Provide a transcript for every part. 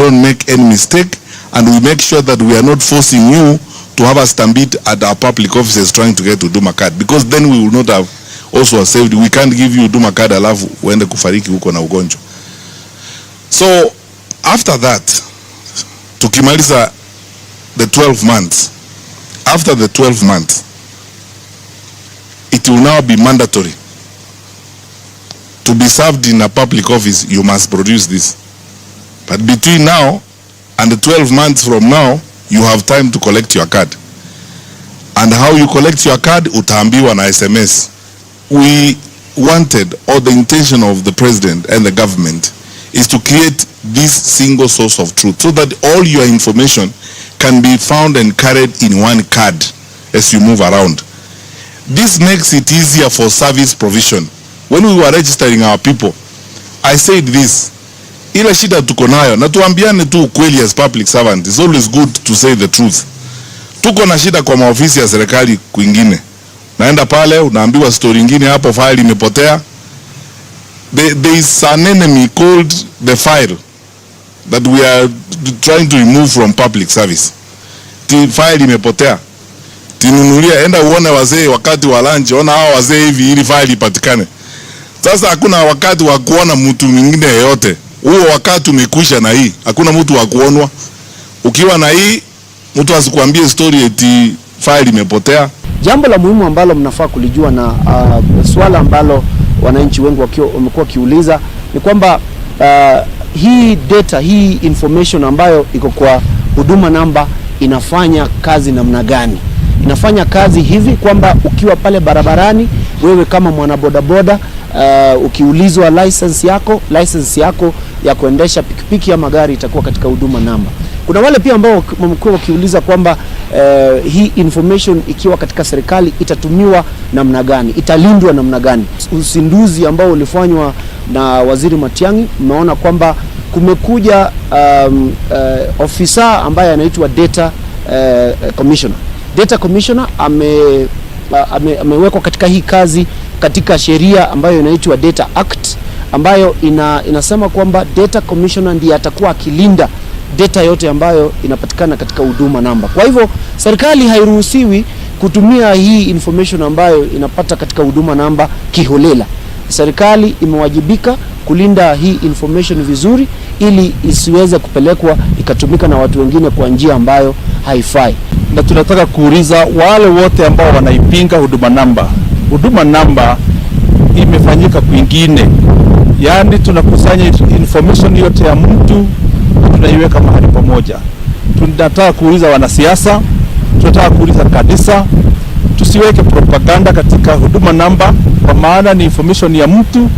don't make any mistake, and we make sure that we are not forcing you to have a stampede at our public offices trying to get Huduma card, because then we will not have also saved. We can't give you Huduma card alafu uende kufariki huko na ugonjwa. So after that, tukimaliza the 12 months, after the 12 months, it will now be mandatory to be served in a public office. You must produce this. But between now and the 12 months from now, you have time to collect your card. And how you collect your card, utaambiwa na SMS. We wanted, or the intention of the president and the government, is to create this single source of truth, so that all your information can be found and carried in one card as you move around. This makes it easier for service provision. When we were registering our people, I said this: ile shida tuko nayo, na tuambiane tu ukweli as public servant. It's always good to say the truth. Tuko na shida kwa maofisi ya serikali kwingine. Naenda pale unaambiwa story nyingine, hapo file imepotea. There is an enemy called the file that we are trying to remove from public service. File imepotea. Tinunulia, enda uone wazee wakati wa lunch, ona hao wazee hivi ili file ipatikane. Sasa hakuna wakati wa kuona mtu mwingine yeyote. Huo wakati umekwisha na hii. Hakuna mtu wa kuonwa. Ukiwa na hii, mtu asikuambie story eti file imepotea. Jambo la muhimu ambalo mnafaa kulijua na swala ambalo wananchi wengi wamekuwa kiuliza ni kwamba hii data, hii information ambayo iko kwa huduma namba inafanya kazi namna gani? Inafanya kazi hivi kwamba ukiwa pale barabarani, wewe kama mwanabodaboda, ukiulizwa license yako ya kuendesha pikipiki ya magari itakuwa katika huduma namba. Kuna wale pia ambao wamekuwa wakiuliza kwamba hii information ikiwa katika serikali itatumiwa namna gani, italindwa namna gani? Uzinduzi ambao ulifanywa na Waziri Matiang'i, umeona kwamba kumekuja ofisa ambaye anaitwa data commissioner. Data commissioner amewekwa katika hii kazi katika sheria ambayo inaitwa Data Act, ambayo inasema kwamba data commissioner ndiye atakuwa akilinda data yote ambayo inapatikana katika huduma namba. Kwa hivyo serikali hairuhusiwi kutumia hii information ambayo inapata katika huduma namba kiholela. Serikali imewajibika kulinda hii information vizuri ili isiweze kupelekwa ikatumika na watu wengine kwa njia ambayo haifai. Na tunataka kuuliza wale wote ambao wanaipinga huduma namba. Huduma namba imefanyika kwingine. Yaani tunakusanya information yote ya mtu tunaiweka mahali pamoja. Tunataka kuuliza wanasiasa, tunataka kuuliza kanisa, tusiweke propaganda katika huduma namba, kwa maana ni information ya mtu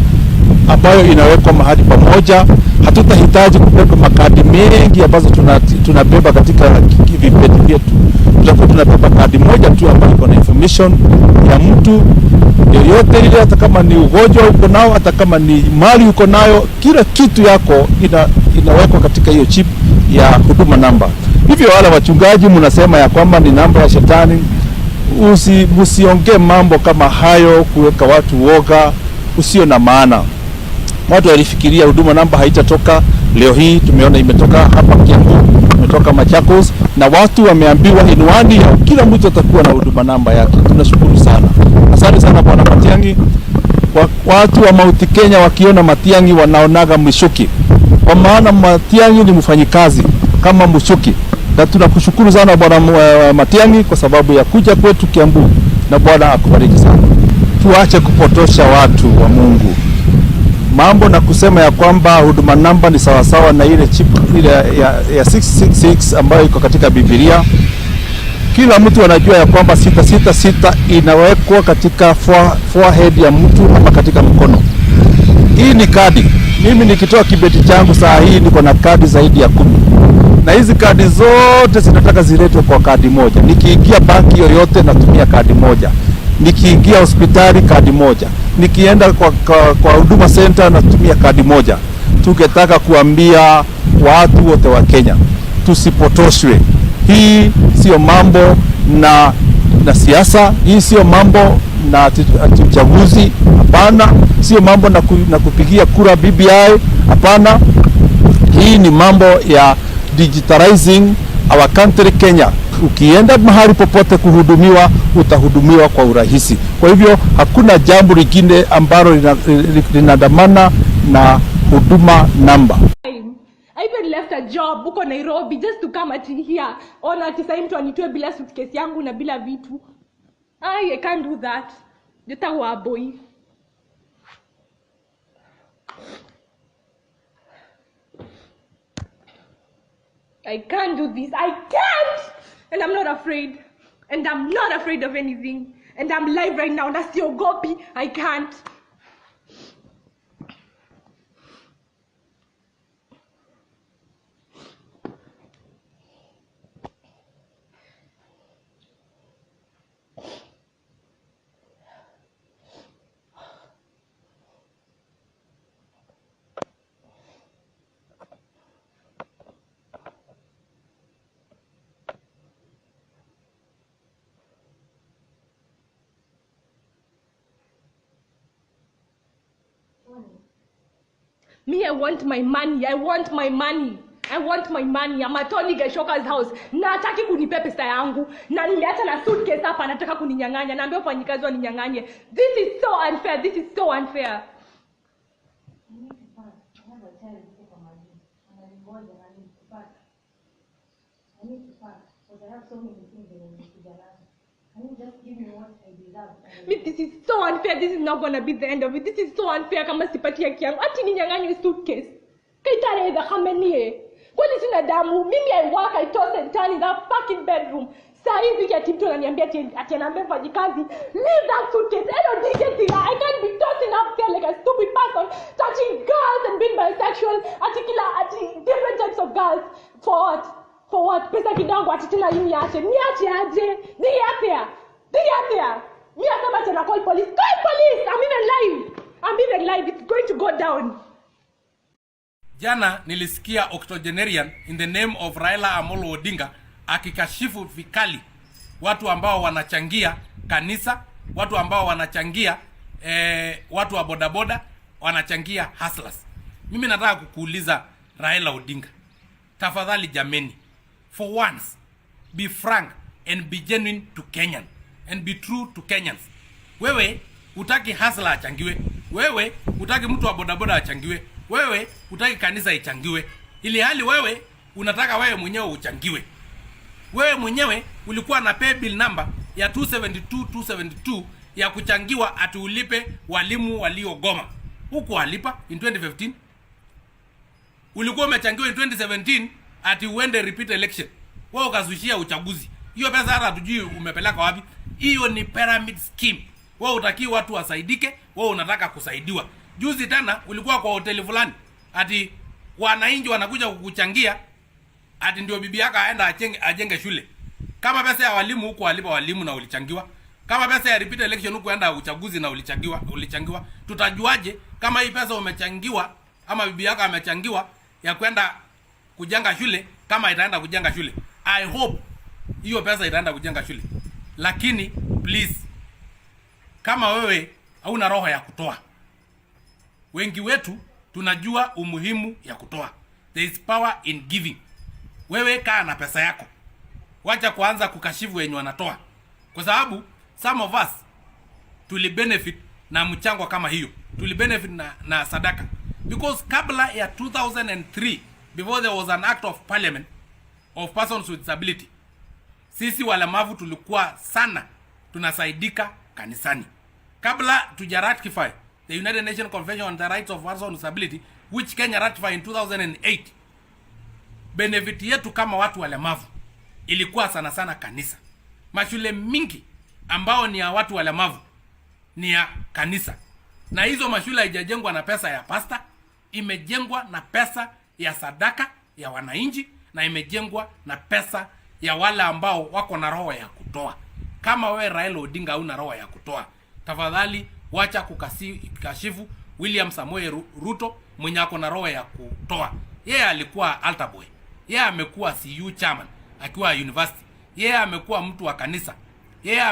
ambayo inawekwa mahali pamoja. Hatutahitaji kubeba makadi mengi ambazo tunabeba katika vipeti vyetu. Tutakuwa tunabeba kadi moja tu ambayo iko na information ya mtu yoyote ile, hata kama ni ugonjwa uko nao, hata kama ni mali uko nayo, kila kitu yako inawekwa katika hiyo chip ya huduma namba. Hivyo wale wachungaji mnasema ya kwamba ni namba ya shetani, msiongee mambo kama hayo kuweka watu woga usio na maana. Watu walifikiria huduma namba haitatoka. Leo hii tumeona imetoka hapa Kiambu, imetoka Machakos, na watu wameambiwa inwani ya kila mtu atakuwa na huduma namba yake. Tunashukuru sana. Asante sana Bwana Matiang'i. Watu wa Mount Kenya wakiona Matiang'i wanaonaga mshuki, kwa maana Matiang'i ni mfanyikazi kama mshuki. Na tunakushukuru sana Bwana Matiang'i kwa sababu ya kuja kwetu Kiambu, na Bwana akubariki sana. Tuache kupotosha watu wa Mungu. Mambo na kusema ya kwamba huduma namba ni sawasawa na ile chip ile ya 666 ambayo iko katika Biblia. Kila mtu anajua ya kwamba 666 inawekwa katika forehead ya mtu ama katika mkono. Hii ni kadi. Mimi nikitoa kibeti changu saa hii niko na kadi zaidi ya 10. Na hizi kadi zote zinataka ziletwe kwa kadi moja. Nikiingia banki yoyote natumia kadi moja. Nikiingia hospitali kadi moja. Nikienda kwa huduma center natumia kadi moja. Tungetaka kuambia watu wote wa Kenya, tusipotoshwe. Hii sio mambo na siasa, hii sio mambo na uchaguzi, hapana. Sio mambo na kupigia kura BBI, hapana. hii ni mambo ya digitalizing our country Kenya. Ukienda mahali popote kuhudumiwa, utahudumiwa kwa urahisi. Kwa hivyo hakuna jambo lingine ambalo linadamana na huduma namba. I even left a job huko Nairobi just to come at here. Ona ati sasa mtu anitoe bila suitcase yangu na bila vitu. I can't do that. Nitawa boy. I can't do this. I can't. And I'm not afraid. And I'm not afraid of anything. And I'm live right now. That's your gopi. I can't. Me, I want my money. I want my money. I want my money. I'm at Tony Geshoka's house. Na hataki kunipe pesa yangu. Na nimeacha na suitcase hapa anataka kuninyang'anya. Naambia wafanyikazi waninyang'anye. This is so unfair. This is so unfair. This is so unfair. This is not gonna be the end of it. This is so unfair. Kama sipati haki yangu. Ati ninyang'anywe suitcase. Kaitare za kamenie. Kwani sina damu? Mimi I work, I toss and turn in that fucking bedroom. Saa hivi kia tipto ananiambia ati anaambia mfanyikazi, leave that suitcase. I don't need it. I can't be tossing up there like a stupid person, touching girls and being bisexual. Ati different types of girls. For what? For what? Pesa kidogo ati tena niache. Niache aje? Niache. Me asema tena call police. Call police. I'm even live. It's going to go down. Jana nilisikia octogenarian in the name of Raila Amolo Odinga akikashifu vikali watu ambao wanachangia kanisa, watu ambao wanachangia watu wa bodaboda, wanachangia hustlers. Mimi nataka kukuuliza Raila Odinga, tafadhali jameni, for once be frank and be genuine to Kenyan and be true to Kenyans. Wewe utaki hustler achangiwe, wewe utaki mtu wa bodaboda achangiwe, wewe utaki kanisa ichangiwe, ili hali wewe unataka wewe mwenyewe uchangiwe. Wewe mwenyewe ulikuwa na pay bill number ya 272 ya kuchangiwa ati ulipe walimu waliogoma. Huko walipa in 2015. Ulikuwa umechangiwa in 2017 ati uende repeat election. Wewe ukazushia uchaguzi. Hiyo pesa hata hatujui umepeleka wapi. Hiyo ni pyramid scheme. Wewe utaki watu wasaidike, wewe unataka kusaidiwa. Juzi tena ulikuwa kwa hoteli fulani ati wananchi wanakuja kukuchangia ati ndio bibi yako aenda ajenge shule. Kama pesa ya walimu huko walipa walimu na ulichangiwa, kama pesa ya repeat election huko enda uchaguzi na ulichangiwa, tutajuaje kama hii pesa umechangiwa ama bibi yako amechangiwa ya kwenda kujenga shule kama itaenda kujenga shule? I hope hiyo pesa itaenda kujenga shule. Lakini please, kama wewe hauna roho ya kutoa, wengi wetu tunajua umuhimu ya kutoa. There is power in giving. Wewe kaa na pesa yako, wacha kuanza kukashifu wenye wanatoa, kwa sababu some of us tulibenefit na mchango kama hiyo, tulibenefit na sadaka, because kabla ya 2003, before there was an act of parliament of persons with disability, sisi walemavu tulikuwa sana tunasaidika kanisani. Kabla tuja ratify the United Nations Convention on the Rights of Persons with Disability, which Kenya ratified in 2008, benefit yetu kama watu walemavu ilikuwa sana sana kanisa. Mashule mingi ambao ni ya watu walemavu ni ya kanisa. Na hizo mashule haijajengwa na pesa ya pasta, imejengwa na pesa ya sadaka ya wananchi, na imejengwa na pesa ya wale ambao wako na roho ya kutoa. Kama wewe Raila Odinga una roho ya kutoa, tafadhali wacha kukashifu William Samoei Ruto mwenye ako na roho ya kutoa. Yeye alikuwa altar boy, yeye amekuwa CU chairman akiwa university, yeye amekuwa mtu wa kanisa, yeye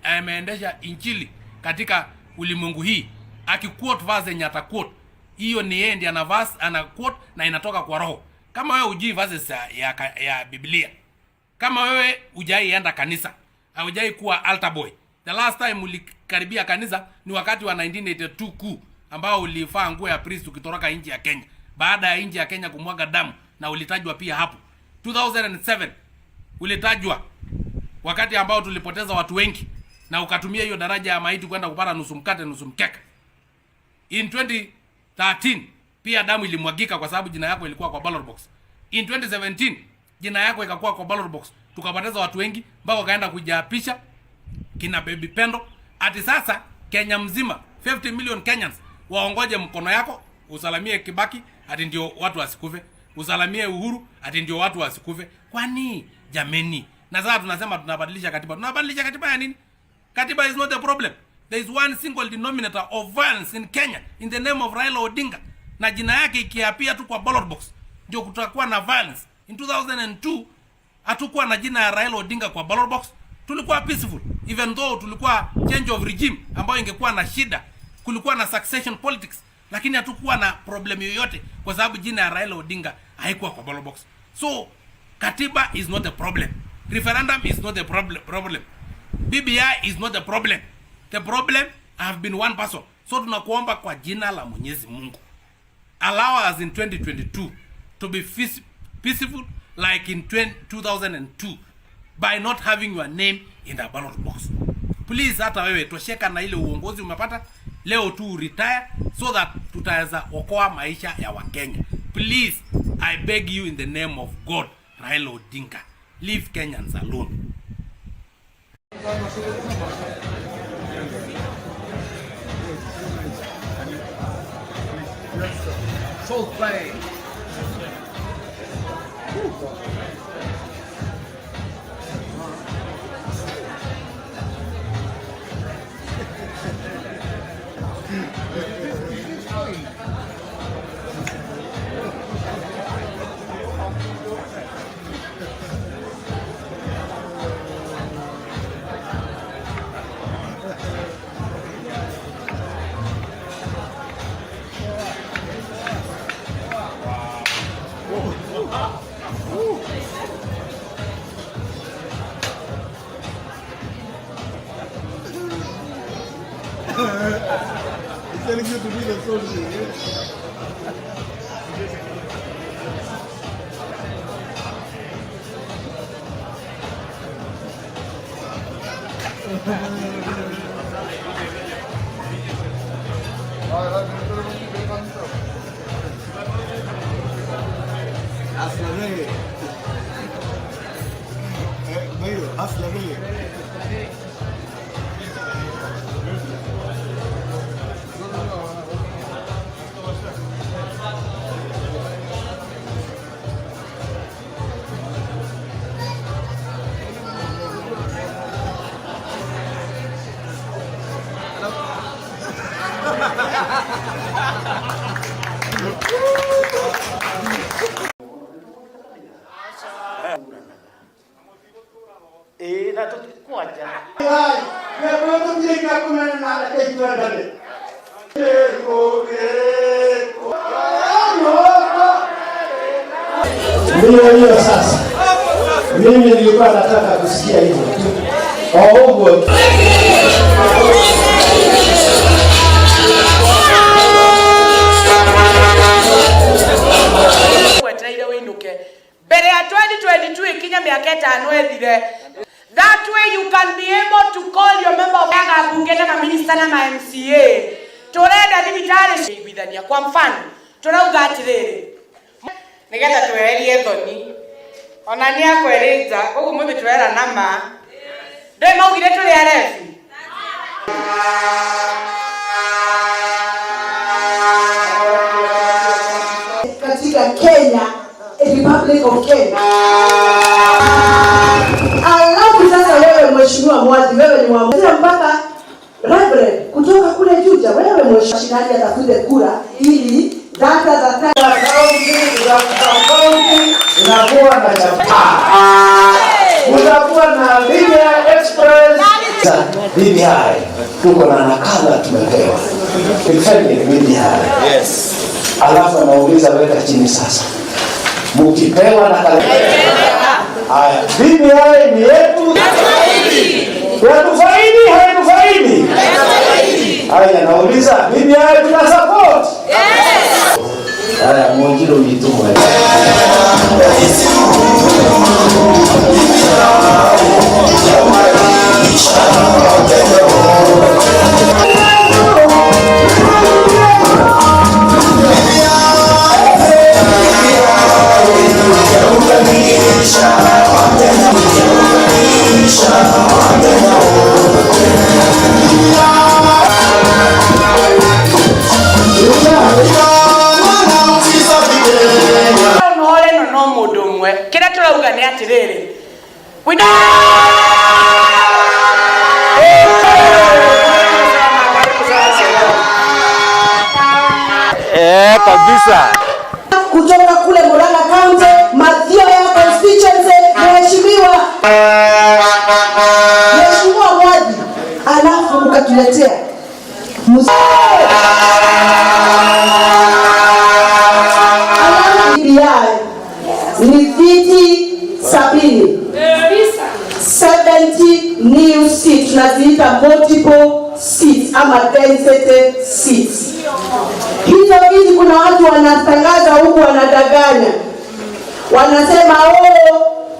ameendesha injili katika ulimwengu hii, akiquote verse yenye ataquote, hiyo ni yeye ndiye ana verse ana quote na inatoka kwa roho. kama wewe hujui verses ya Biblia, kama wewe hujaienda kanisa, hujai kuwa altar boy, the last time ulikaribia kanisa ni wakati wa 1982 kuu ambao ulifaa nguo ya priest ukitoroka nchi ya Kenya baada ya nchi ya Kenya kumwaga damu, na ulitajwa pia hapo. 2007 ulitajwa wakati ambao tulipoteza watu wengi, na ukatumia hiyo daraja ya maiti kwenda kupata nusu mkate nusu mkeka. In 2013 pia damu ilimwagika kwa sababu jina yako ilikuwa kwa ballot box. In 2017 jina yako ikakuwa kwa ballot box, tukapoteza watu wengi mpaka kaenda kujiapisha kina Baby Pendo. Ati sasa Kenya mzima 50 million Kenyans waongoje mkono yako, usalamie Kibaki ati ndio watu wasikufe, usalamie Uhuru ati ndio watu wasikufe. Kwani jameni? Na sasa tunasema tunabadilisha katiba. Tunabadilisha katiba ya nini? Katiba is not a problem. There is one single denominator of violence in Kenya in the name of Raila Odinga. Na jina yake ikiapia tu kwa ballot box ndio kutakuwa na violence. In 2002 hatukuwa na jina ya Raila Odinga kwa ballot box. Tulikuwa peaceful even though tulikuwa change of regime ambayo ingekuwa na shida, kulikuwa na succession politics, lakini hatukuwa na problem yoyote kwa sababu jina ya Raila Odinga haikuwa kwa ballot box. So katiba is not a problem. Referendum is not a problem. BBI is not a problem. The problem have been one person. So tunakuomba kwa jina la Mwenyezi Mungu, allow us in 2022 to be peaceful like in 2002 by not having your name in the ballot box. Please, hata wewe tosheka na ile uongozi umepata leo, tu retire so that tutaweza okoa maisha ya Wakenya. Please, I beg you in the name of God, Raila Odinga, leave Kenyans alone. Soul play. He's telling you to be the soldier. Hiyo sasa mimi nilikuwa nataka kusikia hivyo tu. Oh, Bere ya 2022 ikinya miaka 5 ethire. That way you can be able to call your member of Parliament, bunge na minister na MCA. Turenda thibitari kuithania kwa mfano. Turauga atiriri. Nigetha tweherie thoni. Ona ni akweriza, koguo mwe twera nama. Ndoi maugire tuli arefi. Katika Kenya, Republic of Kenya. Alafu sasa wewe mheshimiwa Mwazi, wewe ni mwamuzi mpaka Reverend kutoka kule Juja, wewe mheshimiwa atafute kura ili data za kaunti unakuwa na chapa. Unakuwa na BBI Express. BBI tuko na nakala tumepewa. Kifanye BBI. Yes. Alafu anauliza weka chini sasa. Mkipewa na kalenda. Haya, BBI ni yetu. Tunatufaidi, haitufaidi? Haya, nauliza, BBI tuna support? Haya, mwongilo mitumwa. Kabisa. Kutoka kule Murang'a County, Mathio ya constituency, mheshimiwa Mwadi, alafu ukatuletea ni viti 70 new seats, tunaziita multiple seats ama density seats. Hizo viti kuna watu wanatangaza huku wanadanganya. Wanasema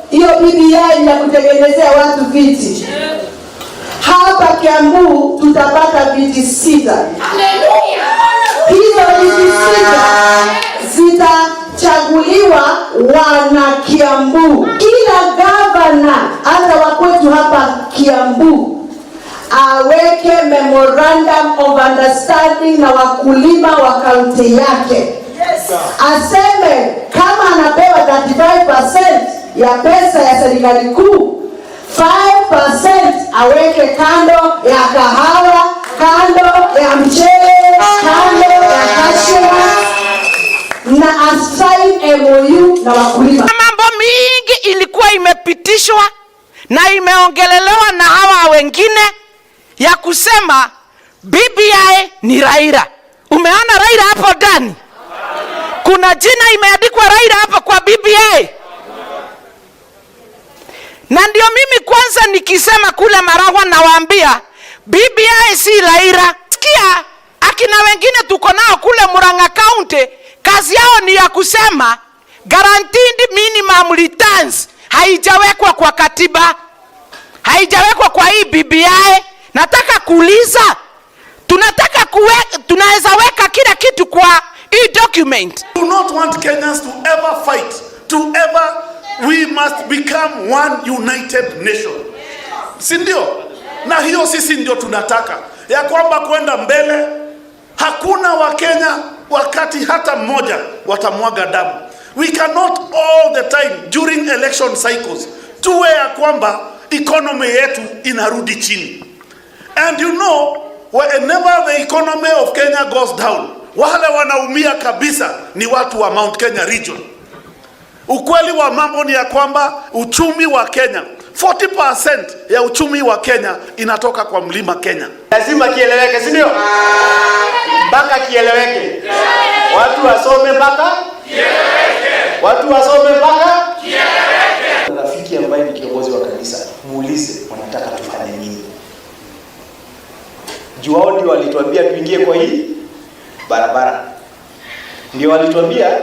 hiyo BBI ya kutengenezea watu viti. Hapa Kiambu tutapata viti 6. Haleluya. Hizo viti 6 zitachaguliwa wana Kiambu. Kila gavana hata wa kwetu hapa Kiambu aweke memorandum of understanding na wakulima wa kaunti yake. Aseme kama anapewa 35% ya pesa ya serikali kuu, 5% aweke kando ya kahawa, kando ya mchele, kando ya cashew, na asign MOU na wakulima. Mambo mingi ilikuwa imepitishwa na imeongelelewa na hawa wengine ya kusema BBI ni Raila. Umeona Raila hapo ndani? Kuna jina imeandikwa Raila hapo kwa BBI. Na ndio mimi kwanza nikisema kule Maragwa nawaambia BBI si Raila. Sikia akina wengine tuko nao kule Murang'a County, kazi yao ni ya kusema guaranteed minimum returns haijawekwa kwa katiba. Haijawekwa kwa hii BBI. Nataka kuuliza, tunaweza weka kila kitu kwa hii document. We do not want Kenyans to ever fight, we must become one united nation. Si ndio? Na hiyo sisi ndio tunataka. Ya kwamba kwenda mbele, hakuna Wakenya wakati hata mmoja watamwaga damu. We cannot all the time during election cycles tuwe ya kwamba economy yetu inarudi chini. And you know, whenever the economy of Kenya goes down, wale wanaumia kabisa ni watu wa Mount Kenya region. Ukweli wa mambo ni ya kwamba uchumi wa Kenya, 40% ya uchumi wa Kenya inatoka kwa mlima Kenya. Lazima kieleweke, si ndio? Mpaka kieleweke. Watu wasome mpaka kieleweke. Watu wasome mpaka kieleweke. Rafiki ambaye ni kiongozi wa kanisa, muulize wanataka tufanye nini. Juao ndio walituambia tuingie kwa hii barabara. Ndio walituambia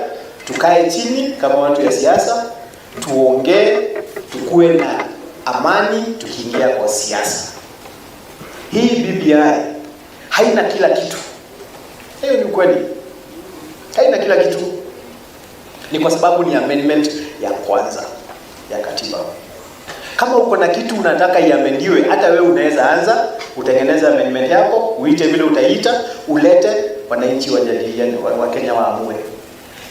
tukae chini kama watu ya siasa, tuongee, tukue na amani tukiingia kwa siasa. Hii BBI haina kila kitu. Hiyo ni kweli. Haina kila kitu. Ni kwa sababu ni amendment ya kwanza ya katiba. Kama uko na kitu unataka iamendiwe, hata wewe unaweza anza utengeneza amendment yako, uite vile utaita, ulete wananchi wajadiliane, wa Kenya waamue.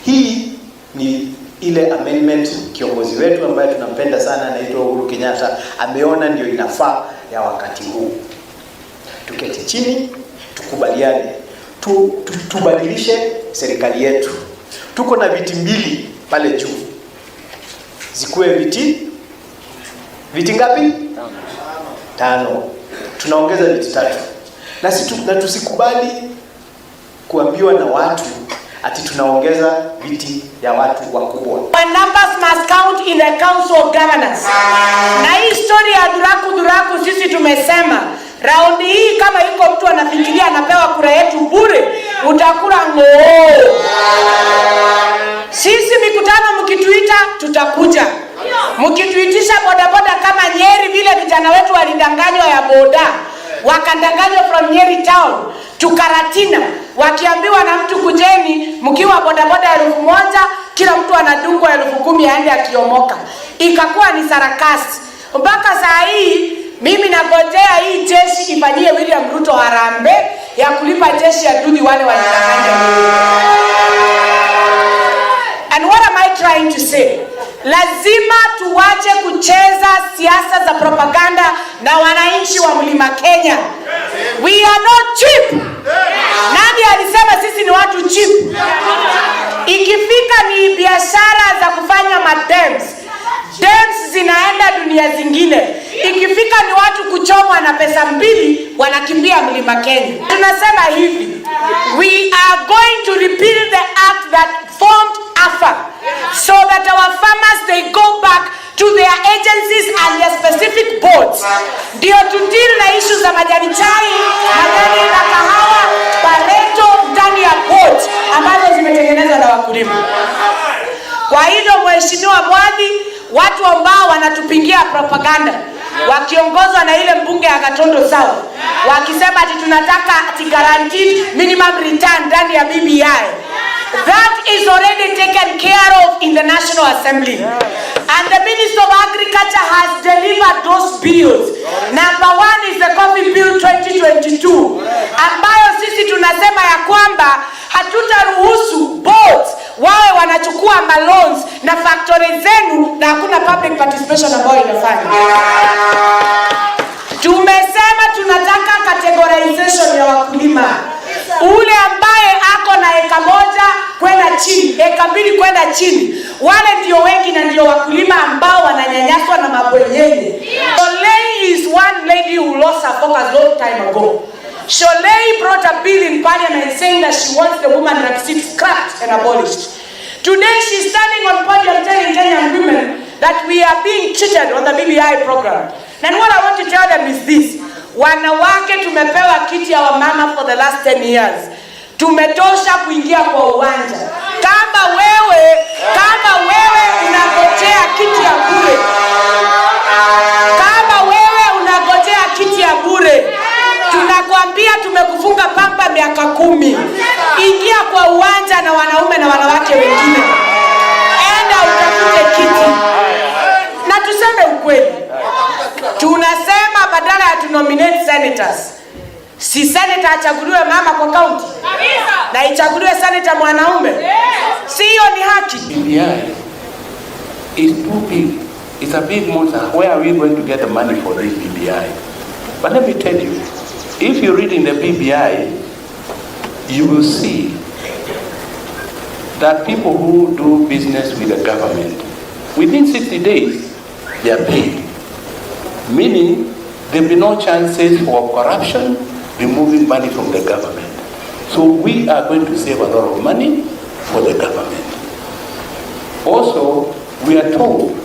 Hii ni ile amendment kiongozi wetu ambaye tunampenda sana anaitwa Uhuru Kenyatta ameona ndio inafaa ya wakati huu. Tuketi chini, tukubaliane, tubadilishe serikali yetu. Tuko na viti 2 pale juu. Zikuwe viti ngapi? 5. Tunaongeza viti 3. Na tusikubali kuambiwa na watu ati tunaongeza viti ya watu wakubwa. When numbers must count in the council of governors. Na hii story ya duraku sisi tumesema raundi hii kama iko mtu anafikiria anapewa kura yetu bure, utakula ngoo. Sisi mikutano mkituita tutakuja. Mkituitisha bodaboda kama Nyeri vile vijana wetu walidanganywa ya boda. Wakandanganywa from Nyeri town to Karatina, wakiambiwa na mtu kujeni mkiwa bodaboda 1000, kila mtu anadungwa 10,000 aende akiomoka. Ikakuwa ni sarakasi. Mpaka saa hii mimi nagojea hii jeshi ifanyie William Ruto harambe ya kulipa jeshi ya dudhi wale walidanganya. And what am I trying to say? Lazima tuwache kucheza siasa za propaganda na wananchi wa Mlima Kenya. We are not cheap. Nani alisema sisi ni watu cheap? Ikifika ni biashara za kufanya madems. Dems zinaenda dunia zingine. Ikifika ni watu kuchomwa na pesa 2 wanakimbia Mlima Kenya. Tunasema hivi, we are going to repeal the act that formed AFA so that our farmers they go back to their agencies and their specific boards. Ndio tudeal na issue za majani chai, majani na kahawa, pareto ndani ya boards ambazo zimetengenezwa na wakulima. Kwa hilo Mheshimiwa Mwadhi, watu ambao wanatupingia propaganda wakiongozwa na ile mbunge ya Gatondo South wakisema ati tunataka ati guaranteed minimum return ndani ya BBI, that is already taken care of in the National Assembly, and the Minister of Agriculture has delivered those bills. Number 1 is the Coffee Bill 2022 ambayo sisi tunasema ya kwamba hatutaruhusu boards wawe wanachukua loans na factory zenu na hakuna public participation ambayo inafanya. Tumesema tunataka categorization ya wakulima. Ule ambaye ako na eka 1 kwenda chini, eka 2 kwenda chini, wale ndio wengi na ndio wakulima ambao wananyanyaswa na mabwenyenye. Sholei is one lady who lost her focus long time ago. Sholei brought a bill in parliament saying that she wants the woman representative scrapped and abolished. Today she's standing on podium telling Kenyan women that we are being cheated on the BBI program. And what I want to tell them is this. Wanawake tumepewa kiti ya wamama for the last 10 years. Tumetosha kuingia kwa uwanja. Kama wewe unagojea kiti ya bure. Kama wewe unagojea kiti ya bure, tunakwambia tumekufunga pamba miaka 10. Ingia kwa uwanja na wanaume na wanawake wengine. Enda utafute kiti. Na tuseme ukweli. Tunasema badala ya tunominate senators, si senator achaguliwe mama kwa county na ichaguliwe senator mwanaume. Si hiyo ni haki? BBI is too big. It's a big monster. Where are we going to get the money for this BBI? But let me tell you, if you read in the BBI, you will see that people who do business with the government, within 60 days, they are paid. Meaning, there will be no chances for corruption, removing money from the government. So we are going to save a lot of money for the government. Also, we are told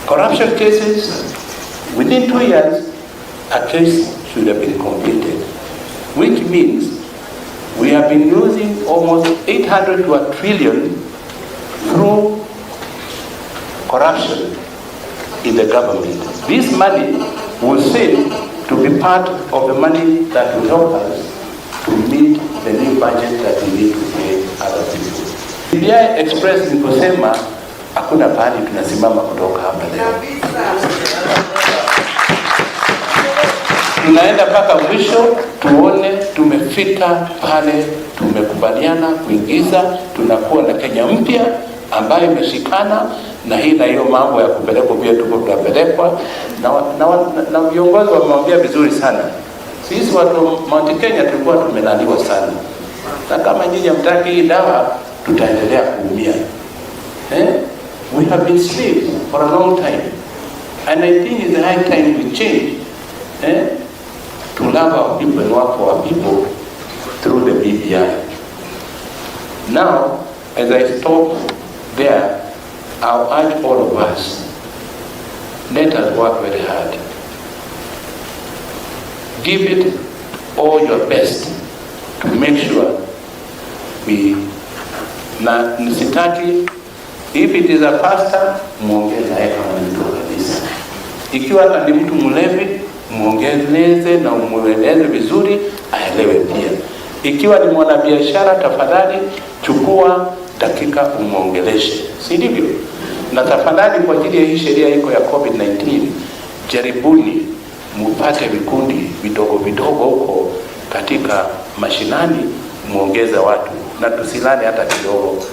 corruption cases, within 2 years, a case should have been completed, which means we have been losing almost 800 to 1 trillion through corruption in the government. This money will seem to be part of the money that will help us to meet the new budget that we need to pay other people. BBI Express ni kusema hakuna pahali tunasimama kutoka hapa leo. Tunaenda mpaka mwisho tuone tumefika pale tumekubaliana kuingiza, tunakuwa na Kenya mpya ambayo imeshikana na hii na hiyo mambo ya kupelekwa pia tuko tutapelekwa na viongozi wamwambia vizuri sana. Sisi watu Mount Kenya tulikuwa tumelaliwa sana. Na kama nyinyi mtaki hii dawa tutaendelea kuumia. We have been slaves for a long time. And I think it's the high time we change. To love our people and work for our people through the BBI. Now, as I stop there, I'll urge all of us, let us work very hard. Give it all your best to make sure we na nisitaki, if it is a pastor, muongee naye kama mtu wa kanisa. Ikiwa ni mtu mlevi, muongeleze na umueleze vizuri aelewe pia. Ikiwa ni mwanabiashara, tafadhali chukua dakika umuongeleshe, si ndivyo? Na tafadhali kwa ajili ya hii sheria iko ya COVID-19, jaribuni mupate vikundi vidogo vidogo huko katika mashinani, muongeze watu na tusilane hata kidogo.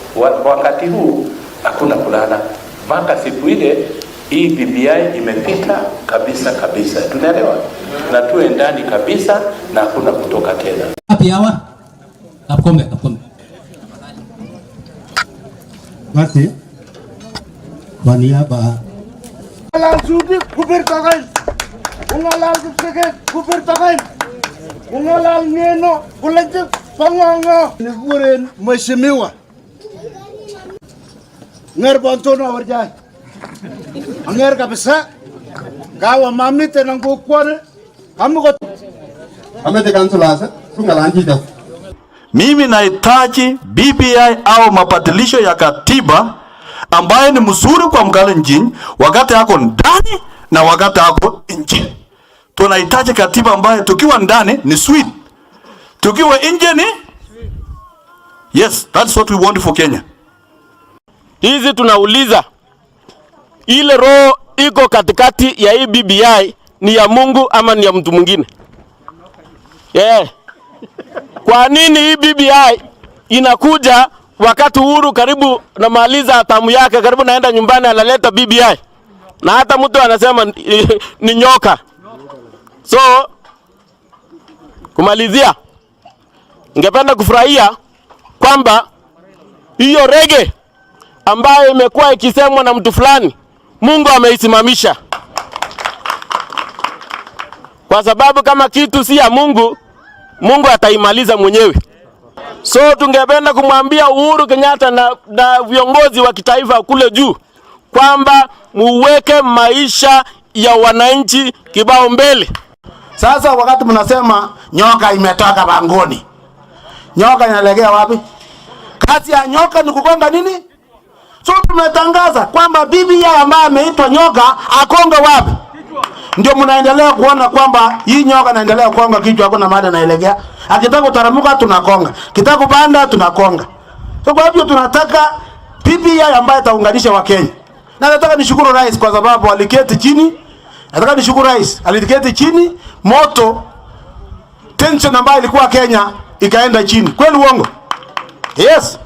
Wakati huu hakuna kulala mpaka siku ile hii BBI imepita kabisa kabisa, tunaelewa, na tuwe ndani kabisa na hakuna kutoka tena. Hapi hawa kapkombe basi kwa niaba Suudi kubertakan ungalal kupseke kubertakan ungalal neno kulanje panganga nikuren mheshimiwa ngar bantono warjai anger kabisa gawa mamni tenang bukwane amuko amete kansulasa tungalanjida. Mimi nahitaji BBI au mabadilisho ya katiba ambaye ni mzuri kwa Mkalenjin wakati yako ndani na wakati yako nje. Tunahitaji katiba ambaye tukiwa ndani ni sweet, tukiwa nje ni yes, that's what we want for Kenya. Hizi tunauliza ile roho iko katikati ya hii BBI ni ya Mungu ama ni ya mtu mwingine? Kwa nini hii BBI inakuja wakati Uhuru karibu na maliza tamu yake, karibu naenda nyumbani, analeta BBI na hata mtu anasema ni nyoka? So kumalizia, ningependa kufurahia kwamba hiyo rege ambayo imekuwa ikisemwa na mtu fulani, Mungu ameisimamisha, kwa sababu kama kitu si ya Mungu, Mungu ataimaliza mwenyewe. So tungependa kumwambia Uhuru Kenyatta na viongozi wa kitaifa kule juu kwamba muweke maisha ya wananchi kibao mbele. Sasa wakati mnasema nyoka imetoka bangoni, nyoka inalegea wapi? Kazi ya nyoka ni kukonga nini? So tumetangaza kwamba BBI ambaye ameitwa nyoka akonga wapi? Ndio mnaendelea kuona kwamba hii nyoka inaendelea kukonga kichwa, hakuna mahali inaelekea. Akitaka kutaramuka tunakonga, kitaka kupanda tunakonga. So kwa hivyo tunataka BBI ambaye itaunganisha Wakenya. Na nataka nishukuru rais kwa sababu aliketi chini. Nataka nishukuru rais, aliketi chini, moto tension ambayo ilikuwa Kenya ikaenda chini. Kweli uongo? Yes.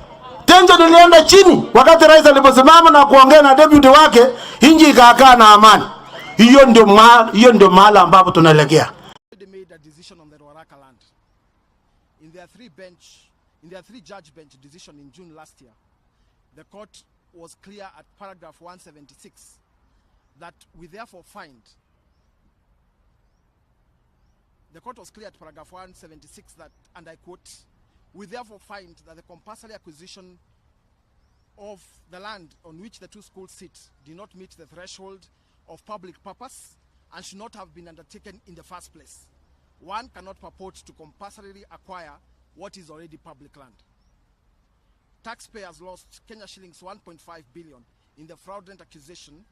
Tension ilienda chini wakati rais aliposimama na kuongea na deputy wake, nchi ikakaa na amani. Hiyo ndio mahali ambapo tunaelekea. In their three-judge bench decision in June last year, the court was clear at paragraph 176 that we therefore find, the court was clear at paragraph 176 that, and I quote, we therefore find that the compulsory acquisition of the land on which the two schools sit did not meet the threshold of public purpose and should not have been undertaken in the first place. One cannot purport to compulsorily acquire what is already public land. Taxpayers lost Kenya shillings 1.5 billion in the fraudulent acquisition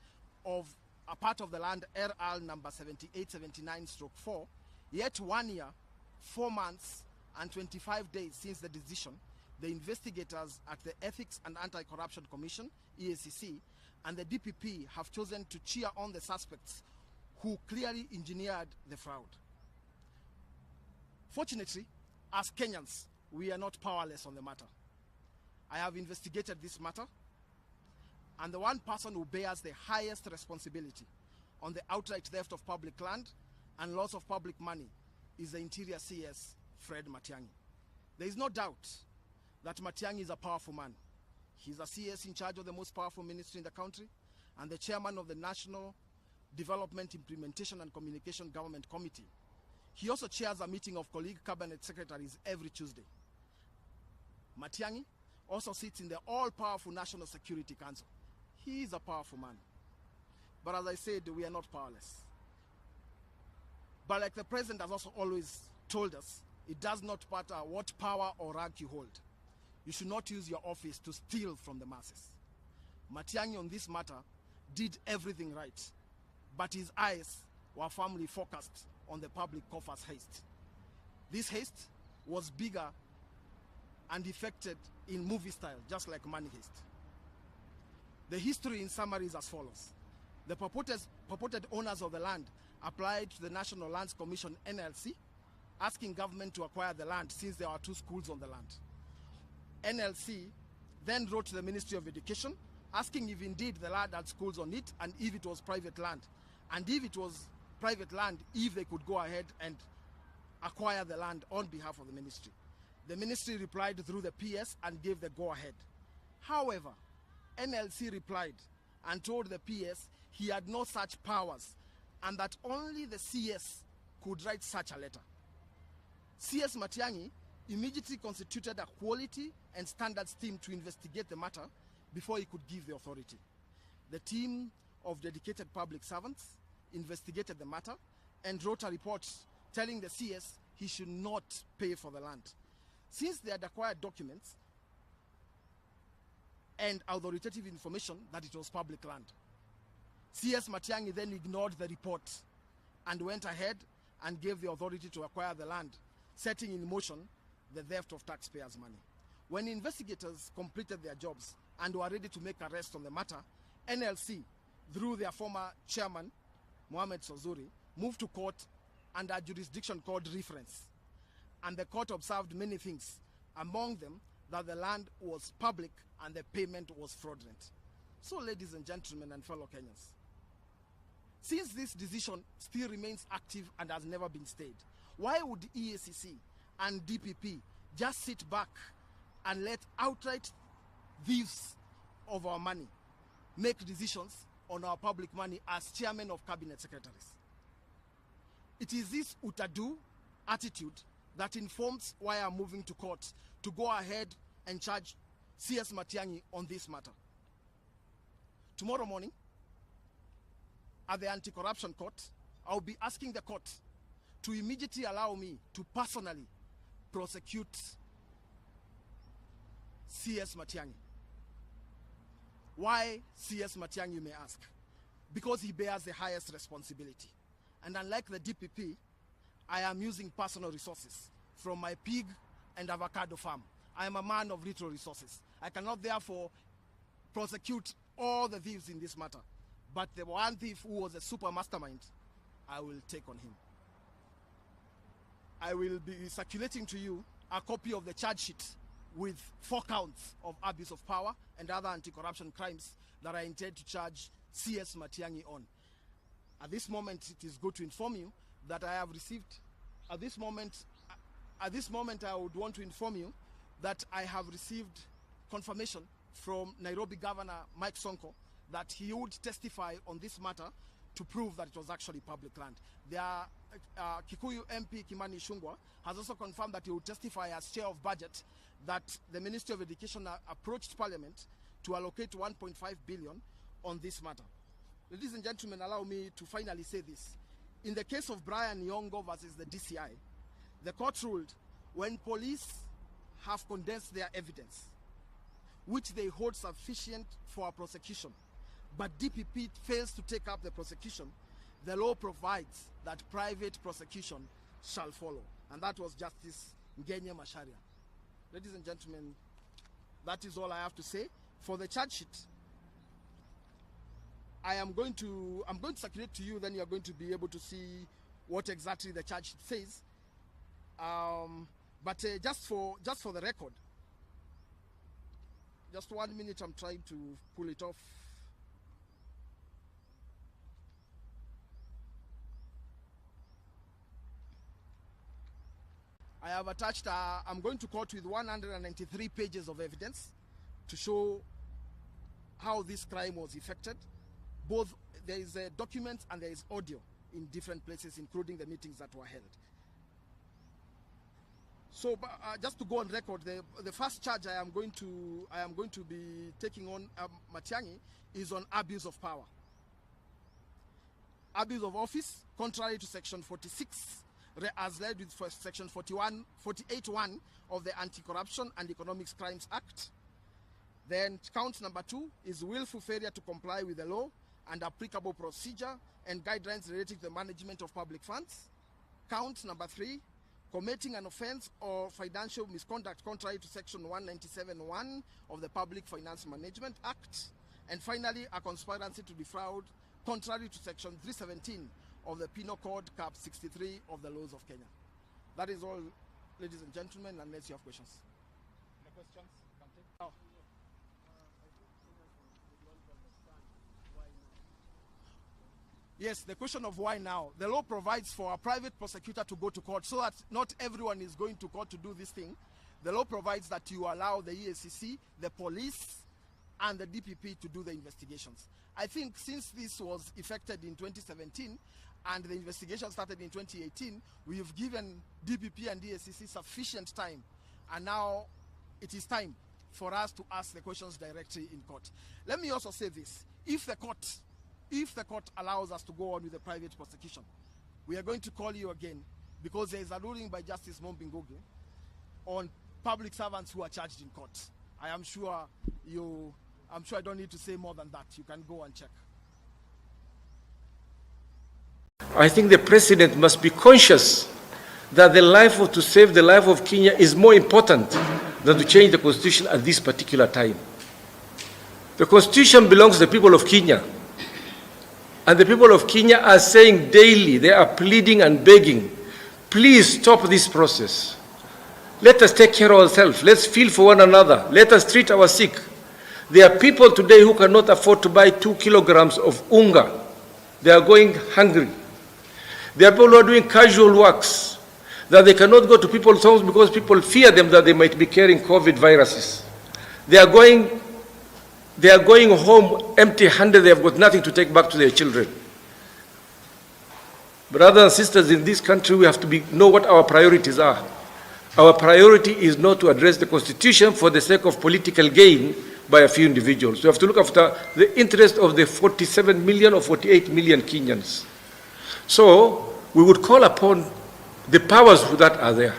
of a part of the land RL number 7879/4, yet 1 year, 4 months and 25 days since the decision, the investigators at the Ethics and Anti-Corruption Commission, EACC, and the DPP have chosen to cheer on the suspects who clearly engineered the fraud. Fortunately, as Kenyans, we are not powerless on the matter. I have investigated this matter, and the one person who bears the highest responsibility on the outright theft of public land and loss of public money is the Interior CS, Fred Matiang'i. There is no doubt that Matiang'i is a powerful man. He's a CS in charge of the most powerful ministry in the country and the chairman of the National Development Implementation and Communication Government Committee. He also chairs a meeting of colleague cabinet secretaries every Tuesday. Matiang'i also sits in the all-powerful National Security Council. He is a powerful man. But as I said, we are not powerless. But like the president has also always told us, it does not matter what power or rank you hold. You should not use your office to steal from the masses. Matiang'i on this matter did everything right, but his eyes were firmly focused on the public coffers haste. This haste was bigger and effected in movie style, just like money haste. The history in summary is as follows. The purported owners of the land applied to the National Lands Commission, NLC, asking government to acquire the land since there are 2 schools on the land. NLC then wrote to the Ministry of Education asking if indeed the land had schools on it and if it was private land. And if it was private land, if they could go ahead and acquire the land on behalf of the ministry. The ministry replied through the PS and gave the go-ahead. However, NLC replied and told the PS he had no such powers and that only the CS could write such a letter. CS Matiang'i immediately constituted a quality and standards team to investigate the matter before he could give the authority. The team of dedicated public servants investigated the matter and wrote a report telling the CS he should not pay for the land. Since they had acquired documents and authoritative information that it was public land. CS Matiang'i then ignored the report and went ahead and gave the authority to acquire the land, setting in motion the theft of taxpayers' money. When investigators completed their jobs and were ready to make arrests on the matter, NLC, through their former chairman, Mohamed Sozuri, moved to court under a jurisdiction called reference. And the court observed many things, among them that the land was public and the payment was fraudulent. So, ladies and gentlemen and fellow Kenyans, since this decision still remains active and has never been stayed, why would EACC and DPP just sit back and let outright thieves of our money make decisions on our public money as chairman of cabinet secretaries? It is this utadu attitude that informs why I'm moving to court to go ahead and charge CS Matiang'i on this matter. Tomorrow morning, at the anti-corruption court, I'll be asking the court to immediately allow me to personally prosecute CS Matiang'i. Why CS Matiang'i, you may ask? Because he bears the highest responsibility. And unlike the DPP, I am using personal resources from my pig and avocado farm. I am a man of little resources. I cannot therefore prosecute all the thieves in this matter. But the one thief who was a super mastermind, I will take on him. I will be circulating to you a copy of the charge sheet with 4 counts of abuse of power and other anti-corruption crimes that I intend to charge CS Matiang'i on. At this moment, it is good to inform you that I have received, at this moment I would want to inform you that I have received confirmation from Nairobi Governor Mike Sonko that he would testify on this matter to prove that it was actually public land. Kikuyu MP Kimani Ichung'wah has also confirmed that he would testify as chair of budget that the Ministry of Education approached Parliament to allocate 1.5 billion on this matter. Ladies and gentlemen, allow me to finally say this. In the case of Brian Nyong'o versus the DCI, the court ruled when police have condensed their evidence, which they hold sufficient for a prosecution, but DPP fails to take up the prosecution, the law provides that private prosecution shall follow. And that was Justice Ngenye Macharia. Ladies and gentlemen, that is all I have to say. For the charge sheet, I'm going to circulate to you, then you're going to be able to see what exactly the charge sheet says. But just for the record, just 1 minute, I'm trying to pull it off. I have attached, I'm going to court with 193 pages of evidence to show how this crime was effected. Both, there is a document and there is audio in different places, including the meetings that were held. So just to go on record, the first charge I am going to be taking on Matiang'i is on abuse of power. Abuse of office, contrary to Section 46, as led with Section 48(1) of the Anti-Corruption and Economic Crimes Act. Then count number 2 is willful failure to comply with the law and applicable procedure and guidelines relating to the management of public funds. Count number 3, committing an offense or financial misconduct contrary to Section 197(1) of the Public Finance Management Act. And finally, a conspiracy to defraud contrary to Section 317 of the Penal Code, Cap 63 of the laws of Kenya. That is all, ladies and gentlemen, unless you have questions. Any questions? Oh. Yes, the question of why now. The law provides for a private prosecutor to go to court so that not everyone is going to court to do this thing. The law provides that you allow the EACC, the police, and the DPP to do the investigations. I think since this was effected in 2017 and the investigation started in 2018, we have given DPP and EACC sufficient time, and now it is time for us to ask the questions directly in court. Let me also say this. If the court allows us to go on with the private prosecution, we are going to call you again because there is a ruling by Justice Mombingoge on public servants who are charged in court. I'm sure I don't need to say more than that. You can go and check. I think the president must be conscious that to save the life of Kenya is more important than to change the constitution at this particular time. The constitution belongs to the people of Kenya. And the people of Kenya are saying daily, they are pleading and begging, please stop this process. Let us take care of ourselves. Let's feel for one another. Let us treat our sick. There are people today who cannot afford to buy 2 kilograms of unga. They are going hungry. There are people who are doing casual works, that they cannot go to people's homes because people fear them that they might be carrying COVID viruses. They are going home empty-handed. They have got nothing to take back to their children. Brothers and sisters, in this country, we have to know what our priorities are. Our priority is not to address the constitution for the sake of political gain by a few individuals. We have to look after the interest of the 47 million or 48 million Kenyans. So we would call upon the powers that are there.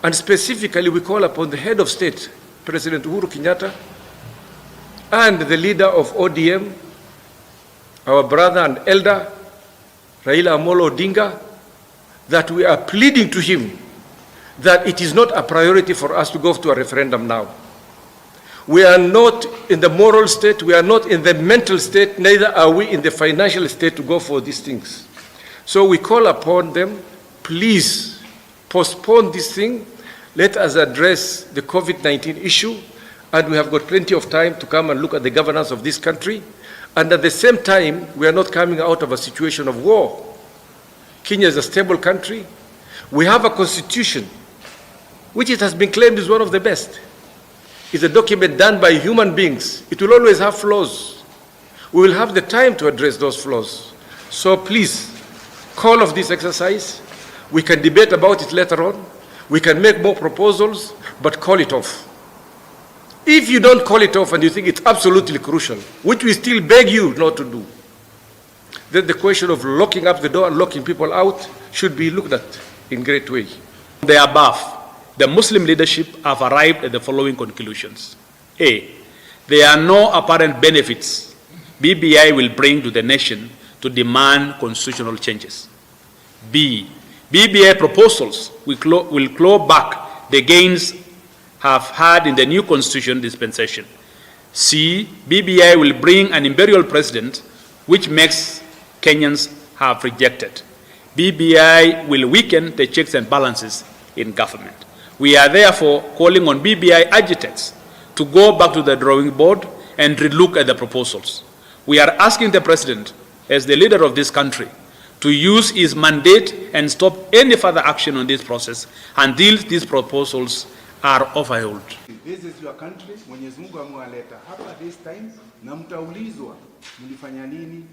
And specifically, we call upon the head of state, President Uhuru Kenyatta, and the leader of ODM, our brother and elder, Raila Amolo Odinga, that we are pleading to him that it is not a priority for us to go to a referendum now. We are not in the moral state, we are not in the mental state, neither are we in the financial state to go for these things. So we call upon them, please postpone this thing, let us address the COVID-19 issue, and we have got plenty of time to come and look at the governance of this country. And at the same time, we are not coming out of a situation of war. Kenya is a stable country. We have a constitution, which it has been claimed is one of the best. It's a document done by human beings. It will always have flaws. We will have the time to address those flaws. So please, call off this exercise. We can debate about it later on. We can make more proposals, but call it off. If you don't call it off and you think it's absolutely crucial, which we still beg you not to do, then the question of locking up the door and locking people out should be looked at in great way. The above, the Muslim leadership have arrived at the following conclusions. A, there are no apparent benefits BBI will bring to the nation to demand constitutional changes. B, BBI proposals will claw back the gains have had in the new constitution dispensation. C, BBI will bring an imperial president, which makes Kenyans have rejected. BBI will weaken the checks and balances in government. We are therefore calling on BBI agitates to go back to the drawing board and relook at the proposals. We are asking the president, as the leader of this country, to use his mandate and stop any further action on this process until these proposals are overhauled. This is your country. Mwenyezi Mungu amewaleta hapa this time, na mtaulizwa mlifanya nini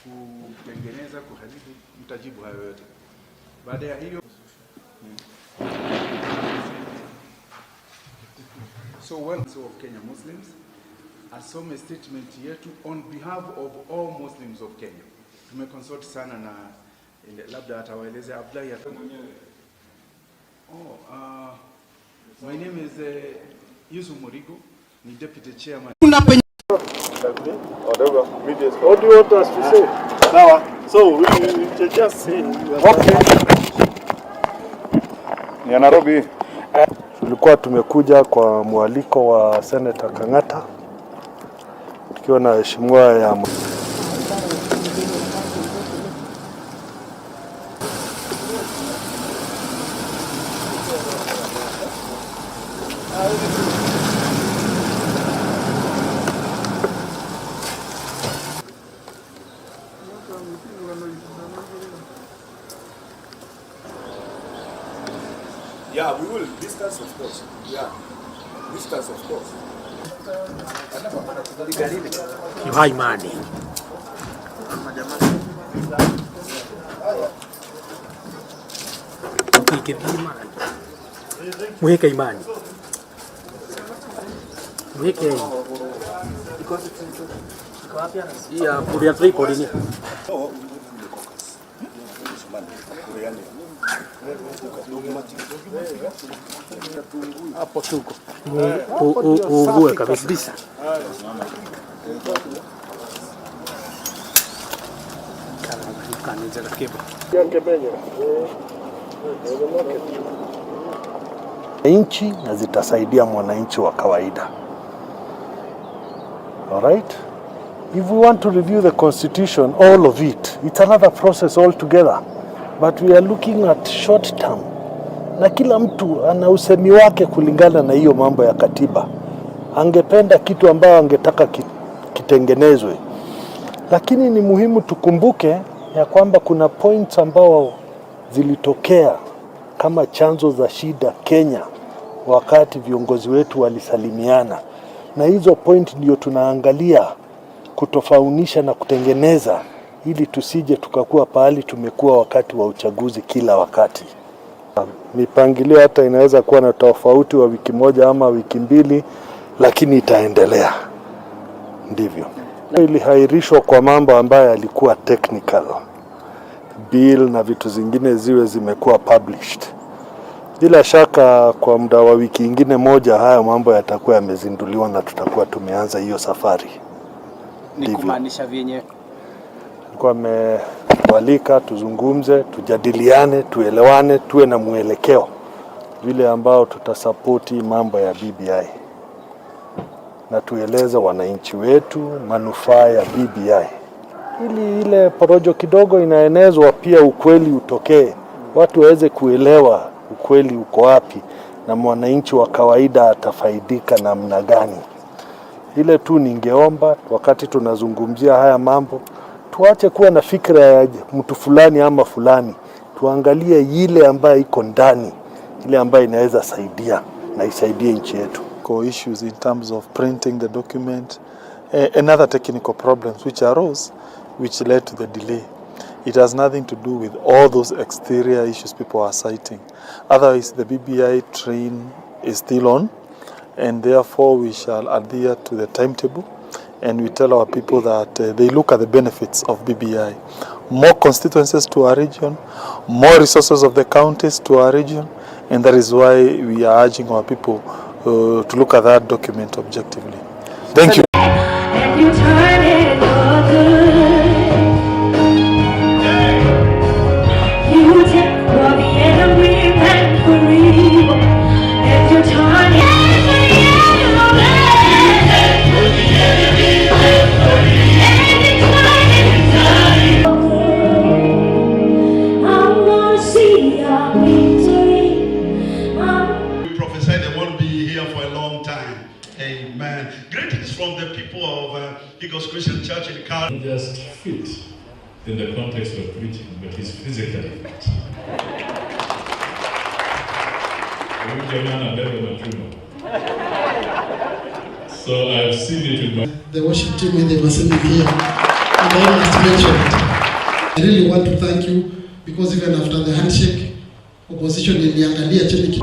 kutengeneza kuharibu, mtajibu hayo yote. Baada ya hiyo So well, so of Kenya Muslims asome statement yetu on behalf of all Muslims of Kenya. Tumeconsult sana na labda atawaeleze Abdullah mwenyewe. My name is Yusuf Murigo, ni deputy chairman. Whatever. What do you want us to say? Now, so we just say. Okay. Ni Nairobi. Tulikuwa tumekuja kwa mwaliko wa Senator Kang'ata tukiwa na heshimiwa ya Yeah, we will distance, of course. Yeah, distance, of course. Kiwa imani. Mweke imani. Mweke. Iya, kuria tripod ini. Hapo tuko. Ugue kabisa. Nchi na zitasaidia mwananchi wa kawaida. All right? If we want to review the constitution, all of it, it's another process altogether. But we are looking at short term. Na kila mtu ana usemi wake kulingana na hiyo mambo ya katiba. Angependa kitu ambao angetaka kitengenezwe. Lakini ni muhimu tukumbuke ya kwamba kuna points ambao zilitokea kama chanzo za shida Kenya wakati viongozi wetu walisalimiana. Na hizo point ndio tunaangalia kutofaunisha na kutengeneza ili tusije tukakuwa pahali tumekuwa wakati wa uchaguzi kila wakati. Mipangilio hata inaweza kuwa na tofauti wa wiki moja ama wiki mbili, lakini itaendelea. Ndivyo. Ilihairishwa kwa mambo ambayo yalikuwa technical. Bill na vitu zingine ziwe zimekuwa published. Bila shaka kwa muda wa wiki ingine moja haya mambo yatakuwa yamezinduliwa na tutakuwa tumeanza hiyo safari. Ni kumaanisha vyenye kwa walika tuzungumze, tujadiliane, tuelewane, tuwe na mwelekeo vile ambao tutasapoti mambo ya BBI. Na tueleze wananchi wetu manufaa ya BBI. Ili ile porojo kidogo inaenezwa pia ukweli utokee. Watu waweze kuelewa ukweli uko wapi na mwananchi wa kawaida atafaidika namna gani. Ile tu ningeomba wakati tunazungumzia haya mambo tuache kuwa na fikra ya mtu fulani ama fulani. Tuangalie ile ambayo iko ndani, ile ambayo inaweza saidia na isaidie nchi yetu. Issues in terms of printing the document and other technical problems which arose which led to the delay. It has nothing to do with all those exterior issues people are citing. Otherwise, the BBI train is still on, and therefore we shall adhere to the timetable, and we tell our people that they look at the benefits of BBI. More constituencies to our region, more resources of the counties to our region, and that is why we are urging our people to look at that document objectively. Thank you. Just fit in the context of preaching, but he's physically fit. So I've seen it with my... The worship team when they were sending here, and I must mention it. I really want to thank you because even after the handshake, opposition iliangalia chini.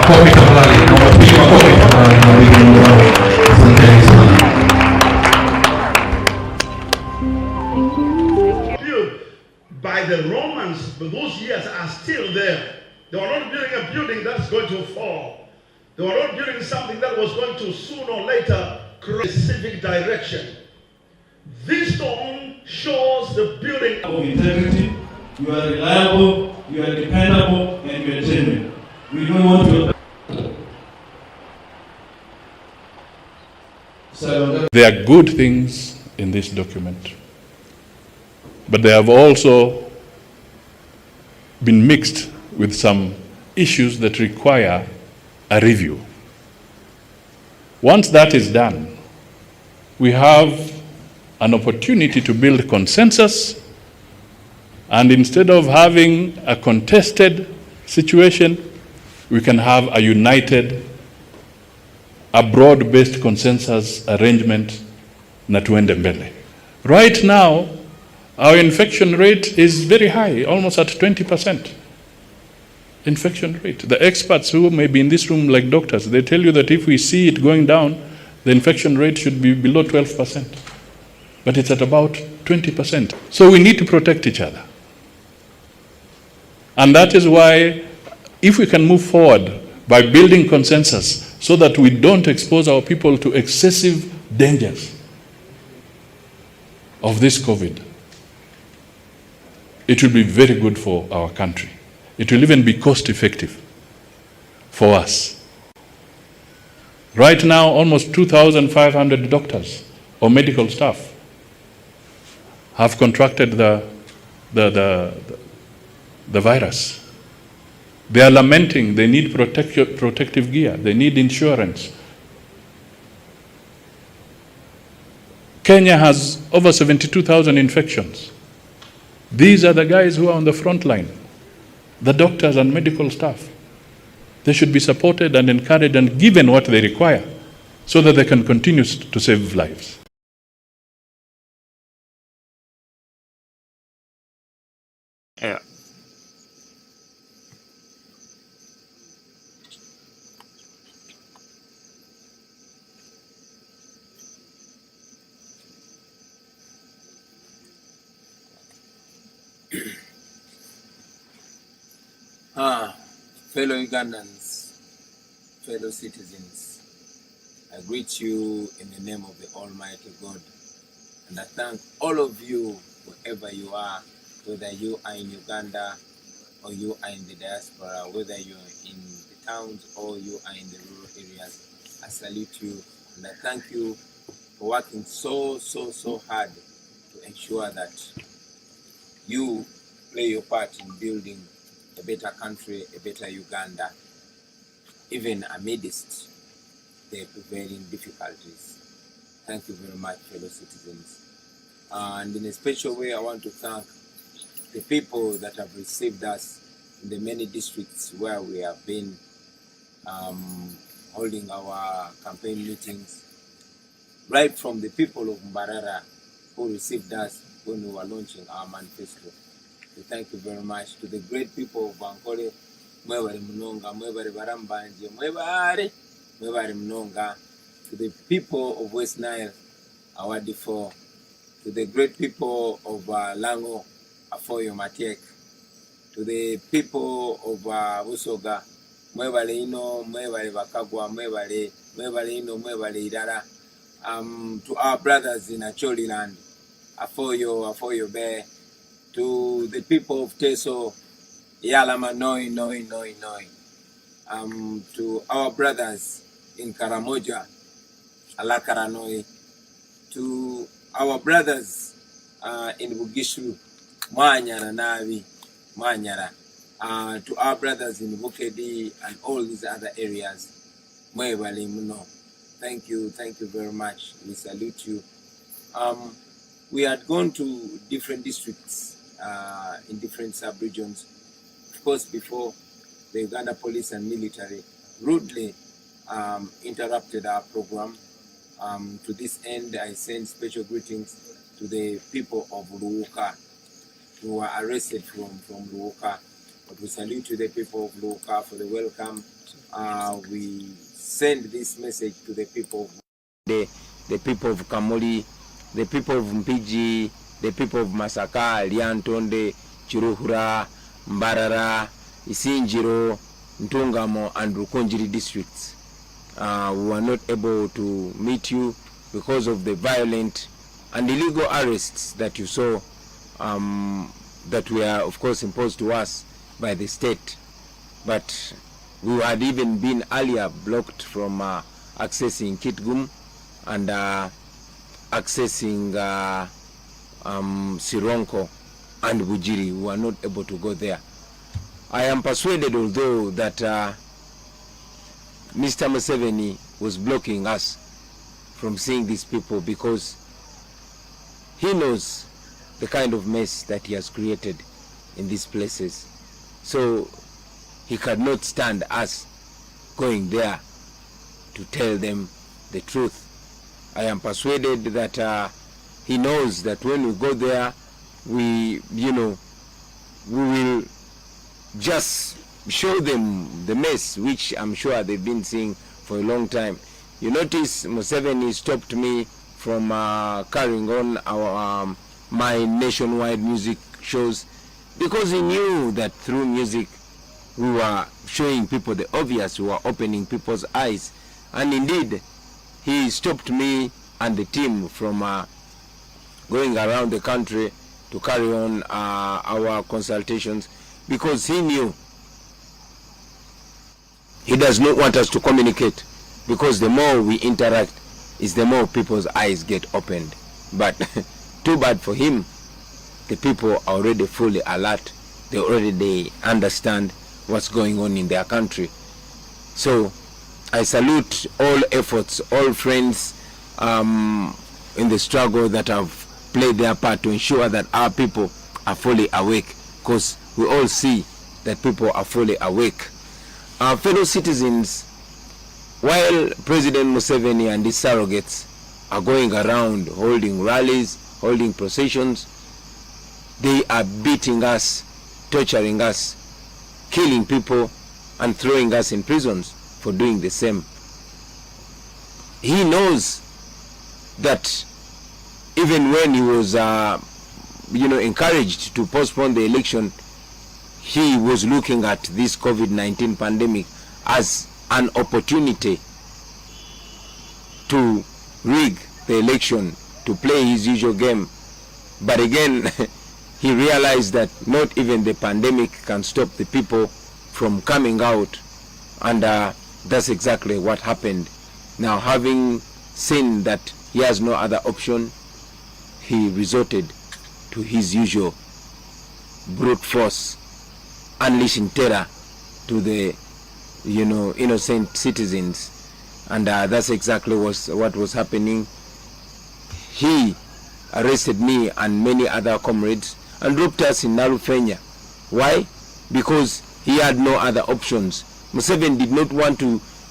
Makofi tafadhali, naomba tupige makofi tafadhali na wiki Mungu wao. Asanteni sana. By the Romans, but those years are still there. They were not building a building that's going to fall. They were not building something that was going to sooner or later create a specific direction. This stone shows the building of integrity. You are reliable, you are dependable, and you are genuine. We don't want to. There are good things in this document, but they have also been mixed with some issues that require a review. Once that is done, we have an opportunity to build consensus, and instead of having a contested situation, we can have a united, a broad-based consensus arrangement na tuende mbele. Right now, our infection rate is very high, almost at 20% infection rate. The experts who may be in this room, like doctors, they tell you that if we see it going down, the infection rate should be below 12%. But it's at about 20%. So we need to protect each other. And that is why, if we can move forward by building consensus so that we don't expose our people to excessive dangers of this COVID, it will be very good for our country. It will even be cost effective for us. Right now, almost 2,500 doctors or medical staff have contracted the virus. They are lamenting, they need protective gear, they need insurance. Kenya has over 72,000 infections. These are the guys who are on the front line, the doctors and medical staff. They should be supported and encouraged and given what they require so that they can continue to save lives. Yeah. Fellow Ugandans, fellow citizens, I greet you in the name of the Almighty God, and I thank all of you, wherever you are, whether you are in Uganda or you are in the diaspora, whether you are in the towns or you are in the rural areas. I salute you and I thank you for working so hard to ensure that you play your part in building a better country, a better Uganda, even amidst the prevailing difficulties. Thank you very much, fellow citizens. And in a special way, I want to thank the people that have received us in the many districts where we have been holding our campaign meetings, right from the people of Mbarara who received us when we were launching our manifesto. We thank you very much. To the great people of Bankole, mwebale mnonga, mwebale barambanje, mwebale mnonga. To the people of West Nile, Awadifo. To the great people of Lango, Afoyo Matiek. To the people of Usoga, mwebale ino, mwebale bakagwa, mwebale ino, mwebale idara. To our brothers in Acholi land, Afoyo Bear. To the people of Teso, Yalama Noi. To our brothers in Karamoja, Alakara Noi. To our brothers in Bugishu, Manyara Navi, Manyara. To our brothers in Bukedi and all these other areas, Mwebali Muno. Thank you very much. We salute you. We had gone to different districts in different sub-regions. Of course, before the Uganda police and military rudely interrupted our program. To this end, I send special greetings to the people of Luuka who were arrested from Luuka. But we salute to the people of Luuka for the welcome we send this message to the people of the people of Kamuli, the people of Mpiji, the people of Masaka, Liantonde, Chiruhura, Mbarara, Isinjiro, Ntungamo, and Rukonjiri districts. We were not able to meet you because of the violent and illegal arrests that you saw, that were of course imposed to us by the state. But we had even been earlier blocked from accessing Kitgum and accessing Sironko and Bujiri. We were not able to go there. I am persuaded, although, that Mr. Museveni was blocking us from seeing these people because he knows the kind of mess that he has created in these places. So he could not stand us going there to tell them the truth. I am persuaded that he knows that when we go there, we will just show them the mess, which I'm sure they've been seeing for a long time. You notice Museveni stopped me from carrying on our my nationwide music shows because he knew that through music we were showing people the obvious, we were opening people's eyes. And indeed, he stopped me and the team from going around the country to carry on our consultations because he knew he does not want us to communicate, because the more we interact is the more people's eyes get opened. But too bad for him, the people are already fully alert. They understand what's going on in their country. So I salute all efforts, all friends in the struggle that have played their part to ensure that our people are fully awake, because we all see that people are fully awake. Our fellow citizens, while President Museveni and his surrogates are going around holding rallies, holding processions, they are beating us, torturing us, killing people, and throwing us in prisons for doing the same. He knows that even when he was encouraged to postpone the election, he was looking at this COVID-19 pandemic as an opportunity to rig the election, to play his usual game. But again, he realized that not even the pandemic can stop the people from coming out, and that's exactly what happened. Now, having seen that he has no other option, he resorted to his usual brute force, unleashing terror to the innocent citizens, and that's exactly what was happening. He arrested me and many other comrades and dropped us in Narufenya. Why? Because he had no other options. Museveni did not want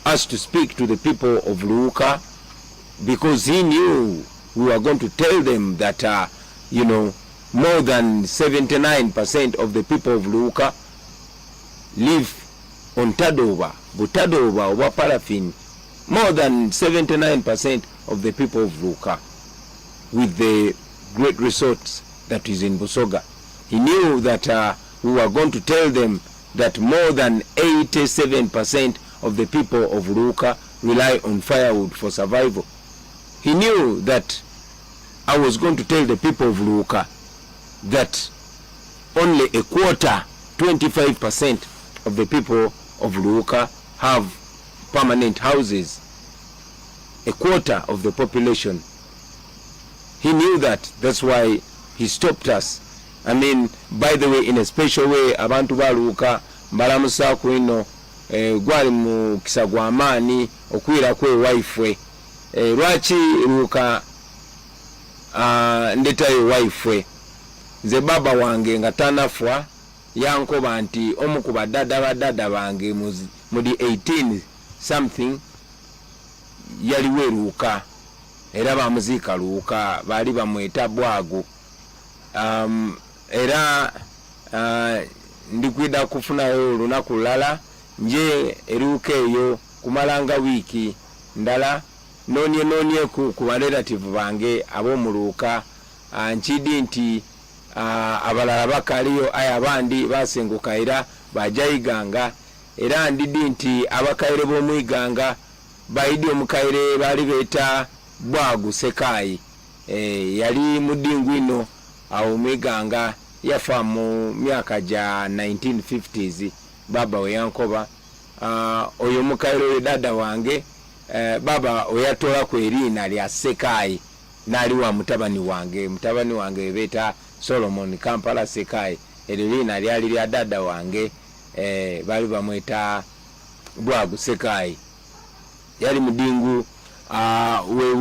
us to speak to the people of Luuka because he knew we were going to tell them that more than 79% of the people of Luuka live on Tadoba, Butadoba, or Paraffin. More than 79% of the people of Luuka, with the great resorts that is in Busoga. He knew that we were going to tell them that more than 87% of the people of Luuka rely on firewood for survival. He knew that I was going to tell the people of Luuka that only a quarter, 25% of the people of Luuka have permanent houses. A quarter of the population. He knew that. That's why he stopped us. I mean, by the way, in a special way, abantu ba Luuka mbalamusa kwino gwali mu kisagwa amani okwira kwe wifwe lwaki Luuka ndetayo wifwe nze baba wange nga tanafwa yankoba nti omu ku badada bange mudi 18 something yaliwe Luuka era bamuziika Luuka bali bamweta Bwago. Era ndikwida kufunayo olunaku lulala nje eruka eyo kumalanga wiki ndala nonye ku relative bange ab'omuluuka nkidi nti abalala bakaliyo aya abandi basenguka era bajayiganga era ndidi nti abakaire b'omwiganga baidi omukaire bali beta bwagu sekayi yali mudingwino awo mwiganga yafa mu myaka ja 1950s baba weyankoba oyo mukaire dada wange baba oyatola ku erina lya Sekayi nali wa mutabani wange beta Solomon Kampala Sekayi erina lyali lya dada wange bali bamweta bwagu Sekayi yali mudingu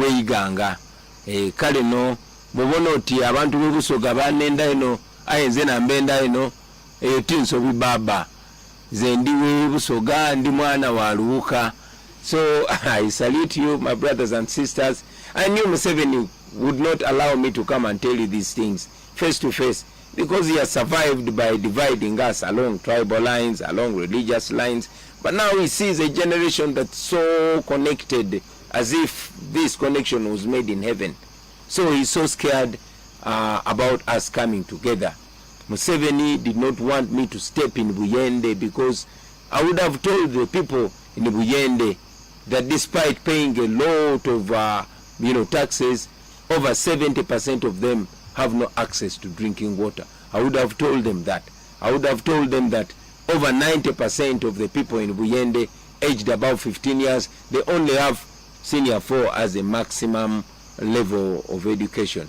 weiganga kale no bobona oti abantu b'Obusoga banenda eno ayenze nambenda eno eyo tinso bibaba ze ndi Busoga ndi mwana wa Luuka. So I salute you, my brothers and sisters. I knew Museveni would not allow me to come and tell you these things face to face, because he has survived by dividing us along tribal lines, along religious lines. But now he sees a generation that's so connected, as if this connection was made in heaven. So he's so scared about us coming together. Museveni did not want me to step in Buyende, because I would have told the people in Buyende that despite paying a lot of taxes, over 70% of them have no access to drinking water. I would have told them that. I would have told them that over 90% of the people in Buyende aged above 15 years, they only have senior 4 as a maximum level of education.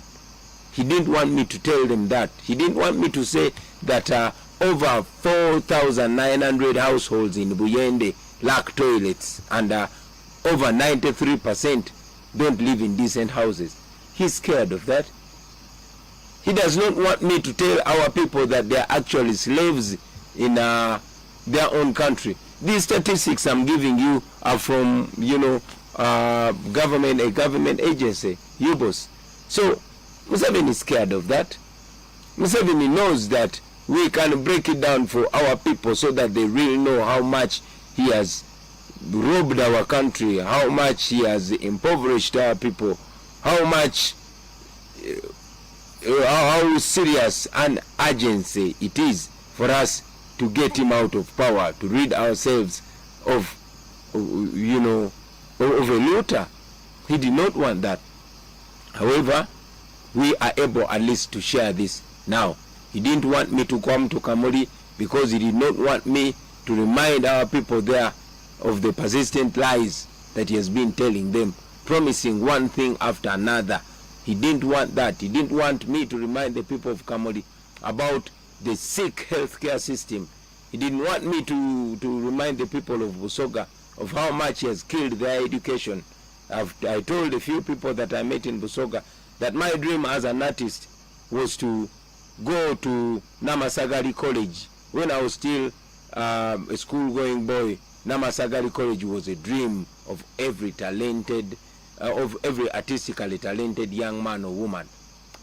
He didn't want me to tell them that. He didn't want me to say that over 4,900 households in Buyende lack toilets, and over 93% don't live in decent houses. He's scared of that. He does not want me to tell our people that they are actually slaves in their own country. These statistics I'm giving you are from, a government agency, UBOS. So Museveni is scared of that. Museveni knows that we can break it down for our people so that they really know how much he has robbed our country, how much he has impoverished our people, how much, how serious an urgency it is for us to get him out of power, to rid ourselves of, of a looter. He did not want that. However, we are able at least to share this now. He didn't want me to come to Kamuli because he did not want me to remind our people there of the persistent lies that he has been telling them, promising one thing after another. He didn't want that. He didn't want me to remind the people of Kamuli about the sick healthcare system. He didn't want me to remind the people of Busoga of how much he has killed their education. I told a few people that I met in Busoga that my dream as an artist was to go to Namasagari College. When I was still a school-going boy, Namasagari College was a dream of every talented, of every artistically talented young man or woman.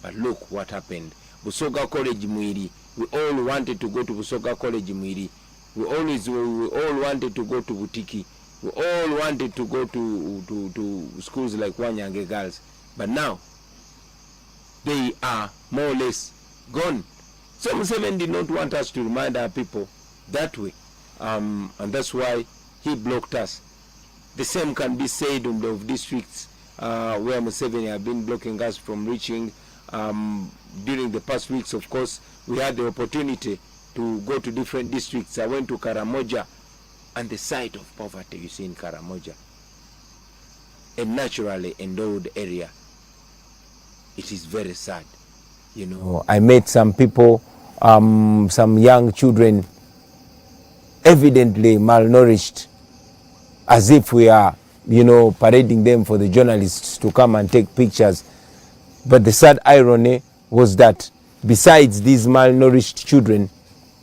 But look what happened. Busoga College Mwiri, we all wanted to go to Busoga College Mwiri. We all wanted to go to Butiki. We all wanted to go to schools like Wanyange Girls. But now, they are more or less gone. So Museveni did not want us to remind our people that way. And that's why he blocked us. The same can be said on the districts where Museveni have been blocking us from reaching. During the past weeks, of course, we had the opportunity to go to different districts. I went to Karamoja, and the sight of poverty you see in Karamoja, a naturally endowed area, it is very sad. I met some people, some young children, evidently malnourished, as if we are, parading them for the journalists to come and take pictures. But the sad irony was that besides these malnourished children,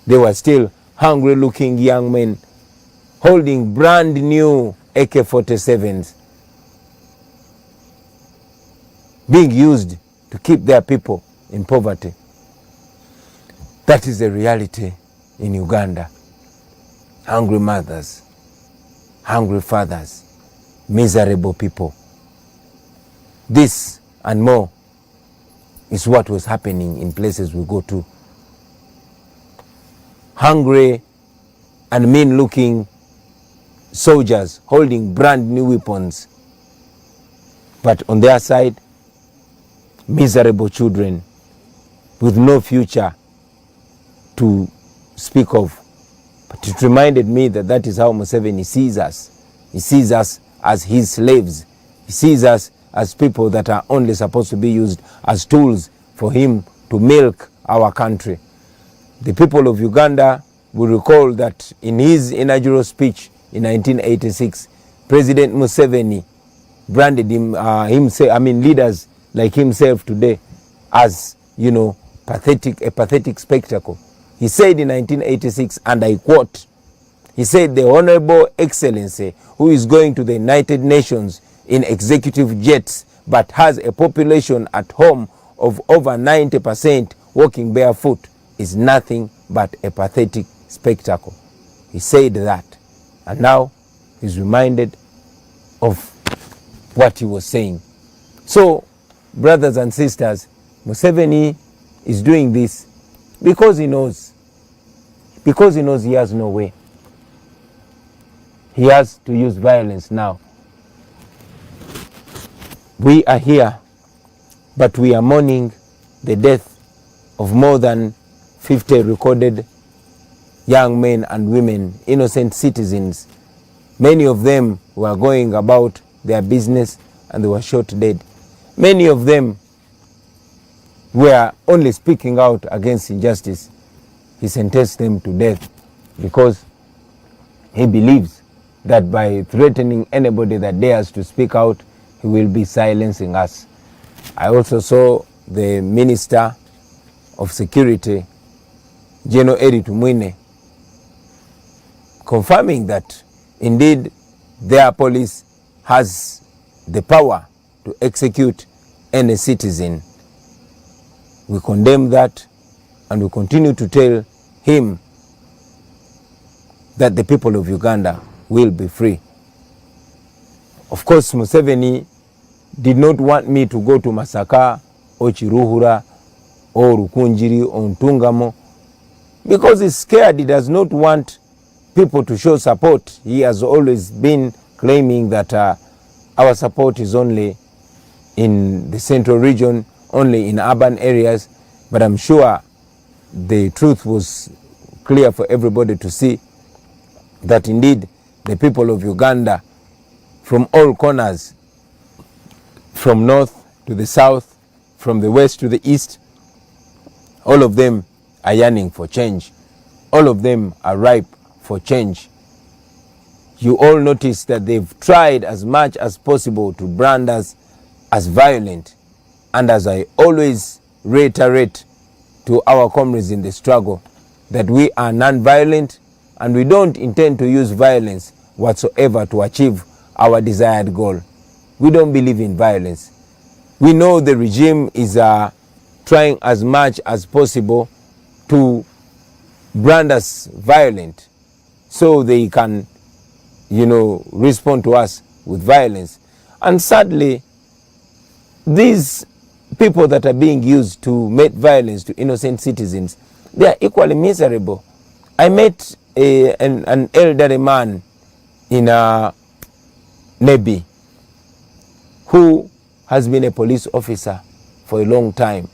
there were still hungry-looking young men holding brand new AK-47s, being used to keep their people in poverty. That is the reality in Uganda. hungry mothers, hungry fathers, miserable people. This and more is what was happening in places we go to. Hungry and mean-looking soldiers holding brand new weapons, but on their side, miserable children with no future to speak of. But it reminded me that that is how Museveni sees us. He sees us as his slaves. He sees us as people that are only supposed to be used as tools for him to milk our country. The people of Uganda will recall that in his inaugural speech in 1986, President Museveni branded him, leaders like himself today as, a pathetic spectacle. He said in 1986, and I quote, he said, "The Honorable Excellency, who is going to the United Nations in executive jets, but has a population at home of over 90% walking barefoot, is nothing but a pathetic spectacle." He said that, and now he's reminded of what he was saying. So, brothers and sisters, Museveni is doing this because he knows he has no way. He has to use violence now. We are here, but we are mourning the death of more than 50 recorded young men and women, innocent citizens. Many of them were going about their business and they were shot dead. Many of them were only speaking out against injustice. He sentenced them to death because he believes that by threatening anybody that dares to speak out, he will be silencing us. I also saw the Minister of Security, General Eri Tumwine, confirming that indeed their police has the power to execute any citizen. We condemn that, and we continue to tell him that the people of Uganda will be free. Of course, Museveni did not want me to go to Masaka or Chiruhura or Rukunjiri or Ntungamo because he's scared. He does not want people to show support. He has always been claiming that our support is only in the central region, only in urban areas, but I'm sure the truth was clear for everybody to see that indeed the people of Uganda from all corners, from north to the south, from the west to the east, all of them are yearning for change. All of them are ripe for change. You all notice that they've tried as much as possible to brand us as violent. And as I always reiterate to our comrades in the struggle, that we are non-violent and we don't intend to use violence whatsoever to achieve our desired goal. We don't believe in violence. We know the regime is trying as much as possible to brand us violent so they can, respond to us with violence. And sadly, these people that are being used to make violence to innocent citizens, they are equally miserable. I met an elderly man in Nebi who has been a police officer for a long time.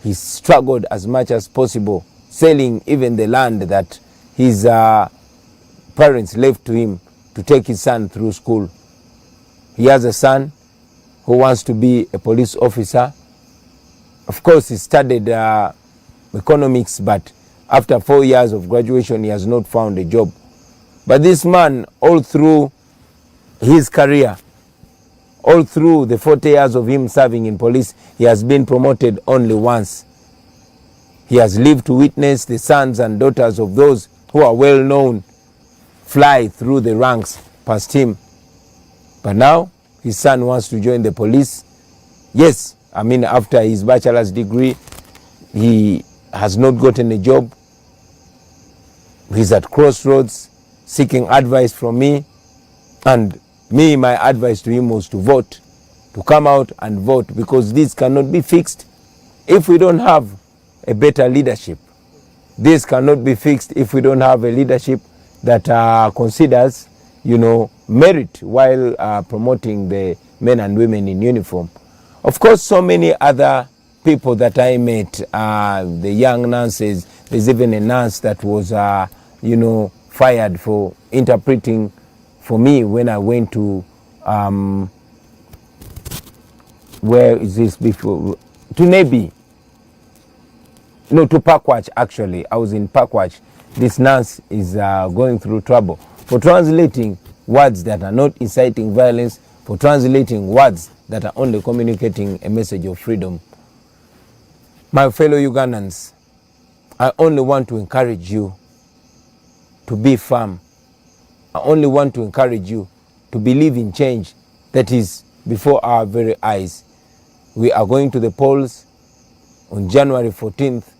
He struggled as much as possible, selling even the land that his parents left to him to take his son through school. He has a son who wants to be a police officer. Of course, he studied economics, but after 4 years of graduation, he has not found a job. But this man, all through his career, all through the 40 years of him serving in police, he has been promoted only once. He has lived to witness the sons and daughters of those who are well known fly through the ranks past him. But now, his son wants to join the police. Yes, after his bachelor's degree, he has not gotten a job. He's at crossroads seeking advice from me, and my advice to him was to vote, to come out and vote, because this cannot be fixed if we don't have a better leadership. This cannot be fixed if we don't have a leadership that considers, merit while promoting the men and women in uniform. Of course, so many other people that I met, the young nurses, there's even a nurse that was, fired for interpreting for me when I went to, where is this before? To Nebi. No, to Pakwach actually. I was in Pakwach. This nurse is going through trouble for translating words that are not inciting violence, for translating words that are only communicating a message of freedom. My fellow Ugandans, I only want to encourage you to be firm. I only want to encourage you to believe in change that is before our very eyes. We are going to the polls on January 14th.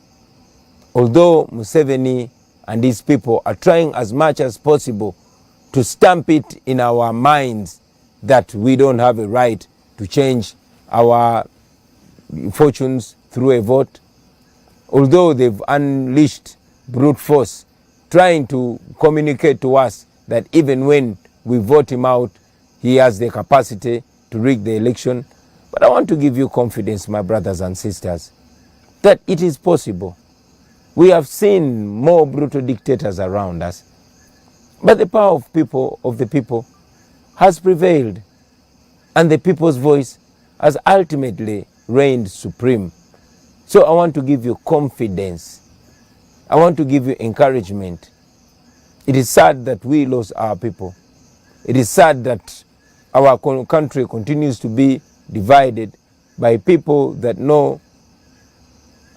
Although Museveni and his people are trying as much as possible to stamp it in our minds that we don't have a right to change our fortunes through a vote, although they've unleashed brute force trying to communicate to us that even when we vote him out, he has the capacity to rig the election. But I want to give you confidence, my brothers and sisters, that it is possible. We have seen more brutal dictators around us, but the power of the people has prevailed, and the people's voice has ultimately reigned supreme. So I want to give you confidence. I want to give you encouragement. It is sad that we lost our people. It is sad that our country continues to be divided by people that know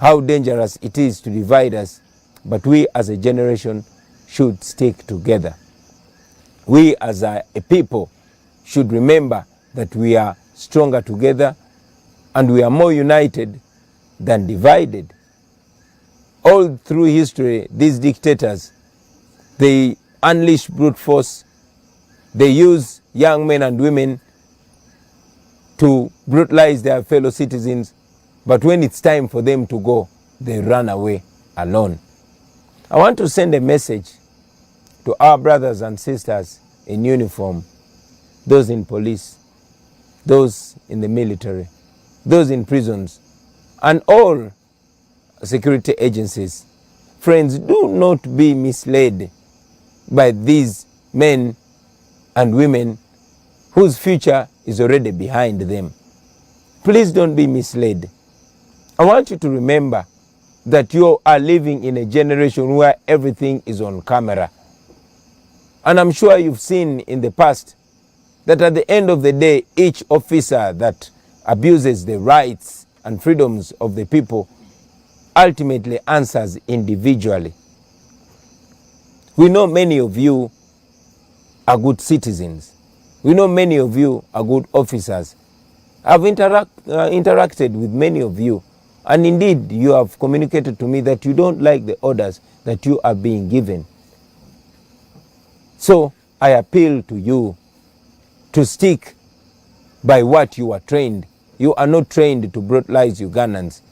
how dangerous it is to divide us, but we as a generation should stick together. We as a people should remember that we are stronger together and we are more united than divided. All through history, these dictators, they unleash brute force. They use young men and women to brutalize their fellow citizens, but when it's time for them to go, they run away alone. I want to send a message to our brothers and sisters in uniform, those in police, those in the military, those in prisons, and all security agencies. Friends, do not be misled by these men and women whose future is already behind them. Please don't be misled. I want you to remember that you are living in a generation where everything is on camera. And I'm sure you've seen in the past that at the end of the day, each officer that abuses the rights and freedoms of the people ultimately answers individually. We know many of you are good citizens. We know many of you are good officers. I've interacted with many of you, and indeed you have communicated to me that you don't like the orders that you are being given. So I appeal to you to stick by what you are trained. You are not trained to brutalize Ugandans.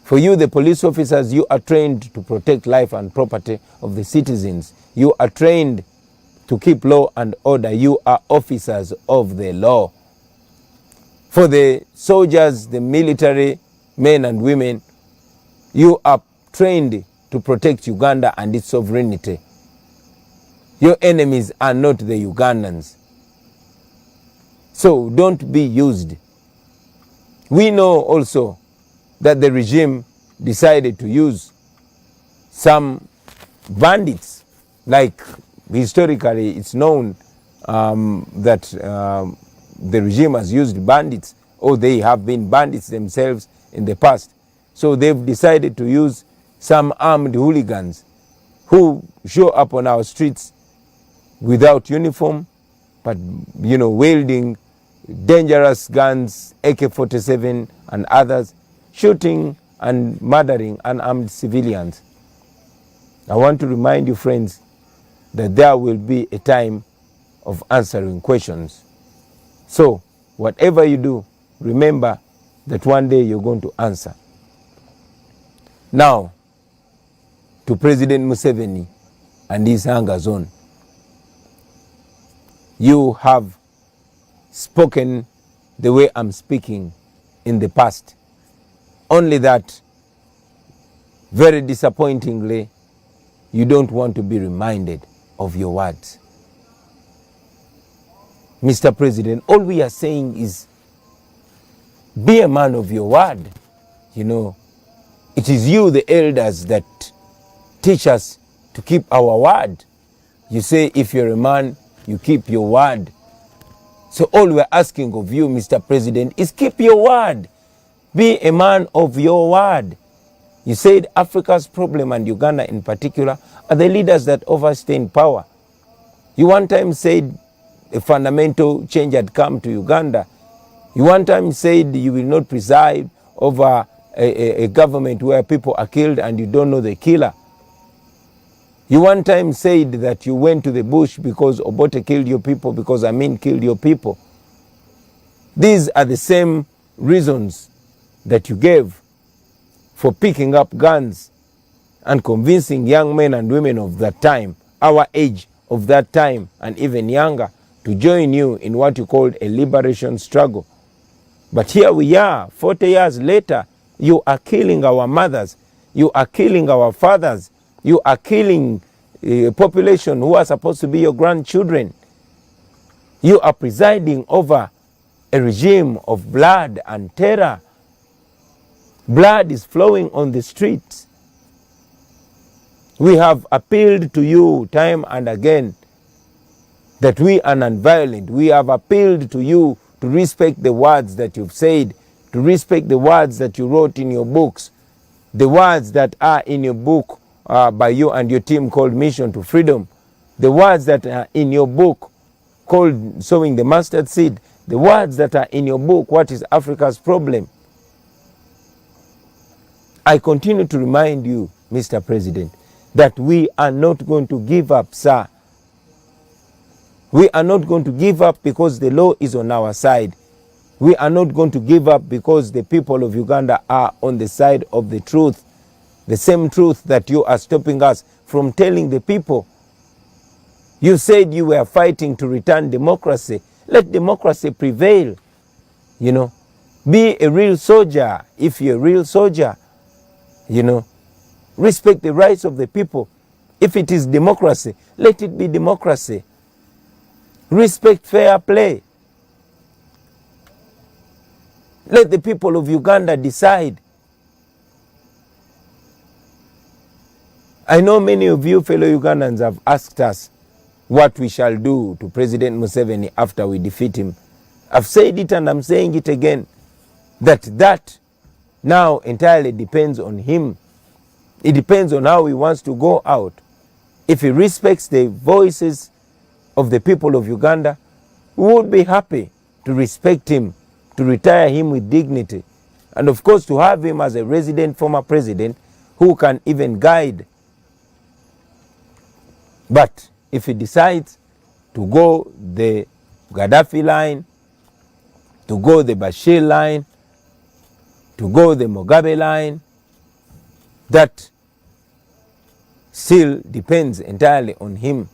For you, the police officers, you are trained to protect life and property of the citizens. You are trained to keep law and order. You are officers of the law. For the soldiers, the military men and women, you are trained to protect Uganda and its sovereignty. Your enemies are not the Ugandans. So don't be used. We know also that the regime decided to use some bandits, like historically it's known that the regime has used bandits, or they have been bandits themselves in the past. So they've decided to use some armed hooligans who show up on our streets without uniform, but wielding dangerous guns, AK-47 and others, shooting and murdering unarmed civilians. I want to remind you, friends, that there will be a time of answering questions. So, whatever you do, remember that one day you're going to answer. Now, to President Museveni and his anger zone. You have spoken the way I'm speaking in the past. Only that, very disappointingly, you don't want to be reminded of your words. Mr. President, all we are saying is be a man of your word. You know, it is you, the elders, that teach us to keep our word. You say if you're a man, you keep your word. So all we're asking of you, Mr. President, is keep your word. Be a man of your word. You said Africa's problem, and Uganda in particular, are the leaders that overstay in power. You one time said a fundamental change had come to Uganda. You one time said you will not preside over a government where people are killed and you don't know the killer. You one time said that you went to the bush because Obote killed your people, because Amin killed your people. These are the same reasons that you gave for picking up guns and convincing young men and women of that time, our age of that time and even younger, to join you in what you called a liberation struggle. But here we are, 40 years later, you are killing our mothers, you are killing our fathers, you are killing a population who are supposed to be your grandchildren. You are presiding over a regime of blood and terror. Blood is flowing on the streets. We have appealed to you time and again that we are non-violent. We have appealed to you to respect the words that you've said, to respect the words that you wrote in your books, the words that are in your book by you and your team called Mission to Freedom, the words that are in your book called Sowing the Mustard Seed, the words that are in your book, What is Africa's Problem? I continue to remind you, Mr. President, that we are not going to give up, sir. We are not going to give up because the law is on our side. We are not going to give up because the people of Uganda are on the side of the truth. The same truth that you are stopping us from telling the people. You said you were fighting to return democracy. Let democracy prevail. You know, be a real soldier. If you're a real soldier, you know, respect the rights of the people. If it is democracy, let it be democracy. Respect fair play. Let the people of Uganda decide. I know many of you fellow Ugandans have asked us what we shall do to President Museveni after we defeat him. I've said it and I'm saying it again, that now entirely depends on him. It depends on how he wants to go out. If he respects the voices of the people of Uganda, we would be happy to respect him, to retire him with dignity, and of course to have him as a resident former president who can even guide. But if he decides to go the Gaddafi line, to go the Bashir line, to go the Mugabe line, that still depends entirely on him.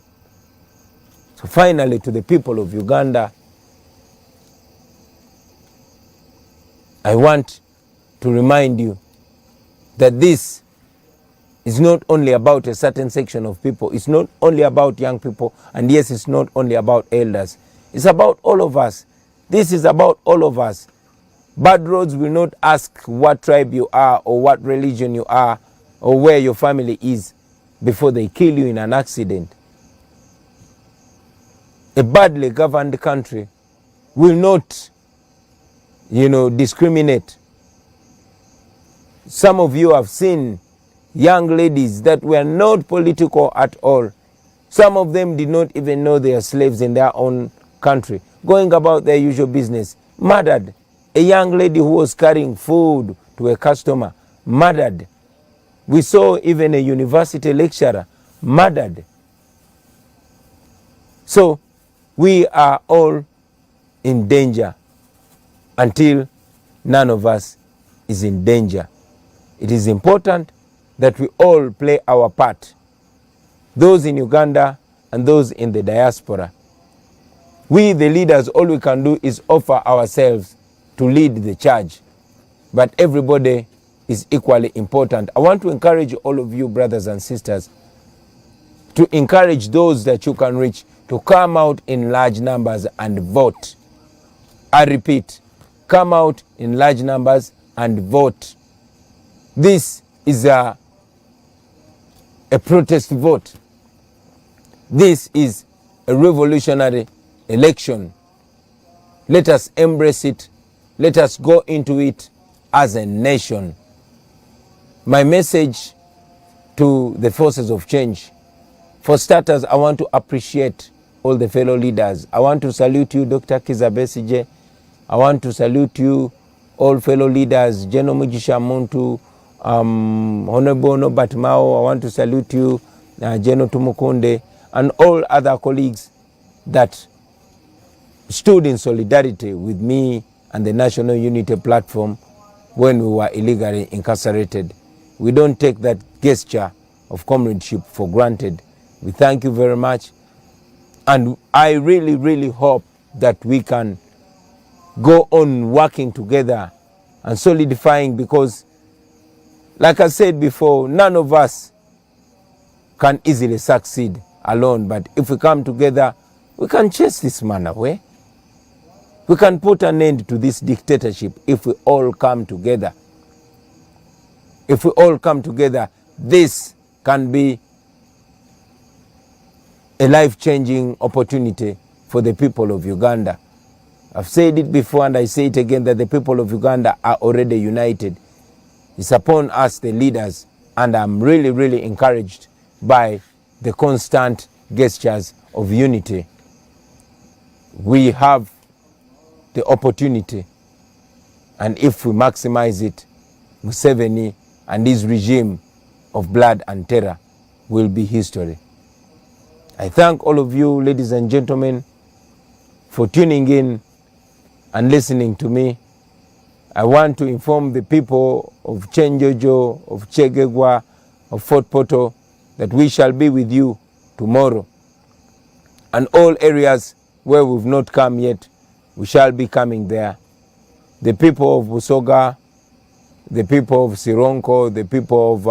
So finally, to the people of Uganda, I want to remind you that this is not only about a certain section of people. It's not only about young people. And yes, it's not only about elders. It's about all of us. This is about all of us. Bad roads will not ask what tribe you are or what religion you are or where your family is before they kill you in an accident. A badly governed country will not, discriminate. Some of you have seen young ladies that were not political at all. Some of them did not even know they are slaves in their own country, going about their usual business, murdered. A young lady who was carrying food to a customer, murdered. We saw even a university lecturer murdered. So we are all in danger until none of us is in danger. It is important that we all play our part, those in Uganda and those in the diaspora. We, the leaders, all we can do is offer ourselves to lead the charge, but everybody is equally important. I want to encourage all of you, brothers and sisters, to encourage those that you can reach to come out in large numbers and vote. I repeat, come out in large numbers and vote. This is a protest vote. This is a revolutionary election. Let us embrace it. Let us go into it as a nation. My message to the forces of change. For starters, I want to appreciate all the fellow leaders. I want to salute you, Dr. Kizza Besigye. I want to salute you, all fellow leaders, General Mugisha Muntu, Honorable Norbert Mao. I want to salute you, General Tumukunde, and all other colleagues that stood in solidarity with me and the National Unity Platform when we were illegally incarcerated. We don't take that gesture of comradeship for granted. We thank you very much. And I really, really hope that we can go on working together and solidifying, because, like I said before, none of us can easily succeed alone. But if we come together, we can chase this man away. We can put an end to this dictatorship if we all come together. If we all come together, this can be a life-changing opportunity for the people of Uganda. I've said it before and I say it again, that the people of Uganda are already united. It's upon us, the leaders, and I'm really, really encouraged by the constant gestures of unity. We have the opportunity, and if we maximize it, Museveni and his regime of blood and terror will be history. I thank all of you, ladies and gentlemen, for tuning in and listening to me. I want to inform the people of Chenjojo, of Chegegwa, of Fort Poto, that we shall be with you tomorrow. And all areas where we've not come yet, we shall be coming there. The people of Busoga, the people of Sironko, the people of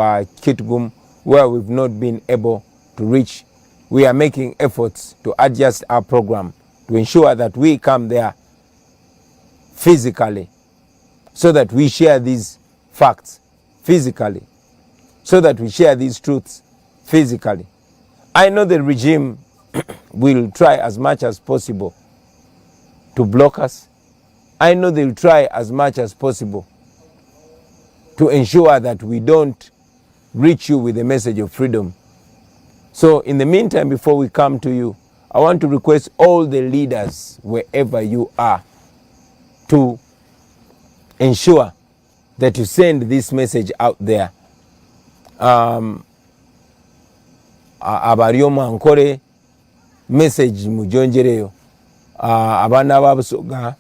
Kitgum, where we've not been able to reach, we are making efforts to adjust our program to ensure that we come there physically, so that we share these facts physically, so that we share these truths physically. I know the regime will try as much as possible to block us. I know they'll try as much as possible to ensure that we don't reach you with the message of freedom. So in the meantime, before we come to you, I want to request all the leaders, wherever you are, to ensure that you send this message out there. Abarioma nkore message mujongereyo, abana babusoga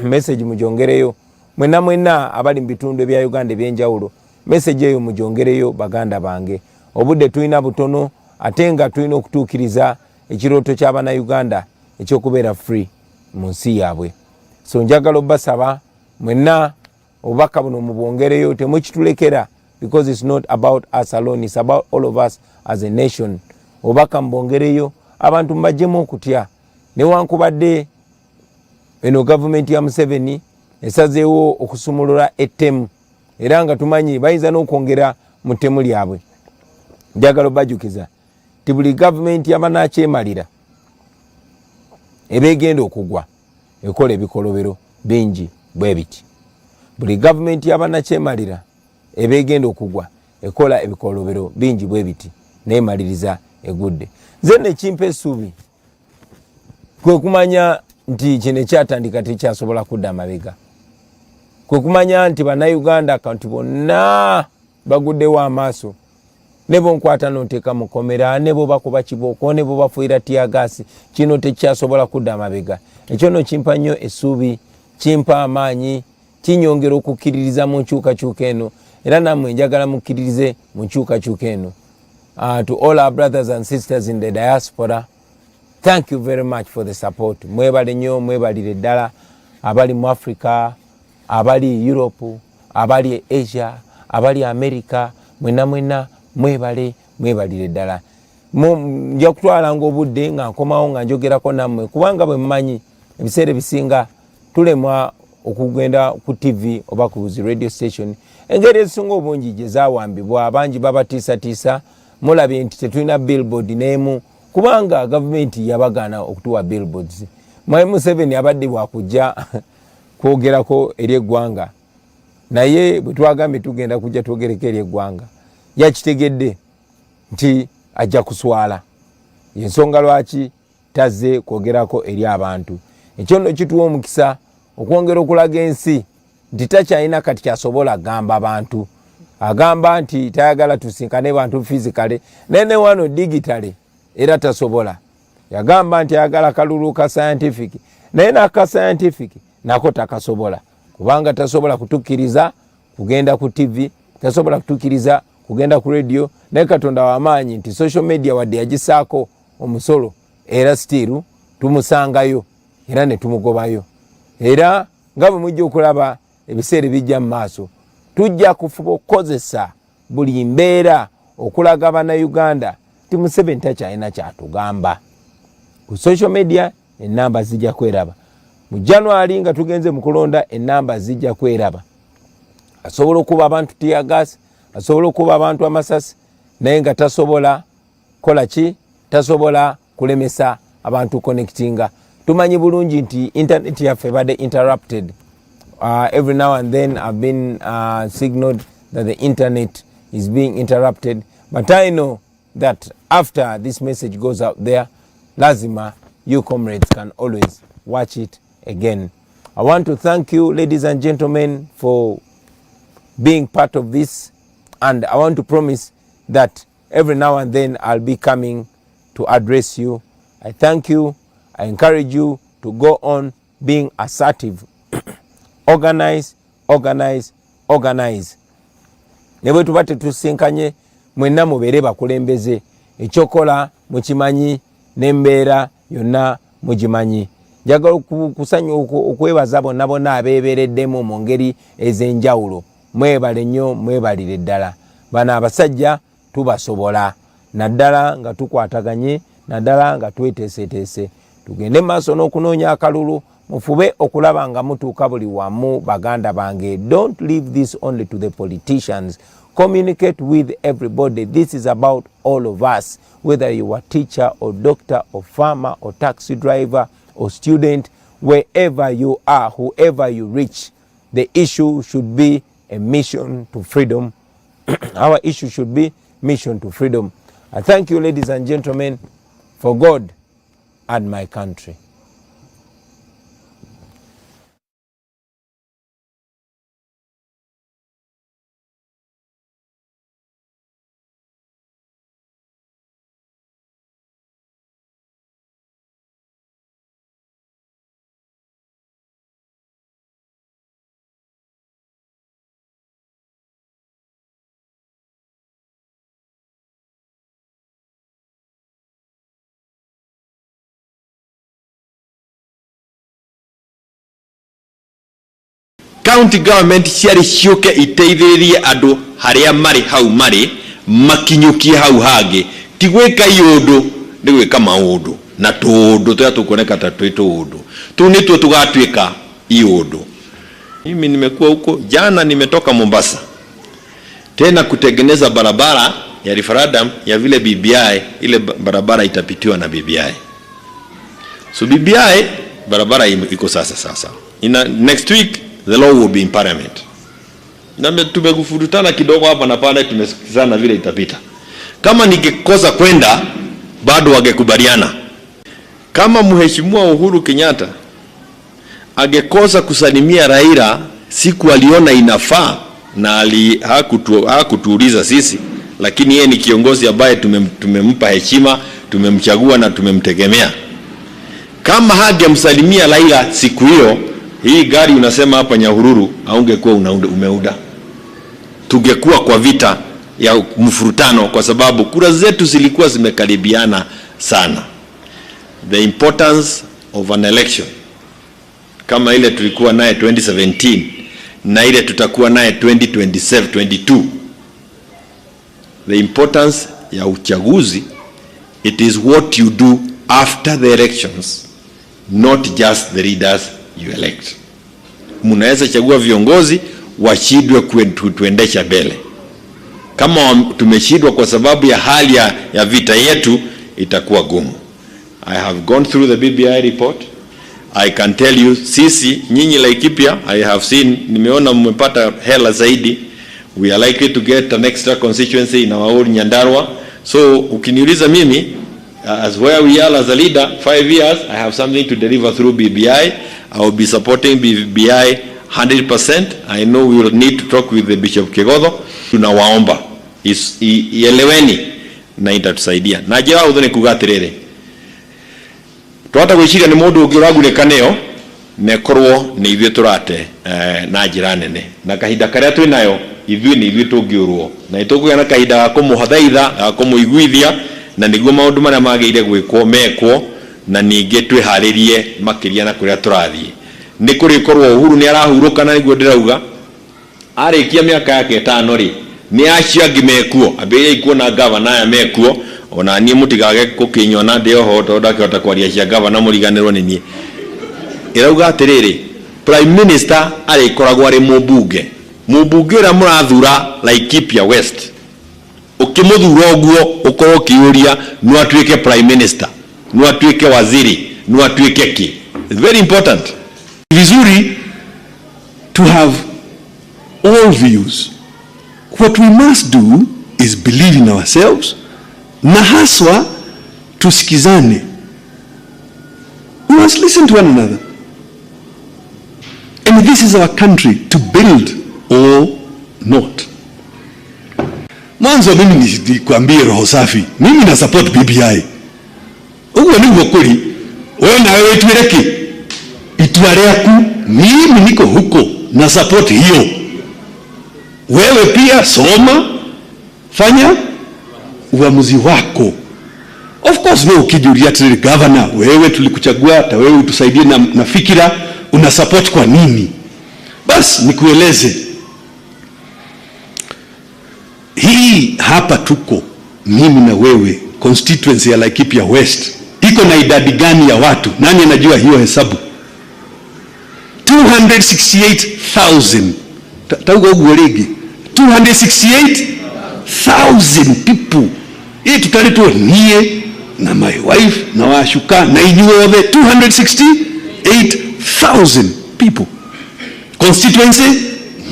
message mujongereyo, mwena abali mbitundu bya Uganda ebyenjawulo message eyo mujongereyo baganda bange. Obudde tulina butono, atenga tulina okutuukiriza ekirooto ky'abana Uganda ekyokubeera free mu nsi yaabwe. So njagala obbasaba mwena obubaka buno mubwongereyo, temukitulekera, because it's not about us alone, it's about all of us as a nation. Obubaka mbongereyo, abantu mbajjemu okutya, newankubadde eno gavumenti ya Museveni esazeewo okusumulula ettemu, era nga tumanyi bayinza n'okwongera mu ttemu lyabwe. Njagala obbajukiza ti buli gavumenti yabanakyemalira eba egenda okugwa ekola ebikolobero bingi bwe biti. Buli gavumenti yabanakyemalira eba egenda okugwa ekola ebikolobero bingi bwe biti, neemaliriza egudde. Nze nekimpa essuubi kwe kumanya nti kino ekyatandika tekyasobola kudda amabega, kwe kumanya nti bannayuganda akantu bonna baguddewo amaaso nebo nkwata noteeka mukomera nebo bakuba kibooko nebo bafuira tiagasi kino tekyasobola kudda amabega ekyo no kimpa nnyo essuubi kimpa amaanyi kinyongera okukkiririza mu nkyukakyuka eno era nammwe njagala mukkiririze mu nkyukakyuka eno. To all our brothers and sisters in the diaspora, thank you very much for the support. Mwebale nnyo, mwebalire ddala abali mu Africa, abali Europe, abali Asia, abali America, mwena mwebalire ddala. Nja kutwalanga obudde nga nkomawo nga njogerako nammwe kubanga bwe mmanyi ebiseera bisinga tulemwa okugenda ku TV oba ku radio station engeri ezisinga obungi gye zaawambibwa abangi babatiisatiisa mulabye nti tetulina billboard n'emu kubanga gavumenti yabagaana okutuwa billboards. Mwami Museveni abadde bwakujja kwogerako eri eggwanga naye bwe twagambye tugenda kujja twogereko eri eggwanga yakitegedde nti ajja kuswala ensonga lwaki tazze kwogerako eri abantu. Ekyo nno kituwa omukisa okwongera okulaga ensi nti takyalina kati kyasobola gamba abantu. Agamba nti tayagala tusinkane bantu physically nene wano digitally era tasobola. Yagamba nti ayagala kalulu ka scientific naye naka scientific nako takasobola kubanga tasobola kutukkiriza kugenda ku TV, tasobola kutukkiriza kugenda ku radio naye Katonda w'amaanyi nti social media wadde yagisaako omusolo era still tumusangayo era ne tumugobayo. Era nga bwe mujja okulaba ebiseera bijja mu maaso tujja kufuba okukozesa buli mbeera okulaga bannayuganda ti Museveni takyalina kyatugamba. Ku social media ennamba zijja kweraba. Mu January nga tugenze mu kulonda ennamba zijja kweraba. Asobola okuba abantu tiagas, asobola okuba abantu amasasi naye nga tasobola kola ki? Tasobola kulemesa abantu connectinga. Tumanyi bulungi nti internet yaffe badde interrupted. Every now and then I've been signaled that the internet is being interrupted. But I know that after this message goes out there, lazima you comrades can always watch it again. I want to thank you, ladies and gentlemen, for being part of this. And I want to promise that every now and then I'll be coming to address you. I thank you. I encourage you to go on being assertive. Organize. Ne bwe tuba tetusinkanye mwenna mubeere bakulembeze ekyokola mukimanyi n'embeera yonna mugimanyi. Njagala kusanya okwebaza bonna abeebeereddemu mu ngeri ez'enjawulo. Mwebale nnyo, mwebalire ddala. Bano abasajja tubasobola naddala nga tukwataganye, naddala nga tweteeseteese. Tugende maaso n'okunoonya akalulu, mufube okulaba nga mutuuka buli wamu baganda bange. Don't leave this only to the politicians. Communicate with everybody. This is about all of us, whether you are teacher or doctor or farmer or taxi driver or student, wherever you are, whoever you reach, the issue should be a mission to freedom. Our issue should be mission to freedom. I thank you, ladies and gentlemen, for God and my country. County government ciari ciuke iteithiririe andu haria mari hau mari makinyukie hau hage tigwika iundu ni gwika maundu na tundu tuya tukoneka ta tundu tu nitwo tugatwika iundu. Mimi nimekuwa huko jana, nimetoka Mombasa tena kutengeneza barabara ya referendum ya vile BBI. Ile barabara itapitiwa na BBI, so BBI barabara iko sasa next week the law will be in parliament. Na tumegufurutana kidogo hapa na pale, tumesikizana vile itapita. Kama ningekosa kwenda bado wangekubaliana. Kama mheshimiwa Uhuru Kenyatta angekosa kusalimia Raila siku aliona inafaa na hakutuuliza sisi, lakini yeye ni kiongozi ambaye tumempa heshima, tumemchagua na tumemtegemea. Kama hangemsalimia Raila siku hiyo, hii gari unasema hapa Nyahururu haungekuwa umeuda. Tungekuwa kwa vita ya mfurutano, kwa sababu kura zetu zilikuwa zimekaribiana sana. The importance of an election kama ile tulikuwa naye 2017 na ile tutakuwa naye 2022, the importance ya uchaguzi, it is what you do after the elections, not just the leaders you elect. Mnaweza chagua viongozi washidwe kuendesha mbele. Kama tumeshidwa kwa sababu ya hali ya vita yetu, itakuwa gumu. I have gone through the BBI report. I can tell you, sisi nyinyi Laikipia, I have seen, nimeona mmepata hela zaidi. We are likely to get an extra constituency in our own Nyandarua. So ukiniuliza mimi, as where we are as a leader, 5 years, I have something to deliver through BBI. I will be supporting BBI 100%. I know we will need to talk with the Bishop Kegodho. Tunawaomba ieleweni na itatusaidia. Na jera udhone kugatirere. Tuata gwiciria ni mundu ungiragurika neo nekorwo ni ithuĩ turate na njĩra nene, na kahinda karia twĩ nayo ithuĩ ni ithuĩ tũngĩũrwo, na nĩtũkũgĩa na kahinda ga kũmũthaitha, ga kũmũiguithia, na nĩguo maũndũ marĩa magĩrĩire gwĩkwo mekwo, na ningĩ twĩharĩrie makĩria na kũrĩa tũrathiĩ. Nĩ kũrĩkorwo Uhuru nĩ arahurũka, na nĩguo ndĩrauga arĩkia mĩaka yake 5 rĩ nĩ acio angĩ mekuo, ambĩrĩria ikuona gavana aya mekuo, ona niĩ mũtigage gũkĩnyona ndĩ oho tondũ ndakĩhota kwaria cia gavana mũriganĩrwo nĩ niĩ. Ĩrauga atĩrĩrĩ, Prime Minister arĩkoragwo arĩ mũmbunge ũrĩa mũrathura Laikipia West. Ũkĩmũthura ũguo ũkorwo ũkĩũria no atuĩke Prime Minister, no atuĩke waziri, no atuĩke kĩ. It's very important. Vizuri to have all views. What we must do is believe in ourselves, na haswa tusikizane. We must listen to one another. And this is our country to build or not. Mwanzo mimi nikuambie roho safi, mimi na support BBI. Ugo ni ukuri, wewe na wewe tueleke itua rĩaku, mimi niko huko na support hiyo. Wewe pia soma, fanya uamuzi wako. Of course no ukijulia tele governor, wewe tulikuchagua, hata wewe utusaidie na fikira, una support kwa nini? Bas nikueleze. Hii hapa tuko mimi na wewe, constituency ya Laikipia West iko na idadi gani ya watu? Nani anajua hiyo hesabu? 268,000. Tauga ugu ligi 268,000 people. Hii tutaletwa nie na my wife na washuka na inyuo the 268,000 people. Constituency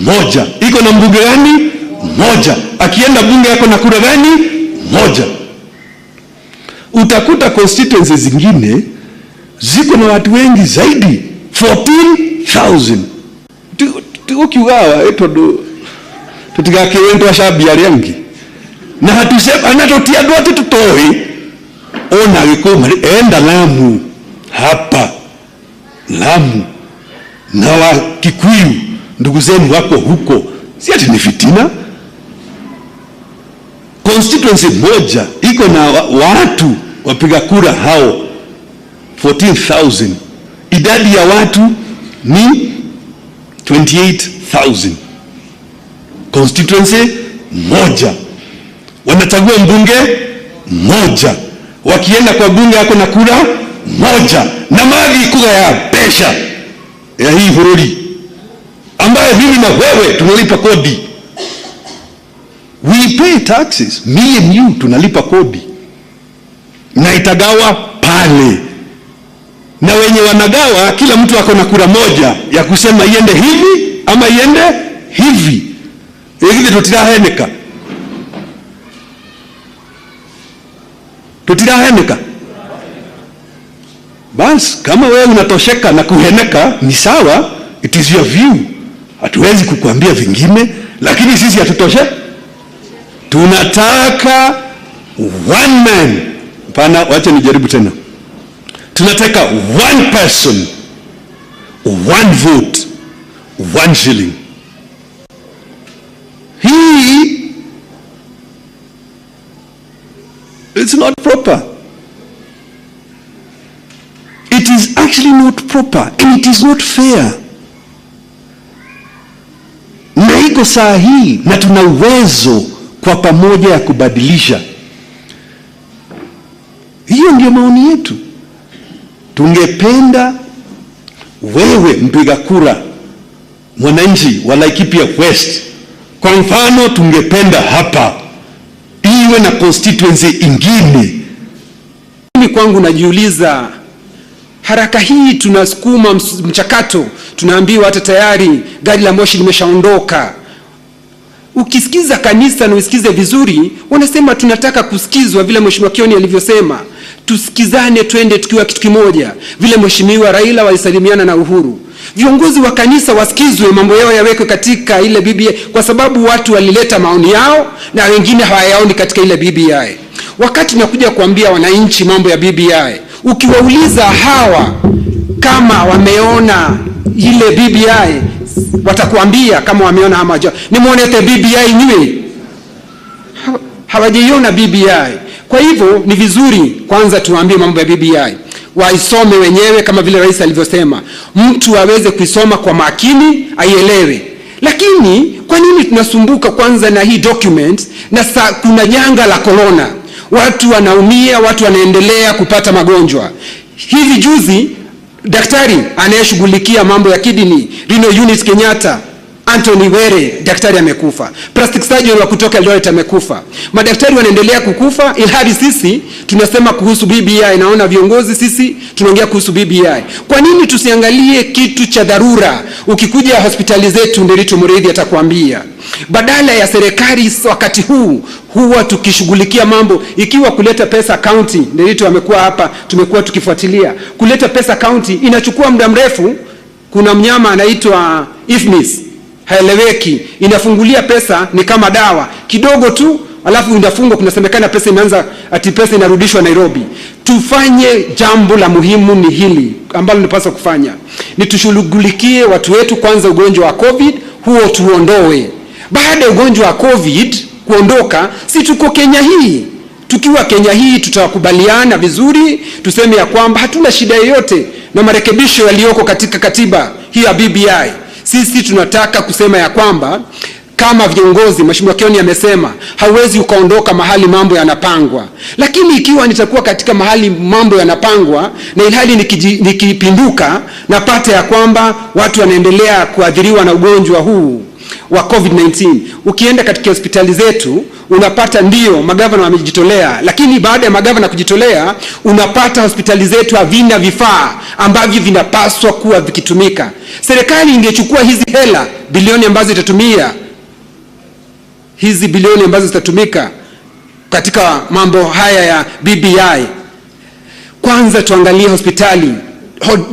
moja. Iko na mbunge gani? Moja. Akienda bunge yako na kura gani? Moja. Utakuta constituencies zingine ziko na watu wengi zaidi, 14,000. Tukiugawa eto tutigake wendo ashabia rengi na hatusema anatotia dote tutoi ona wiko enda Lamu hapa Lamu na wa Kikuyu ndugu zenu wako huko, si ati ni fitina. Constituency moja iko na watu wapiga kura hao 14,000. Idadi ya watu ni 28,000. Constituency moja, wanachagua mbunge moja, wakienda kwa bunge yako na kura moja, na mali kura ya pesha ya hii hururi ambayo mimi na wewe tunalipa kodi. We pay taxes, me and you tunalipa kodi, na itagawa pale, na wenye wanagawa kila mtu ako na kura moja ya kusema iende hivi ama iende hivi. Egide tutiraheneka. Bas kama wewe unatosheka na kuheneka ni sawa, it is your view. Hatuwezi kukuambia vingine, lakini sisi hatutoshe. Tunataka one man. Pana, wacha nijaribu tena. Tunataka one person, one vote, one shilling. It's not proper. It is actually not proper and it is not fair. Na iko saa hii na tuna uwezo kwa pamoja ya kubadilisha. Hiyo ndio maoni yetu. Tungependa wewe mpiga kura, mwananchi wa Laikipia West, kwa mfano, tungependa hapa iwe na constituency ingine. Mimi kwangu najiuliza, haraka hii tunasukuma mchakato, tunaambiwa hata tayari gari la moshi limeshaondoka. Ukisikiza kanisa na usikize vizuri, wanasema tunataka kusikizwa vile Mheshimiwa Kioni alivyosema. Tusikizane, twende tukiwa kitu kimoja. Vile Mheshimiwa Raila walisalimiana na Uhuru. Viongozi wa kanisa wasikizwe, mambo yao yawekwe katika ile BBI, kwa sababu watu walileta maoni yao na wengine hawayaoni katika ile BBI. Wakati nakuja kuambia wananchi mambo ya BBI, ukiwauliza hawa kama wameona ile BBI, watakuambia kama wameona ama hawajaona. Nimeonete BBI nywe, hawajaiona BBI. Kwa hivyo ni vizuri kwanza tuambie mambo ya BBI, waisome wenyewe kama vile rais alivyosema, mtu aweze kuisoma kwa makini aielewe. Lakini kwa nini tunasumbuka kwanza na hii document, na kuna janga la corona, watu wanaumia, watu wanaendelea kupata magonjwa. Hivi juzi daktari anayeshughulikia mambo ya kidney renal unit Kenyatta, Anthony Were, daktari amekufa. Plastic surgeon wa kutoka Eldoret amekufa. Madaktari wanaendelea kukufa, ilhali sisi tunasema kuhusu BBI. Naona viongozi sisi tunaongea kuhusu BBI. Kwa nini tusiangalie kitu cha dharura? Ukikuja hospitali zetu, Nderitu Mureithi atakwambia, badala ya serikali wakati huu huwa tukishughulikia mambo, ikiwa kuleta pesa county, Nderitu amekuwa hapa, tumekuwa tukifuatilia kuleta pesa county, inachukua muda mrefu. Kuna mnyama anaitwa Ifmis, haeleweki, inafungulia pesa ni kama dawa kidogo tu, alafu inafungwa, kunasemekana pesa inaanza, ati pesa inarudishwa Nairobi. Tufanye jambo la muhimu ni hili ambalo tunapaswa kufanya, ni tushughulikie watu wetu kwanza. Ugonjwa wa COVID huo tuondoe. Baada ya ugonjwa wa COVID kuondoka, si tuko Kenya hii. Tukiwa Kenya hii tutakubaliana vizuri, tuseme ya kwamba hatuna shida yoyote na marekebisho yaliyoko katika katiba hii ya BBI. Sisi tunataka kusema ya kwamba kama viongozi, Mheshimiwa Kioni amesema hauwezi ukaondoka mahali mambo yanapangwa. Lakini ikiwa nitakuwa katika mahali mambo yanapangwa na ilhali nikipinduka napata ya kwamba watu wanaendelea kuadhiriwa na ugonjwa huu wa COVID-19, ukienda katika hospitali zetu unapata ndio magavana wamejitolea, lakini baada ya magavana kujitolea unapata hospitali zetu havina vifaa ambavyo vinapaswa kuwa vikitumika. Serikali ingechukua hizi hela bilioni ambazo itatumia, hizi bilioni ambazo zitatumika katika mambo haya ya BBI, kwanza tuangalie hospitali,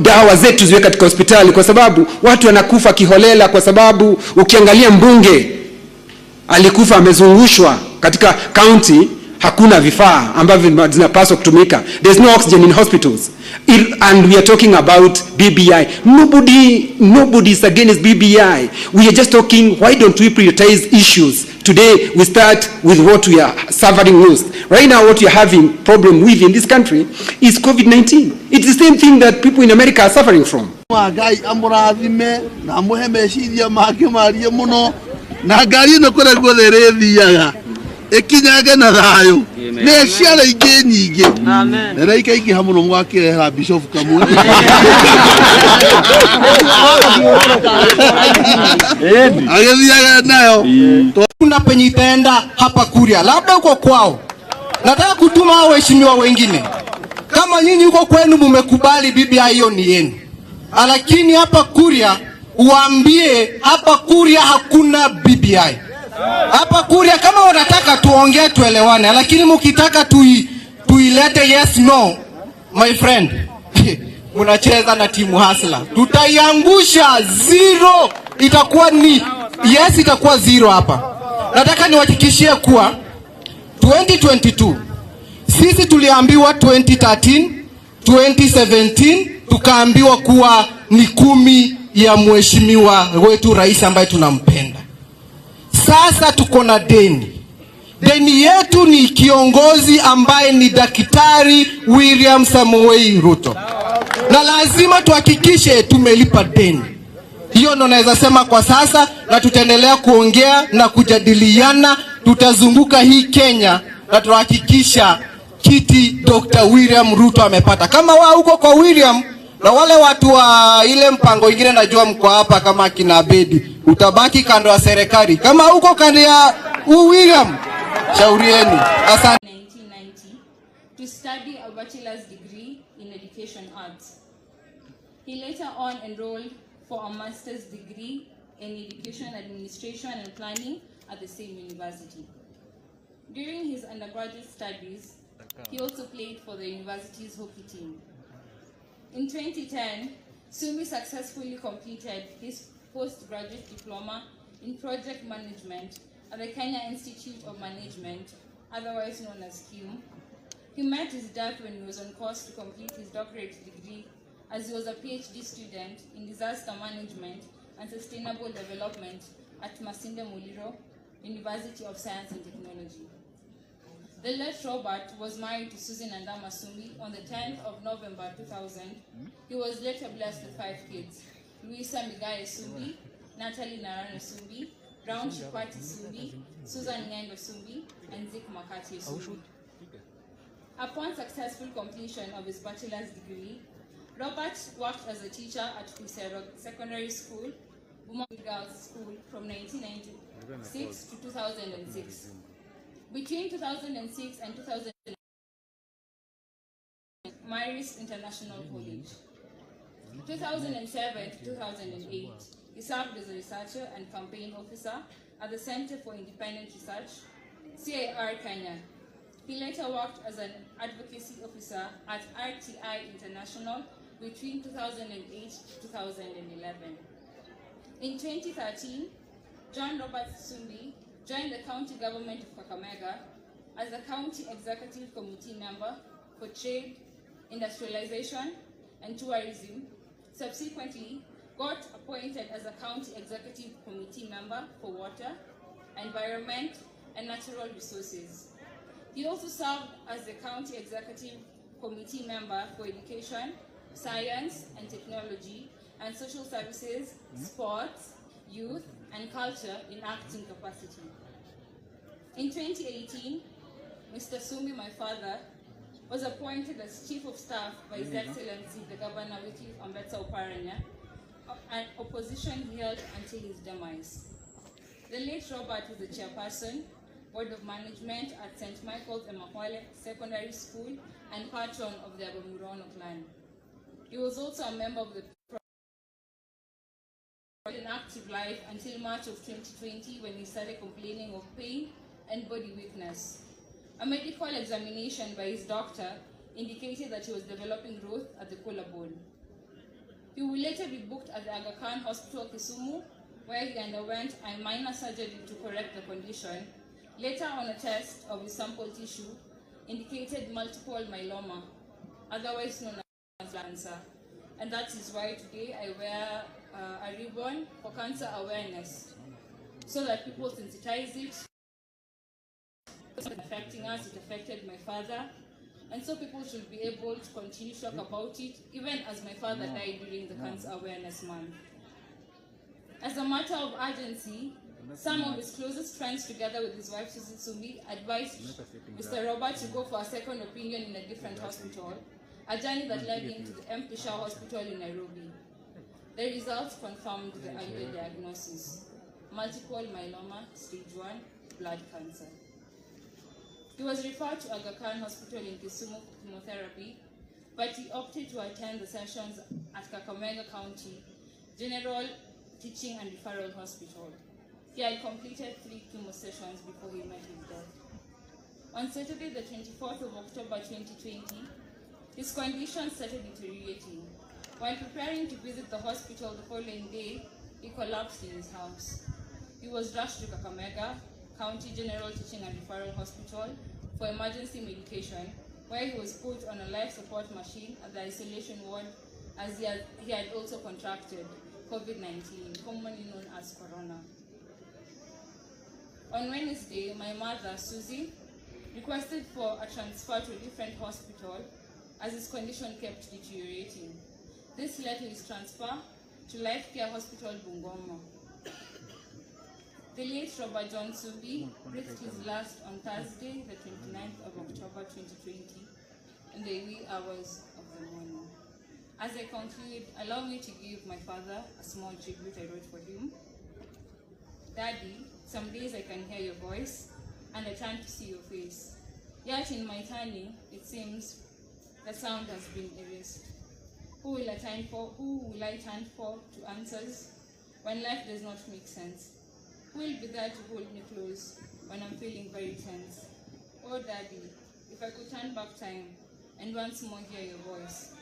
dawa zetu ziwe katika hospitali, kwa sababu watu wanakufa kiholela. Kwa sababu ukiangalia mbunge alikufa amezungushwa katika county, hakuna vifaa ambavyo zinapaswa kutumika. There's no oxygen in hospitals. And we are talking about BBI. Nobody is against BBI. We are just talking, why don't we prioritize issues? Today we start with what we are suffering most. Right now what we are having problem with in this country is COVID-19. It's the same thing that people in America are suffering from. Ekinyage na thayo ne ciara ingi nyingi amen na ikaingi hamwe no mwakirehera bishop kamwe agithiaga nayo. Kuna penye itaenda hapa Kuria, labda uko kwao. Nataka kutuma hao waheshimiwa wengine, kama nyinyi uko kwenu mmekubali BBI hiyo ni yenu, lakini hapa Kuria uambie hapa Kuria hakuna BBI. Hapa Kuria kama wanataka tuongee tuelewane, lakini mkitaka tuilete yes no, my friend, mnacheza na timu hasla, tutaiangusha zero. Itakuwa ni yes itakuwa zero hapa. Nataka niwahakikishie kuwa 2022 sisi tuliambiwa 2013, 2017 tukaambiwa kuwa ni 10 ya mheshimiwa wetu rais ambaye tunampenda. Sasa tuko na deni. Deni yetu ni kiongozi ambaye ni Daktari William Samoei Ruto. Na lazima tuhakikishe tumelipa deni. Hiyo ndo naweza sema kwa sasa, na tutaendelea kuongea na kujadiliana. Tutazunguka hii Kenya na tuhakikisha kiti Dr. William Ruto amepata. Kama wao huko kwa William na wale watu wa ile mpango ingine najua mko hapa kama kina Abedi, utabaki kando ya serikali. Kama huko kando ya William, shaurieni. Asante. 1990 to study a bachelor's degree in education arts. He later on enrolled for a master's degree in education administration and planning at the same university. During his undergraduate studies, he also played for the university's hockey team. In 2010, Sumi successfully completed his postgraduate diploma in project management at the Kenya Institute of Management, otherwise known as KIUM. He met his death when he was on course to complete his doctorate degree, as he was a PhD student in disaster management and sustainable development at Masinde Muliro, University of Science and Technology. The late Robert was married to Susan Andama Sumi on the 10th of November 2000. He was later blessed with 5 kids: Luisa Migaye Sumbi, Natalie Narano Sumbi, Brown Chipati Sumbi, Susan Ngendo Sumbi, and Zik Makati Sumbi. Upon successful completion of his bachelor's degree, Robert worked as a teacher at Kusero Secondary School, Buma Girls School from 1996 to 2006. Between 2006 and 2009, Marist International College. 2007 to 2008, he served as a researcher and campaign officer at the Center for Independent Research, CIR Kenya. He later worked as an advocacy officer at RTI International between 2008 to 2011. In 2013, John Robert Sumbi joined the county government of Kakamega as the county executive committee member for trade, industrialization, and tourism. Subsequently, got appointed as a county executive committee member for water, environment, and natural resources. He also served as the county executive committee member for education, science and technology, and social services, sports, youth, and culture in acting capacity. In 2018, Mr. Sumi, my father, was appointed as Chief of Staff by His Excellency the Governor Wycliffe Ambetsa Oparanya, an opposition he held until his demise. The late Robert was the chairperson, Board of Management at St. Michael's Emakwale Secondary School and patron of the Abamurono clan. He was also a member of the an active life until March of 2020 when he started complaining of pain and body weakness. A medical examination by his doctor indicated that he was developing growth at the collarbone. He would later be booked at the Aga Khan Hospital, Kisumu, where he underwent a minor surgery to correct the condition. Later on, a test of his sample tissue indicated multiple myeloma, otherwise known as cancer. And that is why today I wear a ribbon for cancer awareness, so that people sensitize it. It's affecting us, it affected my father, and so people should be able to continue to talk about it, even as my father died during the Cancer Awareness Month. As a matter of urgency, some of his closest friends, together with his wife Susan Sumi, advised Mr. Robert to go for a second opinion in a different hospital, a journey that led him to the M. Pisha Hospital in Nairobi. The results confirmed the earlier diagnosis: multiple myeloma, stage 1, blood cancer. He was referred to Aga Khan Hospital in Kisumu for chemotherapy, but he opted to attend the sessions at Kakamega County General Teaching and Referral Hospital. He had completed 3 chemo sessions before he met his death. On Saturday, the 24th of October 2020, his condition started deteriorating. While preparing to visit the hospital the following day, he collapsed in his house. He was rushed to Kakamega County General Teaching and Referral Hospital for emergency medication, where he was put on a life support machine at the isolation ward as he had also contracted COVID-19, commonly known as corona. On Wednesday, my mother, Susie, requested for a transfer to a different hospital as his condition kept deteriorating. This led to his transfer to Life Care Hospital, Bungoma. The late Robert John Subi breathed his last on Thursday, the 29th of October 2020, in the wee hours of the morning. As I conclude, allow me to give my father a small tribute I wrote for him. Daddy, some days I can hear your voice, and I turn to see your face. Yet in my turning, it seems the sound has been erased. Who will I turn for to answers when life does not make sense? Who will be there to hold me close when I'm feeling very tense? Oh Daddy, if I could turn back time and once more hear your voice,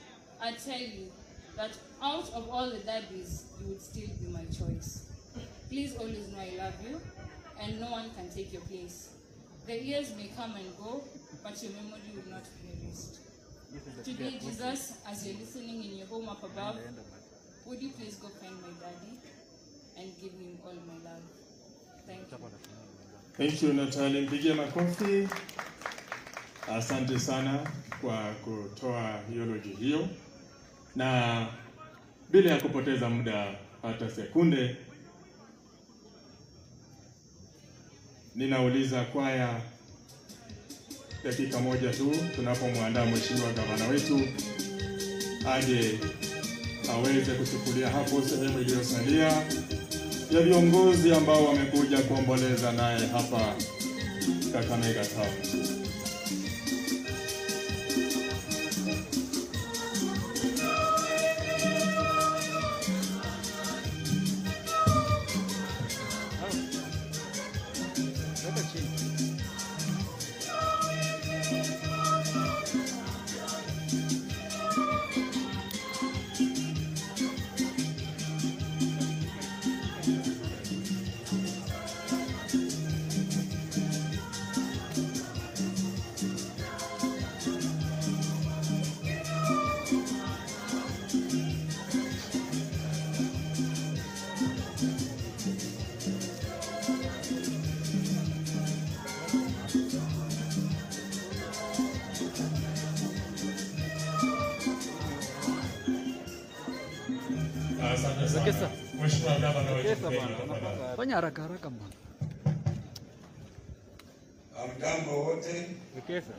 I'd tell you that out of all the daddies, you would still be my choice. Please always know I love you, and no one can take your place. The years may come and go, but your memory will not be erased. Today, Jesus, as you're listening in your home up above, would you please go find my daddy and give him all my love? Thank you. Thank you, Natalie. Mpigie makofi. Asante sana kwa kutoa eulogy hiyo. Na bila ya kupoteza muda hata sekunde, ninauliza kwaya dakika moja tu tunapomwandaa mheshimiwa gavana wetu aje aweze kuchukulia hapo sehemu iliyosalia ya viongozi ambao wamekuja kuomboleza naye hapa Kakamega Town. Mheshimiwa Gavana wetu. Fanya haraka haraka bwana. Hamjambo wote. Wekesa.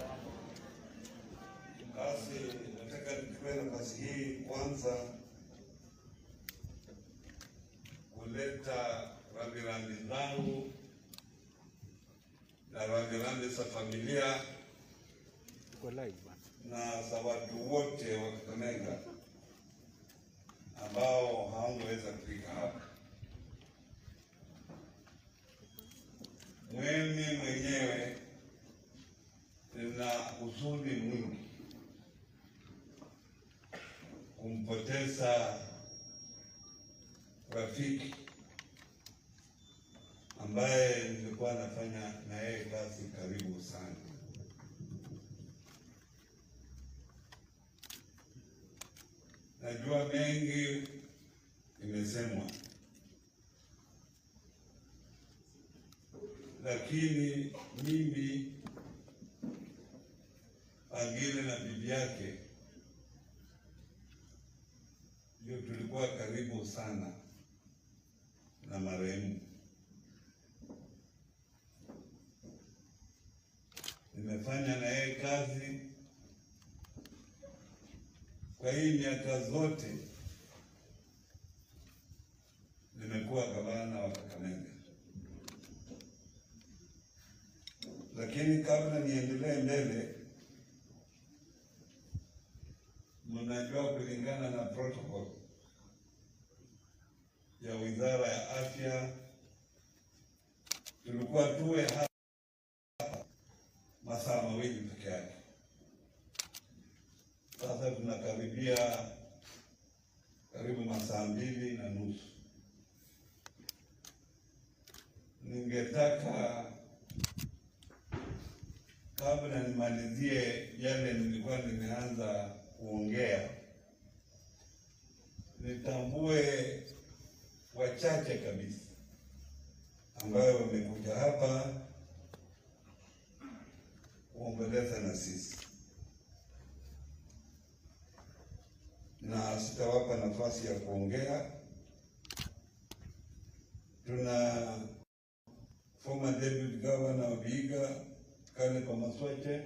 Basi nataka nichukue nafasi hii kwanza kuleta rambirambi zangu na rambirambi za familia na za watu wote wa Kakamega ambao hawangeweza kufika hapa. Mimi mwenyewe nina huzuni mwingi kumpoteza rafiki ambaye nilikuwa nafanya na yeye kazi karibu sana. Najua mengi imesemwa, lakini mimi Angile na bibi yake ndio tulikuwa karibu sana na marehemu. Nimefanya na yeye kazi kwa hii miaka zote nimekuwa gavana wa Kakamega. Lakini kabla niendelee mbele, mnajua kulingana na protocol ya Wizara ya Afya tulikuwa tuwe hapa masaa mawili peke yake. Sasa tunakaribia karibu masaa 2.5. ningetaka kabla nimalizie yale nilikuwa nimeanza kuongea, nitambue wachache kabisa ambayo wamekuja hapa kuomboleza na sisi, na sitawapa nafasi ya kuongea. Tuna former deputy governor of Vihiga Kale kwa Maswache,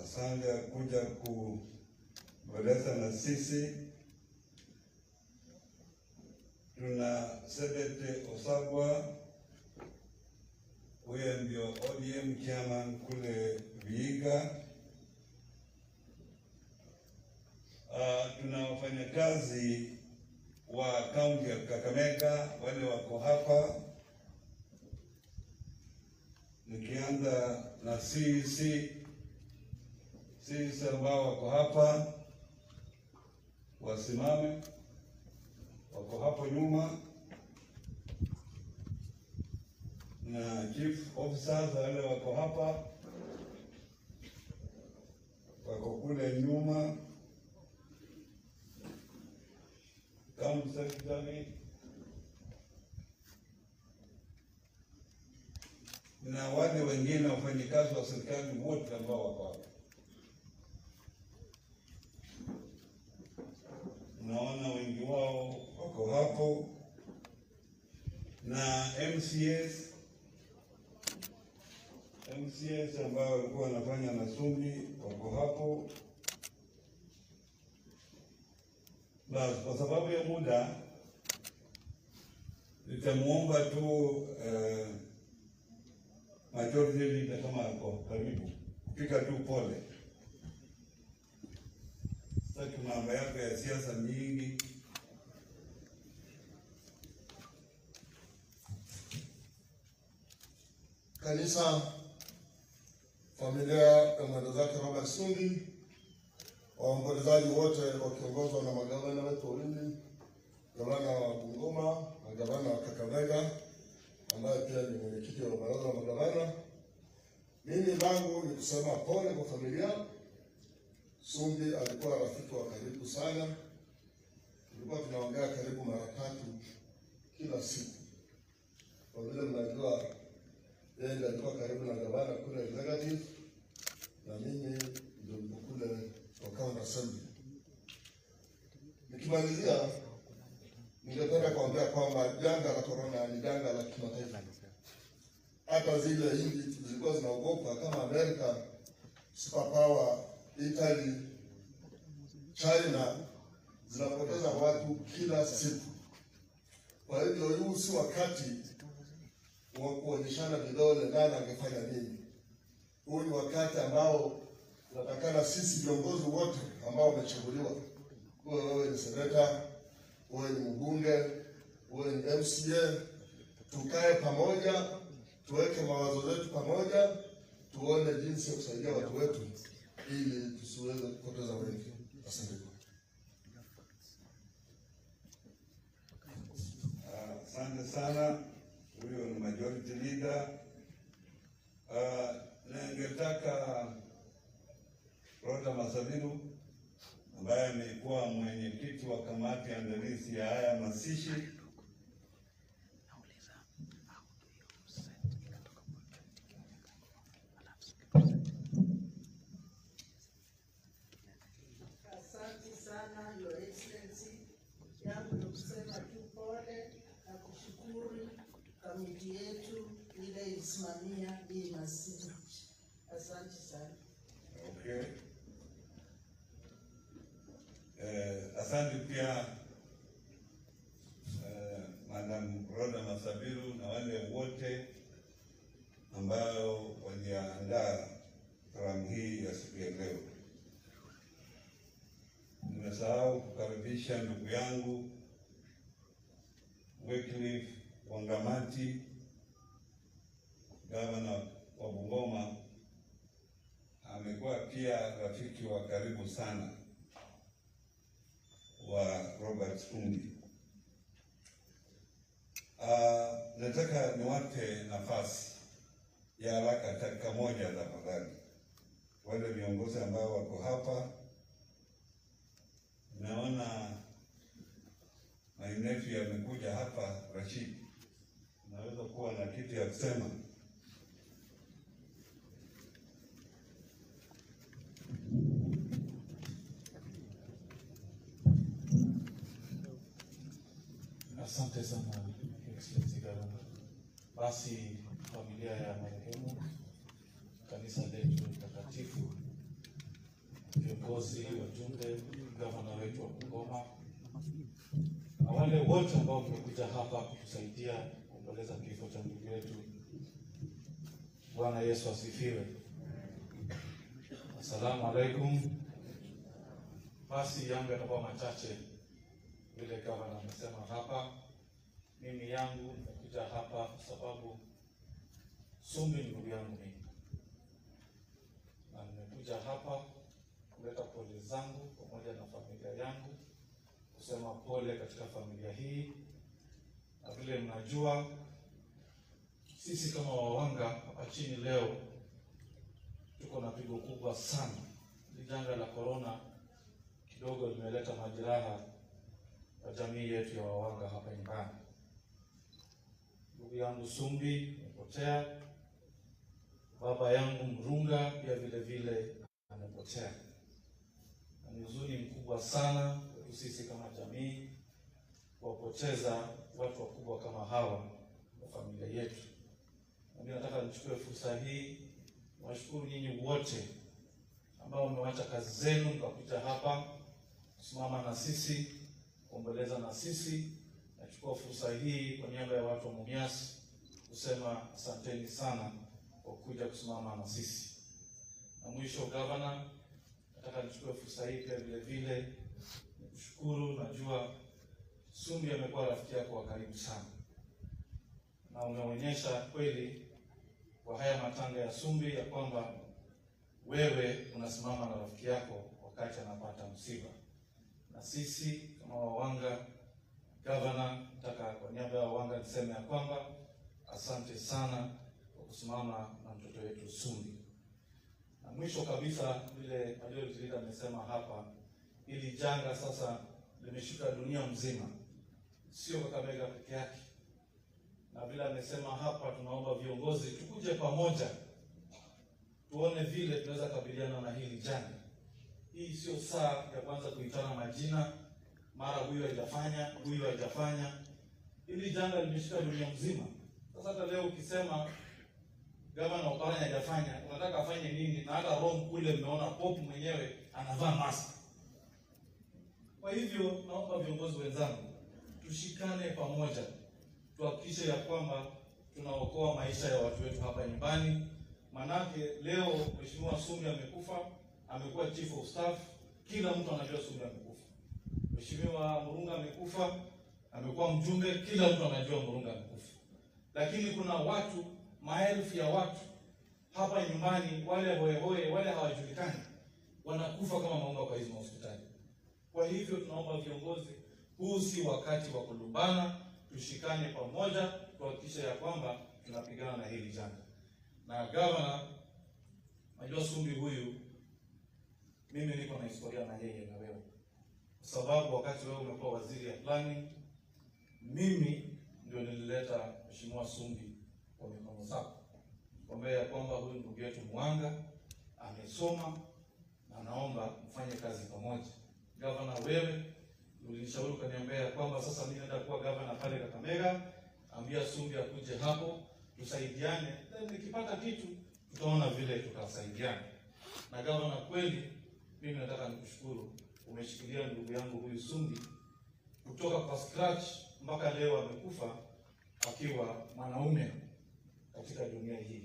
asante kuja kuomboleza na sisi. Tuna Sebete Osagwa, huyo ndio ODM chairman kule Vihiga. Tuna wafanyakazi wa kaunti ya Kakamega wale wako hapa, nikianza na sisi ambao wako hapa wasimame, wako hapo nyuma, na chief officers wale wako hapa, wako kule nyuma, county secretary na wale wengine wafanyikazi wa serikali wote ambao wako hapa. Naona wengi wao wako hapo, na MCS ambao walikuwa wanafanya na Sumbi wako hapo. Basi kwa sababu ya muda nitamuomba tu majority leader kama ako karibu kupika tu pole. Sasa mambo yako ya siasa mingi. Kanisa, familia ya mwenda zake Robert Sumbi, waombolezaji wote wakiongozwa na magavana wetu wawili, gavana wa Bungoma na gavana wa Kakamega ambaye pia ni mwenyekiti wa baraza la magavana. Mimi langu ni kusema pole kwa familia. Sumbi alikuwa rafiki wa karibu sana, tulikuwa tunaongea karibu mara 3 kila siku. Kwa vile mnajua yeye alikuwa karibu na gavana kule executive na mimi ndio niko kule kwa county assembly. Nikimalizia, ningependa kuambia kwamba janga la corona ni janga la kimataifa. Hata zile nchi zilikuwa zinaogopa kama Amerika, superpower, Italy, China zinapoteza watu kila siku. Kwa hivyo huu si wakati wa kuonyeshana vidole nani angefanya nini. Huu ni wakati ambao tunatakana sisi viongozi wote ambao wamechaguliwa, wewe ni seneta, wewe ni mbunge, wewe ni MCA, tukae pamoja, tuweke mawazo yetu pamoja, tuone jinsi ya kusaidia watu wetu ili tusiweze kupoteza wengi. Asante. Asante sana. Huyo ni majority leader. Na ningetaka Rota Masabiru ambaye amekuwa mwenyekiti wa kamati andalizi ya haya mazishi sana, Your Excellency. Yangu ni kusema tu pole na kushukuru kamiti yetu ile ilisimamia hii mazishi. Asante sana. Okay. Asante pia Madam Rhoda Masabiru na wale wote ambao waliandaa programu hii ya siku ya leo. Nimesahau kukaribisha ndugu yangu Wycliffe Wangamati, gavana wa Bungoma. Amekuwa pia rafiki wa karibu sana wa Robert Sumbi. Nataka niwape nafasi ya haraka dakika moja tafadhali, wale viongozi ambao wako hapa. Naona my nephew amekuja hapa, Rashid, naweza kuwa na kitu ya kusema. Asante sana Excellency Governor. Basi familia ya marehemu, kanisa letu takatifu, viongozi, wajumbe, gavana wetu wa Bungoma, na wale wote ambao wamekuja hapa kutusaidia kuomboleza kifo cha ndugu yetu, Bwana Yesu asifiwe. Assalamu alaikum. Basi yangu yatakuwa machache vile gavana amesema hapa. Mimi yangu nimekuja hapa kwa sababu Sumbi ni ndugu yangu mimi, na nimekuja hapa kuleta pole zangu pamoja na familia yangu, kusema pole katika familia hii. Na vile mnajua, sisi kama wawanga hapa chini leo tuko na pigo kubwa sana. Janga la corona kidogo limeleta majeraha kwa jamii yetu ya wawanga hapa nyumbani. Ndugu yangu Sumbi amepotea, baba yangu Mrunga pia vile vile amepotea. Ni huzuni mkubwa sana kwetu sisi kama jamii kuwapoteza watu wakubwa kama hawa wa familia yetu. Na mimi nataka nichukue fursa hii niwashukuru nyinyi wote ambao mmeacha kazi zenu mkakuja hapa kusimama na sisi, kuomboleza na sisi. Nachukua fursa hii kwa niaba ya watu wa Mumias kusema asanteni sana kwa kuja kusimama na sisi. Na mwisho, Governor, nataka nichukue fursa hii pia vile vile nikushukuru. Najua Sumbi amekuwa rafiki yako wa karibu sana, na umeonyesha kweli kwa haya matanga ya Sumbi ya kwamba wewe unasimama na rafiki yako wakati anapata msiba. Na sisi kama wawanga, Governor, nataka kwa niaba ya wawanga niseme ya kwamba asante sana kwa kusimama na mtoto wetu Sumbi. Na mwisho kabisa, vile majority leader amesema hapa, ili janga sasa limeshika dunia mzima, sio Kakamega peke yake. Na vile amesema hapa, tunaomba viongozi tukuje pamoja tuone vile tunaweza kabiliana na hili janga. Hii sio saa ya kwanza kuitana majina, mara huyu hajafanya, huyu hajafanya. Hili janga limeshika dunia mzima. Sasa hata leo ukisema Gavana Oparanya hajafanya, unataka afanye nini? Na hata Rome kule mmeona Pope mwenyewe anavaa mask. Kwa hivyo naomba viongozi wenzangu tushikane pamoja, tuhakikishe ya kwamba tunaokoa maisha ya watu wetu hapa nyumbani. Manake leo Mheshimiwa Sumbi amekufa, amekuwa chief of staff, kila mtu anajua Sumbi amekufa. Mheshimiwa Murunga amekufa, amekuwa mjumbe, kila mtu anajua Murunga amekufa. Lakini kuna watu, maelfu ya watu hapa nyumbani, wale hoehoe, wale hawajulikani, wanakufa kama maunga kwa hizo hospitali. Kwa hivyo tunaomba viongozi, huu si wakati wa kulumbana, tushikane pamoja, tuhakikishe ya kwamba tunapigana na hili janga. Na Governor, najua Sumbi huyu, mimi niko na historia na yeye na wewe. Kwa sababu wakati wewe umekuwa waziri ya planning, mimi ndio nilileta Mheshimiwa Sumbi kwa mikono zako. Kwamba ya kwamba huyu ndugu yetu Mwanga amesoma na naomba mfanye kazi pamoja. Governor, wewe ulinishauri ukaniambia ya kwamba sasa mimi naenda kuwa governor pale Kakamega, ambia Sumbi akuje hapo tusaidiane. Nikipata kitu tutaona vile tutasaidiana. Na Governor, kweli mimi nataka nikushukuru, umeshikilia ndugu yangu huyu Sumbi kutoka kwa scratch mpaka leo amekufa akiwa mwanaume katika dunia hii.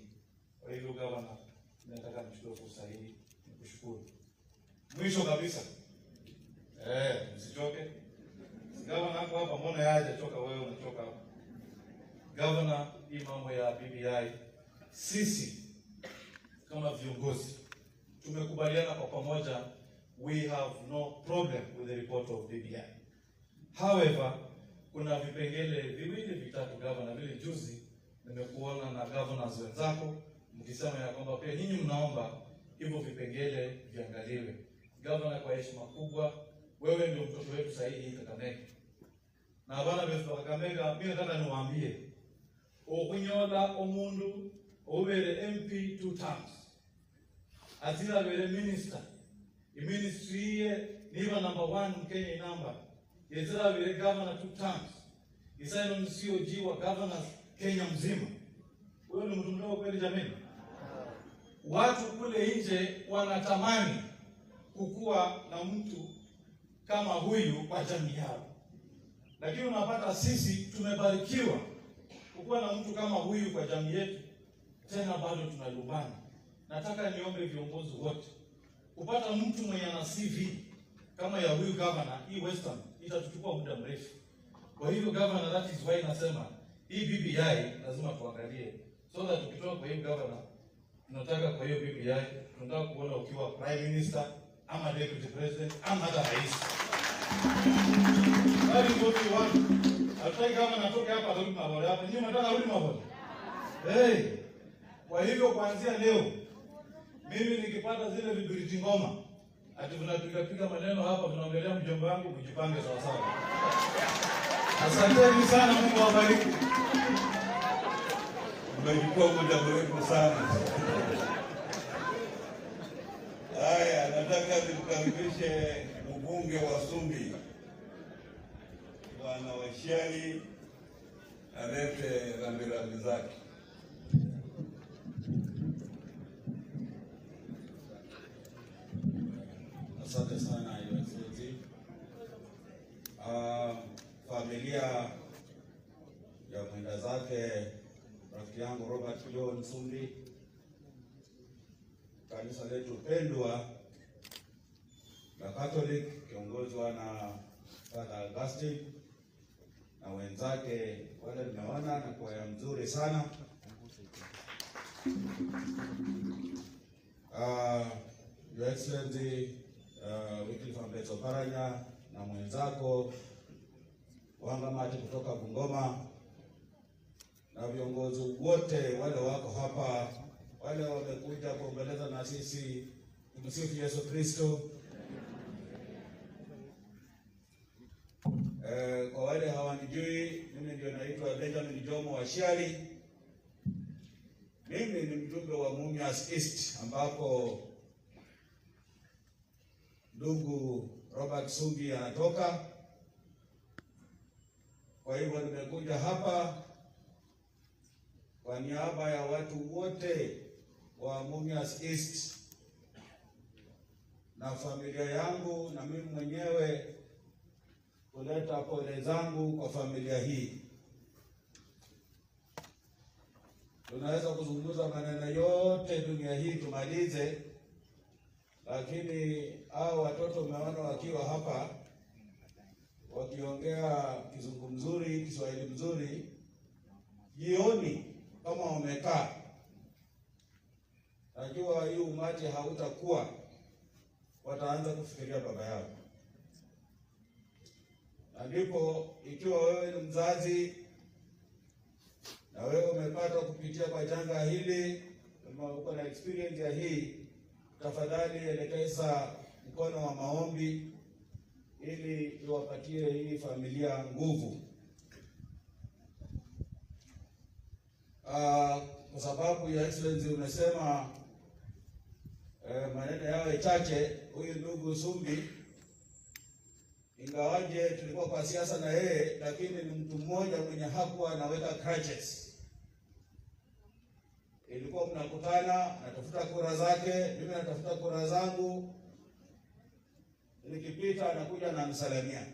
Kwa hivyo Governor, nataka nichukue fursa hii nikushukuru. Mwisho kabisa, msichoke. Governor hapo hapa, mbona yaje toka wewe unatoka hapo. Governor, hii mambo ya BBI, sisi kama viongozi tumekubaliana kwa pamoja, we have no problem with the report of BBI. However, kuna vipengele viwili vitatu gavana, vile juzi nimekuona na governors wenzako mkisema ya kwamba pia nyinyi mnaomba hivyo vipengele viangaliwe. Gavana, kwa heshima kubwa, wewe ndio mtoto wetu sahihi Kakamega. Na bana befu Kakamega, mimi nataka niwaambie, okunyola omundu obere MP 2 terms. Atira bere minister. The ministry niba number 1 Kenya inamba. Yezira bere governor 2 terms. Isaino ni COG wa governors Kenya mzima. Wewe ni mtu mdogo kweli jamani? Watu kule nje wanatamani kukua na mtu kama huyu kwa jamii yao. Lakini unapata sisi tumebarikiwa kukua na mtu kama huyu kwa jamii yetu, tena bado tunalumbana. Nataka niombe viongozi wote kupata mtu mwenye ana CV kama ya huyu governor, hii Western itatuchukua muda mrefu. Kwa hivyo governor, that is why nasema hii BBI lazima tuangalie, so that tukitoka kwa hii governor, tunataka kwa hiyo BBI tunataka kuona ukiwa prime minister ama deputy president ama hata rais. That is what we want. Hatutaki kama natoka hapa rudi mabole hapa. Nyinyi mnataka rudi mabole. Hey. Kwa hivyo kuanzia leo mimi nikipata zile vibiriti ngoma ati tunapiga maneno hapa tunaongelea mjomba wangu, kujipange sawa sawa. Asanteni sana, Mungu awabariki. Umechukua muda mrefu sana. Haya, nataka nimkaribishe mbunge wa Sumbi Bwana Washali alete rambirambi zake. Asante sana Your Excellency. Familia ya mwenda zake rafiki yangu Robert John Sumbi, kanisa letu pendwa la Catholic kiongozwa na Father Augustine na wenzake wale nimeona na kwaya mzuri sana. Your Excellency, Wycliffe Ambeto Paranya na mwenzako Wangamati kutoka Bungoma na viongozi wote wale wako hapa, wale wamekuja kuombeleza na sisi. Tumsifu Yesu Kristo. Kwa wale hawanijui, mimi ndio naitwa Benjamin Jomo Washali. Mimi ni mjumbe wa Mumias East ambapo ndugu Robert Sumbi anatoka. Kwa hivyo nimekuja hapa kwa niaba ya watu wote wa Mumias East na familia yangu na mimi mwenyewe kuleta pole zangu kwa familia hii. Tunaweza kuzungumza maneno yote dunia hii tumalize, lakini hao watoto umeona wakiwa hapa wakiongea kizungu mzuri, Kiswahili mzuri, jioni kama wamekaa, najua hii umati hautakuwa, wataanza kufikiria baba yao. Na ndipo ikiwa wewe ni mzazi na wewe umepata kupitia kwa janga hili, kama uko na experience ya hii, tafadhali elekeza mkono wa maombi ili iwapatie hii familia nguvu. Kwa sababu ya Excellency umesema maneno yawe chache, huyu ndugu Sumbi ingawaje tulikuwa kwa siasa na yeye, lakini ni mtu mmoja mwenye hakuwa anaweka crutches. Ilikuwa mnakutana, natafuta kura zake, mimi natafuta kura zangu, nikipita anakuja na msalamia.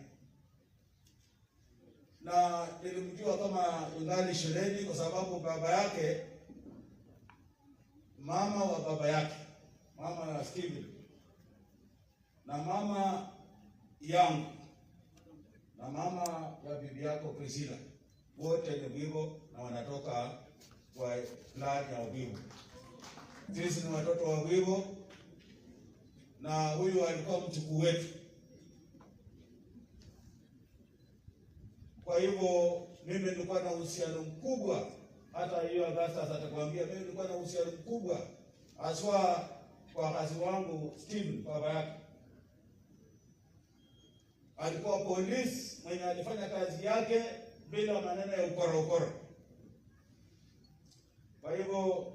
Na nilimjua kama ingali shuleni kwa sababu baba yake, mama wa baba yake, mama ya Steven na mama yangu na mama ya bibi yako Priscilla, wote ni Wigo na wanatoka kwa clan ya Wigo. Sisi ni watoto wa Wigo na huyu alikuwa mchukuu wetu. Kwa hivyo mimi nilikuwa na uhusiano mkubwa, hata hiyo Augustus atakwambia mimi nilikuwa na uhusiano mkubwa haswa kwa kazi wangu Steve, baba yake. Alikuwa polisi mwenye alifanya kazi yake bila maneno ya ukoro. Kwa hivyo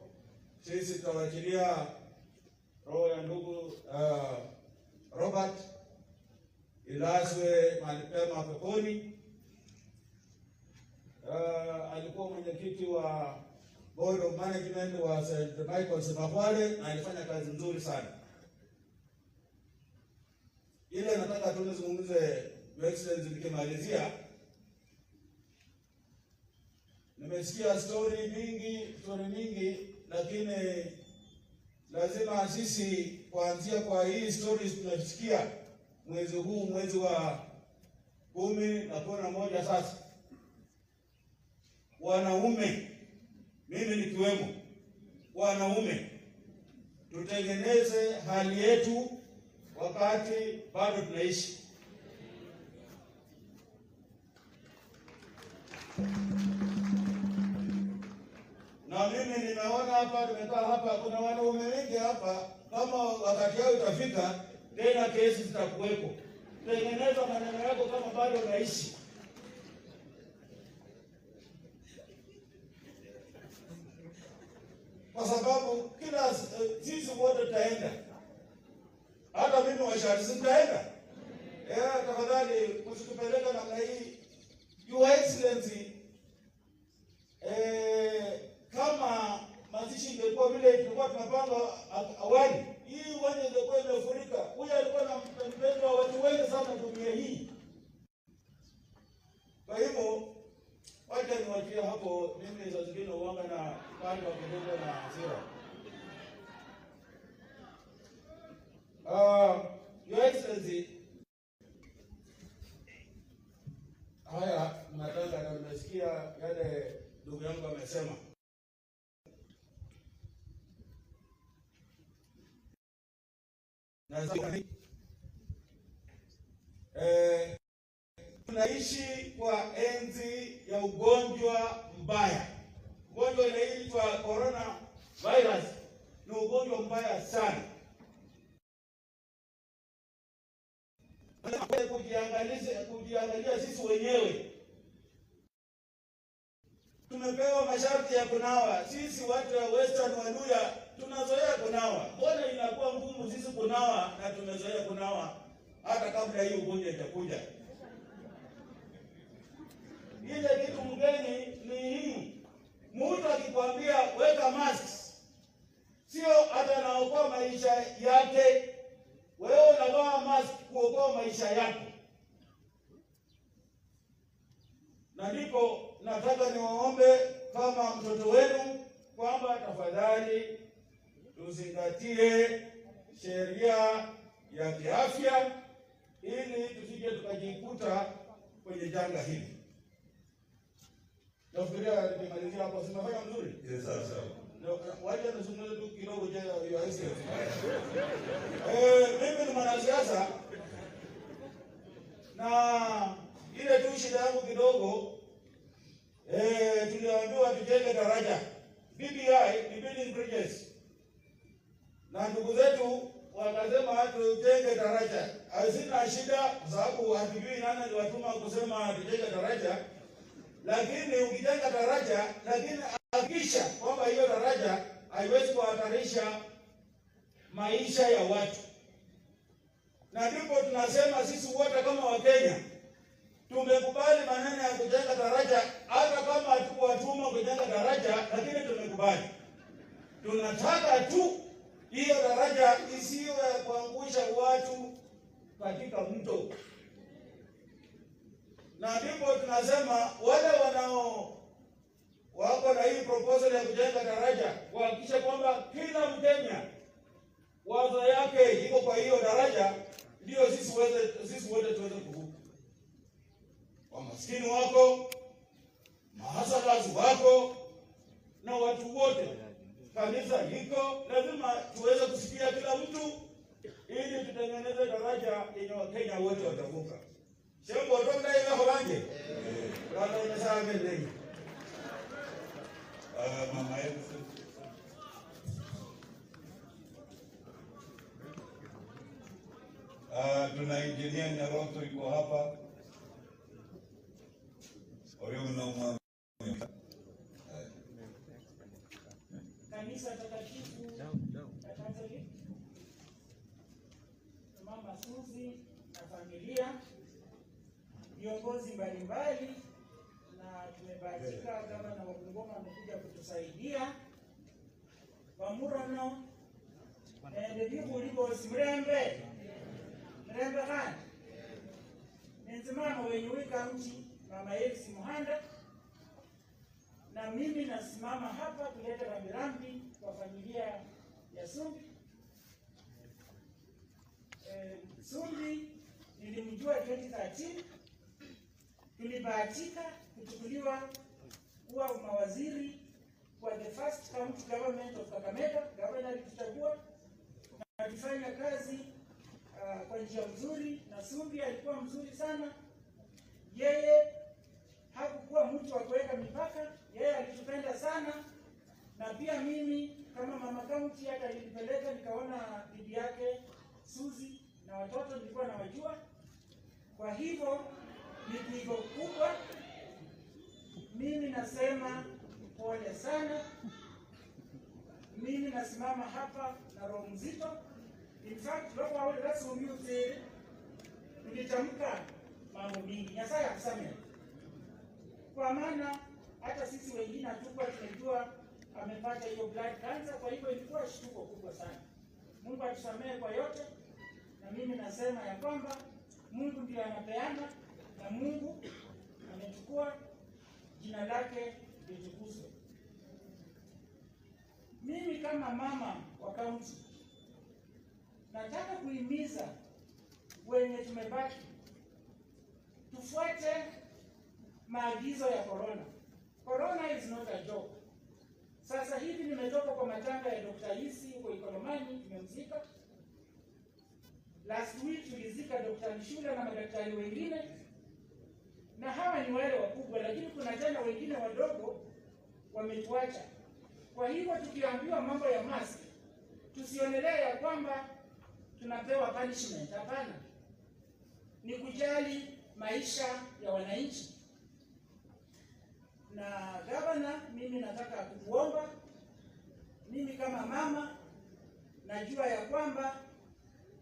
sisi tutawachilia roho ya ndugu Robert ilazwe mahali pema peponi. Alikuwa mwenyekiti wa board of management wa St. Michael's Mafwale na alifanya kazi nzuri sana. Ile nataka tu nizungumze, Your Excellency, nikimalizia. Nimesikia story mingi, lakini lazima sisi kuanzia kwa hii stories tunasikia mwezi huu, mwezi wa 11 sasa, wanaume, mimi nikiwemo, wanaume tutengeneze hali yetu wakati bado tunaishi. Na mimi nimeona hapa, tumekaa hapa, kuna wanaume wengi hapa, kama wakati yao utafika tena kesi zitakuwepo. Tengeneza maneno yako kama bado unaishi. Kwa sababu kila sisi wote tutaenda. Hata mimi washahidi nitaenda. Tafadhali usitupeleke namna hii. Your Excellency, kama mazishi ingekuwa vile tulikuwa tunapanga awali, hii uwanja ingekuwa imefurika. Huyu alikuwa na mpendo wa watu wengi sana dunia hii. Kwa hivyo wacha niwachie hapo, mimi saa zingine uwanga na pande wa kidogo na hasira. Your Excellency, haya nataka, na nimesikia yale ndugu yangu amesema. Tunaishi kwa enzi ya ugonjwa mbaya. Ugonjwa unaitwa corona virus ni ugonjwa mbaya sana. Kujiangalia sisi wenyewe. Tumepewa masharti ya kunawa. Sisi watu wa Western Waluya tunazoea kunawa. Mbona inakuwa ngumu sisi kunawa na tumezoea kunawa hata kabla hii ugonjwa itakuja? Ile kitu mgeni ni hii. Mtu akikwambia weka mask, sio hata anaokoa maisha yake. Wewe unavaa mask kuokoa maisha yako. Na ndipo nataka niwaombe kama mtoto wenu kwamba tafadhali tuzingatie sheria ya kiafya ili tusije tukajikuta kwenye janga hili. Nafikiria nikimalizia hapo, simafanya mzuri? Yes, sawa. Wacha nizungumze tu kidogo je Your Excellency. Mimi ni mwanasiasa na ile tu shida yangu kidogo, tuliambiwa tujenge daraja. BBI ni building bridges. Na ndugu zetu wakasema tujenge daraja. Sina shida kwa sababu hatujui nani aliwatuma kusema tujenge daraja. Lakini ukijenga daraja, lakini hakikisha kwamba hiyo daraja haiwezi kuhatarisha maisha ya watu. Na ndipo tunasema sisi wote kama Wakenya tumekubali maneno ya kujenga daraja, hata kama hatukuwatuma kujenga daraja, lakini tumekubali. Tunataka tu hiyo daraja isiwe kuangusha watu katika mto. Na ndipo tunasema wale wako na hii proposal ya kujenga daraja kuhakikisha kwamba kila Mkenya wazo yake iko kwa hiyo daraja, ndio sisi wote tuweze kuvuka. Wamaskini wako, mahasalazi wako, na watu wote, kanisa liko, lazima tuweze kusikia kila mtu ili tutengeneze daraja yenye Wakenya wote watavuka. Shembo watoka ina holange. Rado na sabi nini? Mama yetu tuna engineer Nyaroto yuko hapa. Kanisa takatifu ya Catholic, Mama Suzi na familia, viongozi mbalimbali, na tumebahatika gavana wa Bungoma amekuja kutusaidia Wamurano ndivyo ulivosi mrembe hana nenzimama wenye kaunti Mama Elsi Muhanda, na mimi nasimama hapa kuleta rambirambi kwa familia ya Sumbi. Sumbi nilimjua 2013, tulibahatika kuchukuliwa kuwa mawaziri kwa the first county government of Kakamega. Gavana alituchagua na tulifanya kazi kwa njia nzuri, na Sumbi alikuwa mzuri sana. Yeye hakukuwa mtu wa kuweka mipaka, yeye alitupenda sana, na pia mimi kama mama kaunti hata alinipeleka nikaona bibi yake Suzi na watoto nilikuwa nawajua. Kwa hivyo ni pigo kubwa. Mimi nasema pole sana. Mimi nasimama hapa na roho mzito. In fact, roho wao rasmi mimi nilitamka mambo mingi. Nyasaya kusamehe. Kwa maana hata sisi wengine hatukuwa tunajua amepata hiyo blood cancer, kwa hivyo ilikuwa shtuko kubwa sana. Mungu atusamehe kwa yote, na mimi nasema ya kwamba Mungu ndiye anapeana na Mungu amechukua, jina lake litukuzwe. Mimi kama mama wa kaunti nataka kuhimiza wenye tumebaki tufuate maagizo ya corona. Corona is not a joke. Sasa hivi nimetoka kwa matanga ya Dr. Isi huko Ikolomani, tumemzika. Last week tulizika Dr. Nishula na madaktari wengine, na hawa ni wale wakubwa, lakini kuna tena wengine wadogo wametuacha. Kwa hivyo tukiambiwa mambo ya mask, tusionelee ya kwamba tunapewa punishment. Hapana, ni kujali maisha ya wananchi. Na gavana, mimi nataka kukuomba, mimi kama mama najua ya kwamba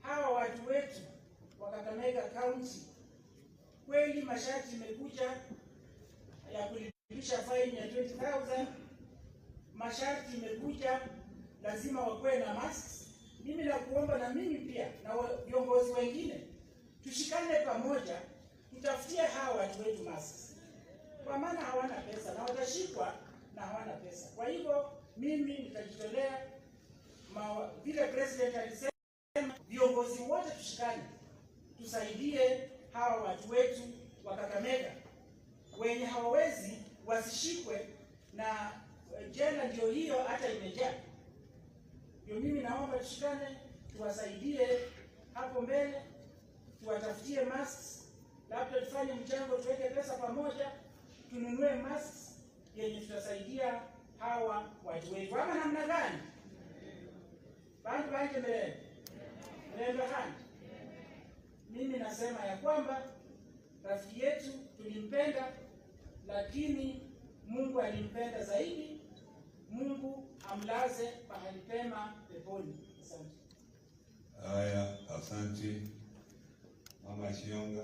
hawa watu wetu wa Kakamega County kweli masharti imekuja ya kulipisha fine ya 20,000, masharti imekuja lazima wakuwe na masks. Mimi nakuomba, na mimi pia na viongozi wengine tushikane pamoja, tutafutie hawa watu wetu masks, kwa maana hawana pesa na watashikwa na hawana pesa. Kwa hivyo mimi nitajitolea vile president alisema, viongozi wote tushikane, tusaidie hawa watu wetu wa Kakamega wenye hawawezi wasishikwe, na jela ndio hiyo hata imejaa. Ndio mimi naomba tushikane, tuwasaidie hapo mbele, tuwatafutie masks, labda tufanye mchango, tuweke pesa pamoja, tununue masks yenye tutasaidia hawa watu wetu. Ama namna gani? Bantu banje mbele handi. Mimi nasema ya kwamba rafiki yetu tulimpenda, lakini Mungu alimpenda zaidi. Mungu amlaze pahali pema peponi. Asante. Haya, asante Mama Shionga.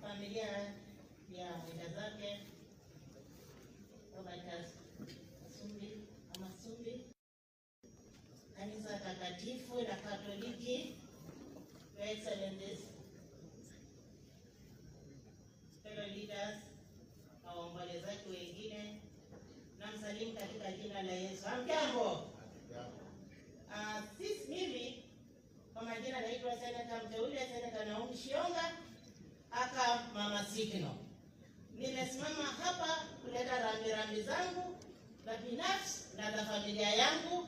Familia ya mwenda zake Robert Sumbi, Mama Sumbi, kanisa takatifu la Katoliki, Your Excellencies, fellow leaders na waombolezaji wengine, na msalimu katika jina la Yesu. Hamjambo? Mimi kwa majina naitwa Seneta mteule Seneta Naomi Shionga aka Mama Signal. Nimesimama hapa kuleta rambirambi zangu na binafsi na za familia yangu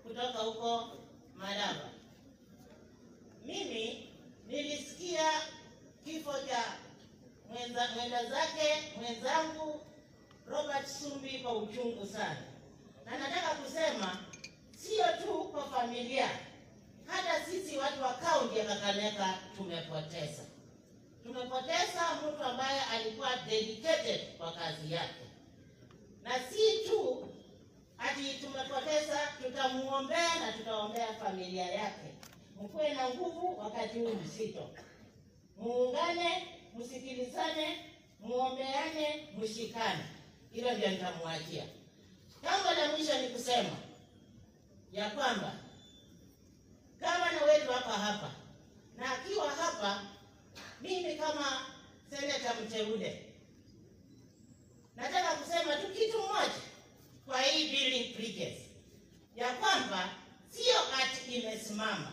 kutoka huko Malaba. Mimi nilisikia kifo cha mwenzangu Robert Sumbi kwa uchungu sana. Na nataka kusema sio tu kwa familia, hata sisi watu wa kaunti ya Kakamega tumepoteza. Tumepoteza mtu ambaye alikuwa dedicated kwa kazi yake. Na si tu ati tumepoteza, tutamuombea na tutaombea familia yake. Mkuwe na nguvu wakati huu mzito. Muungane, msikilizane, muombeane, mshikane. Hilo ndio nitamwachia. Jambo la mwisho ni kusema ya kwamba gavana wetu hapa na akiwa hapa, mimi kama seneta mteule nataka kusema tu kitu moja kwa hii billing previous, ya kwamba sio ati imesimama.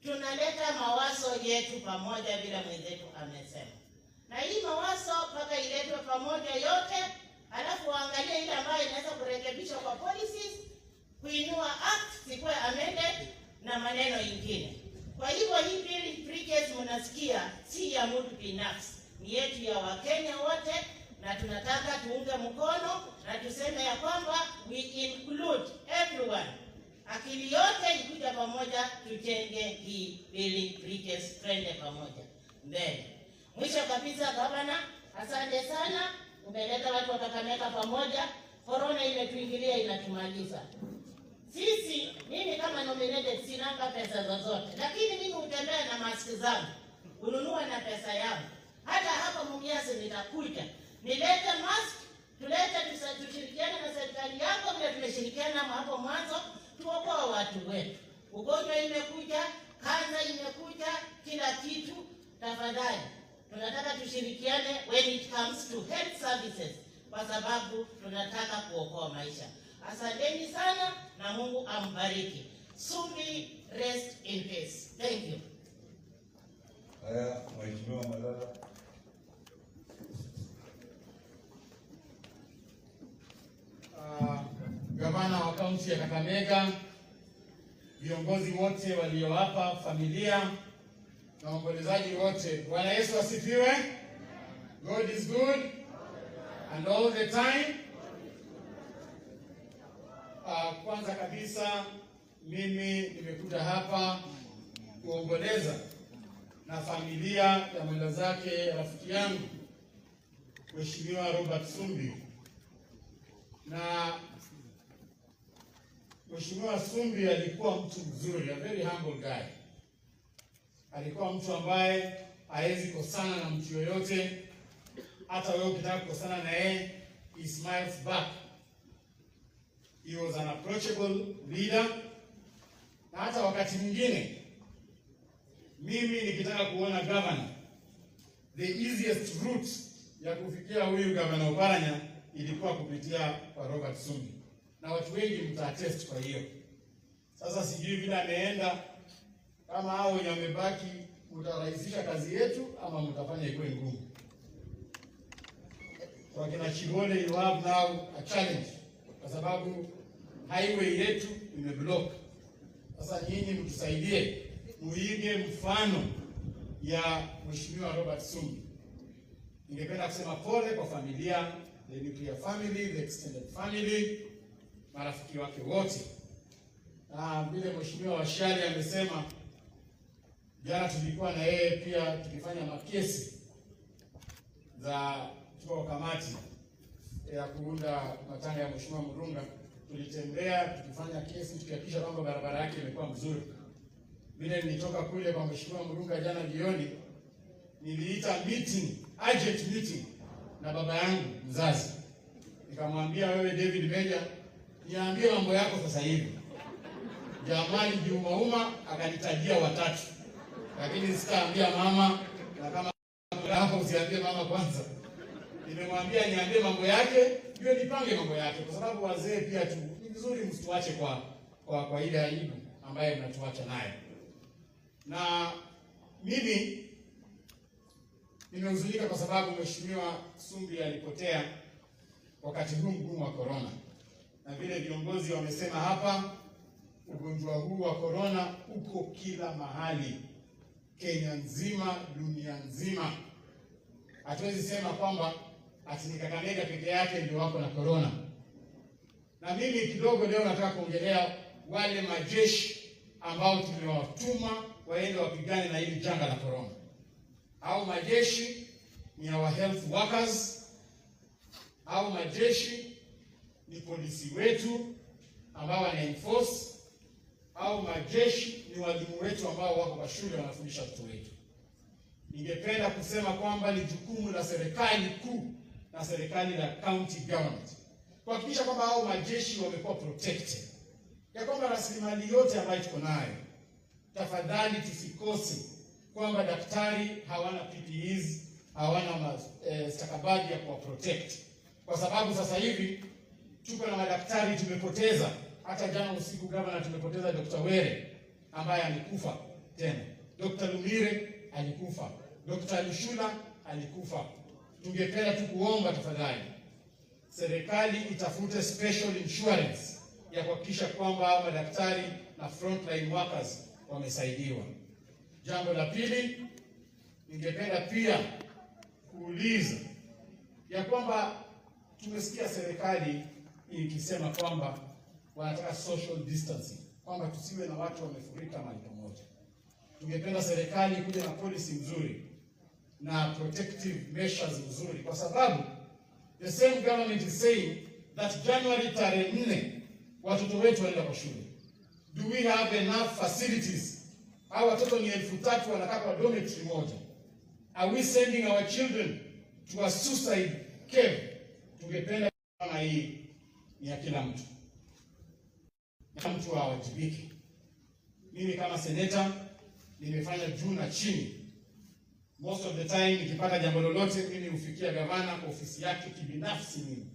Tunaleta mawazo yetu pamoja vile mwenzetu amesema, na hii mawazo mpaka iletwe pamoja yote, alafu waangalie ile ambayo inaweza kurekebishwa kwa policies, kuinua act sikuwe amended na maneno ingine. Kwa hivyo hii billing previous mnasikia si ya mtu binafsi, ni yetu ya Wakenya wote, na tunataka tuunge mkono na tuseme ya kwamba we include everyone. Akili yote ikuja pamoja, tujenge hii billing previous, twende pamoja mbele. Mwisho kabisa, gavana, asante sana, umeleta watu wa Kakamega pamoja. Corona imetuingilia, inatumaliza. Mimi kama nominated sinanga pesa zozote, lakini mimi utembea na mask zangu, ununua na pesa yangu. Hata hapa Mumias nitakuja, nilete mask, tushirikiane na serikali yako vile tumeshirikiana hapo mwanzo, tuokoa watu wetu. Ugonjwa imekuja, kansa imekuja, kila kitu. Tafadhali, tunataka tushirikiane when it comes to health services, kwa sababu tunataka kuokoa maisha. Asanteni sana na Mungu ambariki. Sumbi, rest in peace. Thank you. Haya, Mheshimiwa Malala. Gavana wa kaunti ya Kakamega, viongozi wote walio hapa, familia na waombolezaji wote, Bwana Yesu asifiwe. God is good and all the time. Kwanza kabisa mimi nimekuja hapa kuomboleza na familia ya mwenda zake rafiki yangu Mheshimiwa Robert Sumbi. Na Mheshimiwa Sumbi alikuwa mtu mzuri, a very humble guy. Alikuwa mtu ambaye haezi kosana na mtu yoyote. Hata wewe ukitaka kukosana na yeye, he smiles back. He was an approachable leader. Na hata wakati mwingine mimi nikitaka kuona governor, the easiest route ya kufikia huyu Governor Oparanya ilikuwa kupitia kwa Robert Sumbi. Na watu wengi mtatest kwa hiyo. Sasa sijui vile ameenda, kama hao wenye wamebaki mtarahisisha kazi yetu ama mtafanya ikuwe ngumu. Kwa kina Chibole, you have now a challenge, kwa sababu highway yetu imeblock. Sasa nyinyi mtusaidie, muige mfano ya Mheshimiwa Robert Sumbi. Ningependa kusema pole kwa familia, the nuclear family, the extended family, marafiki wake wote. Na vile Mheshimiwa Washali amesema, jana tulikuwa na yeye pia tukifanya makesi za tuko kamati ya kuunda matanga ya Mheshimiwa Murunga. Tulitembea tukifanya kesi tukihakikisha kwamba barabara yake imekuwa mzuri. Vile nilitoka kule kwa Mheshimiwa Murunga jana jioni, niliita meeting, urgent meeting na baba yangu mzazi. Nikamwambia, wewe David Meja, niambie mambo yako sasa hivi. Jamani Jumauma akanitajia watatu. Lakini sitaambia mama, na kama hapo usiambie mama kwanza. Nimemwambia niambie mambo yake, ndio nipange mambo yake, kwa sababu wazee pia tu ni vizuri msituache kwa ile aibu ambayo mnatuacha nayo. Na mimi nimehuzunika kwa sababu Mheshimiwa Sumbi alipotea wakati huu mgumu wa corona. Na vile viongozi wamesema hapa, ugonjwa huu wa corona uko kila mahali, Kenya nzima, dunia nzima. Hatuwezi sema kwamba ati ni Kakamega peke yake ndio wako na corona. Na mimi kidogo leo nataka kuongelea wale majeshi ambao tumewatuma waende wapigane na hili janga la corona. Hao majeshi ni our health workers, hao majeshi ni polisi wetu ambao wana enforce, hao majeshi ni walimu wetu ambao wako kwa shule wanafundisha watoto wetu. Ningependa kusema kwamba ni jukumu la serikali kuu na serikali la county government kuhakikisha kwamba hao majeshi wamekuwa protected, ya kwamba rasilimali yote ambayo tuko nayo, tafadhali tusikose kwamba daktari hawana PPEs, hawana stakabadhi ya kuwa protect, kwa sababu sasa hivi tuko na madaktari tumepoteza. Hata jana usiku gavana tumepoteza Dr. Were ambaye alikufa tena, Dr. Lumire alikufa, Dr. Lushula alikufa. Tungependa tu kuomba tafadhali serikali itafute special insurance ya kuhakikisha kwamba madaktari na frontline workers wamesaidiwa. Jambo la pili, ningependa pia kuuliza ya kwamba tumesikia serikali ikisema kwamba wanataka social distancing, kwamba tusiwe na watu wamefurika mahali pamoja. Tungependa serikali kuja na policy nzuri na protective measures nzuri, kwa sababu the same government is saying that January 4 watoto wetu waenda kwa shule. Do we have enough facilities? Hao watoto ni 3,000 wanakaa kwa dormitory moja. Are we sending our children to a suicide cave? Tungependa kama hii ni ya kila mtu, na mtu awajibike. Mimi kama senator nimefanya juu na chini. Most of the time nikipata jambo lolote mimi hufikia gavana kwa ofisi yake kibinafsi. Mimi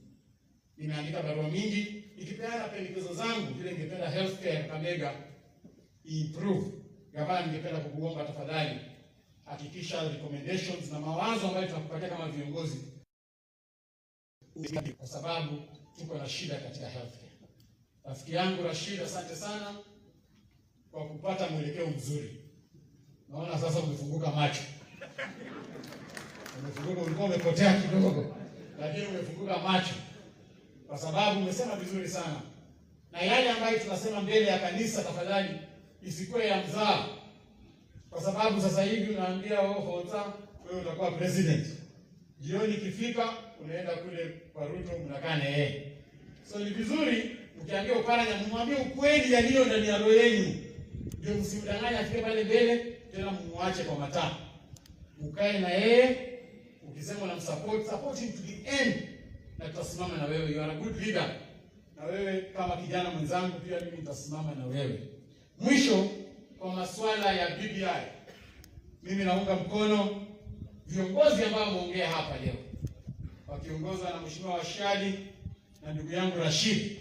nimeandika barua mingi nikipeana pendekezo zangu vile ningependa healthcare Kakamega improve. Gavana, ningependa kukuomba tafadhali hakikisha recommendations na mawazo ambayo tunakupatia kama viongozi, kwa sababu tuko na shida katika healthcare. Rafiki yangu Rashid, asante sana kwa kupata mwelekeo mzuri. Naona sasa umefunguka macho. Umefunguka, ulikuwa umepotea kidogo, lakini umefunguka macho kwa sababu umesema vizuri sana. Na yale ambayo tunasema mbele ya kanisa, tafadhali isikuwe ya mzaa, kwa sababu sasa hivi unaambia Hota wewe utakuwa president, jioni ikifika unaenda kule kwa Ruto mnakaa na yeye. So ni vizuri ukiambia uparanya mwambie ukweli yaliyo ndani ya roho yenu, ndio msimdanganye afike pale mbele tena mmuache kwa mataa. Ukae na yeye, ukisema support him to the end, na tutasimama na wewe. You are a good leader. Na wewe kama kijana mwenzangu pia mimi nitasimama na wewe. Mwisho, kwa masuala ya BBI, mimi naunga mkono viongozi ambao wameongea hapa leo, wakiongozwa na Mheshimiwa Washali na ndugu yangu Rashid,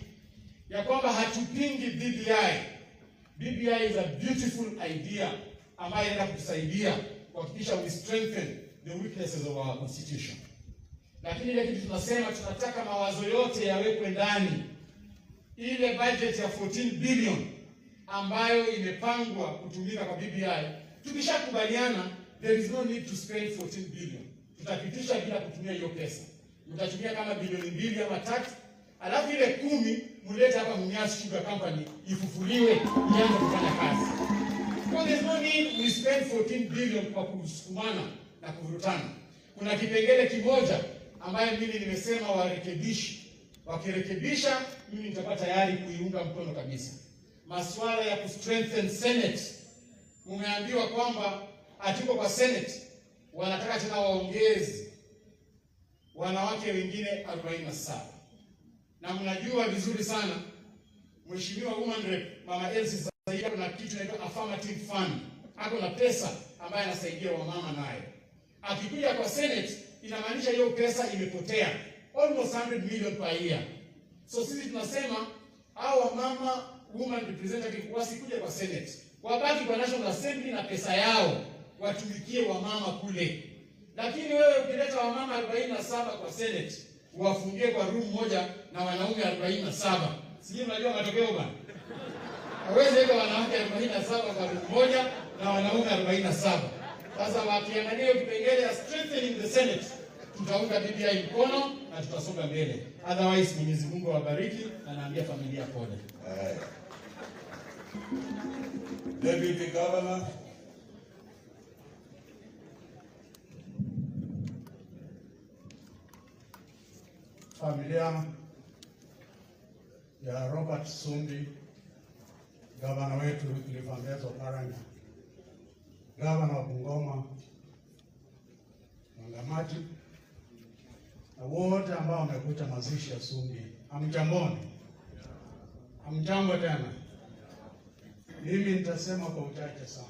ya kwamba hatupingi BBI. BBI is a beautiful idea ambayo inaenda kutusaidia kuhakikisha we strengthen the weaknesses of our constitution. Lakini ile kitu tunasema, tunataka mawazo yote yawekwe ndani. Ile budget ya 14 billion ambayo imepangwa kutumika kwa BBI, tukishakubaliana there is no need to spend 14 billion. Tutapitisha bila kutumia hiyo pesa. Mtatumia kama bilioni 2 ama 3, alafu ile 10 mlete hapa Mumias Sugar Company ifufuliwe ianze kufanya kazi. So there is no need we spend 14 billion kwa kusukumana na kuvurutana. Kuna kipengele kimoja ambaye mimi nimesema warekebishi. Wakirekebisha mimi nitakuwa tayari kuiunga mkono kabisa. Masuala ya kustrengthen Senate. Mumeambiwa kwamba atiko kwa Senate wanataka tena waongeze wanawake wengine 47. Na mnajua vizuri sana Mheshimiwa Woman Rep Mama Elsie sasa hivi kuna kitu inaitwa affirmative fund. Hapo na pesa ambayo anasaidia wamama nayo. Akikuja kwa Senate inamaanisha hiyo pesa imepotea. Almost 100 million per year. So sisi tunasema hao mama woman representative wasikuje kwa Senate, wabaki kwa National Assembly na pesa yao watumikie wamama kule. Lakini wewe ukileta wamama 47 kwa Senate, uwafungie kwa room moja na wanaume 47, sijui unajua matokeo bwana. hawezi weka wanawake 47 kwa room moja na wanaume 47. Sasa wakiangalia hiyo kipengele ya strengthening the Senate, tutaunga BBI mkono na tutasonga mbele. Otherwise, Mwenyezi Mungu awabariki na naambia familia pole. Deputy Governor. Familia ya Robert Sumbi, gavana wetu Livangezo Paranya, gavana wa Bungoma Mangamati, na wote ambao wamekuja mazishi ya Sumbi, hamjamboni, hamjambo tena. Mimi nitasema kwa uchache sana.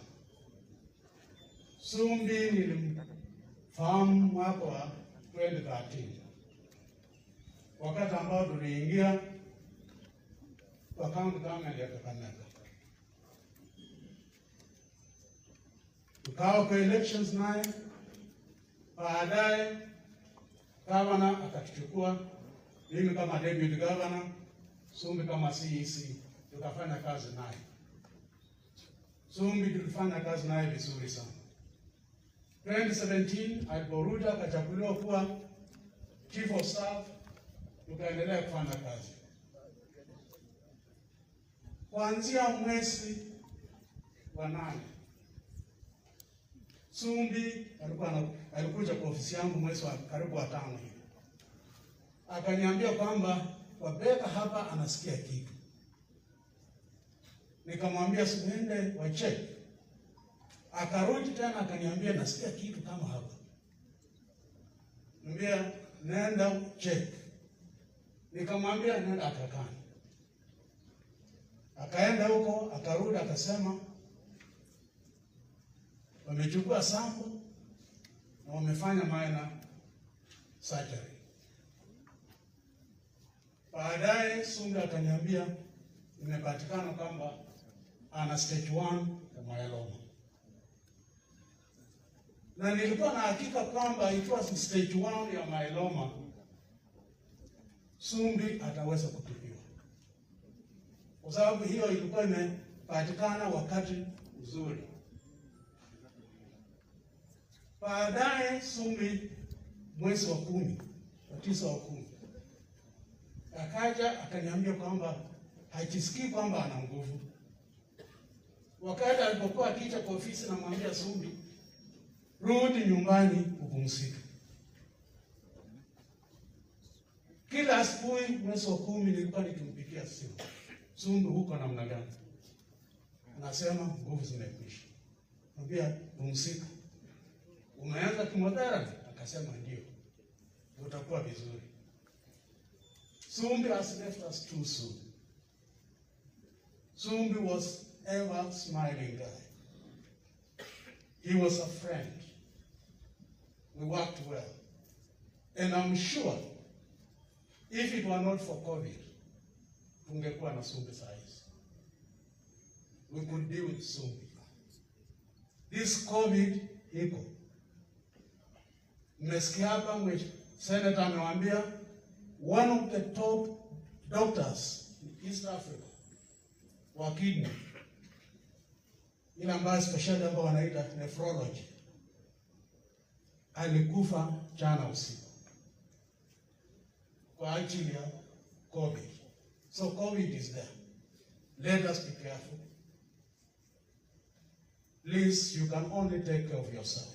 Sumbi nilimfahamu mwaka wa 2013 wakati ambao tuliingia kwa county government ya Kakamega. Tukawa kwa elections naye, baadaye governor akatuchukua, mimi kama deputy governor, Sumbi kama CEC, tukafanya kazi naye. Sumbi tulifanya kazi naye vizuri sana. 2017 aliporudi akachaguliwa kuwa chief of staff, tukaendelea kufanya kazi. Kuanzia mwezi wa 8, Sumbi alikuja kwa ofisi yangu mwezi wa karibu wa 5 hivi. Akaniambia kwamba Wabeka hapa anasikia kitu. Nikamwambia siende wa check. Akarudi tena akaniambia nasikia kitu kama hapa. Niambia nenda check. Nikamwambia nenda akakani. Akaenda huko, akarudi akasema wamechukua sample na wamefanya minor surgery. Baadaye Sumbi akaniambia imepatikana kwamba ana stage 1 ya myeloma. Na nilikuwa na hakika kwamba ikiwa stage 1 ya myeloma, Sumbi ataweza kutibiwa. Kwa sababu hiyo ilikuwa imepatikana wakati mzuri. Baadaye Sumbi mwezi wa 10, wa 9 wa 10, akaja akaniambia kwamba hajisikii kwamba ana nguvu. Wakati alipokuwa akija kwa ofisi na mwambia Sumbi, rudi nyumbani upumzike. Kila asubuhi mwezi wa 10 nilikuwa nikimpigia simu, Sumbi huko namna gani? Anasema nguvu zimekwisha. Mwambia pumzika. Umeanza chemotherapy? Akasema ndio. Utakuwa vizuri. Sumbi has left us too soon. Sumbi was ever smiling guy. He was a friend. We worked well. And I'm sure if it were not for COVID, tungekuwa na Sumbi size. We could deal with Sumbi. This COVID iko. Mmesikia hapa Senator amewambia one of the top doctors in East Africa wa kidney, ila ambayo special ambao wanaita nephrology, alikufa jana usiku kwa ajili ya COVID. So COVID is there. Let us be careful. Please, you can only take care of yourself.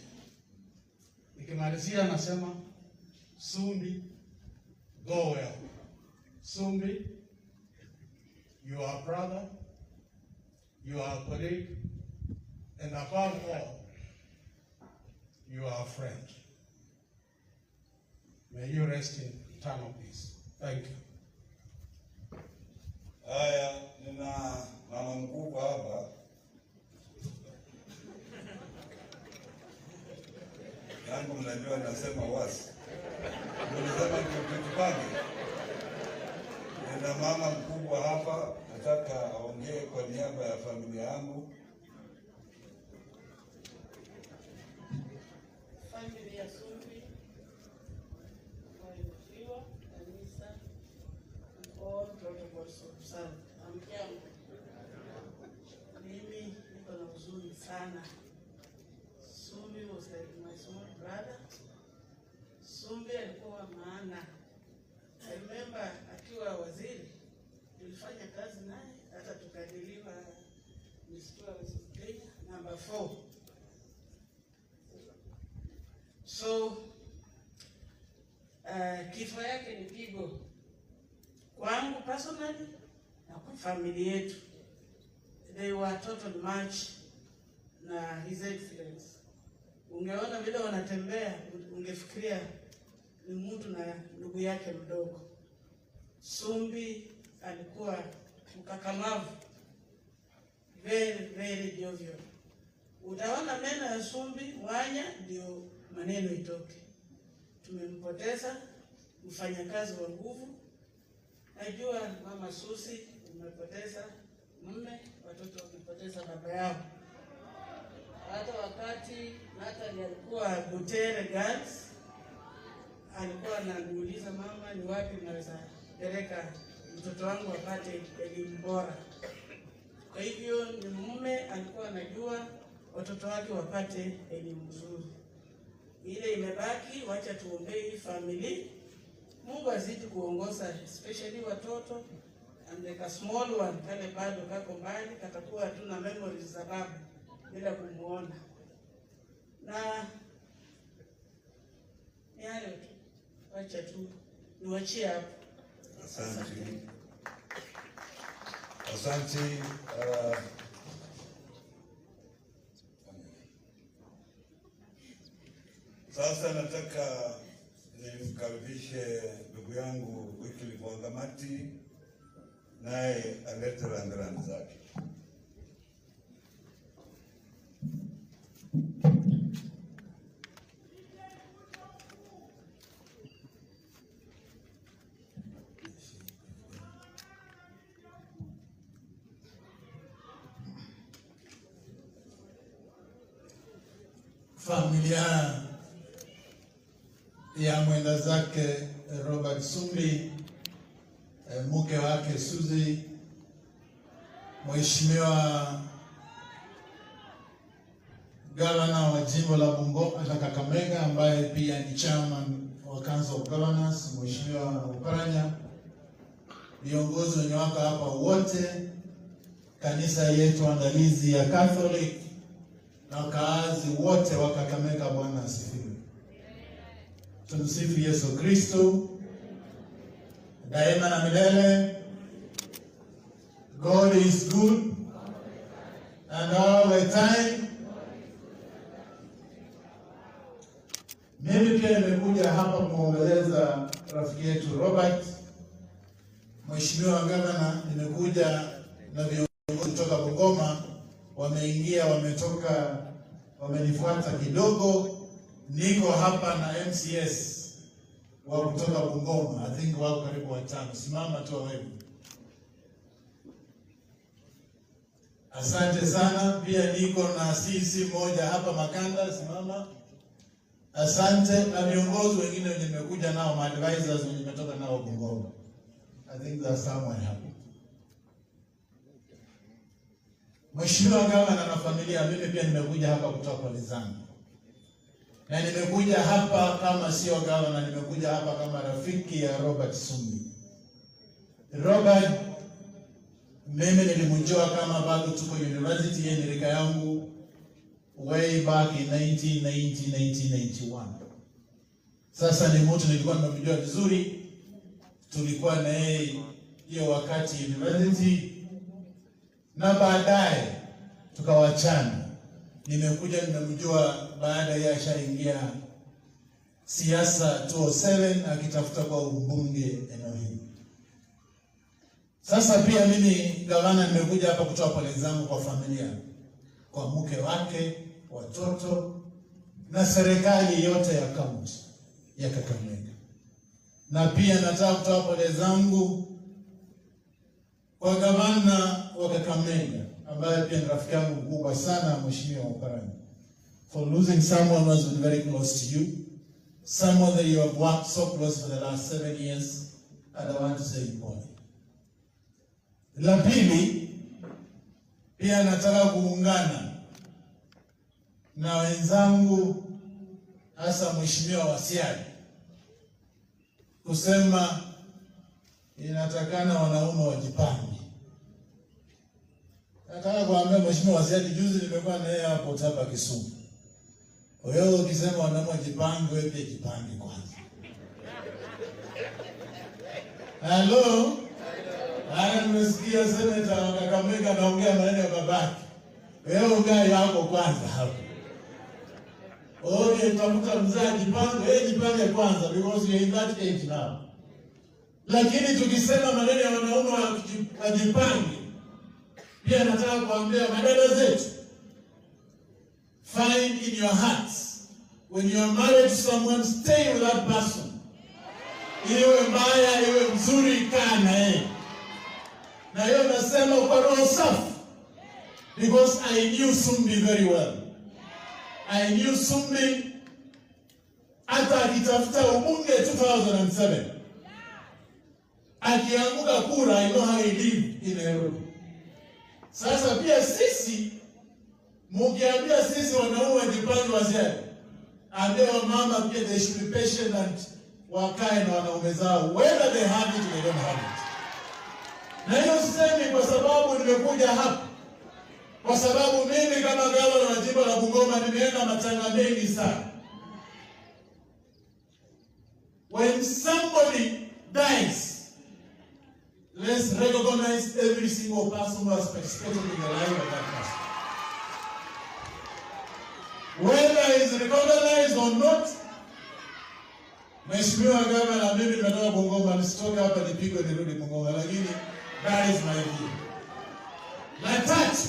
Nikimalizia nasema Sumbi, go well. Sumbi, you are a brother, you are a colleague, and above all, you are a friend. May you rest in eternal peace. Thank you. Haya, nina mama mkubwa hapa. Yangu mnajua nasema wasi. Mnasema tupange. Nina mama mkubwa hapa, nataka aongee kwa niaba ya familia yangu. Familia ya Sumbi, walifiwa, kanisa, all protocols of service. Amkiamu. small brother. Sumbi alikuwa maana. I remember akiwa waziri, tulifanya kazi naye, hata tukadeliver Miscellaneous of Kenya, number 4. So, kifo yake ni pigo kwangu personally na kwa familia yetu. They were total match na his excellence. Ungeona vile wanatembea, ungefikiria ni mtu na ndugu yake mdogo. Sumbi alikuwa mkakamavu, very jovial. Utaona meno ya Sumbi mwanya ndio maneno itoke. Tumempoteza mfanyakazi wa nguvu. Najua mama Susi umepoteza mume, watoto wamepoteza baba yao. Hata wakati Nathan alikuwa Butere Girls, alikuwa ananiuliza, mama, ni wapi naweza peleka mtoto wangu apate elimu bora. Kwa hivyo ni mume alikuwa anajua watoto wake wapate elimu nzuri. Ile imebaki, wacha tuombee family. Mungu azidi kuongoza, especially watoto, and like a small one, kale bado kako mbali, katakuwa tuna memories za babu bila kumuona. Na ni hayo tu, wacha tu niwachie hapo. Asante. Asante. Sasa nataka nimkaribishe ndugu yangu Wycliffe Wangamati, naye alete rambirambi zake. Familia ya mwenda zake Robert Sumbi, mke wake Suzy, Mheshimiwa Gavana wa jimbo la Bungoma la Kakamega ambaye pia ni chairman wa Council of Governors, Mheshimiwa Oparanya, viongozi wenye wako hapa wote, kanisa yetu andalizi ya Catholic na wakaazi wote wa Kakamega, Bwana asifiwe. Tumsifu Yesu Kristo daima na milele. God is good and all the time. Mimi pia nimekuja hapa kumwongeleza rafiki yetu Robert. Mheshimiwa Gavana, nimekuja na viongozi kutoka Bungoma, wameingia, wametoka, wamenifuata kidogo. Niko hapa na MCS wa kutoka Bungoma, I think wako karibu 5. Simama tu wewe. Asante sana. Pia niko na CC moja hapa Makanda, simama. Asante. Na viongozi wengine wenye nimekuja nao, ma advisors wenye nimetoka nao Bungoma. I think there's someone hapo. Mheshimiwa Gavana na familia, mimi pia nimekuja hapa kutoka kwa Lizangu. Na nimekuja hapa kama sio gavana, nimekuja hapa kama rafiki ya Robert Sumbi. Robert, mimi nilimjua kama bado tuko university, yeye ni rika yangu way back in 1991. Sasa ni mtu nilikuwa nimemjua vizuri, tulikuwa na yeye hiyo wakati university, na baadaye tukawachana. Nimekuja nimemjua baada ya ashaingia siasa 2007 akitafuta kwa ubunge eneo hili. Sasa pia mimi gavana nimekuja hapa kutoa pole zangu kwa familia, kwa mke wake, watoto na serikali yote ya kaunti ya Kakamega. Na pia nataka kutoa pole zangu kwa gavana wa Kakamega ambaye pia ni rafiki yangu mkubwa sana, Mheshimiwa Oparanya, for losing someone who has been very close to you, someone that you have worked so close for the last 7 years, and I want to say pole. La pili, pia nataka kuungana na wenzangu hasa mheshimiwa Wasiali kusema inatakana wanaume wajipange. Nataka kuambia mheshimiwa Wasiali, juzi nimekuwa na yeye hapo hapa Kisumu. Wewe ukisema wanaume wajipange, wewe pia jipange kwanza. Hello? Haya, nimesikia seneta wa Kakamega anaongea maneno ya babaki. Wewe ongea yako kwanza hapo. Okay, tafuta mzee jipange, wewe jipange kwanza because you're in that age now. Lakini tukisema maneno ya wanaume wajipange, pia nataka kuambia madada zetu, find in your hearts, when you are married to someone, stay with that person. Iwe mbaya, iwe mzuri, kaa na yeye. Na hiyo nasema kwa roho safi, because I knew Sumbi very well. I knew Sumbi hata akitafuta ubunge 2007. Akianguka kura, I know how he lived in Nairobi. Sasa pia sisi, mukiambia sisi wanaume wajipange Wasiali, ambia wamama pia they should be patient and wakae na wanaume zao, whether they have it or they don't have it. Na hiyo sisemi kwa sababu nimekuja hapa, kwa sababu mimi kama gavana wa jimbo la Bungoma nimeenda matanga mengi sana. When somebody dies, let's recognize every single person who has participated in the life of that person. Whether it's recognized or not, Mheshimiwa Gavana, mimi nimetoka Bungoma, nisitoke hapa nipigwe nirudi Bungoma, lakini that is my view. La tatu,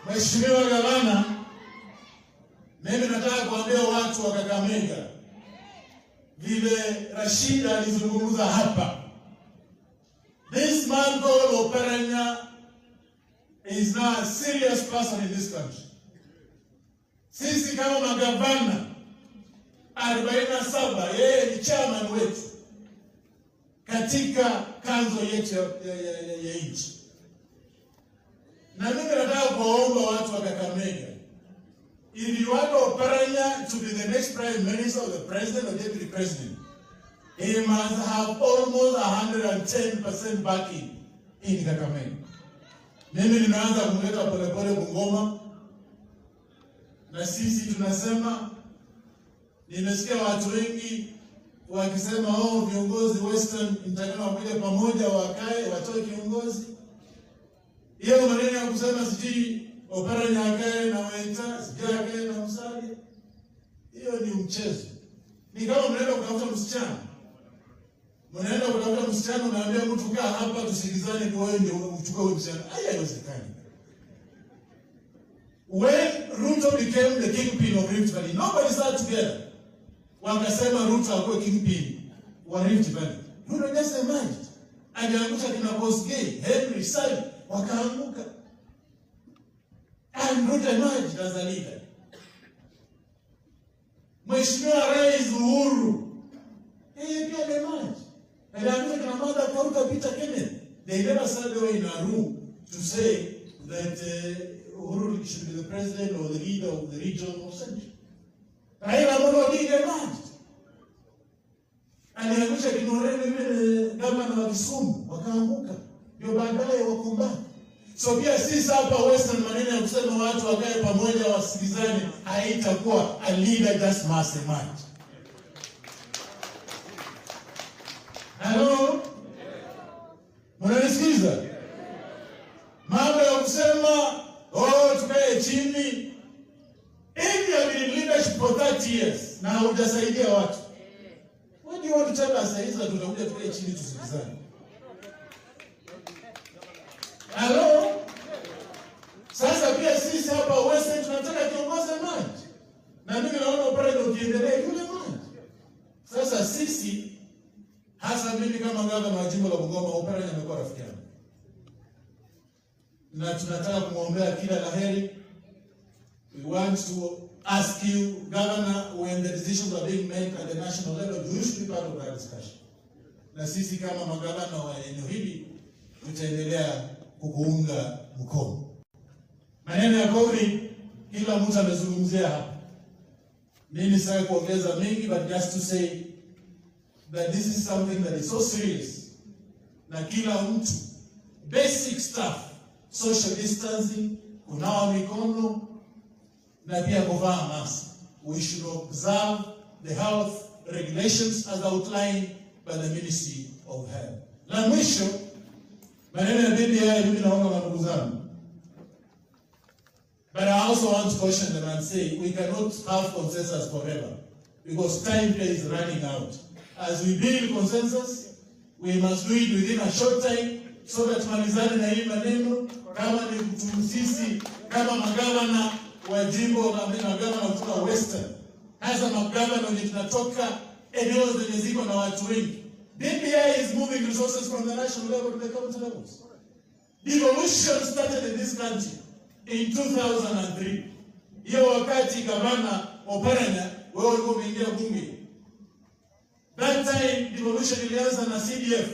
Mheshimiwa Gavana, mimi nataka kuambia watu wa Kakamega, vile Rashida alizungumza hapa. This man called Oparanya is now a serious person in this country. Sisi kama magavana 47, yeye ni chairman wetu katika kanzo yetu ya nchi. Na mimi nataka kuwaomba watu wa Kakamega, if you want Oparanya to be the next prime minister or the president or deputy president, he must have almost 110% backing in Kakamega. Mimi nimeanza kumleta polepole Bungoma, na sisi tunasema, nimesikia watu wengi wakisema viongozi Western nitakana kuja pamoja wakae watoe kiongozi. Hiyo maneno ya kusema sijui Oparanya akae na Weta, sijui akae na Musalia, hiyo ni mchezo. Ni kama mnaenda kutafuta msichana. Mnaenda kutafuta msichana, unaambia mtu kaa hapa tusikizane, ni wewe ndio uchukue huyo msichana. Haiwezekani. When Ruto became the kingpin of Rift Valley, nobody sat together. Wakasema Ruto akuwe kingpin wa Rift Valley. Ruto just emerged. Aliangusha kina Kosgei, Henry, Sali, wakaanguka. And Ruto emerged as a leader. Mheshimiwa Rais Uhuru, yeye pia emerged. Aliangusha kina Mada Kauka, Peter Kenneth. They never sat there in a room to say that Uhuru should be the president or the leader of the region of Central. Raila emerged. Aliangusha Kinorene vile gavana wa Kisumu, wakaanguka. Ndio baadaye wakumbana. So pia sisi hapa Western maneno ya kusema watu wakae pamoja wasikizane, haitakuwa a leader just must emerge. Hello? Mnanisikiza? Mambo ya kusema tukae chini. If you have been in leadership for 30 years na hujasaidia watu, what do you want to tell us that tutakuja tukae chini tusikizane? Hello? Sasa pia sisi hapa Western tunataka kiongozi maji. Na mimi naona upande ukiendelea yule maji. Sasa sisi, hasa mimi kama gavana wa jimbo la Bungoma, Oparanya amekuwa rafiki yangu. Na tunataka kumwombea kila laheri. We want to ask you, Governor, when the decisions are being made at the national level, you should be part of that discussion. Na sisi kama magavana wa eneo hili tutaendelea kukuunga mkono. Maneno ya COVID kila mtu amezungumzia hapa. Mimi sasa kuongeza mingi, but just to say that this is something that is so serious. Na kila mtu, basic stuff, social distancing, kunawa mikono, na pia kuvaa mask. We should observe the health regulations as outlined by the Ministry of Health. La mwisho, maneno ya BBI mimi naomba mandugu zangu. But I also want to caution them and say we cannot have consensus forever because time is running out. As we build consensus, we must do it within a short time so that tumalizane na hii maneno. Kama ni sisi kama magavana wa jimbo na magavana kutoka Western, hasa magavana wenye tunatoka eneo zenye ziko na watu wengi. BBI is moving resources from the national level to the county levels. Devolution started in this country in 2003. Hiyo wakati gavana Oparanya wewe ulikuwa umeingia bunge. That time devolution ilianza na CDF.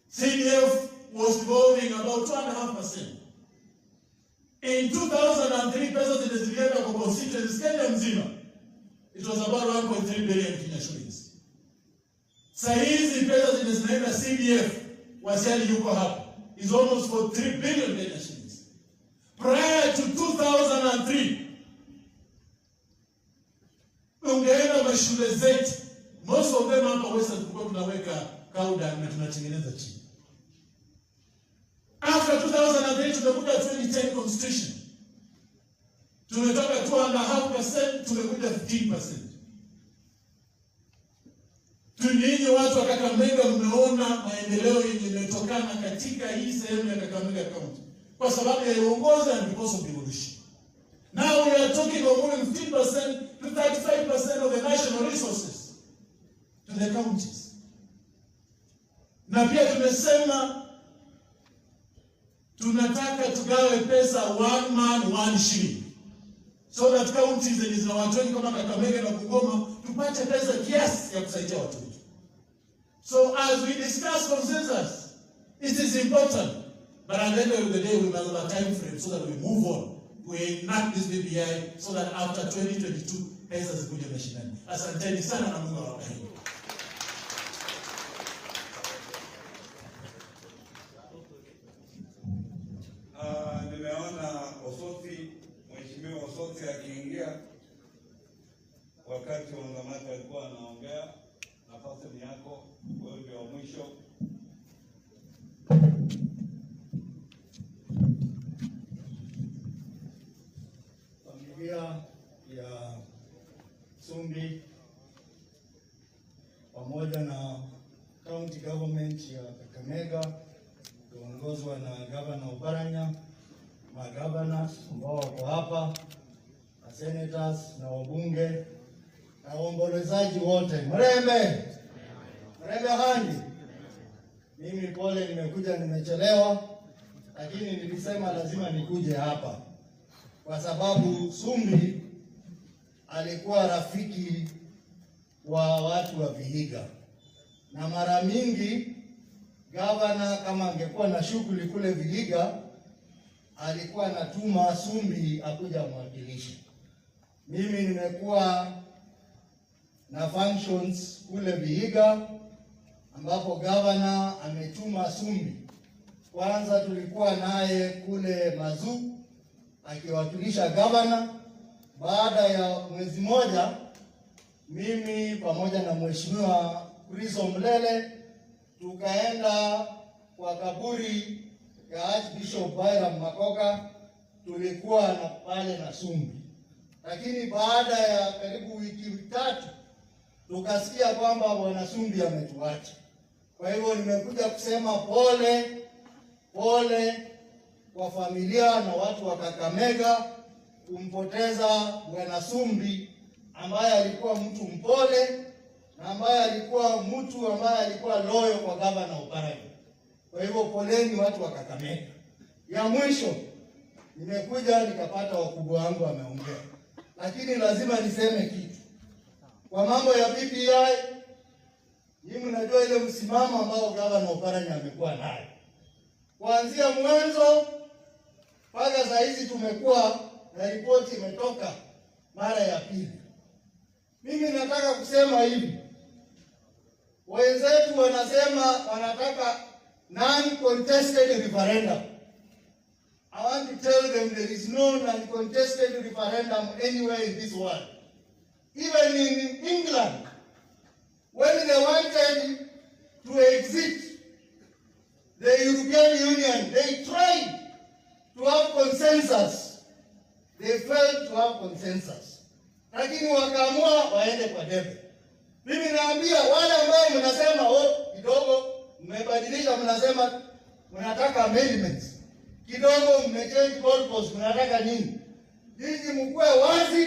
CDF was devolving about 2.5%. In 2003 pesa zilizoenda kwa constituencies Kenya mzima, it was about 1.3 billion Kenya shillings. Saizi pesa zinaenda CDF, Wasiali yuko hapa, is almost for 3 billion Kenya shillings. Prior to 2003, ungeenda mashule zetu, most of them hapa Western tulikuwa tunaweka kauda na tunatengeneza chini. After 2003 tumekuja 2010 constitution. Tumetoka 2.5%, tumekuja 15%. Tuninyi watu wa Kakamega mmeona maendeleo yenye yametokana katika hii sehemu ya Kakamega County kwa sababu ya uongozi and because of devolution. Now we are talking of moving 15% to 35% of the national resources to the counties. Na pia tumesema tunataka tugawe pesa one man one shilling, so that counties zenye zina watu wengi kama Kakamega na Bungoma tupate pesa kiasi ya kusaidia watu wetu. So as we discuss consensus, it is important, but at the end of the day we must have a time frame so that we move on. We enact this BBI so that after 2022 pesa zikuje mashinani. Asanteni sana na Mungu awabariki. Nimeona Osoti, Mheshimiwa Osoti akiingia wakati Wangamati alikuwa anaongea. Nafasi ni yako, wewe ndio wa mwisho. Familia ya Sumbi pamoja na county government ya Kakamega kuongozwa na Governor Oparanya, magavana ambao wako hapa, na senators na wabunge na waombolezaji wote. Mrembe hani. Mimi pole, nimekuja nimechelewa, lakini nilisema lazima nikuje hapa kwa sababu Sumbi alikuwa rafiki wa watu wa Vihiga, na mara mingi gavana kama angekuwa na shughuli kule Vihiga alikuwa anatuma Sumbi akuja mwakilishi. Mimi nimekuwa na functions kule Vihiga ambapo gavana ametuma Sumbi. Kwanza tulikuwa naye kule Mazu akiwakilisha gavana. Baada ya mwezi moja, mimi pamoja na Mheshimiwa Kristo Mlele tukaenda kwa kaburi ya Archbishop Byram Makoka, tulikuwa na pale na Sumbi. Lakini baada ya karibu wiki tatu tukasikia kwamba bwana Sumbi ametuacha. Kwa hivyo nimekuja kusema pole kwa familia na watu wa Kakamega kumpoteza bwana Sumbi ambaye alikuwa mtu mpole na ambaye alikuwa mtu ambaye alikuwa loyo kwa Governor Oparanya. Kwa hivyo poleni watu wa Kakamega. Ya mwisho, nimekuja nikapata wakubwa wangu wameongea, lakini lazima niseme kitu kwa mambo ya BBI. Nyinyi mnajua ile msimamo ambao Governor Oparanya amekuwa nayo kuanzia mwanzo mpaka saa hizi. Tumekuwa na ripoti imetoka mara ya pili. Mimi nataka kusema hivi. Wenzetu wanasema wanataka non-contested referendum. I want to tell them there is no non-contested referendum anywhere in this world. Even in England, when they wanted to exit the European Union, they tried to have consensus. They failed to have consensus. Lakini wakaamua waende kwa debe. Mimi naambia wale ambao mnasema kidogo mmebadilisha, mnasema mnataka amendments. Kidogo mmechange goalposts, mnataka nini? Hizi mkue wazi,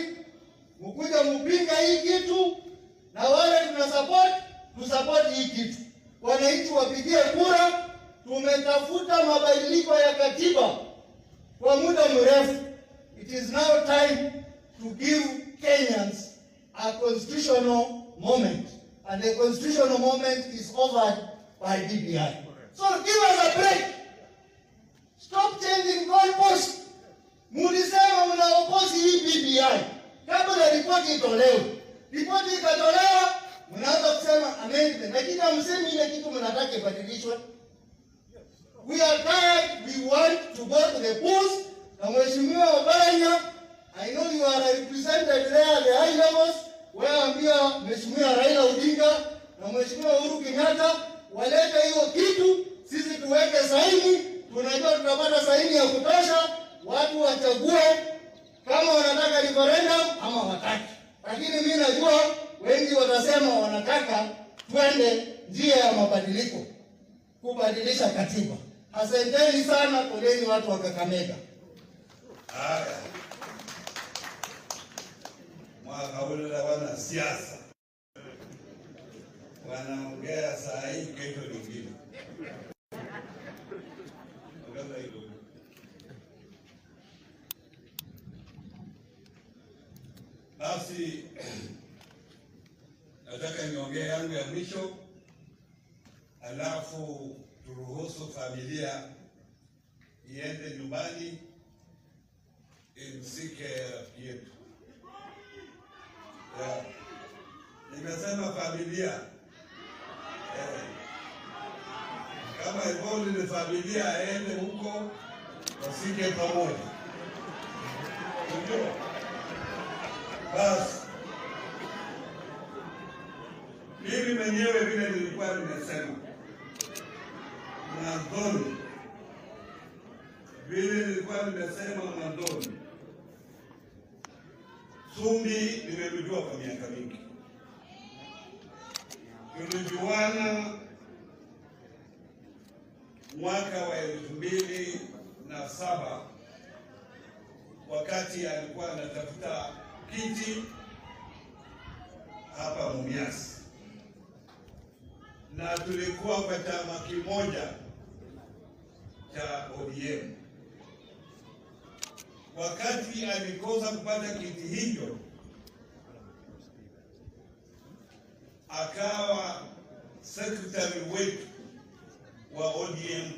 mkuja mpinga hii kitu, na wale tusupport hii kitu. Wananchi wapigie kura. Tumetafuta mabadiliko ya katiba kwa muda mrefu. It is now time to give Kenyans a constitutional moment, and the constitutional moment is offered by BBI. So give us a break. Stop changing goalposts. Mulisema mna oppose hii BBI kabla ripoti itolewe. Ripoti ikatolewa, mnaanza kusema amendment, lakini hamsemi ile kitu mnataka ibadilishwe. We are tired. We want to go to the polls. Na Mheshimiwa Obaranya, I know you are represented there at the high levels. Waambia Mheshimiwa Raila Odinga na Mheshimiwa Uhuru Kenyatta walete hiyo kitu, sisi tuweke saini. Tunajua tutapata saini ya kutosha, watu wachague kama wanataka referendum ama wataki. Lakini mimi najua wengi watasema wanataka twende njia ya mabadiliko, kubadilisha katiba. Asanteni sana, poleni watu wa Kakamega. Haya. Mwaka ule wana siasa. Wanaongea saa hii, kesho nyingine. Basi nataka niongee yangu ya mwisho, alafu turuhusu familia iende nyumbani imsike yetu. Nimesema familia. Kama hivyo ni familia, aende huko wasike pamoja. Ndio. Basi mimi mwenyewe vile nilikuwa nimesema mwanzoni, Sumbi nimemjua kwa miaka mingi. Tulijuana mwaka wa 2007 wakati alikuwa anatafuta kiti hapa Mumias, na tulikuwa kwa chama kimoja cha ODM. Wakati alikosa kupata kiti hicho, akawa secretary wetu wa ODM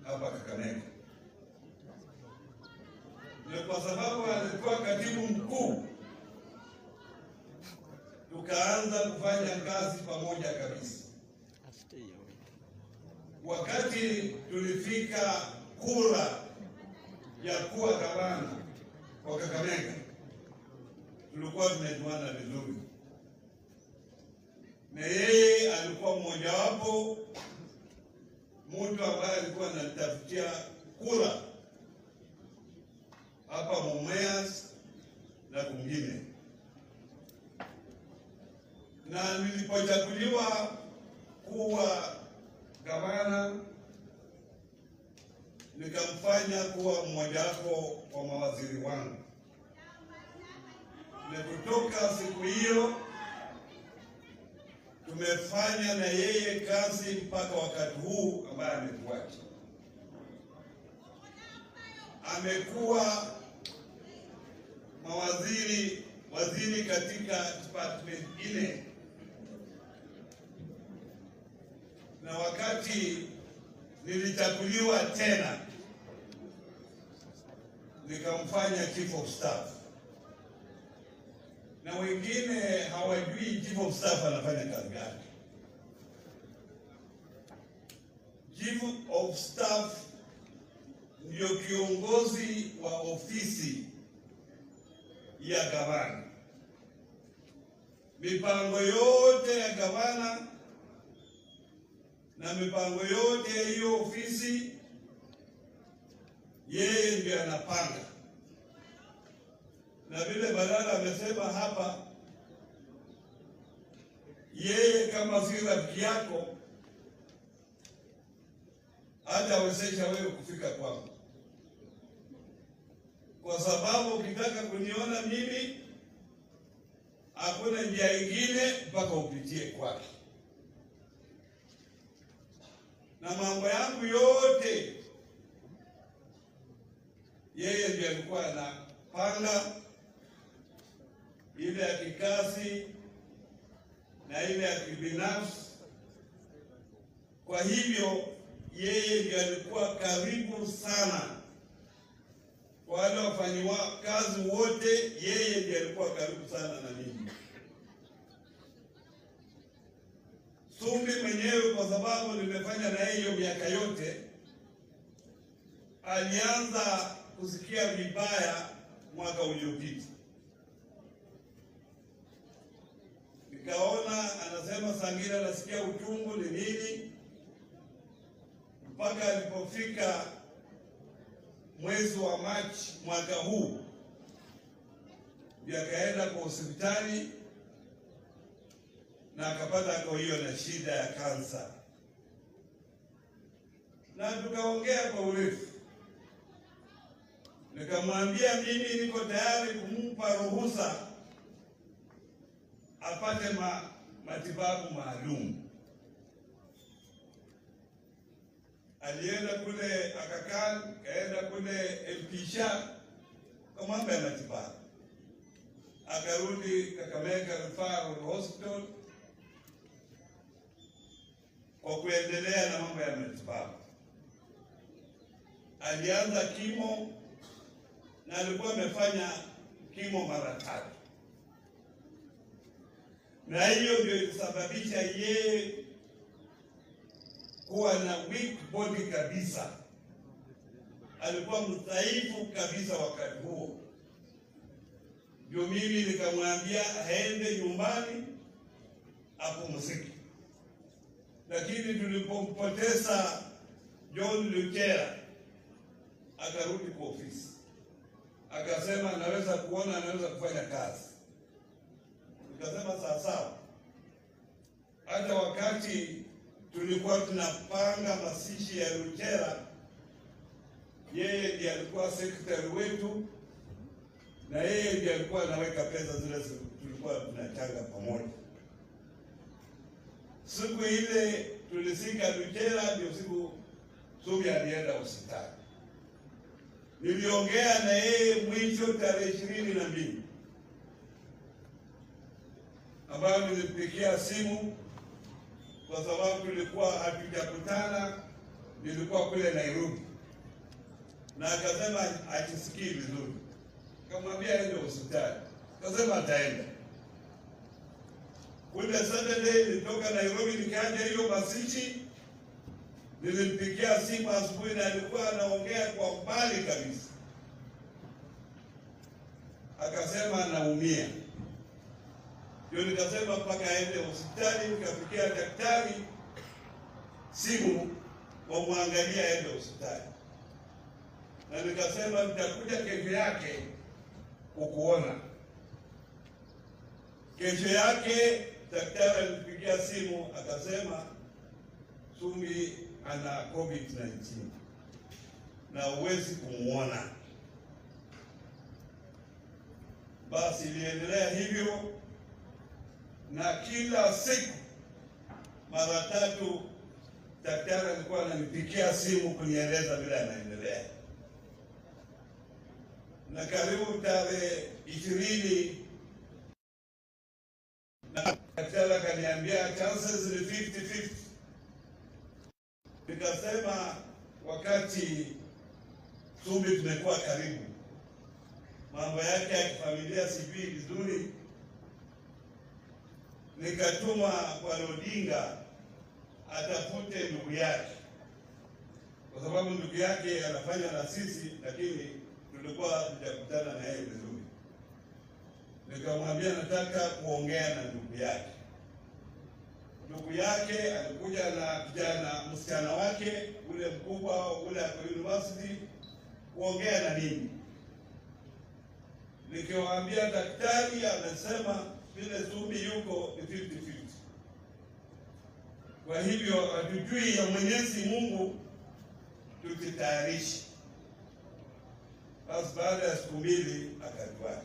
hapa Kakamega. Na kwa sababu alikuwa katibu mkuu, tukaanza kufanya kazi pamoja kabisa. Wakati tulifika kura ya kuwa gavana kwa Kakamega, tulikuwa tumejuana vizuri, na yeye alikuwa mmojawapo mtu ambaye alikuwa anatafutia kura hapa Mumias na kwingine. Na nilipochaguliwa kuwa gavana, nikamfanya kuwa mmojawapo wa mawaziri wangu. Na kutoka siku hiyo tumefanya na yeye kazi mpaka wakati huu ambaye ametuacha. Amekuwa waziri katika department ile, na wakati nilichaguliwa tena nikamfanya chief of staff. na wengine hawajui chief of staff anafanya kazi gani. Chief of staff ndio kiongozi wa ofisi ya gavana. Mipango yote ya gavana na mipango yote ya hiyo ofisi yeye ndiye anapanga. Na vile Balala amesema hapa, yeye kama si rafiki yako hatawezesha wewe kufika kwangu, kwa sababu ukitaka kuniona mimi hakuna njia ingine mpaka upitie kwake. Na mambo yangu yote yeye ndiye alikuwa anapanga, ile ya kikazi na ile ya kibinafsi. Kwa hivyo yeye ndiye alikuwa karibu sana kwa wale wafanyakazi wote, yeye ndiye alikuwa karibu sana na mimi. Sumbi mwenyewe, kwa sababu nimefanya na yeye miaka yote, alianza kusikia vibaya mwaka uliopita. Nikaona anasema Sangira anasikia uchungu ni nini, mpaka alipofika mwezi wa Machi mwaka huu akaenda kwa hospitali na akapata kwa hiyo na shida ya kansa, na tukaongea kwa urefu. Nikamwambia mimi niko tayari kumpa ruhusa apate matibabu maalum. Alienda kule akakaa, kaenda kule Mpisha kwa mambo ya matibabu, akarudi Kakamega Referral Hospital kwa kuendelea na mambo ya matibabu. Alianza kimo na alikuwa amefanya kimo mara 3, na hiyo ndio ilisababisha yeye kuwa na weak body kabisa. Alikuwa mdhaifu kabisa wakati huo. Ndio mimi nikamwambia aende nyumbani apumzike. Lakini tulipompoteza John Lutera, akarudi kwa ofisi, akasema anaweza kuona, anaweza kufanya kazi. Nikasema sawa sawa. Hata wakati tulikuwa tunapanga mazishi ya Lutera, yeye ndiye alikuwa secretary wetu, na yeye ndiye alikuwa anaweka pesa zile tulikuwa tunachanga pamoja. Siku ile tulisika Lutera, ndio siku Sumbi alienda hospitali. Niliongea na yeye mwisho tarehe 22, ambayo nilimpigia simu kwa sababu tulikuwa hatujakutana, nilikuwa kule Nairobi, na akasema hajisikii vizuri. Nikamwambia aende hospitali, akasema ataenda. Kule Saturday nilitoka Nairobi nikaja hiyo mazishi, nilimpigia simu asubuhi na alikuwa anaongea kwa mbali kabisa. Akasema anaumia. Ndio nikasema mpaka aende hospitali. Nikafikia daktari simu wamwangalia aende hospitali, na nikasema nitakuja kesho yake kukuona. Kesho yake daktari alipigia simu akasema Sumbi ana COVID-19 na huwezi kumuona. Basi iliendelea hivyo, na kila siku mara 3 daktari alikuwa ananipigia simu kunieleza vile anaendelea. Na karibu tarehe 20 daktari akaniambia chances ni 50-50. Nikasema wakati Sumbi tumekuwa karibu, mambo yake ya kifamilia sijui vizuri, nikatuma kwa Odinga atafute ndugu yake, kwa sababu ndugu yake anafanya na sisi, lakini tulikuwa tujakutana na yeye vizuri. Nikamwambia nataka kuongea na ndugu yake. Ndugu yake alikuja na kijana msichana wake ule mkubwa ule kwa university kuongea na nini. Nikiwaambia daktari amesema vile Zumbi yuko ni 50-50. Kwa hivyo hatujui ya Mwenyezi Mungu, tukitayarisha. Basi baada ya siku mbili akatuacha.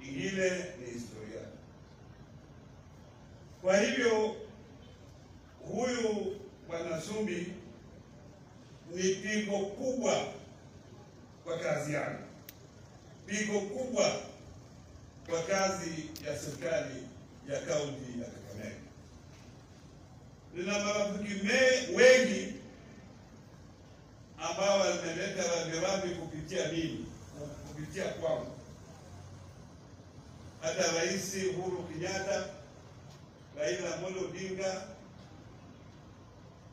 Ingine ni historia. Kwa hivyo huyu Bwana Zumbi ni pigo kubwa kwa kazi yangu, pigo kubwa kwa kazi ya serikali ya kaunti ya Kakamega. Nina marafiki wengi ambao wameleta rambirambi kupitia mimi, kupitia kwangu. Hata Rais Uhuru Kenyatta, Raila Odinga,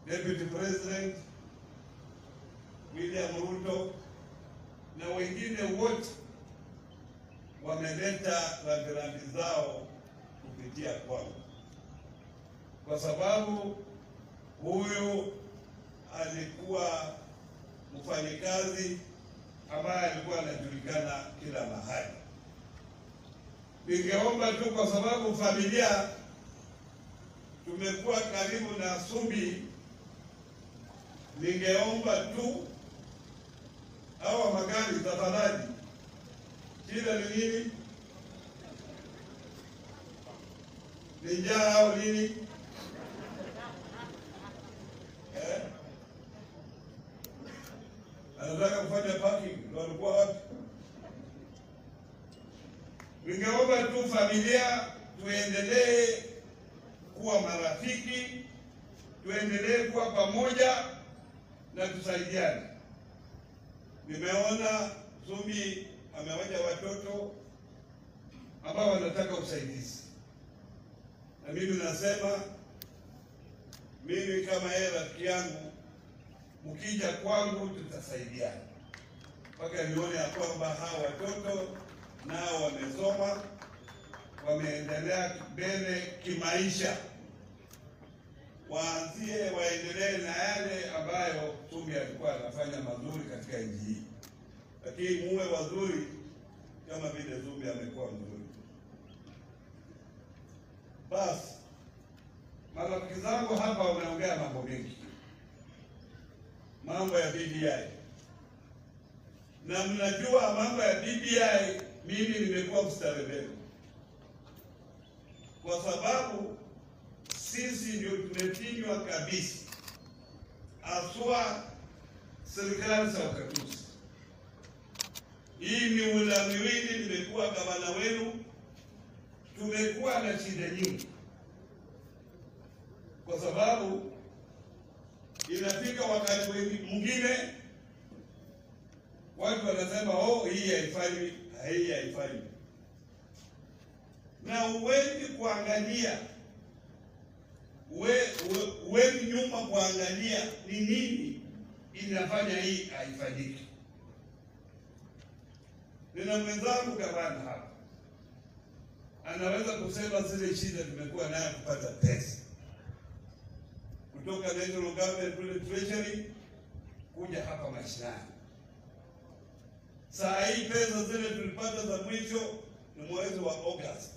Deputy President William Ruto na wengine wote wameleta rambirambi zao kupitia kwangu, kwa sababu huyu alikuwa mfanyikazi ambaye alikuwa anajulikana kila mahali. Ningeomba tu, kwa sababu familia tumekuwa karibu na Zumbi, ningeomba tu hawa magari tafadhali, shida ni nini? Ni njaa au nini? Anataka kufanya parking, ndio alikuwa wapi? Ningeomba tu familia tuendelee kuwa marafiki, tuendelee kuwa pamoja na tusaidiane. Nimeona Zumbi amewacha watoto ambao wanataka usaidizi, na mimi nasema, mimi kama yeye rafiki yangu, mkija kwangu tutasaidiana mpaka nione ya kwamba hawa watoto nao wamesoma, wameendelea mbele kimaisha, waendelee na yale ambayo Zumbi alikuwa anafanya mazuri katika nchi hii. Lakini muwe wazuri kama vile Zumbi amekuwa mzuri. Basi marafiki zangu hapa wameongea mambo mengi, mambo ya BBI, na mnajua mambo ya BBI mimi nimekuwa mstari mbele, kwa sababu sisi ndio tumefinywa kabisa, aswa serikali za ukatuzi. Hii miula miwili nimekuwa gavana wenu, tumekuwa na shida nyingi, kwa sababu inafika wakati mwingine watu wanasema hii haifai, hii haifai, na huwezi kuangalia huwezi nyuma kuangalia ni nini inafanya hii haifanyiki. Nina mwenzangu gavana hapa anaweza kusema zile shida tumekuwa nayo kupata pesa kutoka national government kule treasury kuja hapa mashinani. Saa hii pesa zile tulipata za mwisho ni mwezi wa August,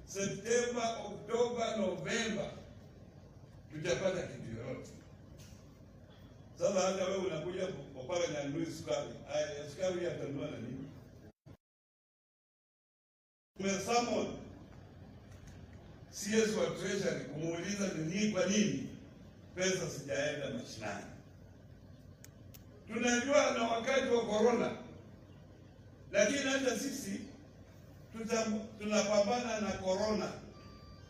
September, October, November tutapata kitu yoyote. Sasa hata wewe unakuja kupaka na nunui sukari, sukari yatanunua na nini? Tumesummon CS wa treasury kumuuliza ni kwa nini pesa sijaenda mashinani. Tunajua na wakati wa corona, lakini hata sisi tunapambana na corona,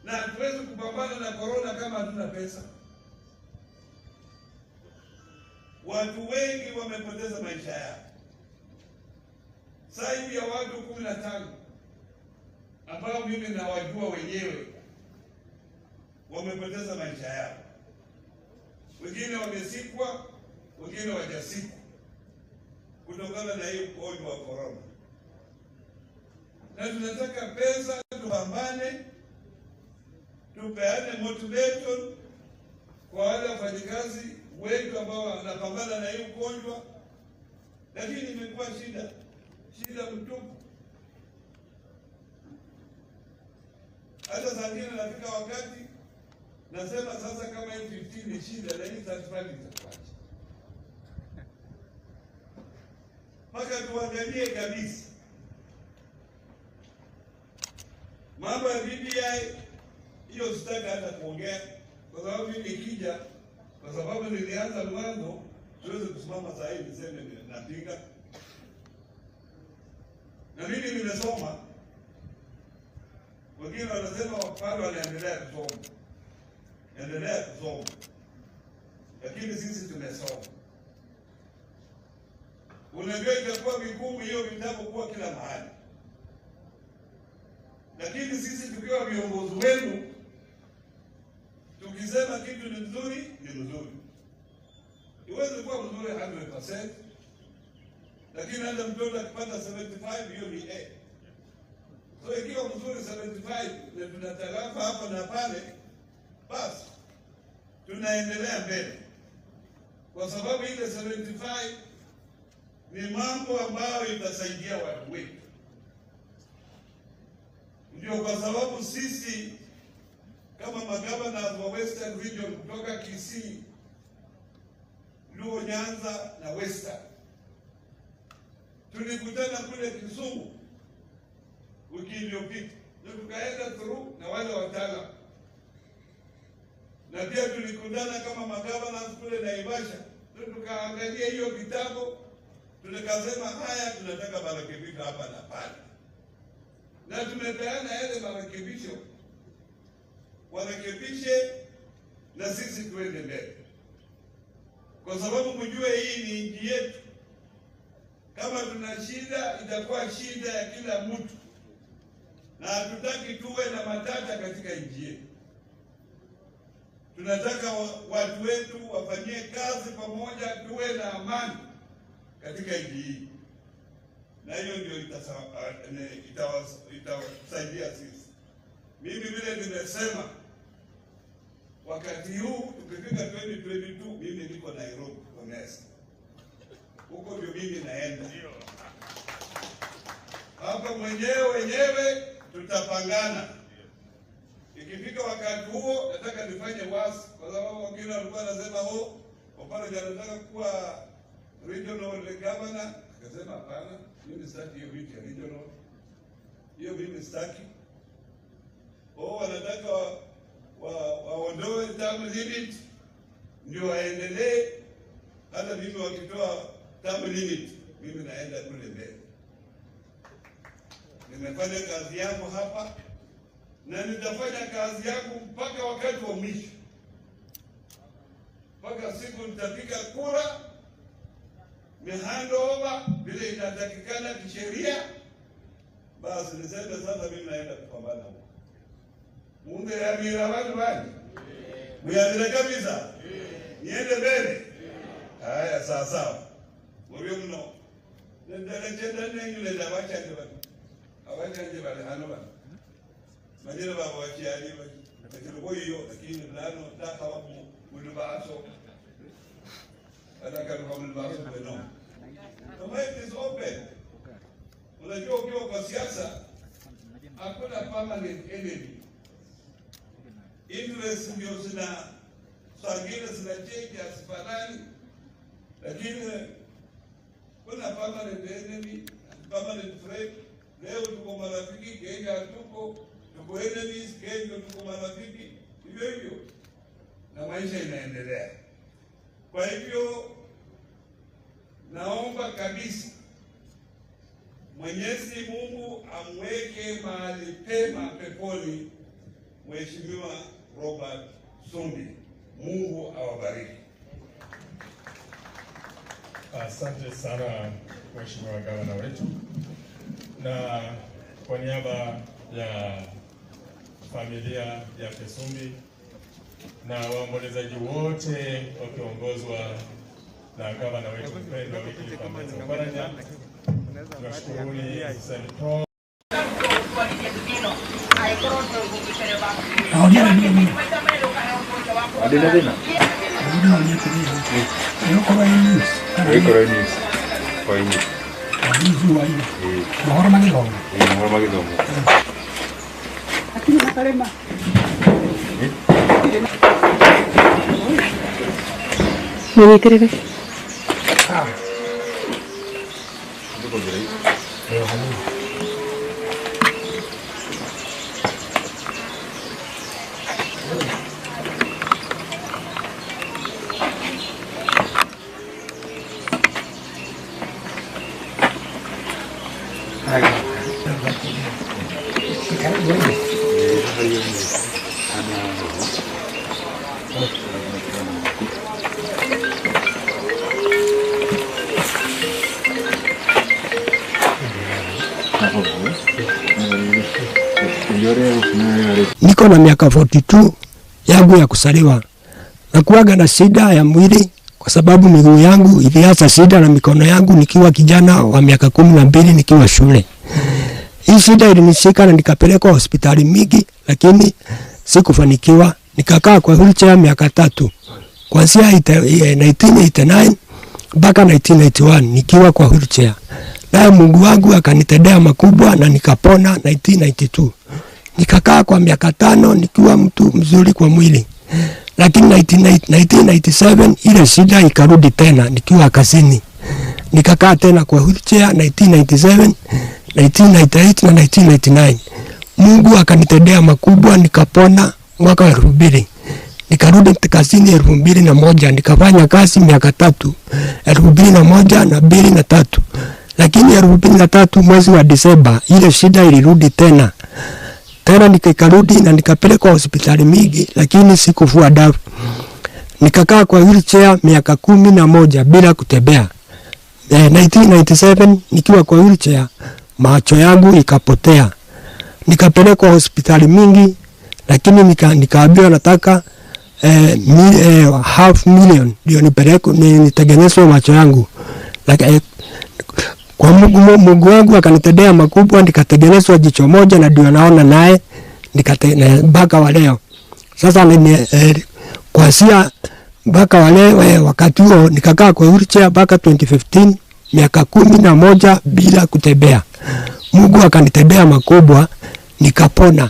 na hatuwezi kupambana na corona kama hatuna pesa. Watu wengi wamepoteza maisha yao, zaidi ya watu 15 ambao mimi nawajua wenyewe wamepoteza maisha yao, wengine wamesikwa, wengine wajasikwa kutokana na hiyo ugonjwa wa corona. Na tunataka pesa, tupambane, tupeane motivation kwa wale wafanyikazi wetu ambao wanapambana na hiyo ugonjwa, lakini imekuwa shida mtupu. Hata saa ingine nafika wakati nasema sasa kama hii 15 ni shida, na hii 35 itakuwaje? Mpaka tuangalie kabisa mambo ya BBI. Hiyo sitaki hata kuongea, kwa sababu mimi nikija, kwa sababu nilianza mwanzo, tuweze kusimama saa hii niseme napinga. Na mimi nimesoma, wengine wanasema wapado wanaendelea kusoma. Endelea kusoma, lakini sisi tumesoma. Unajua itakuwa vigumu hiyo vitabu kuwa kila mahali, lakini sisi tukiwa viongozi wenu, tukisema kitu ni mzuri, ni mzuri. Iweze kuwa mzuri 100%, lakini hata mtoto akipata 75 hiyo ni A. So ikiwa mzuri 75 na tunatarafa hapa na pale, basi tunaendelea mbele, kwa sababu ile 75 ni mambo ambayo itasaidia watu wetu. Ndio kwa sababu sisi kama magavana wa Western Region kutoka Kisii, Luo, Nyanza na Western, tulikutana kule Kisumu wiki iliyopita, na tukaenda through na wale wataalamu, na pia tulikutana kama magavana kule Naivasha, tukaangalia hiyo kitabu, tukasema haya tunataka marekebisho hapa na pale, na tumepeana yale marekebisho, warekebishe na sisi tuende mbele, kwa sababu mjue hii ni nchi yetu. Kama tuna shida, itakuwa shida ya kila mtu, na hatutaki tuwe na matata katika nchi yetu. Tunataka watu wetu wafanyie kazi pamoja, tuwe na amani katika nchi hii, na hiyo ndio itasaidia sisi. Mimi vile nimesema, wakati huu tukifika 2022, mimi niko Nairobi kwa mesa. Huko ndio mimi naenda. Hapa wenyewe tutapangana. Ikifika wakati huo, nataka nifanye wasi, kwa sababu wengine walikuwa wanasema Opara anataka kuwa regional governor. Akasema hapana, mimi sitaki hiyo vitu ya regional. Hiyo mimi sitaki. Wanataka waondoe term limit ndio waendelee. Hata mimi wakitoa term limit, mimi naenda kule mbele. Nimefanya kazi yangu hapa, na nitafanya kazi yangu mpaka wakati wa mwisho, mpaka siku nitapiga kura, hand over vile inatakikana kisheria. Basi niseme sasa mimi naenda kupambana huko. Mungu ya mira watu bali. Muyaendelee kabisa. Niende mbele. Haya sawa. Muriyo mno. Nenda yule na wacha ndio bali. Awacha ndio bali hano bali. Majira baba wachiani bali. Lakini kwa hiyo lakini nano nataka wapo mdubaso. Nataka kwa mdubaso beno. The mind is open. Unajua ukiwa kwa siasa hakuna permanent enemy. Interest ndio zingine zinacheki asifanani, lakini kuna permanent enemy, permanent friend. Leo tuko marafiki, Kenya tuko enemies, Kenya tuko marafiki, hivyo na maisha inaendelea. Kwa hivyo naomba kabisa Mwenyezi Mungu amweke mahali pema peponi Mheshimiwa Robert Sumbi. Mungu awabariki. Asante sana Mheshimiwa Gavana wetu, na kwa niaba ya familia ya Sumbi na waombolezaji wote wakiongozwa na gavana wetu mpendwa Wycliffe Oparanya. Tunashukuruni Senator. Niko na miaka 42 yangu ya kusaliwa. Na kuwaga na shida ya mwili kwa sababu miguu yangu ilianza shida na mikono yangu nikiwa kijana wa miaka 12 nikiwa shule. Hii shida ilinishika na nikapelekwa hospitali mingi lakini sikufanikiwa. Nikakaa kwa wheelchair miaka 3. Kuanzia 1989 mpaka 1991 nikiwa kwa wheelchair. Naye Mungu wangu akanitendea makubwa na nikapona 1992. Nikakaa kwa miaka 5 nikiwa mtu mzuri kwa mwili. Lakini 1997 ile shida ikarudi tena nikiwa kazini. Nikakaa tena kwa wheelchair 1997, 1998 na 1999. Mungu akanitendea makubwa nikapona mwaka wa 2000. Nikarudi kazini 2001 nikafanya kazi miaka 3. 2001 na 2003. Lakini 2003 mwezi wa Disemba ile shida ilirudi tena. Tena nikarudi na nikapelekwa hospitali mingi lakini sikufua dawa. Nikakaa kwa wheelchair miaka 11 bila kutembea. 1997 nikiwa kwa wheelchair macho yangu ikapotea. Nikapelekwa hospitali mingi lakini nikaambiwa nataka $500,000 ndio nitengenezwe macho yangu. Kwa Mungu wangu akanitendea makubwa nikatengenezwa jicho moja na ndio naona naye mpaka wa leo. Sasa kuanzia mpaka wa leo wakati huo nikakaa kwa wheelchair mpaka 2015 miaka 11 bila kutembea. Mungu akanitendea makubwa nikapona.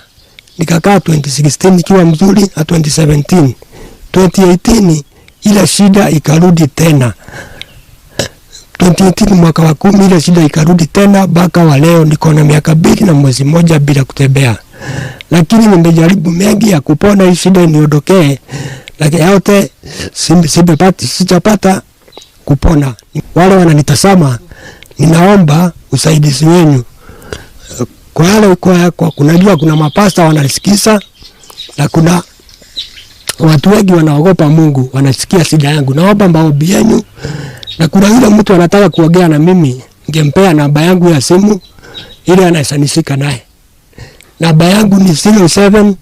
Nikakaa 2016 nikiwa mzuri na 2017. 2018 ile shida ikarudi tena. 2018 mwaka wa 10 ile shida ikarudi tena mpaka wa leo niko na miaka 2 na mwezi mmoja bila kutembea. Lakini nimejaribu mengi ya kupona hii shida iniondokee. Lakini yote sijapata kupona. Wale wananitazama ninaomba usaidizi wenu. Kwa wale kunajua kuna mapasta wanasikiza na kuna watu wengi wanaogopa Mungu wanasikia shida yangu. Naomba maombi yenu. Na kuna yule mtu anataka kuongea na mimi, ngempea namba yangu ya simu ili anasanishika naye. Namba yangu ni 07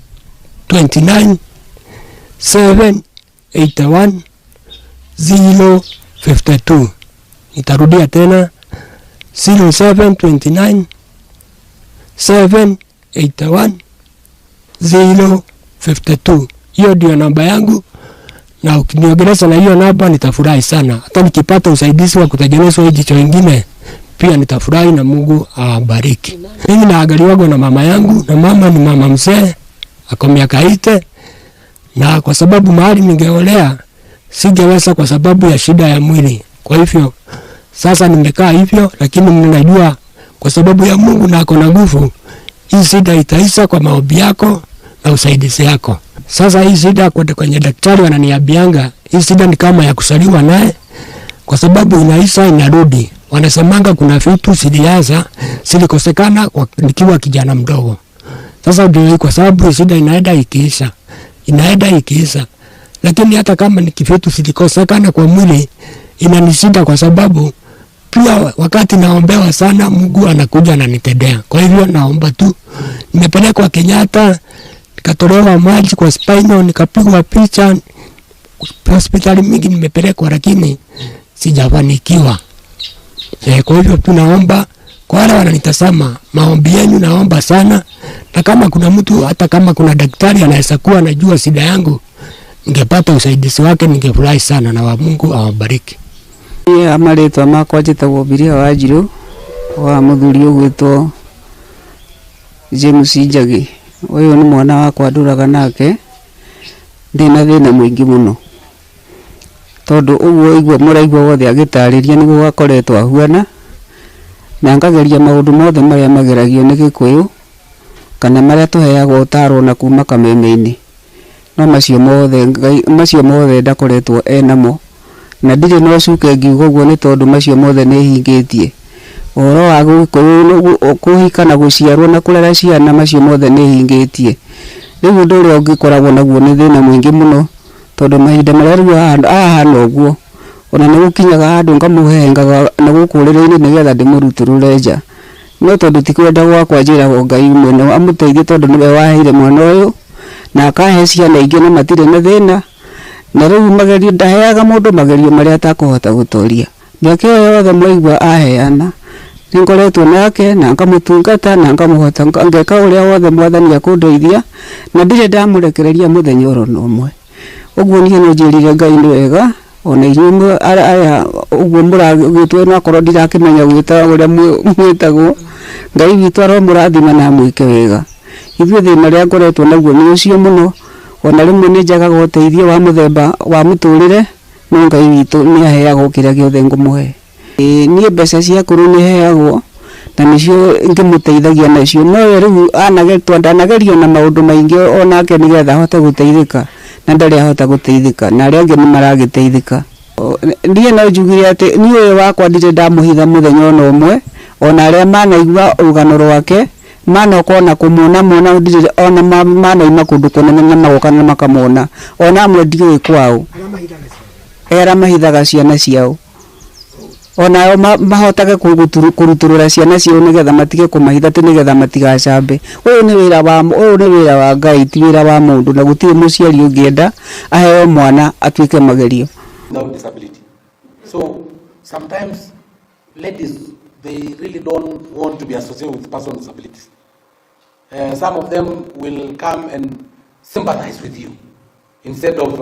29 781 052. Nitarudia tena 07 29 781 052. Hiyo ndio namba yangu. Na ukiniongelesha na hiyo namba nitafurahi sana. Hata nikipata usaidizi wa kutengenezwa hii jicho lingine pia nitafurahi na Mungu awabariki. Mimi naangaliwa na mama yangu na mama ni mama mzee ako miaka 80 na kwa sababu mahali ningeolea singeweza kwa sababu ya shida ya mwili. Kwa hivyo sasa nimekaa hivyo lakini ninajua kwa sababu ya Mungu na ako na nguvu hii shida itaisha kwa maombi yako na usaidizi yako. Sasa hii shida kwenye daktari wananiambianga hii shida ni kama ya kusaliwa naye kwa sababu inaisha inarudi. Wanasemanga kuna vitu zilianza zilikosekana nikiwa kijana mdogo. Sasa ndio kwa sababu shida inaenda ikiisha. Lakini hata kama ni vitu zilikosekana kwa mwili inanishinda kwa sababu pia wakati naombewa sana Mungu anakuja ananitendea. Kwa hivyo naomba tu nimepelekwa Kenyatta nikatolewa maji kwa spinal, nikapigwa picha, hospitali mingi nimepelekwa, lakini sijafanikiwa. Kwa hivyo tunaomba kwa wale wananitazama, maombi yenu naomba sana, na kama kuna mtu, hata kama kuna daktari anaweza kuwa anajua shida yangu, ningepata usaidizi wake, ningefurahi sana, na wa Mungu awabariki. Amaretwa makwa njĩtagwo Biria wa Njirũ wa mũthuri ũgwĩtwo James Njagi. Ũyũ nĩ mwana wakwa ndũraga nake, ndĩna thĩna mũingĩ mũno, tondũ ũguo igua mũraigua wothe agĩtarĩria nĩguo gakoretwo ahuana, na ngageria maũndũ mothe marĩa mageragio nĩ Gĩkũyũ kana marĩa tũheagwo ũtaaro na kuma kameme-inĩ, no macio mothe ndakoretwo enamo, na ndirĩ no cuke ngiuga ũguo nĩ tondũ macio mothe nĩ hingĩtie. Ũhoro wa Gĩkũyũ kũhika na gũciarwo na kũrera ciana, macio mothe nĩ hingĩtie. Rĩu ũndũ ũrĩa ũngĩkoragwo naguo nĩ thĩna mũingĩ mũno, tondũ mahinda marĩa rĩu ahana ũguo, ona nĩ gũkinyaga handũ ngamũhengaga na gũkũrĩrĩinĩ nĩgetha ndĩmũrutũrũre nja, no tondũ ti kwenda gwakwa njĩraga Ngai mwene amũteithie, tondũ nĩwe waheire mwana ũyũ na akahe ciana ingĩ na matirĩ na thĩna, na rĩu magerio ndaheaga mũndũ magerio marĩa atakũhota gũtoria. Mĩaka ĩyo yothe mwaigua aheana, nĩngoretwo nake na ngamũtungata na ngamũhota, ngeka ũrĩa wothe Mwathani akũndeithia, na ndirĩ ndamũrekereria mũthenya oro na ũmwe. Ũguo niĩ no njĩrire Ngai nĩ wega, ona inyuĩ aya ũguo mũragĩtwo no akorwo ndirakĩmenya gwĩta ũrĩa mwĩtagwo, Ngai witũ aromũrathima na mwĩke wega. Ithuĩ thĩna rĩa ngoretwo naguo nĩ ũcio mũno, ona rĩmwe nĩ njagaga ũteithio wa mũthemba wa mũtũrĩre, no Ngai witũ nĩ aheagwo kĩrĩa gĩothe ngũmũhe. Niĩ mbeca cia akũrũ nĩ heagwo, na nĩcio ngĩmũteithagia nacio, no rĩu ndanagerio na maũndũ maingĩ onake nĩgetha ahote gũteithĩka, na ndarĩ ahota gũteithĩka, na arĩa angĩ nĩ maragĩteithĩka. Niĩ no njugire atĩ niĩ ũyũ wakwa ndirĩ ndamũhitha mũthenya ona ũmwe, ona arĩa manaigua rũgano rwake manoka ona kũmuona ona manaima kũndũ kũnene na magoka na makamona, ona amwe ndiũĩ kwao, arĩa mahithaga ciana ciao, ona mahotage kũrutũrũra ciana ciao nĩgetha matige kũmahitha nĩgetha matigacambe. Ũyũ nĩ wĩra wa Ngai, ti wĩra wa mũndũ, na gũtirĩ mũciari ũngĩenda aheo mwana atuĩke magerio. Without disability. So sometimes ladies, they really don't want to be associated with persons with disabilities. Some of them will come and sympathize with you instead of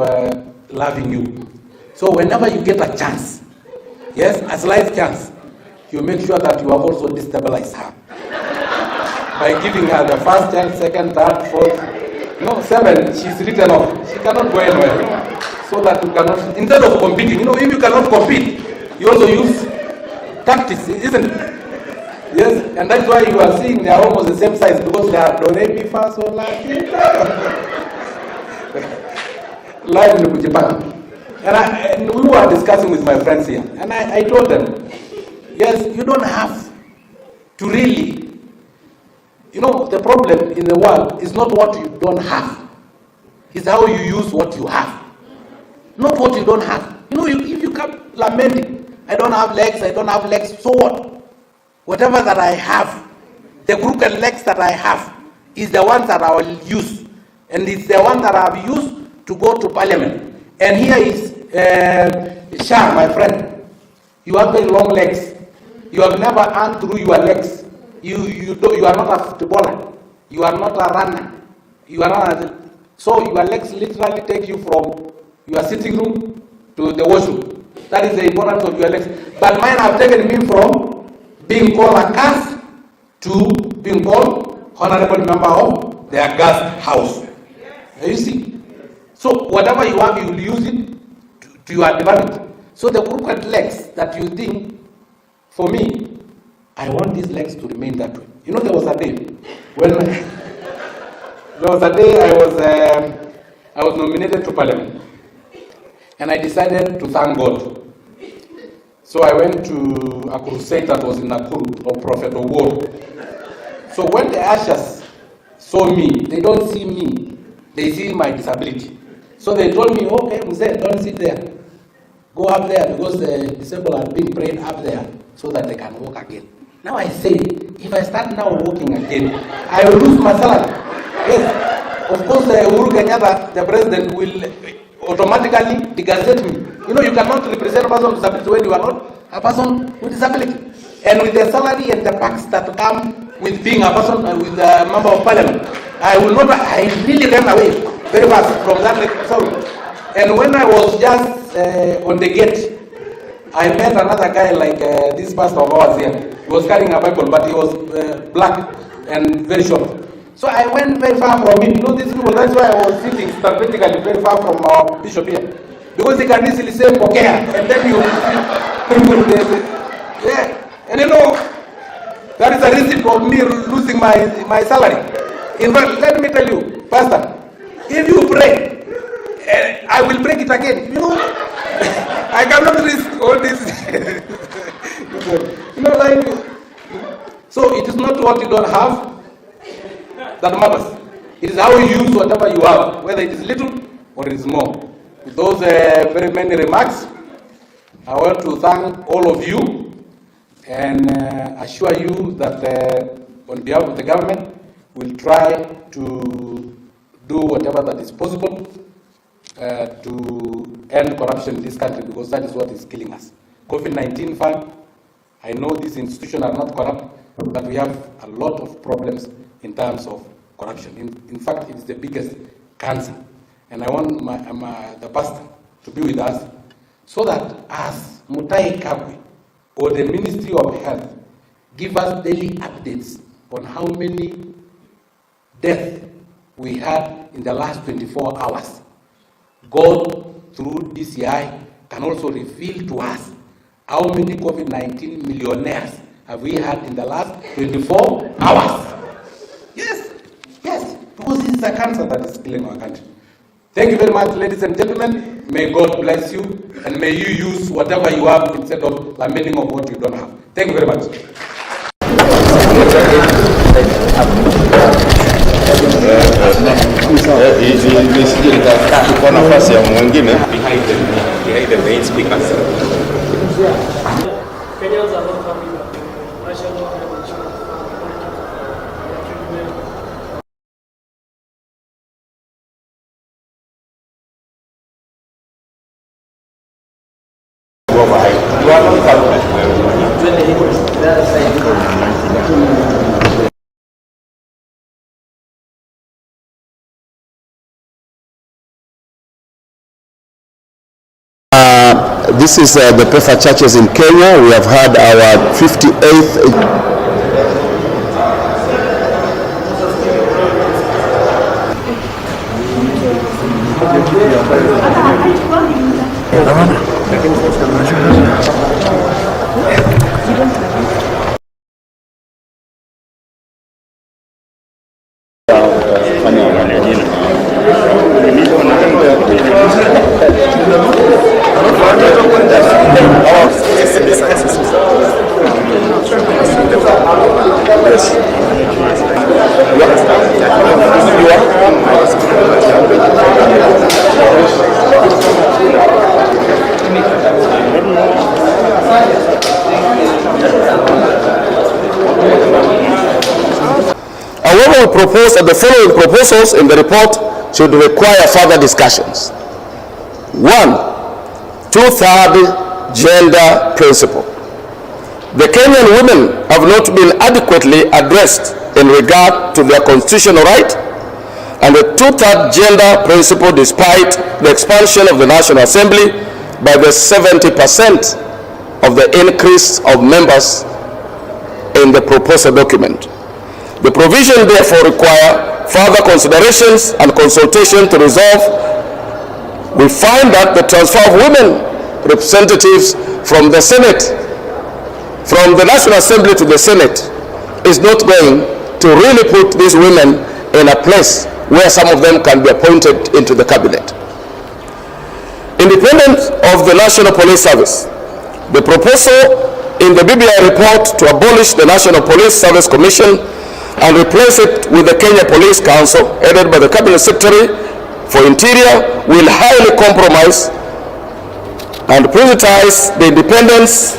loving you. So whenever you get a chance, yes, a slight chance, you make sure that you have also destabilized her by giving her the first chance, second, third, fourth, 7, she's written off. She cannot go anywhere. So that you cannot, instead of competing, if you cannot compete, you also use tactics, isn't it? Yes, and that's why you are seeing they are almost the same size, because they are do, re, mi, fa, sol, la, ti, live in Japan. And we were discussing with my friends here, and I told them, yes, you don't have to really, the problem in the world is not what you don't have, it's how you use what you have, not what you don't have. If you come lamenting, I don't have legs, so what? Whatever that I have, the crooked legs that I have, is the ones that I will use, and it's the one that I have used to go to parliament. And here is Shah, my friend. You have very long legs. You have never earned through your legs. You are not a footballer. You are not a runner. So your legs literally take you from your sitting room to the washroom. That is the importance of your legs. But mine have taken me from being called a caste to being called honorable member of their guest house. You see? So whatever you have, you will use it to your advantage. So the crooked legs that you think, for me, I want these legs to remain that way. There was a day when I was nominated to parliament, and I decided to thank God. So I went to a crusade that was in Nakuru of Prophet Uhuru. So when the ushers saw me, they don't see me, they see my disability. So they told me, okay, Mzee, don't sit there. Go up there, because the disabled are being prayed up there so that they can walk again. Now I say, if I start now walking again, I will lose my salary. Yes. of course, Uhuru Kenyatta, the president, will automatically degazette me. You know, you cannot represent a person with disability when you are not a person with disability. And with the salary and the perks that come with being a person, with a member of parliament, I really ran away very fast from that. Sorry. And when I was just on the gate, I met another guy like this pastor of ours here. He was carrying a Bible, but he was black and very short. So I went very far from him. You know, these people, that's why I was sitting strategically very far from our bishop here. Because he can easily say, Pokea, and then you yeah. And you know, that is a reason for me losing my salary. In fact, let me tell you, Pastor, if you pray, I will break it again. You know, I cannot risk all this. You know, like, so it is not what you don't have that matters. It is how you use whatever you have, whether it is little or it is more. With those very many remarks, I want to thank all of you and assure you that on behalf of the government, we'll try to do whatever that is possible to end corruption in this country, because that is what is killing us. COVID-19 fund, I know these institutions are not corrupt, but we have a lot of problems in terms of corruption. In fact, it is the biggest cancer. And I want the pastor to be with us so that as Mutai Kabwe or the Ministry of Health give us daily updates on how many deaths we had in the last 24 hours. God, through DCI, can also reveal to us how many COVID-19 millionaires have we had in the last 24 hours. Yes, because this is a cancer that is killing our country. Thank you very much, ladies and gentlemen. May God bless you, and may you use whatever you have instead of lamenting of what you don't have. Thank you very much. Behind the main speakers. Kenyans are not happy that the national health insurance fund This is the preferred churches in Kenya. We have had our 58th. However, we propose that the following proposals in the report should require further discussions. 1. Two-thirds gender principle. The Kenyan women have not been adequately addressed in regard to their constitutional right and the two-thirds gender principle, despite the expansion of the National Assembly by the 70% of the increase of members in the proposal document. The provision therefore require further considerations and consultation to resolve. We find that the transfer of women representatives from the Senate, from the National Assembly to the Senate, is not going to really put these women in a place where some of them can be appointed into the cabinet. Independent of the National Police Service, the proposal in the BBI report to abolish the National Police Service Commission and replace it with the Kenya Police Council, headed by the Cabinet Secretary for Interior, will highly compromise and prioritize the independence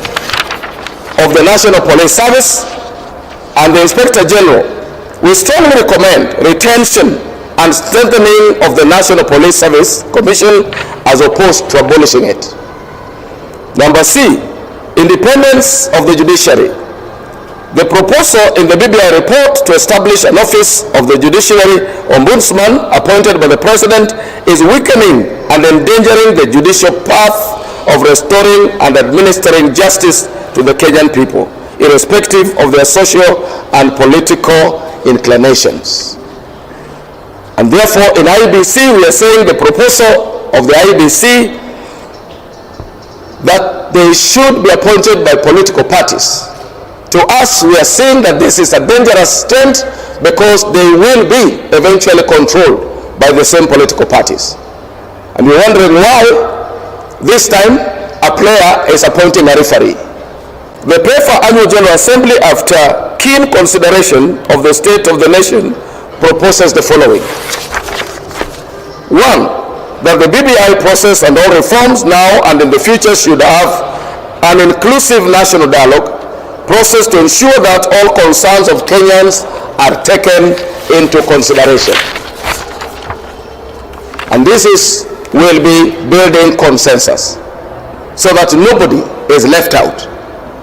of the National Police Service and the Inspector General. We strongly recommend retention and strengthening of the National Police Service Commission as opposed to abolishing it. Number C, independence of the judiciary. The proposal in the BBI report to establish an office of the judiciary ombudsman appointed by the president is weakening and endangering the judicial path of restoring and administering justice to the Kenyan people, irrespective of their social and political inclinations. And therefore, in IBC, we are saying the proposal of the IBC that they should be appointed by political parties. To us, we are saying that this is a dangerous trend because they will be eventually controlled by the same political parties. And we're wondering why this time a player is appointing a referee. The PEFA Annual General Assembly, after keen consideration of the state of the nation, proposes the following. 1, that the BBI process and all reforms now and in the future should have an inclusive national dialogue process to ensure that all concerns of Kenyans are taken into consideration. And this will be building consensus so that nobody is left out,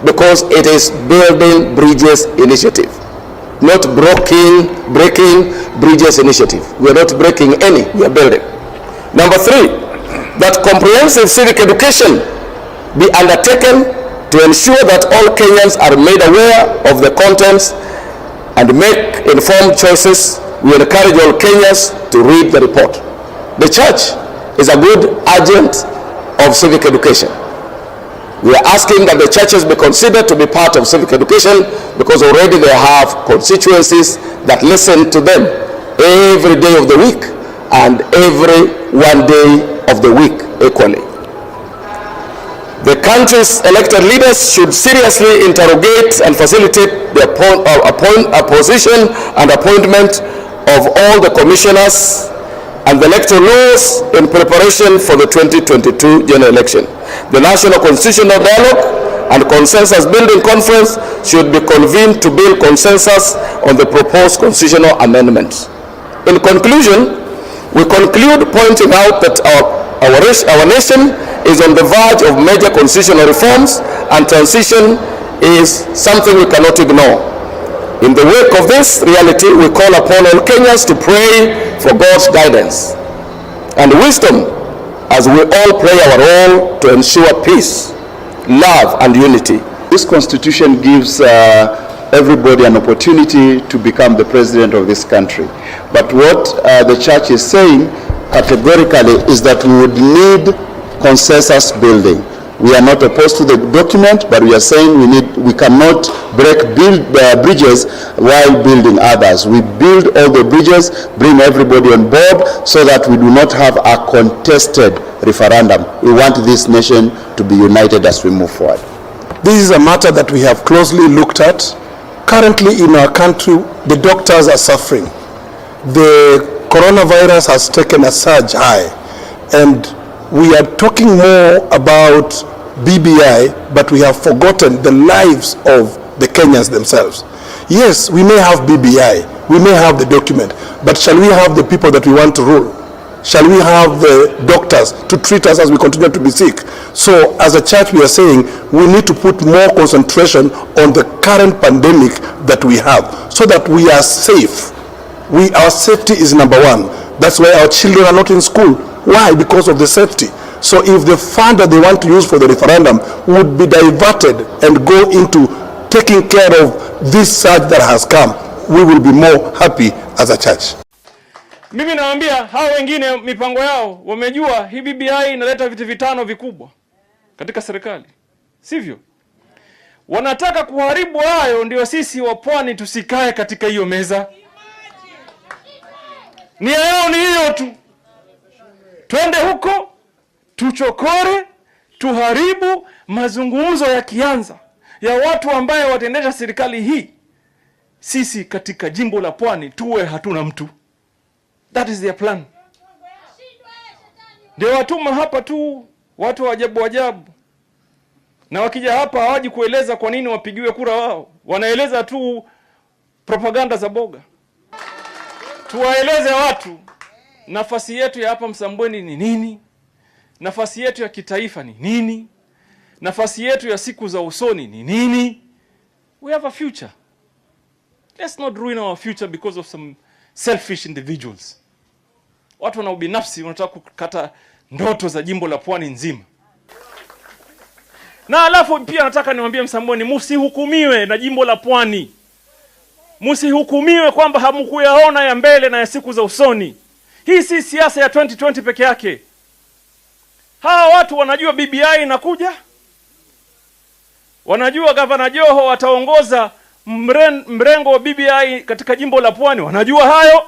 because it is building bridges initiative, not breaking bridges initiative. We are not breaking any, we are building. Number 3, that comprehensive civic education be undertaken to ensure that all Kenyans are made aware of the contents and make informed choices. We encourage all Kenyans to read the report. The church is a good agent of civic education. We are asking that the churches be considered to be part of civic education because already they have constituencies that listen to them every day of the week and every one day of the week equally. The country's elected leaders should seriously interrogate and facilitate the apposition and appointment of all the commissioners and the electoral laws in preparation for the 2022 general election. The National Constitutional Dialogue and Consensus Building Conference should be convened to build consensus on the proposed constitutional amendments. In conclusion, we conclude pointing out that our nation is on the verge of major constitutional reforms, and transition is something we cannot ignore. In the wake of this reality, we call upon all Kenyans to pray for God's guidance and wisdom as we all play our role to ensure peace, love, and unity. This constitution gives everybody an opportunity to become the president of this country. But what the church is saying categorically is that we would need consensus building. We are not opposed to the document, but we are saying we cannot break bridges while building others. We build all the bridges, bring everybody on board so that we do not have a contested referendum. We want this nation to be united as we move forward. This is a matter that we have closely looked at. Currently in our country, the doctors are suffering. The coronavirus has taken a surge high, and we are talking more about BBI, but we have forgotten the lives of the Kenyans themselves. Yes, we may have BBI, we may have the document, but shall we have the people that we want to rule? Shall we have the doctors to treat us as we continue to be sick? So as a church, we are saying we need to put more concentration on the current pandemic that we have so that we are safe. Our safety is number one. That's why our children are not in school. Why? Because of the safety. So if the fund that they want to use for the referendum would be diverted and go into taking care of this surge that has come, we will be more happy as a church. Mimi naambia hao wengine mipango yao wamejua hii BBI inaleta vitu vitano vikubwa katika serikali. Sivyo? Wanataka kuharibu hayo, ndio sisi wa pwani tusikae katika hiyo meza. Nia yao ni hiyo tu. Twende huko, tuchokore, tuharibu, mazungumzo yakianza ya watu ambaye wataendesha serikali hii. Sisi katika jimbo la pwani tuwe hatuna mtu. That is their plan. Ndio watuma hapa tu watu wajabu wajabu. Na wakija hapa hawaji kueleza kwa nini wapigiwe kura wao. Wanaeleza tu propaganda za boga. tuwaeleze watu nafasi yetu ya hapa Msambweni ni nini, nafasi yetu ya kitaifa ni nini, nafasi yetu ya siku za usoni ni nini. We have a future. Let's not ruin our future because of some selfish individuals. Watu wana ubinafsi wanataka kukata ndoto za jimbo la Pwani nzima. Na alafu pia nataka niwaambie Msambweni, msihukumiwe na jimbo la Pwani. Msihukumiwe kwamba hamkuyaona ya mbele na ya siku za usoni. Hii si siasa ya 2020 peke yake. Hawa watu wanajua BBI inakuja. Wanajua Gavana Joho ataongoza mrengo wa BBI katika jimbo la Pwani. Wanajua hayo.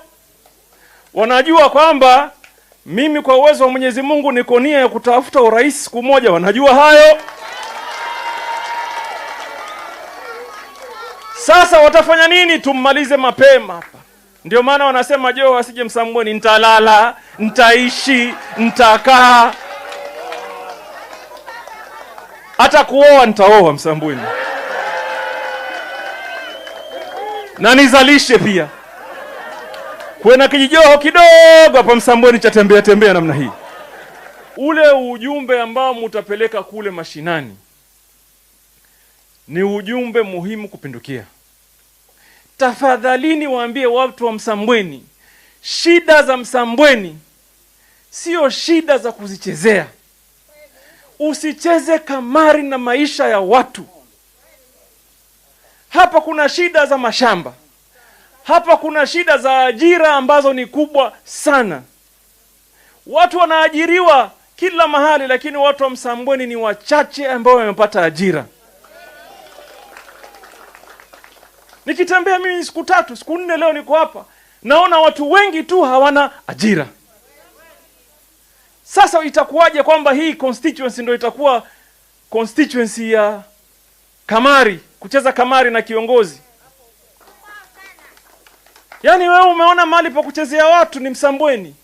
Wanajua kwamba mimi kwa uwezo wa Mwenyezi Mungu niko nia ya kutafuta urais siku moja. Wanajua hayo. Sasa watafanya nini? Tummalize mapema hapa. Ndio maana wanasema Joho asije Msambweni, nitalala, nitaishi, nitakaa. Hata kuoa nitaoa Msambweni. Na nizalishe pia. Kuna kijijoho kidogo hapa Msambweni cha tembea namna hii. Ule ujumbe ambao mtapeleka kule mashinani ni ujumbe muhimu kupindukia. Tafadhalini waambie watu wa Msambweni, shida za Msambweni sio shida za kuzichezea. Usicheze kamari na maisha ya watu. Hapa kuna shida za mashamba. Hapa kuna shida za ajira ambazo ni kubwa sana. Watu wanaajiriwa kila mahali, lakini watu wa Msambweni ni wachache ambao wamepata ajira. Nikitembea mimi siku 3, siku 4 leo niko hapa, naona watu wengi tu hawana ajira. Sasa itakuwaje kwamba hii constituency ndio itakuwa constituency ya kamari, kucheza kamari na kiongozi? Yaani wewe umeona mahali pa kuchezea watu ni Msambweni.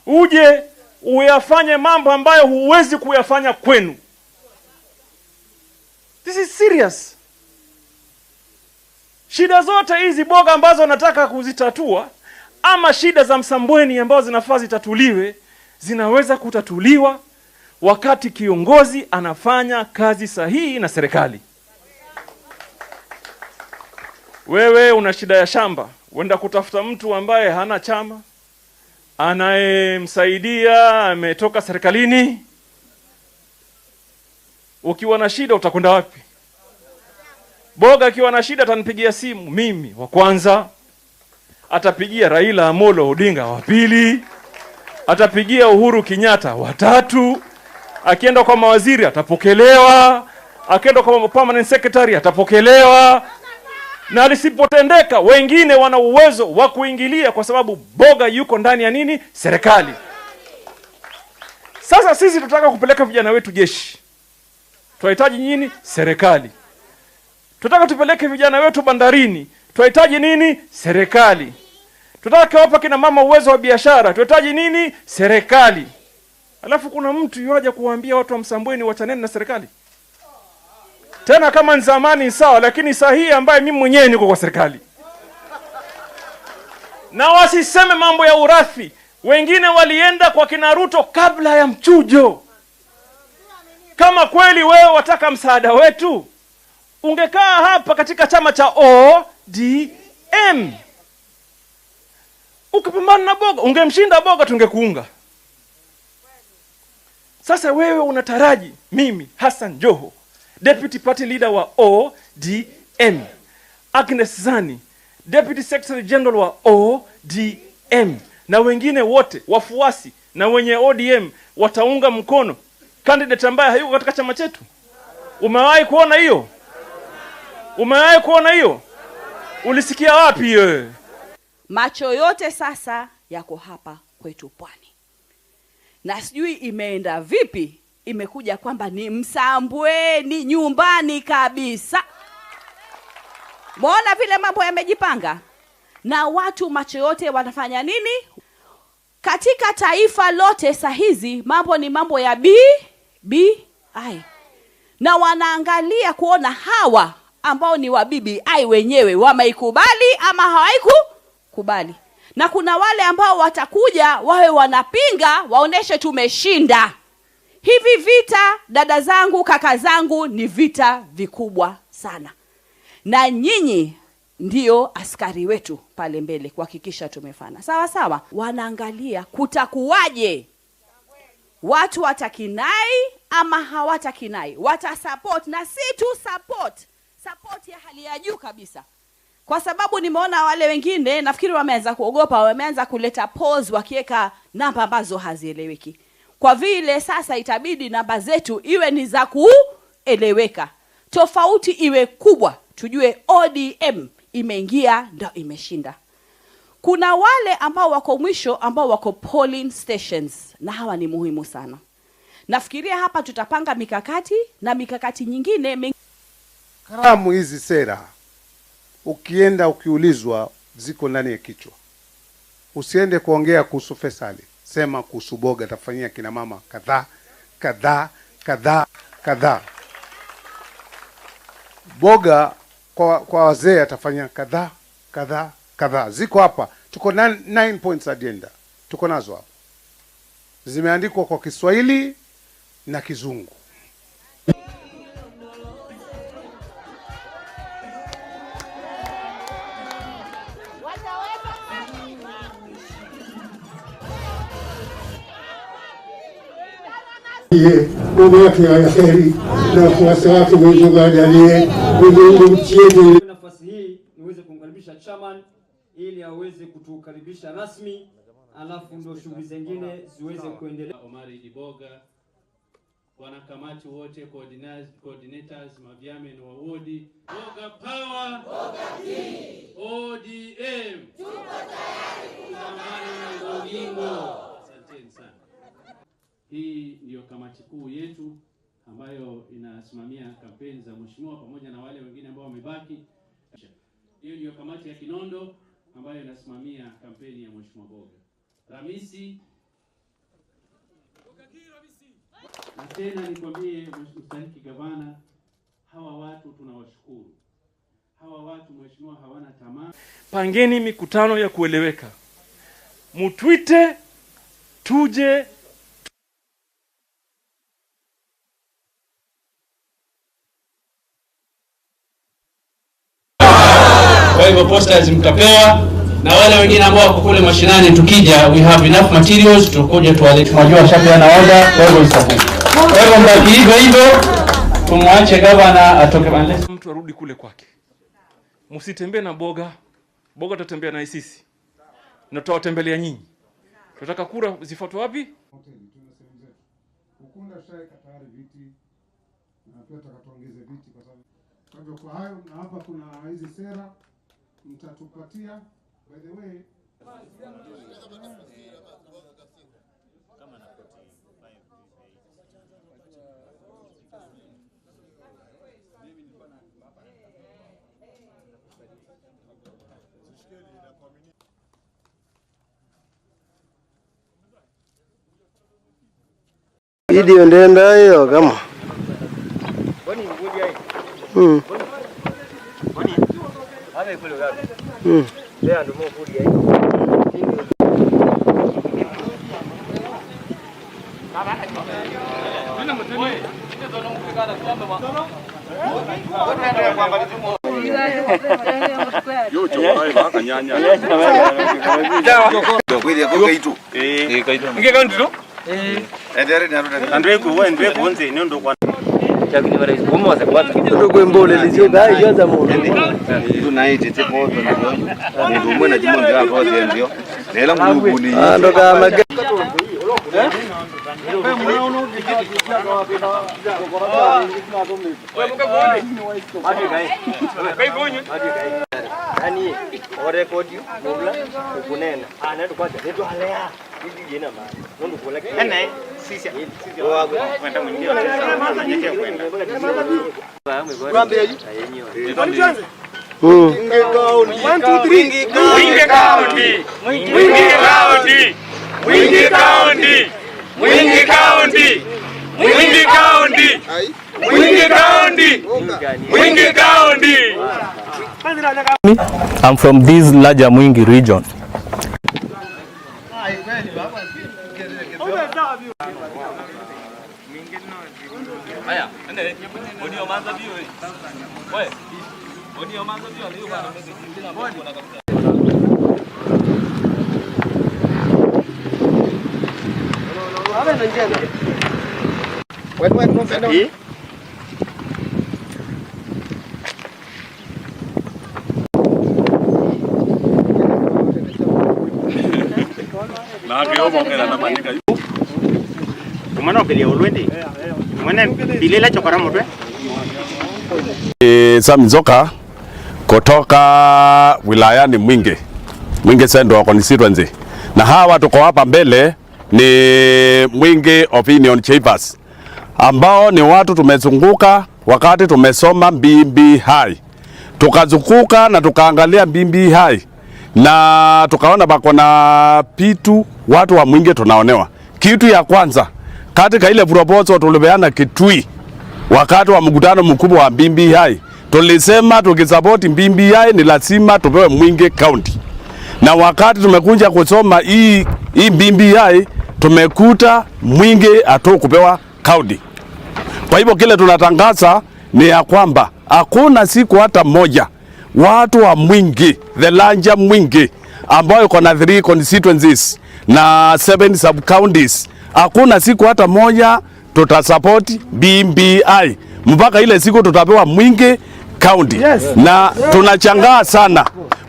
Uje uyafanye mambo ambayo huwezi kuyafanya kwenu. This is serious. Shida zote hizi boga ambazo nataka kuzitatua, ama shida za Msambweni ambazo zinafaa zitatuliwe, zinaweza kutatuliwa wakati kiongozi anafanya kazi sahihi na serikali. Wewe una shida ya shamba, uenda kutafuta mtu ambaye hana chama, anayemsaidia, ametoka serikalini. Ukiwa na shida utakwenda wapi? Boga akiwa na shida atanipigia simu mimi wa kwanza, atapigia Raila Amolo Odinga wa pili, atapigia Uhuru Kenyatta wa tatu, akienda kwa mawaziri atapokelewa, akienda kwa permanent secretary atapokelewa. Na lisipotendeka wengine wana uwezo wa kuingilia kwa sababu boga yuko ndani ya nini? Serikali. Sasa sisi tutaka kupeleka vijana wetu jeshi. Tunahitaji nini? Serikali. Tutaka tupeleke vijana wetu bandarini. Tunahitaji nini? Serikali. Tutaka wapa kina mama uwezo wa biashara. Tunahitaji nini? Serikali. Alafu kuna mtu yuaje kuwaambia watu wa Msambweni wachaneni na serikali? Tena kama ni zamani sawa, lakini sahihi ambaye mimi mwenyewe niko kwa serikali. Na wasiseme mambo ya urathi. Wengine walienda kwa kina Ruto kabla ya mchujo. Kama kweli wewe wataka msaada wetu, ungekaa hapa katika chama cha ODM. Ukipambana na boga, ungemshinda boga tungekuunga. Sasa wewe unataraji mimi Hassan Joho, Deputy Party Leader wa ODM, Agnes Zani, Deputy Secretary General wa ODM, na wengine wote wafuasi na wenye ODM wataunga mkono candidate ambaye hayuko katika chama chetu? Umewahi kuona hiyo? Umewahi kuona hiyo? Ulisikia wapi hiyo? Macho yote sasa yako hapa kwetu Pwani. Na sijui imeenda vipi, imekuja kwamba ni Msambweni nyumbani kabisa. Muona vile mambo yamejipanga? Na watu macho yote wanafanya nini? Katika taifa lote sahizi mambo ni mambo ya BBI. Na wanaangalia kuona hawa ambao ni wa BBI wenyewe wameikubali ama hawaikubali. kubali. Na kuna wale ambao watakuja wawe wanapinga, waoneshe tumeshinda. Hivi vita, dada zangu, kaka zangu, ni vita vikubwa sana. Na nyinyi ndio askari wetu pale mbele kuhakikisha tumefana. Sawa sawa. Wanaangalia kutakuwaje. Watu watakinai ama hawatakinai. Watasupport, na si tu support ya hali ya juu kabisa. Kwa sababu nimeona wale wengine nafikiri wameanza kuogopa, wameanza kuleta pause wakiweka namba ambazo hazieleweki. Kwa vile sasa itabidi namba zetu iwe ni za kueleweka. Tofauti iwe kubwa, tujue ODM imeingia ndio imeshinda. Kuna wale ambao wako mwisho, ambao wako polling stations, na hawa ni muhimu sana. Nafikiria hapa tutapanga mikakati na mikakati nyingine. Karamu hizi sera ukienda ukiulizwa ziko ndani ya kichwa. Usiende kuongea kuhusu Fesali, sema kuhusu Boga atafanyia kina mama kadhaa. Boga kwa wazee atafanya kadhaa. Ziko hapa. Tuko 9 points agenda. Tuko nazo hapa. Zimeandikwa kwa Kiswahili na Kizungu. Mungu wake wa heri na wafuasi wake Mungu ajalie. Mungu mchieni. Nafasi hii niweze kumkaribisha chairman ili aweze kutukaribisha rasmi, alafu ndio shughuli zingine ziweze kuendelea. Omari Diboga, wanakamati wote, coordinators, mavyame na wawodi. Boga power, Boga team. ODM. Tuko tayari kupambana na Bogingo. Asanteni sana. Hii ndio kamati kuu yetu ambayo inasimamia kampeni za mheshimiwa pamoja na wale wengine ambao wamebaki. Hiyo ndio kamati ya Kinondo ambayo inasimamia kampeni ya mheshimiwa Boga. Ramisi. Na tena nikwambie mstahiki gavana, hawa watu tunawashukuru. Hawa watu mheshimiwa hawana tamaa. Pangeni mikutano ya kueleweka. Mutwite tuje. Kwa hivyo posters mtapewa, na wale wengine ambao wako kule mashinani tukija, we have enough materials, tukoje tuwalete. Tunajua shaka na order, kwa hivyo msafu. Kwa hivyo mbaki hivyo, tumwache gavana atoke pale. Mtu arudi kule kwake. Msitembee na Boga. Boga tutatembea na sisi. Na tutawatembelea nyinyi. Tunataka kura zifuatwe wapi? Ukunda shaika tayari viti na pia tutakaongeze viti kwa sababu. Kwa hivyo kwa hayo, na hapa kuna hizi sera mtatupatia. By the way, Video ndenda hiyo kama. Ani record you nobla kunena ana to kwaje to halea hivi jina ma ndo kula kana sisi wa kwenda mwingine ananyeke kwenda kwambia hivi Wingi County 1 2 3 Wingi County Wingi County Wingi County Wingi County Wingi County Mwingi County. Mwingi County. I'm from this larger Mwingi region. Samzoka kutoka wilayani Mwingi Central constituency, na hawa tuko hapa mbele ni Mwingi Opinion Chambers ambao ni watu tumezunguka wakati tumesoma BBI, tukazunguka na tukaangalia BBI na tukaona bako na pitu watu wa Mwingi tunaonewa. Kitu ya kwanza katika ile proposal tulipeana Kitui wakati wa mkutano mkubwa wa BBI, tulisema tukisupport BBI ni lazima tupewe Mwingi County. Na wakati tumekuja kusoma hii BBI tumekuta Mwingi hatokupewa county. Kwa hivyo kile tunatangaza ni ya kwamba hakuna siku hata moja watu wa Mwingi, the larger Mwingi ambayo iko na 3 constituencies na 7 sub counties, hakuna siku hata moja tutasupport BBI mpaka ile siku tutapewa Mwingi County. Na tunachangaa sana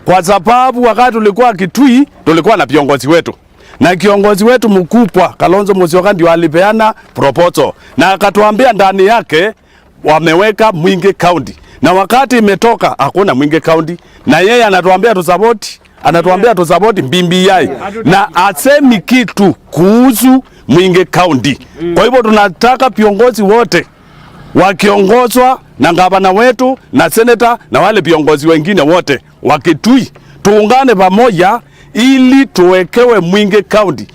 kwa sababu wakati tulikuwa Kitui tulikuwa na viongozi wetu, na kiongozi wetu mkubwa Kalonzo Musyoka ndio alipeana proposal na akatuambia ndani yake wameweka Mwingi County, na wakati imetoka hakuna Mwingi County, na yeye anatuambia tusupport BBI na asemi kitu kuhusu Mwingi County. Kwa hivyo tunataka viongozi wote wakiongozwa na gavana wetu na senator na wale viongozi wengine wote wa Kitui tuungane pamoja ili tuwekewe Mwingi County.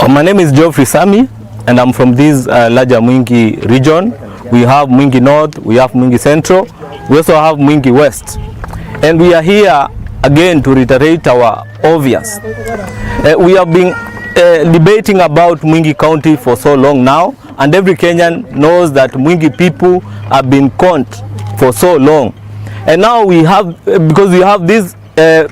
My name is Geoffrey Sami and I'm from this larger Mwingi region. We have Mwingi North, we have Mwingi Central, we also have Mwingi West. And we are here again to reiterate our obvious. We have been debating about Mwingi County for so long now, and every Kenyan knows that Mwingi people have been conned for so long. And now we have, because we have this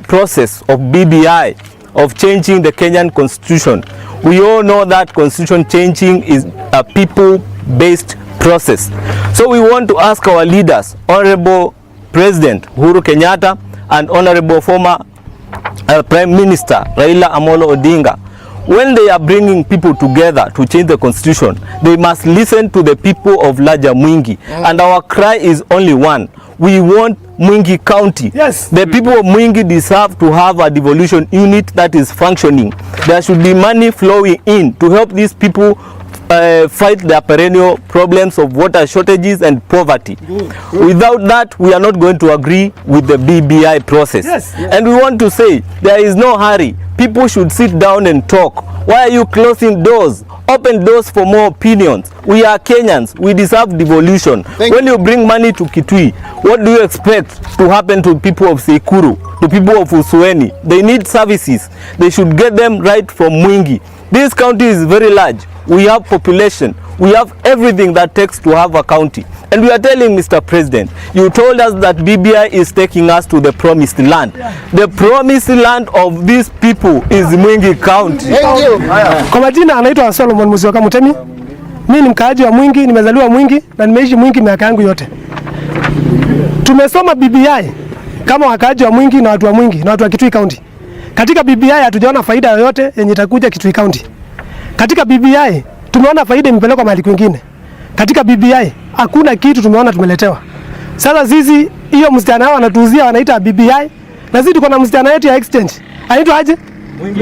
process of BBI, of changing the Kenyan constitution. We all know that constitution changing is a people-based process. So we want to ask our leaders, Honorable President Uhuru Kenyatta and Honorable former Prime Minister Raila Amolo Odinga, when they are bringing people together to change the constitution, they must listen to the people of larger Mwingi. And our cry is only one. We want Mwingi County. Yes. The people of Mwingi deserve to have a devolution unit that is functioning. There should be money flowing in to help these people fight their perennial problems of water shortages and poverty. Without that, we are not going to agree with the BBI process. Yes. And we want to say there is no hurry. People should sit down and talk. Why are you closing doors? Open doors for more opinions. We are Kenyans. We deserve devolution. When you bring money to Kitui, what do you expect to happen to people of Sekuru, to people of Usueni? They need services. They should get them right from Mwingi. This county is very large. We have population. We have everything that takes to have a county. And we are telling Mr. President, you told us that BBI is taking us to the promised land. The promised land of these people is Mwingi County. Thank you. Kwa majina anaitwa Solomon Musyoka Mutemi. Mimi ni mkaaji wa Mwingi, nimezaliwa Mwingi na nimeishi Mwingi miaka yangu yote. Tumesoma BBI kama wakaaji wa Mwingi na watu wa Mwingi na watu wa Kitui County. Katika BBI hatujaona faida yoyote yenye itakuja Kitui County. Katika BBI tumeona faida imepelekwa mahali kwingine. Katika BBI hakuna kitu tumeona tumeletewa. Sasa sisi hiyo msichana wao anatuuzia wanaita BBI, na sisi tuko na msichana wetu ya exchange. Anaitwa aje?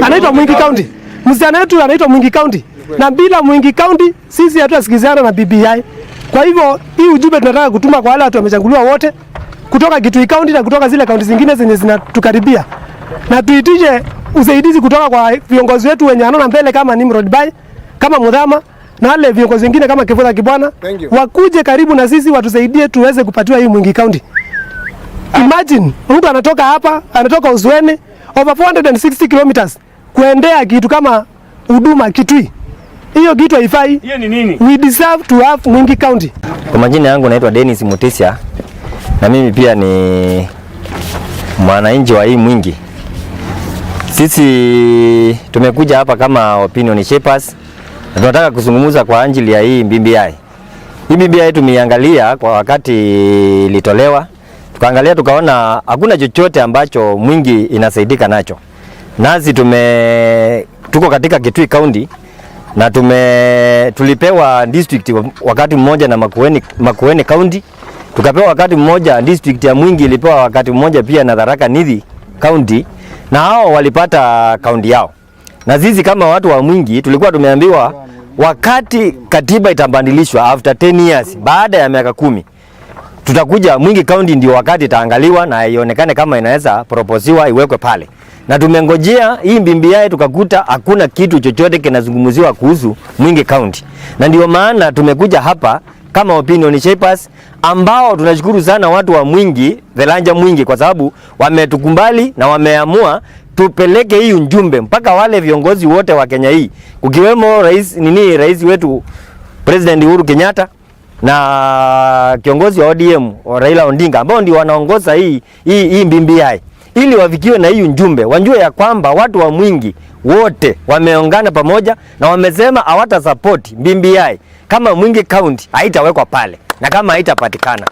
Anaitwa Mwingi County. Msichana wetu anaitwa Mwingi County. Na bila Mwingi County sisi hatuasikizana na BBI. Kwa hivyo hii ujumbe tunataka kutuma kwa wale watu wamechaguliwa wote kutoka Kitui County na kutoka zile kaunti zingine zenye zinatukaribia. Na tuitishe usaidizi kutoka kwa viongozi wetu wenye anaona mbele kama Nimrod Bai, kama Mudhama na wale viongozi wengine kama Kivutha Kibwana wakuje karibu na sisi watusaidie tuweze kupatiwa hii Mwingi County. Imagine mtu anatoka hapa, anatoka Uzwene over 460 kilometers kuendea kitu kama huduma Kitui. Hiyo kitu haifai. Hiyo ni nini? We deserve to have Mwingi County. Kwa majina yangu naitwa Dennis Mutesia na mimi pia ni mwananchi wa hii Mwingi. Sisi tumekuja hapa kama opinion shapers na tunataka kuzungumza kwa ajili ya hii BBI. Hii BBI tumeangalia kwa wakati ilitolewa. Tukaangalia tukaona hakuna chochote ambacho Mwingi inasaidika nacho. Nasi tuko katika Kitui County na tulipewa district wakati mmoja na Makueni County. Tukapewa wakati mmoja district ya Mwingi ilipewa wakati mmoja pia na Tharaka Nithi County, na hao walipata county yao. Na sisi kama watu wa Mwingi tulikuwa tumeambiwa wakati katiba itabadilishwa after 10 years, baada ya miaka 10 tutakuja Mwingi County ndio wakati itaangaliwa na ionekane kama inaweza proposiwa iwekwe pale. Na tumengojea hii BBI tukakuta hakuna kitu chochote kinazungumziwa kuhusu Mwingi County. Na ndio maana tumekuja hapa kama opinion shapers ambao tunashukuru sana watu wa Mwingi, Velanja Mwingi, kwa sababu wametukumbali na wameamua tupeleke hii ujumbe mpaka wale viongozi wote wa Kenya hii, ukiwemo rais wetu President Uhuru Kenyatta na kiongozi wa ODM Raila Odinga ambao ndio wanaongoza hii BBI, ili wafikiwe na hii ujumbe, wajue ya kwamba watu wa Mwingi wote wameungana pamoja na wamesema hawata support BBI kama Mwingi County haitawekwa pale na kama haitapatikana.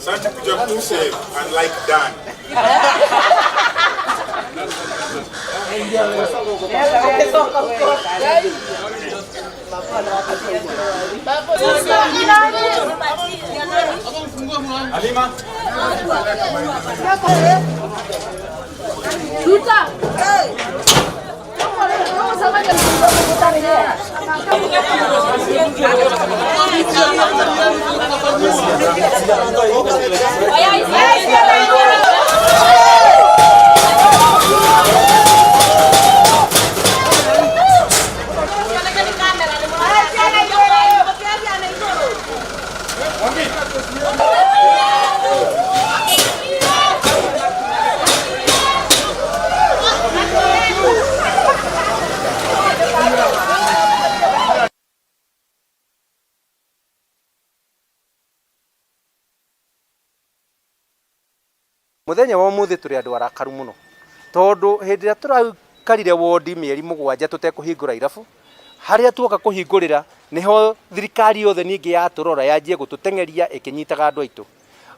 Asante kuja kusave unlike Dan. Alima. Tuta. Muthenya wa muthi turi andu arakaru muno tondu hindi ria turakarire wodi mieri 7 tutekuhingura irabu haria tuoka kuhingurira niho thirikari yothe ningi yaturora yanjie gututengeria ikinyitaga andu aitu.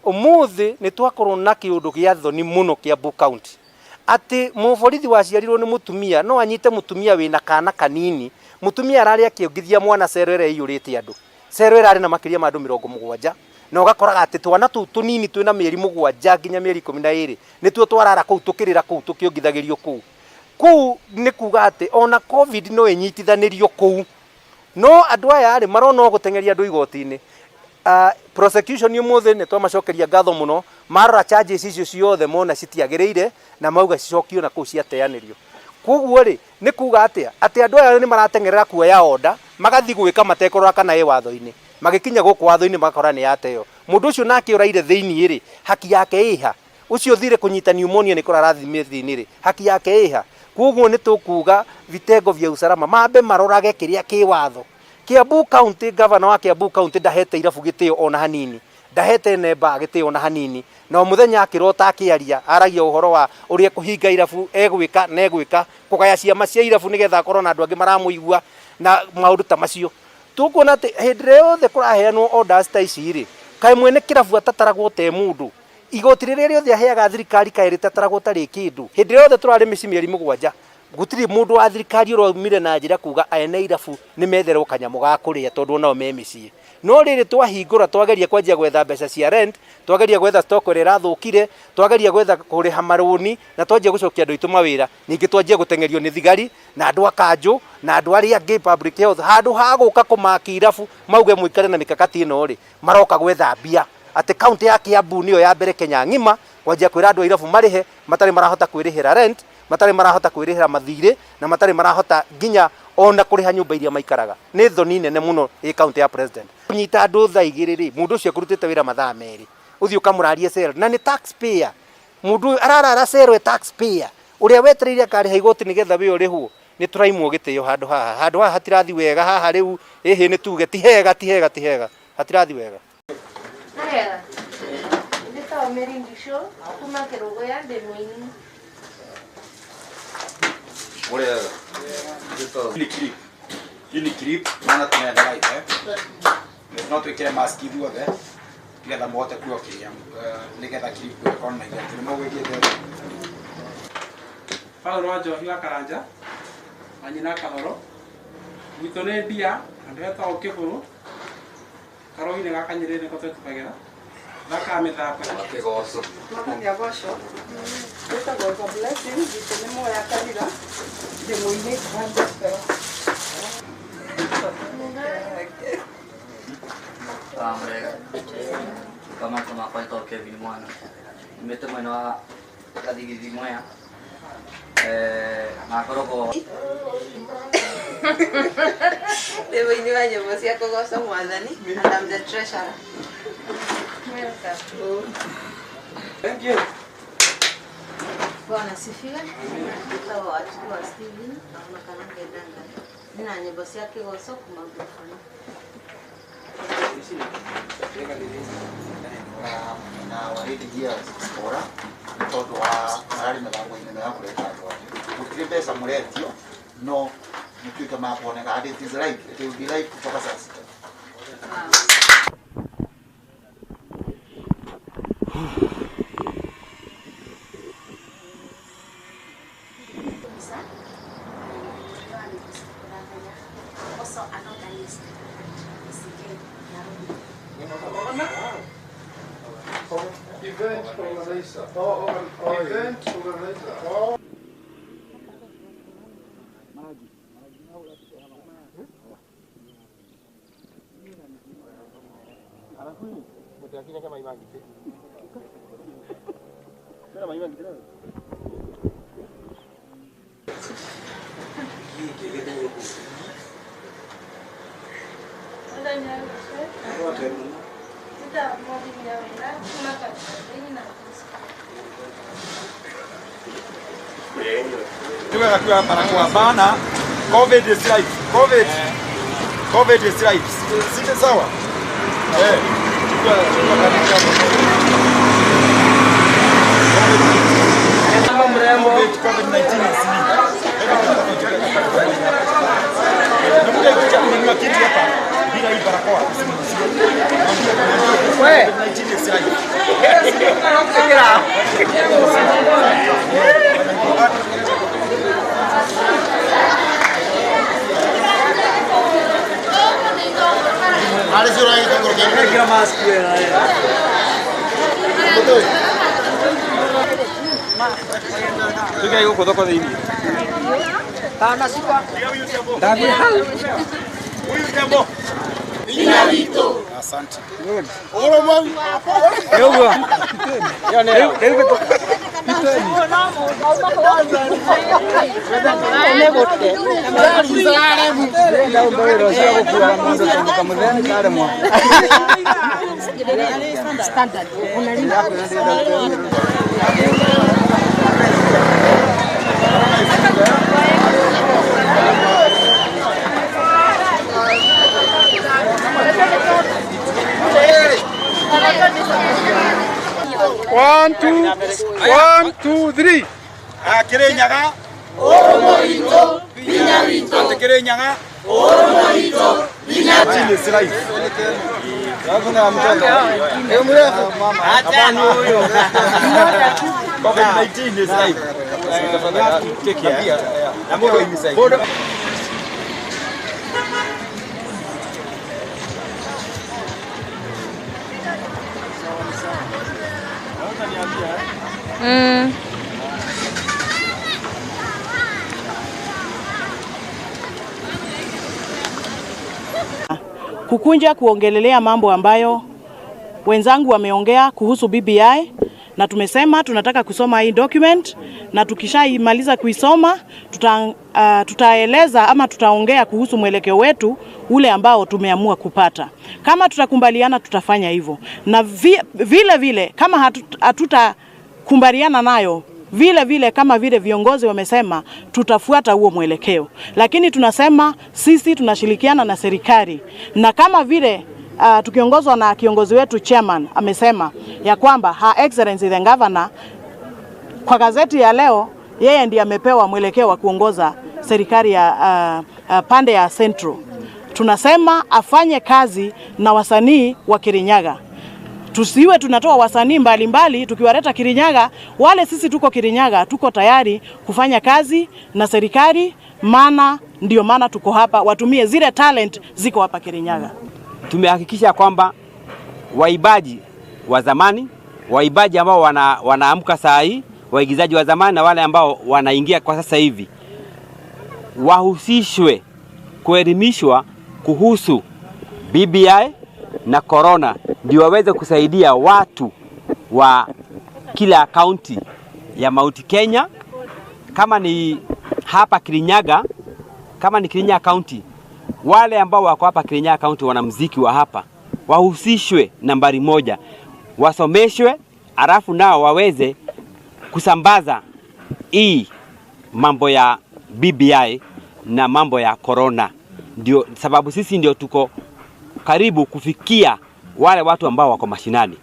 Umuthi ni twakorwo na kiundu gia thoni muno Kiambu County ati muborithi waciarirwo ni mutumia no anyite mutumia wina kana kanini, mutumia arari akiongithia mwana cero ira iyurite andu, cero irari na makiria ma andu 70 na ugakoraga ati twana tu tunini twina mieri 7 nginya mieri 12 nituo twarara kuu tukirira kuu tukiongithagirio kuu ni kuga ati ona covid no inyitithanirio kuu no andu aya ari marona gutengeria andu igoti-ini. Prosecution yumuthi ni twamacokeria ngatho muno marora charges icio ciothe mona citiagiriire na mauga cicokio na kuu ciateanirio. Koguo ri ni kuga ati andu aya ni maratengerera kuoya order magathi gwika matekorora kana e watho-ini magikinya guku watho-ini makora ni yateo mundu ucio nake uraire thiini ri haki yake iha ucio thire kunyita pneumonia ni kurarathime thiini ri haki yake iha. Koguo ni tukuga vitengo vya usalama mambe marorage kiria ki watho. Kiambu County, governor wa Kiambu County ndahete irabu gitio ona hanini, ndahete nemba gitio ona hanini, no muthenya akirota akiaria aragia uhoro wa uria kuhinga irabu egwika na egwika kugaya ciama cia irabu nigetha akorwo na andu angi maramuigua na maundu ta macio. Tukuona ati hindi yothe kuraheanwo orders ta ici ri kai mwene kirabu atataragwo te mundu igoti riria riothe aheaga thirikari kai ritataragwo tari kindu. Hindi yothe turari mici mieri 7 gutiri mundu wa thirikari uromire na njira kuga ene irabu ni metherwo kanyamu ga kuria tondu nao me micii no riri twahingura twageria kwanjia gwetha mbeca cia rent, twageria gwetha stock ira irathukire, twageria gwetha kuriha maruni na twanjia gucokia andu itu mawira ningi twanjia gutengerio ni thigari na andu akanju na andu aria angi public health handu ha guka kumaki irabu mauge muikare na mikakati ino ri maroka gwetha mbia ati county ya Kiambu niyo ya mbere Kenya ngima kwanjia kwira andu irabu marihe matari marahota kwirihira rent, matari marahota kwirihira mathire na matari marahota nginya ona kuriha nyumba iria maikaraga. Ni thoni nene muno i county ya president kunyita andu tha igiriri mundu ucio kurutite wira mathaa meri uthio kamurarie cero na ni taxpayer mundu ararara cero taxpayer uria wetereire kariha igoti nigetha we urihwo ni turaimwo gitio handu haha hatirathi wega haha riu hihi ni tuge ti hega hatirathi wega. Ndita merindisho kuma kirogo ya demoini Olha, ini clip mana tunaenda live no tuikire mask ithuothe nigetha muhote kuokiria nigetha clip ĩkorwo na iria tũrĩ mũgwĩkĩte Paulo wa Njohi wa Karanja na nyina Kahoro gwitũ nĩ mbia andũ etagwo Kĩbũrũ karoinĩ gaka Nyĩrĩ nĩko twĩtubagĩra thaka mĩthako kĩgoco makanya goco ndĩtagwo blessing gwitũ nĩ moya kanitha ndĩmũini handespero kama kwa ito Kevin mwana nimete mwena wa kathigithia moya na koroko ndĩmũini wa nyĩmbo cia kũgoca Mwathani and I'm the treasurer. Thank you. Bwana sifiwe. Nitawa watu wa Steven na makananga ndanga. Nina nyimbo cia kĩgoco kuma microphone. na warĩrĩgia ora tondũ wa mararĩ mĩbango-inĩ ya kũreka andũ angĩ gũtirĩ mbeca mũretio no nĩtuĩke makuoneka and it is right, it will be right kutoka sasa. Event organizer. Event organizer. Bana, COVID is life. COVID is life. Sisi sawa? COVID-19 is kitu hapa bila hii barakoa. COVID-19 is life. Asante. One, two, three. Kirenyaga. Oromoito. Vinyarito. Kirenyaga. Oromoito. Vinyarito. Sirai. Hakuna mtoto. Hapana huyo. COVID-19 is life. Take care. Amoro imisai. Kukunja kuongelelea mambo ambayo wenzangu wameongea kuhusu BBI, na tumesema tunataka kusoma hii document, na tukishaimaliza kuisoma tutaeleza ama tutaongea kuhusu mwelekeo wetu ule ambao tumeamua kupata. Kama tutakubaliana tutafanya hivyo, na vile vile kama hatutakubaliana nayo, vile vile kama vile viongozi wamesema tutafuata huo mwelekeo. Lakini tunasema sisi tunashirikiana na serikali, na kama vile tukiongozwa na kiongozi wetu chairman amesema ya kwamba Her Excellency the Governor kwa gazeti ya leo yeye ndiye amepewa mwelekeo wa kuongoza serikali ya pande ya Central. Tunasema afanye kazi na wasanii wa Kirinyaga. Tusiwe tunatoa wasanii mbalimbali tukiwaleta Kirinyaga. Wale sisi tuko Kirinyaga tuko tayari kufanya kazi na serikali, maana ndio maana tuko hapa, watumie zile talent ziko hapa Kirinyaga. Tumehakikisha kwamba waibaji wa zamani, waibaji ambao wanaamka saa hii, waigizaji wa zamani na wale ambao wanaingia kwa sasa hivi wahusishwe kuelimishwa kuhusu BBI na corona, ndio waweze kusaidia watu wa kila kaunti ya Mount Kenya. Kama ni hapa Kirinyaga, kama ni Kirinyaga County, wale ambao wako hapa Kirinyaga County wanamuziki wa hapa wahusishwe nambari moja, wasomeshwe, alafu nao waweze kusambaza hii mambo ya BBI na mambo ya corona. Ndio sababu sisi ndio tuko karibu kufikia wale watu ambao wako mashinani.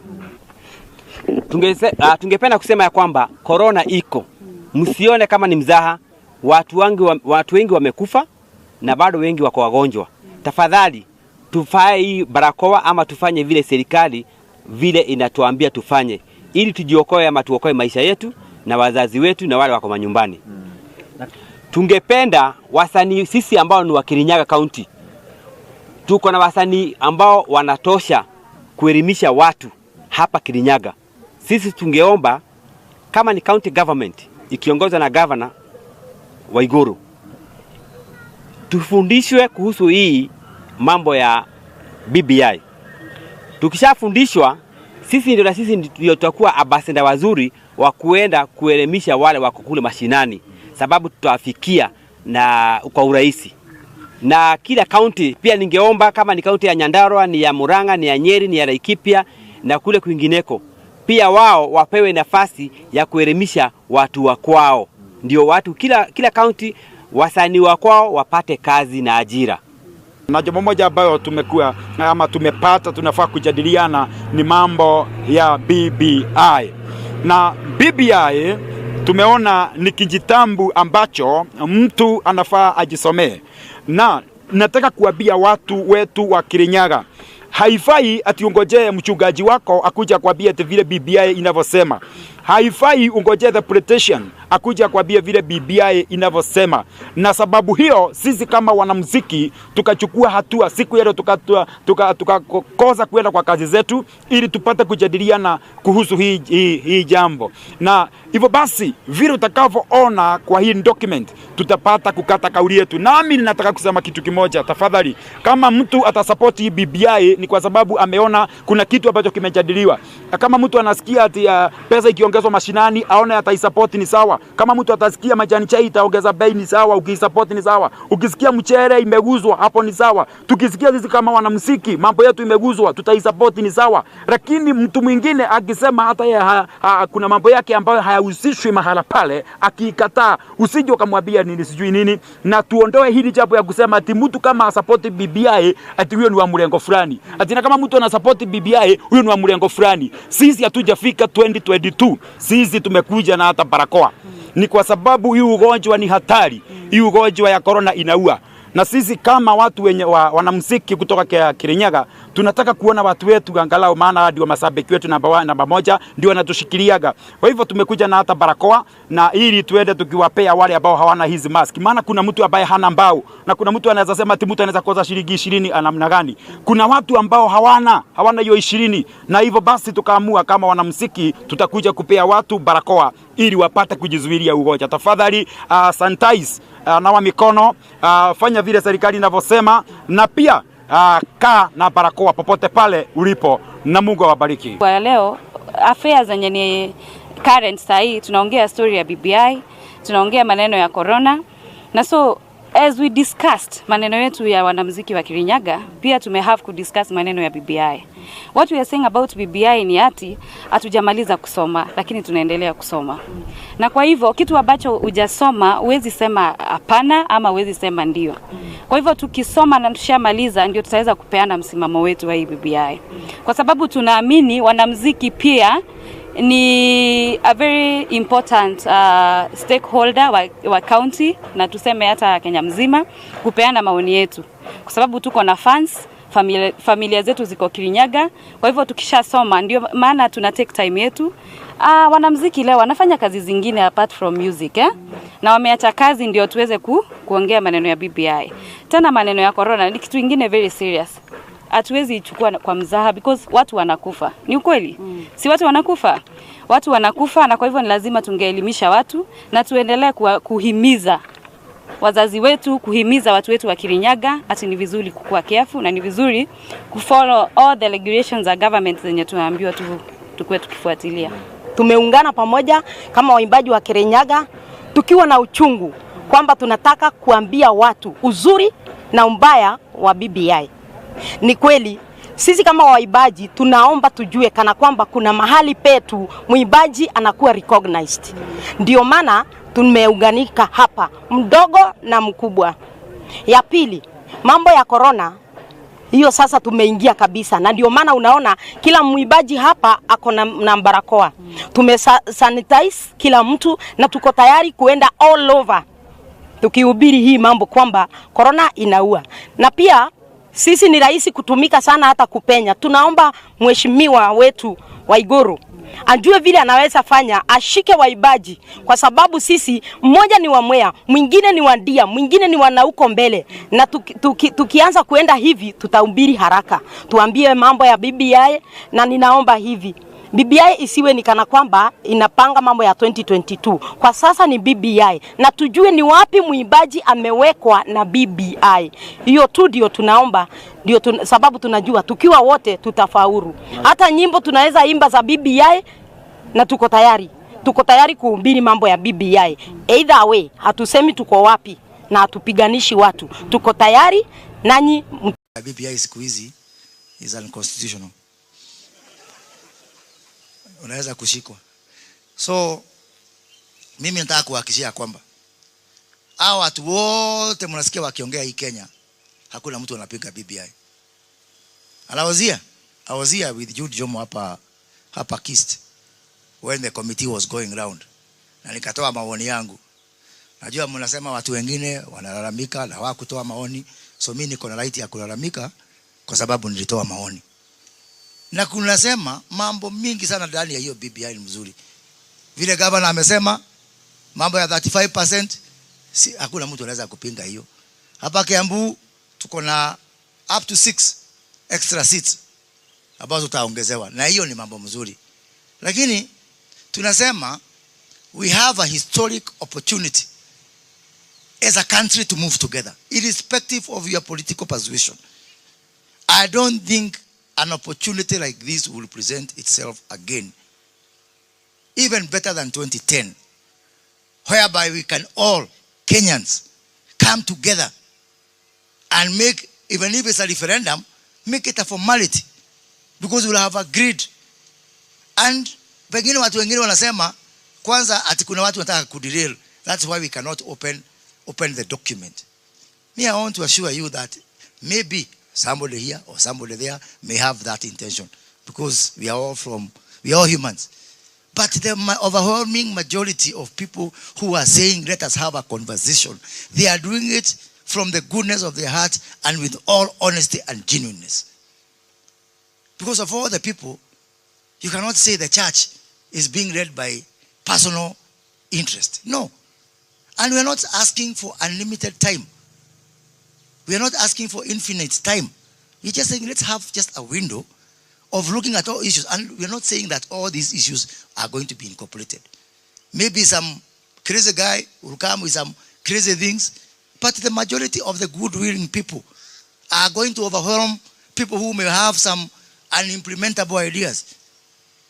Tungependa kusema ya kwamba corona iko, msione kama ni mzaha. Watu wengi wamekufa na bado wengi wako wagonjwa. Tafadhali tufae hii barakoa ama tufanye vile serikali vile inatuambia tufanye, ili tujiokoe ama tuokoe maisha yetu na wazazi wetu na wale wako manyumbani. Tungependa wasanii sisi ambao ni wa Kirinyaga County, tuko na wasanii ambao wanatosha kuelimisha watu hapa Kirinyaga. Sisi tungeomba kama ni county government ikiongozwa na governor Uhuru, tufundishwe kuhusu hii mambo ya BBI. Tukishafundishwa sisi ndio tutakuwa ambassador wazuri wa kuenda kuelimisha wale wako kule mashinani, sababu tutawafikia na kwa urahisi. Na kila county pia ningeomba, kama ni county ya Nyandarua, ni ya Murang'a, ni ya Nyeri, ni ya Laikipia na kule kwingineko, pia wao wapewe nafasi ya kuelimisha watu wa kwao. Ndio watu kila county wasanii wa kwao wapate kazi na ajira. Na jambo moja ambayo tumekuwa ama tumepata tunafaa kujadiliana ni mambo ya BBI. Na BBI tumeona ni kijitambu ambacho mtu anafaa ajisomee. Na nataka kuambia watu wetu wa Kirinyaga, haifai ati ungojee mchungaji wako akuja kuambia vile BBI inavyosema. Haifai ungojee the politician akuja kuambia vile BBI inavyosema. Na sababu hiyo sisi kama wanamuziki tukachukua hatua siku ile tukakosa kwenda kwa kazi zetu ili tupate kujadiliana kuhusu hii jambo. Na hivyo basi vile utakavyoona kwa hii document tutapata kukata kauli yetu. Nami ninataka kusema kitu kimoja, tafadhali, kama mtu atasupport hii BBI ni kwa sababu ameona kuna kitu ambacho kimejadiliwa. Kama mtu anasikia ati pesa ikiongezwa mashinani aone ataisupport ni sawa. Kama mtu atasikia majani chai itaongeza bei ni sawa, ukisupport ni sawa. Ukisikia mchere imeguzwa hapo ni sawa. Tukisikia sisi kama wanamuziki mambo yetu imeguzwa tutaisupport ni sawa. Lakini mtu mwingine akisema hata kuna mambo yake ambayo hayahusishwi mahala pale, akikataa, usije ukamwambia nini sijui nini. Na tuondoe hili jambo ya kusema ati mtu kama support BBI ati huyo ni wa mrengo fulani. Ati na kama mtu ana support BBI huyo ni wa mrengo fulani. Sisi hatujafika 2022. Sisi tumekuja na hata barakoa. Ni kwa sababu hii ugonjwa ni hatari. Hii ugonjwa ya corona inaua. Na sisi kama watu wenye wanamuziki kutoka Kirinyaga tunataka kuona watu wetu angalau, maana ndio mashabiki wetu namba moja, ndio wanatushikiliaga. Kwa hivyo tumekuja na hata barakoa na ili tuende tukiwapea wale ambao hawana hizi mask. Maana kuna mtu ambaye hana mbao na kuna mtu anaweza sema ati mtu anaweza koza shilingi 20 namna gani. Kuna watu ambao hawana hiyo 20, na hivyo basi tukaamua kama wanamuziki tutakuja kupea watu barakoa ili wapate kujizuilia ugonjwa. Tafadhali sanitize, nawa mikono, fanya vile serikali inavyosema, na pia kaa na barakoa popote pale ulipo, na Mungu awabariki. Kwa leo affairs zenye ni current sahi, tunaongea story ya BBI, tunaongea maneno ya corona, na so as we discussed maneno yetu ya wanamuziki wa Kirinyaga, pia have to discuss maneno ya BBI. What we are saying about BBI ni ati hatujamaliza kusoma, lakini tunaendelea kusoma. Na kwa hivyo kitu ambacho hujasoma huwezi sema hapana ama huwezi sema ndio. Kwa hivyo tukisoma na tushamaliza ndio tutaweza kupeana msimamo wetu wa hii BBI. Kwa sababu tunaamini wanamuziki pia ni a very important stakeholder wa county na tuseme hata Kenya mzima kupeana maoni yetu. Kwa sababu tuko na fans, familia zetu ziko Kirinyaga. Kwa hivyo tukishasoma ndio maana tuna take time yetu. Wanamuziki leo wanafanya kazi zingine apart from music na wameacha kazi ndio tuweze kuongea maneno ya BBI. Tena maneno ya corona ni kitu kingine very serious. Hatuwezi ichukua kwa mzaha because watu wanakufa. Ni ukweli? Si watu wanakufa? Watu wanakufa, na kwa hivyo ni lazima tungeelimisha watu na tuendelee kuhimiza wazazi wetu, kuhimiza watu wetu wa Kirinyaga ati ni vizuri kukua careful na ni vizuri kufollow all the regulations za government zenye tunaambiwa tukue tukifuatilia. Tumeungana pamoja kama waimbaji wa Kirinyaga tukiwa na uchungu kwamba tunataka kuambia watu uzuri na mbaya wa BBI. Ni kweli sisi kama waimbaji tunaomba tujue kana kwamba kuna mahali petu muimbaji anakuwa recognized. Ndio maana tumeunganika hapa, mdogo na mkubwa. Ya pili, mambo ya corona hiyo sasa tumeingia kabisa, na ndio maana unaona kila muimbaji hapa ako na barakoa. Tumesanitize kila mtu na tuko tayari kuenda all over tukihubiri hii mambo kwamba corona inaua. Na pia sisi ni rahisi kutumika sana hata kupenya. Tunaomba mheshimiwa wetu Uhuru ajue vile anaweza fanya, ashike waibaji, kwa sababu sisi mmoja ni wa Mwea, mwingine ni wa Ndia, mwingine ni wa huko mbele, na tukianza kuenda hivi tutahubiri haraka. Tuambie mambo ya BBI, na ninaomba hivi BBI isiwe ni kana kwamba inapanga mambo ya 2022. Kwa sasa ni BBI na tujue ni wapi muimbaji amewekwa na BBI. Hiyo tu ndio tunaomba, sababu tunajua tukiwa wote tutafaulu. Hata nyimbo tunaweza imba za BBI na tuko tayari kuhubiri mambo ya BBI. Either way, hatusemi tuko wapi na hatupiganishi watu. Tuko tayari nanyi. BBI siku hizi is unconstitutional. Unaweza kushikwa. So mimi nataka kuhakikishia kwamba hao watu wote mnasikia wakiongea hii Kenya, hakuna mtu anapiga BBI. I was here with Jude Jomo hapa Kist when the committee was going round. Na nikatoa maoni yangu. Najua mnasema watu wengine wanalalamika na hawakutoa maoni. So mimi niko na right ya kulalamika kwa sababu nilitoa maoni. Na kunasema mambo mingi sana ndani ya hiyo BBI ni mzuri. Vile governor amesema mambo ya 35%, hakuna mtu anaweza kupinga hiyo. Hapa Kiambu tuko na up to 6 extra seats ambazo tutaongezewa, na hiyo ni mambo mzuri. Lakini tunasema we have a historic opportunity as a country to move together irrespective of your political persuasion. I don't think an opportunity like this will present itself again, even better than 2010, whereby we can all Kenyans come together and make, even if it's a referendum, make it a formality, because we'll have agreed. And pengine watu wengine wanasema kwanza ati kuna watu wanataka kuderail. That's why we cannot open the document. Me, I want to assure you that maybe somebody here or somebody there may have that intention, because we are all humans. But the overwhelming majority of people who are saying let us have a conversation, they are doing it from the goodness of their heart and with all honesty and genuineness. Because of all the people, you cannot say the church is being led by personal interest. No. And we are not asking for unlimited time. We are not asking for infinite time. We're just saying let's have just a window of looking at all issues. And we're not saying that all these issues are going to be incorporated. Maybe some crazy guy will come with some crazy things, but the majority of the good-willing people are going to overwhelm people who may have some unimplementable ideas.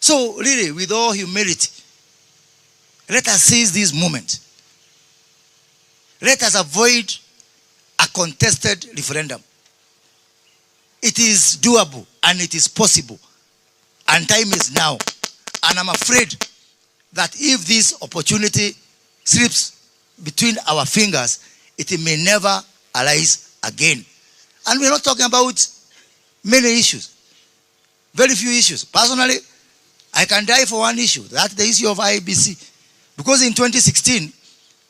So really, with all humility, let us seize this moment. Let us avoid a contested referendum. It is doable and it is possible. And time is now. And I'm afraid that if this opportunity slips between our fingers, it may never arise again. And we're not talking about many issues. Very few issues. Personally, I can die for one issue. That's the issue of IEBC. Because in 2016,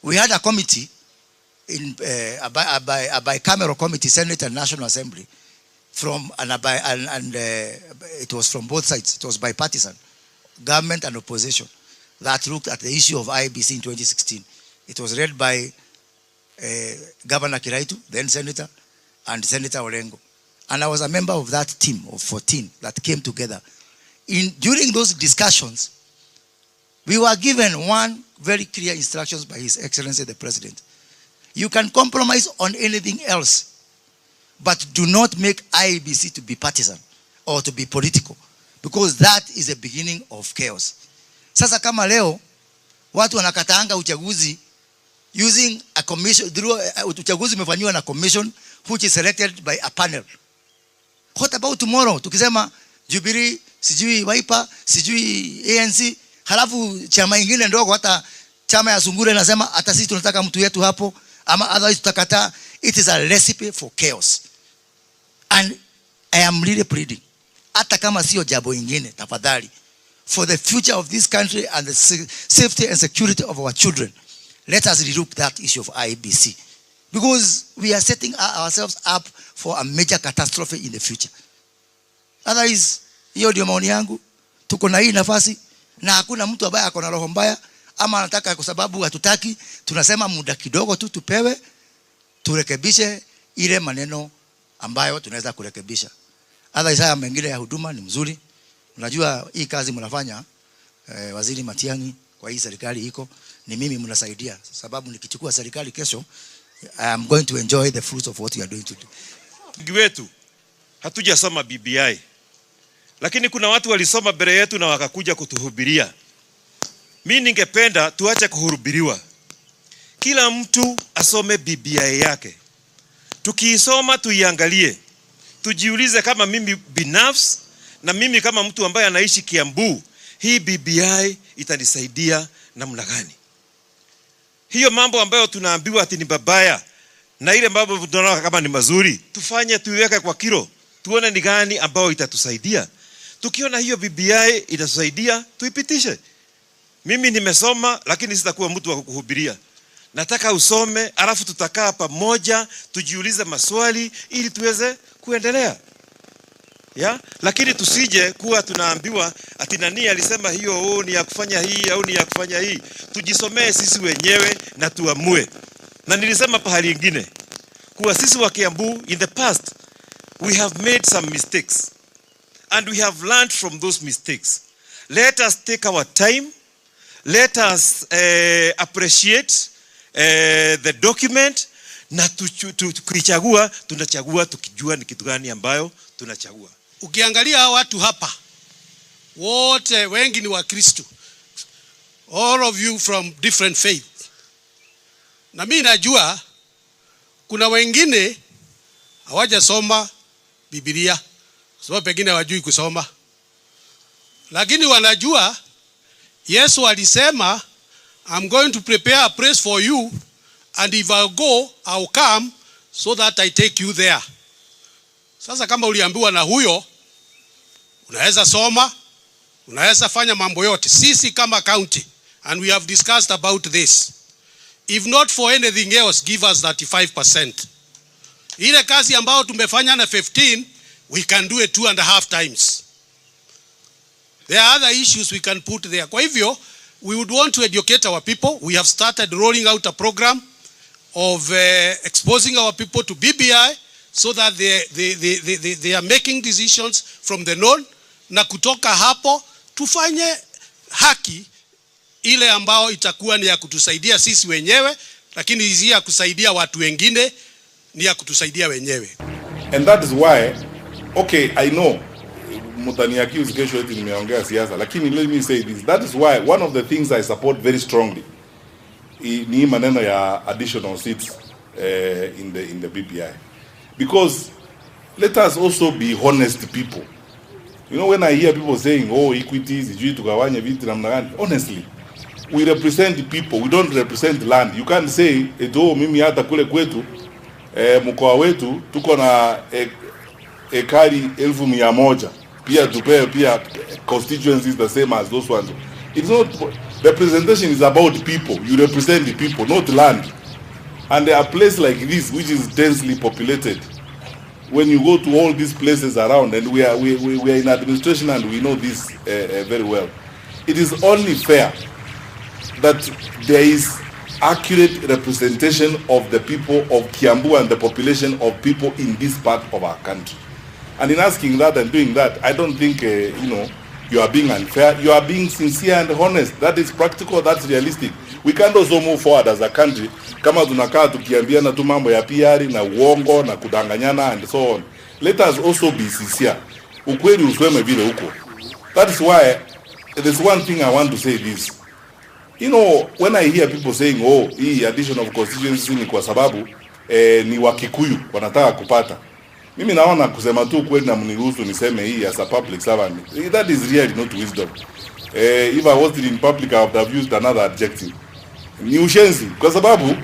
we had a committee, a bicameral committee, Senate and National Assembly, it was from both sides. It was bipartisan, government and opposition, that looked at the issue of IEBC in 2016. It was led by Governor Kiraitu, then Senator, and Senator Orengo. And I was a member of that team of 14 that came together. During those discussions, we were given one very clear instructions by His Excellency the President. You can compromise on anything else, but do not make IEBC to be partisan or to be political, because that is the beginning of chaos. Sasa kama leo watu wanakataanga uchaguzi using a commission, uchaguzi umefanywa na commission which is selected by a panel. What about tomorrow? Tukisema Jubilee, sijui Wiper, sijui ANC, halafu chama ingine ndogo, hata chama ya Sungure nasema hata sisi tunataka mtu yetu hapo, ama otherwise tutakataa. It is a recipe for chaos. And I am really pleading, hata kama sio jambo ingine, tafadhali, for the future of this country and the safety and security of our children, let us relook that issue of IEBC. Because we are setting ourselves up for a major catastrophe in the future. Otherwise, hiyo ndio maoni yangu. Tuko na hii nafasi na hakuna mtu ambaye ako na roho mbaya ama anataka kwa sababu hatutaki. Tunasema muda kidogo tu tupewe, turekebishe ile maneno ambayo tunaweza kurekebisha. Otherwise, haya mengine ya huduma ni mzuri. Unajua hii kazi mnafanya Waziri Matiang'i kwa hii serikali iko ni mimi mnasaidia, sababu nikichukua serikali kesho I am going to enjoy the fruits of what you are doing today. Wengi wetu hatujasoma BBI, lakini kuna watu walisoma mbele yetu na wakakuja kutuhubiria. Mimi ningependa tuache kuhubiriwa. Kila mtu asome BBI yake. Tukiisoma tuiangalie. Tujiulize kama mimi binafsi na mimi kama mtu ambaye anaishi Kiambu, hii BBI itanisaidia namna gani? Hiyo mambo ambayo tunaambiwa ati ni babaya na ile mambo tunaona kama ni mazuri, tufanye tuiweke kwa kilo, tuone ni gani ambayo itatusaidia. Tukiona hiyo BBI itatusaidia, tuipitishe. Mimi nimesoma lakini sitakuwa mtu wa kuhubiria. Nataka usome, alafu tutakaa pamoja, tujiulize maswali ili tuweze kuendelea. Lakini tusije kuwa tunaambiwa ati nani alisema hiyo ni ya kufanya hii au ni ya kufanya hii. Tujisomee sisi wenyewe na tuamue. Na nilisema pahali ingine kuwa sisi wa Kiambu in the past we have made some mistakes and we have learned from those mistakes. Let us take our time. Let us appreciate the document na tukichagua tunachagua tukijua ni kitu gani ambayo tunachagua. Ukiangalia watu hapa wote wengi ni Wakristo, all of you from different faith, na mimi najua kuna wengine hawajasoma Biblia sababu pengine hawajui kusoma, lakini wanajua Yesu alisema I'm going to prepare a place for you, and if I go I'll come so that I take you there. Sasa kama uliambiwa na huyo, unaweza soma, unaweza fanya mambo yote. Sisi kama county, and we have discussed about this, if not for anything else, give us 35%. Ile kazi ambayo tumefanya na 15, we can do it 2.5 times. There are other issues we can put there. Kwa hivyo, we would want to educate our people. We have started rolling out a program of exposing our people to BBI so that they are making decisions from the known, na kutoka hapo tufanye haki ile ambao itakuwa ni ya kutusaidia sisi wenyewe, lakini hizi ya kusaidia watu wengine ni ya kutusaidia wenyewe. And that is why, okay, I know mutani accuse kesho eti nimeongea siasa, lakini let me say this, that is why one of the things I support very strongly ni maneno ya additional seats in the BBI, because let us also be honest people. You know, when I hear people saying equity sijui tugawanye vitu namna gani, honestly we represent people, we don't represent land. You can't say mimi hata kule kwetu mkoa wetu tuko na ekari 1,100 pia tupewe pia constituencies the same as those ones. It's not, representation is about people. You represent the people, not land. And a place like this, which is densely populated, when you go to all these places around, and we are in administration and we know this very well, it is only fair that there is accurate representation of the people of Kiambu and the population of people in this part of our country. And in asking that and doing that, I don't think you are being unfair. You are being sincere and honest. That is practical, that's realistic. We can't also move forward as a country kama tunakaa tukiambiana tu mambo ya PR na uongo na kudanganyana and so on. Let us also be sincere. Ukweli usweme vile huko. That is why there's one thing I want to say this. You know, when I hear people saying hii addition of constituencies ni kwa sababu ni Wakikuyu wanataka kupata. Mimi naona kusema tu kweli na mniruhusu niseme hii as a public servant. That is really not wisdom. If I was in public, I would have used another adjective. Ni ushenzi. Kwa sababu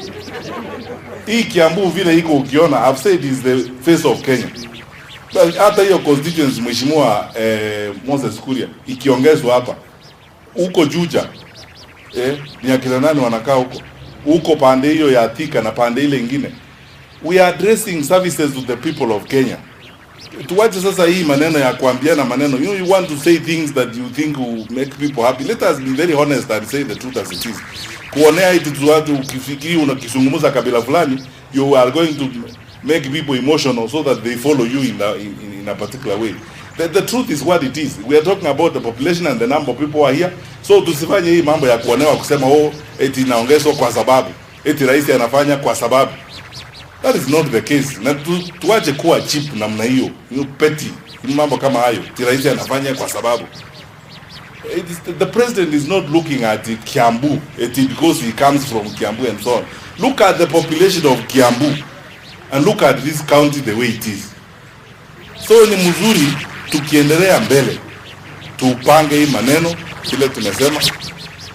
hii Kiambu vile iko ukiona, I've said is the face of Kenya. Hata hiyo constituency mheshimiwa Moses Kuria ikiongezwa hapa huko Juja, ni akina nani wanakaa huko pande hiyo ya Thika na pande ile nyingine. We are addressing services to the people of Kenya. Tuwache sasa hii maneno ya kuambiana maneno. You want to say things that you think will make people happy. Let us be very honest and say the truth as it is. Kuonea hitu tu watu ukifikiri unakizungumza kabila fulani, you are going to make people emotional so that they follow you in a particular way. The truth is what it is. We are talking about the population and the number of people who are here. So tusifanye hii mambo ya kuonewa kusema eti inaongezwa kwa sababu, eti rais anafanya kwa sababu. That is not the case. Na tuache kuwa cheap namna hiyo. Petty. Mambo kama hayo. Eti rais anafanya kwa sababu. The president is not looking at Kiambu because he comes from Kiambu and so on. Look at the population of Kiambu and look at this county the way it is. So ni mzuri tukiendelea mbele tupange hii maneno vile tumesema,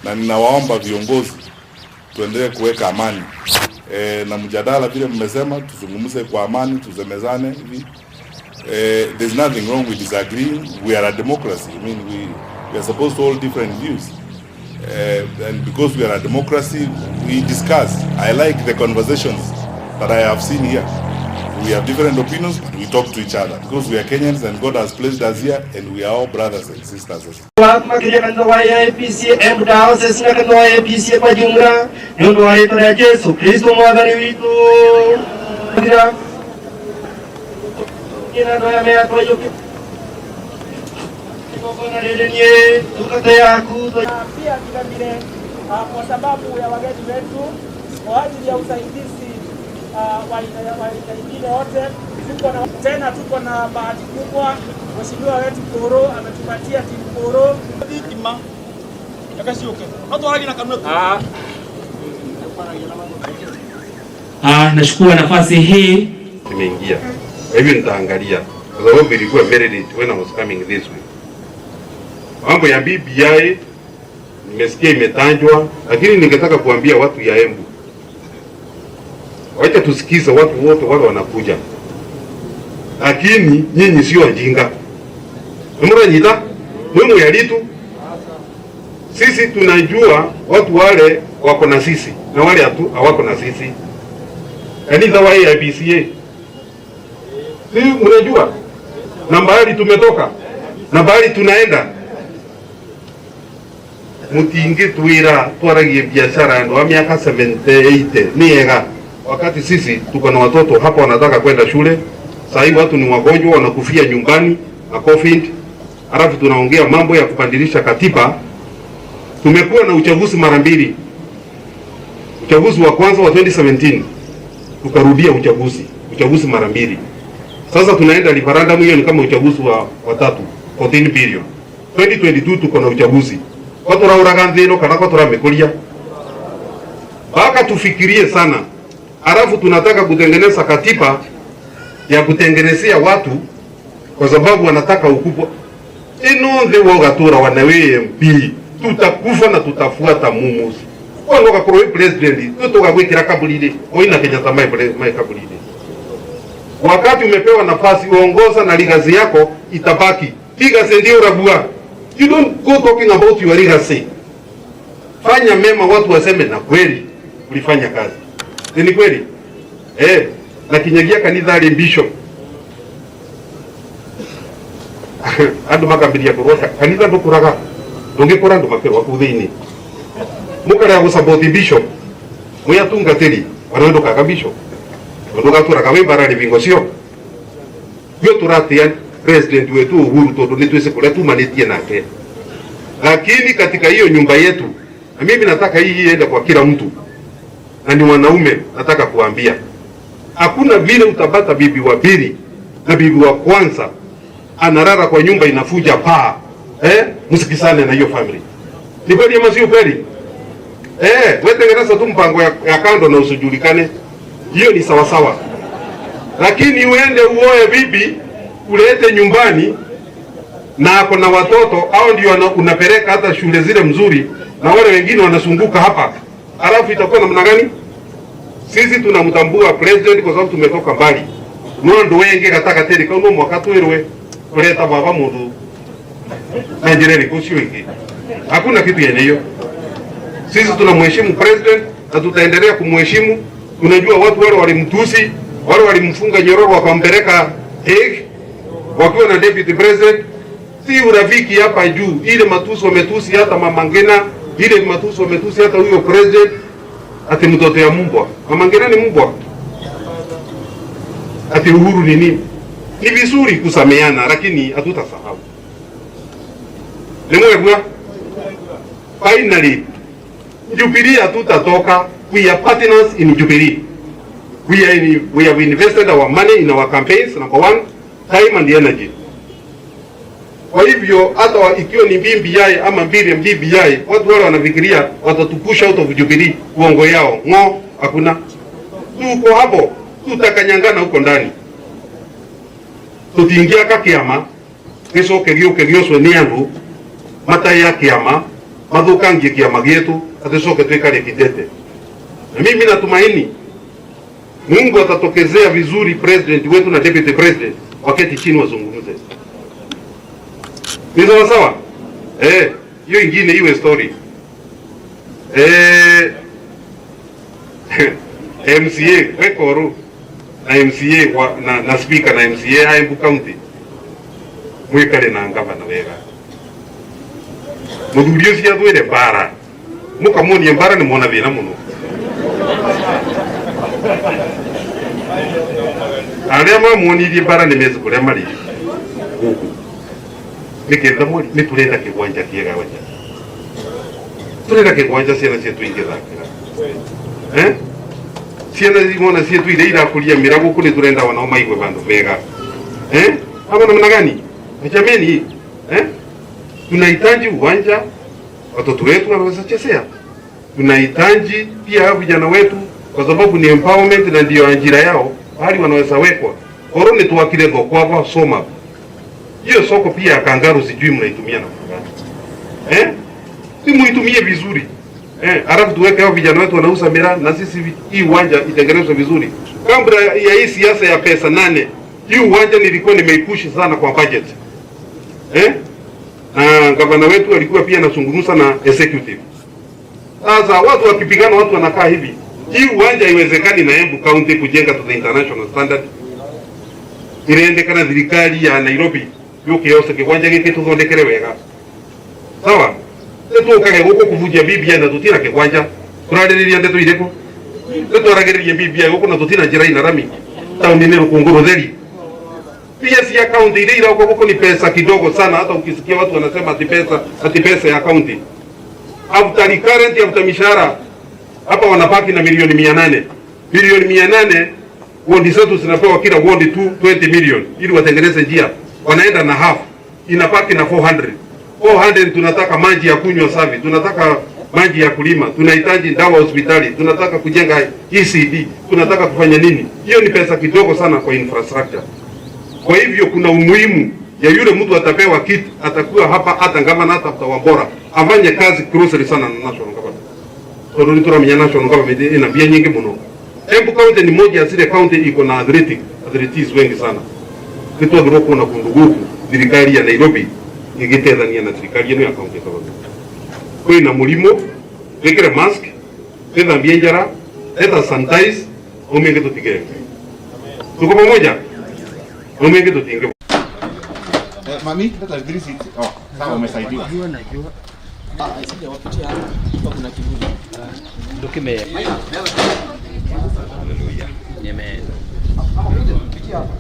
na ninawaomba viongozi tuendelee kuweka amani na mjadala vile mmesema, tuzungumze kwa amani, tuzemezane hivi. There's nothing wrong with disagreeing. We are a democracy. I mean, we are supposed to hold different views, and because we are a democracy, we discuss. I like the conversations that I have seen here. We have different opinions, but we talk to each other because we are Kenyans and God has placed us here, and we are all brothers and sisters. Kwa sababu ya wageni wetu kwa ajili ya usaidizi wengine wote, tuko na bahati kubwa, mheshimiwa wetu Koro ametupatia timu Koro. Nashukuru nafasi hii nimeingia. Hivyo nitaangalia kwa sababu ilikuwa very late when I was coming this way. Mambo ya BBI nimesikia imetajwa, lakini ningetaka kuambia watu ya Embu, wacha tusikize watu wote wale wanakuja, lakini nyinyi sio wajinga. Muranyita mwimu yalitu, sisi tunajua watu wale wako na sisi na wale hawako na sisi. Kanisa wa IBCA si mnajua na mbali tumetoka na mbali tunaenda. Mutingi tuira twaragie biashara ndo wa miaka 78 niega, wakati sisi tuko na watoto hapa wanataka kwenda shule. Sasa hivi watu ni wagonjwa wanakufia nyumbani na COVID. Alafu tunaongea mambo ya kubadilisha katiba. Tumekuwa na uchaguzi mara mbili. Uchaguzi wa kwanza wa 2017 tukarudia uchaguzi mara mbili. Sasa tunaenda referendum, hiyo ni kama uchaguzi wa tatu, 14 billion. 2022 tuko na uchaguzi. Watu rauragandhino kana kwa turamekulia. Baka tufikirie sana. Alafu tunataka kutengeneza katiba ya kutengenezea watu kwa sababu wanataka ukubwa. Ino the wogatura wanawe MP. Tutakufa na tutafuata mumuzi. Kwa ngoka kwa president tutoka kwikira kabulile. Oina Kenya tamai kabulile. Wakati umepewa nafasi uongoza na legacy yako itabaki. Legacy ndio urabua. You don't go talking about your legacy. Fanya mema watu waseme na kweli ulifanya kazi. Ni kweli? Na kinyagia kanisa ali bishop. Ando makambiria kurosha. Kanisa ndo kuraga. Ndongekora ndo makerwa kuthini. Mukara ya support bishop. Moya tunga teli. Wanaendo kaka bishop. Ndo gatura kawe barani bingocio. Yo turatia president wetu Uhuru todo nitwese kule tumanetie nake. Lakini katika hiyo nyumba yetu, na mimi nataka hii iende kwa kila mtu. Na ni wanaume nataka kuambia. Hakuna vile utabata bibi wa pili na bibi wa kwanza anarara kwa nyumba inafuja paa. Msikisane na hiyo family. Ni kweli ama sio kweli? Wewe tengeneza tu mpango ya kando na usijulikane. Hiyo ni sawa sawa. Lakini uende uoe bibi ulete nyumbani na ako na watoto au ndio unapeleka hata shule zile mzuri na wale wengine wanasunguka hapa. Alafu itakuwa namna gani? Sisi tunamtambua president kwa sababu tumetoka mbali. Ndo wenge kataka tele kwa uno mwaka tuerwe kuleta baba mundu. Na jirani kusio hiki. Hakuna kitu yenye hiyo. Sisi tunamheshimu president na tutaendelea kumheshimu. Unajua watu wale walimtusi, wale walimfunga nyororo wakampeleka Hague wakiwa na deputy president. Si urafiki hapa juu. Ile matusi wametusi hata Mama Ngina, ile matusi wametusi hata huyo president. Ati mtoto ya mbwa. Mama Ngina ni mbwa. Ati Uhuru ni nini? Ni vizuri kusameana, lakini hatutasahau. Nimwegwa. Finally, Jubilee hatutatoka. We are partners in Jubilee. We have invested our money in our campaigns, number one, time and energy. Kwa hivyo hata ikiwa ni BBI ama mbili BBI, watu wale wanafikiria watatupusha out of Jubilee, uongo yao. Ngo, hakuna. Tuko hapo, tutakanyangana huko ndani. Tutiingia kakiama, keso kegio ni andu, mata ya kiama, madhukangie kiama gietu, atesoke tuikale kitete. Na mimi natumaini Mungu atatokezea vizuri president wetu na deputy president wakati chini wazungumze. Ni sawa sawa? Hiyo ingine iwe story. MCA Wekoru na MCA na speaker na MCA Haimbu County. Mwikale na ngavana wega. Mudurio cia twire bara. Mukamoni mbara ni mona bina muno. Arema muonirie bara ni mezu kuria mari. Nikenda muri niturenda kigwanja kiega wanja. Turenda kigwanja ciana cietu ingithakira. Ciana zimona cietu ile irakuria mirago kuni turenda wana maigwe bandu bega. Hapa namna gani? Jameni, tunahitaji uwanja watoto wetu wanaweza chezea. Tunahitaji pia vijana wetu kwa sababu ni empowerment na ndio ajira yao, hali wanaweza wekwa. Koroni tuwakile kwa soma. Hiyo soko pia kangaru sijui mnaitumia na gani. Si muitumie vizuri. Alafu tuweke hao vijana wetu wanauza miraa na sisi hii uwanja itengenezwe vizuri. Kabla ya hii siasa ya pesa 8, hii uwanja nilikuwa nimeipush sana kwa budget. Na gavana wetu alikuwa pia anazungumza na executive. Sasa watu wakipigana watu wanakaa hivi. Hii uwanja haiwezekani na Embu County kujenga to the international standard. Iraendekana thirikari ya Nairobi yoke yose kiwanja giki tuthondekere wega. Sawa? Tutukage guko kuvunja BBI na tutina kiwanja. Turaririria ndeto ireko. Turaragiriria BBI guko na tutina njira ina rami. Tauni ni Rukunguru theri. Pia si account ile ila huko ni pesa kidogo sana, hata ukisikia watu wanasema ati pesa ya account. After recurrent after mishahara hapa wanabaki na milioni 800. Milioni 800 wondi zetu zinapewa kila wondi 20 million ili watengeneze njia. Wanaenda na half. Inabaki na 400. 400 tunataka maji ya kunywa safi, tunataka maji ya kulima, tunahitaji dawa hospitali, tunataka kujenga ECD, tunataka kufanya nini? Hiyo ni pesa kidogo sana kwa infrastructure. Kwa hivyo kuna umuhimu ya yule mtu atapewa kitu, atakuwa hapa hata ngama hata bora, afanye kazi closely sana na national government. Kwa nini turamenya national government ina bia nyingi mno. Embu County ni moja ya zile county iko na athletics wengi sana. Kitu ndio na kunduguku serikali ya Nairobi igitethania na serikali ya county sababu. Kwa ina mulimo, wekere mask, tena bienjara, tena sanitize, umenge tutigere. Tuko pamoja? Umenge tutigere. Mami, leta visit. Sawa umesaidiwa. Najua. Sija wapitia hapa kuna kivuli. Ndio kime. Haleluya. Amen. Pitia hapa.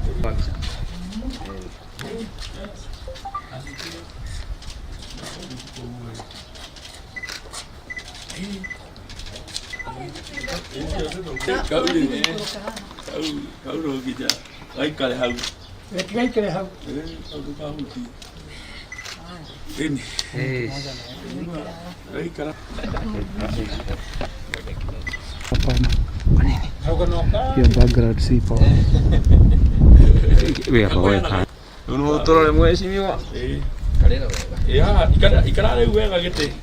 Kau kita. Ai kale hau. Ai kale hau. Au ka huti. Ini. Ai kala. Hiyo background sipo. Wewe hapo wewe. Unaotoro mheshimiwa. Kalera wewe. Ikarare wega gete.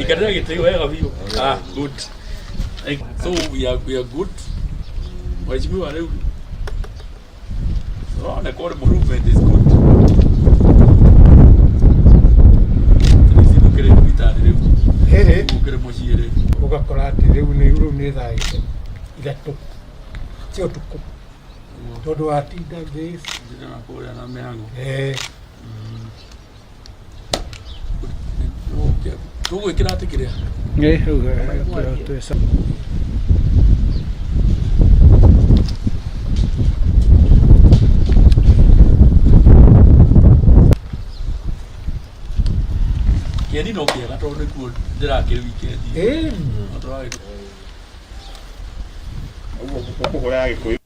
Ikarare gete wega biyo. Good. So we are good. Mheshimiwa leo. So na kwa movement is good. Sisi tukere vitani leo. Tukere moshire. Ugakora ati riu ni thai ithatu cio tuku tondu wa tinda ngis ndina kuria na mihango tugwikira atikiria rĩu twesa Kĩeni no kĩega tondũ nĩkuo ndĩrakĩrĩ wikendi. Ũkũhũra Gĩkũyũ.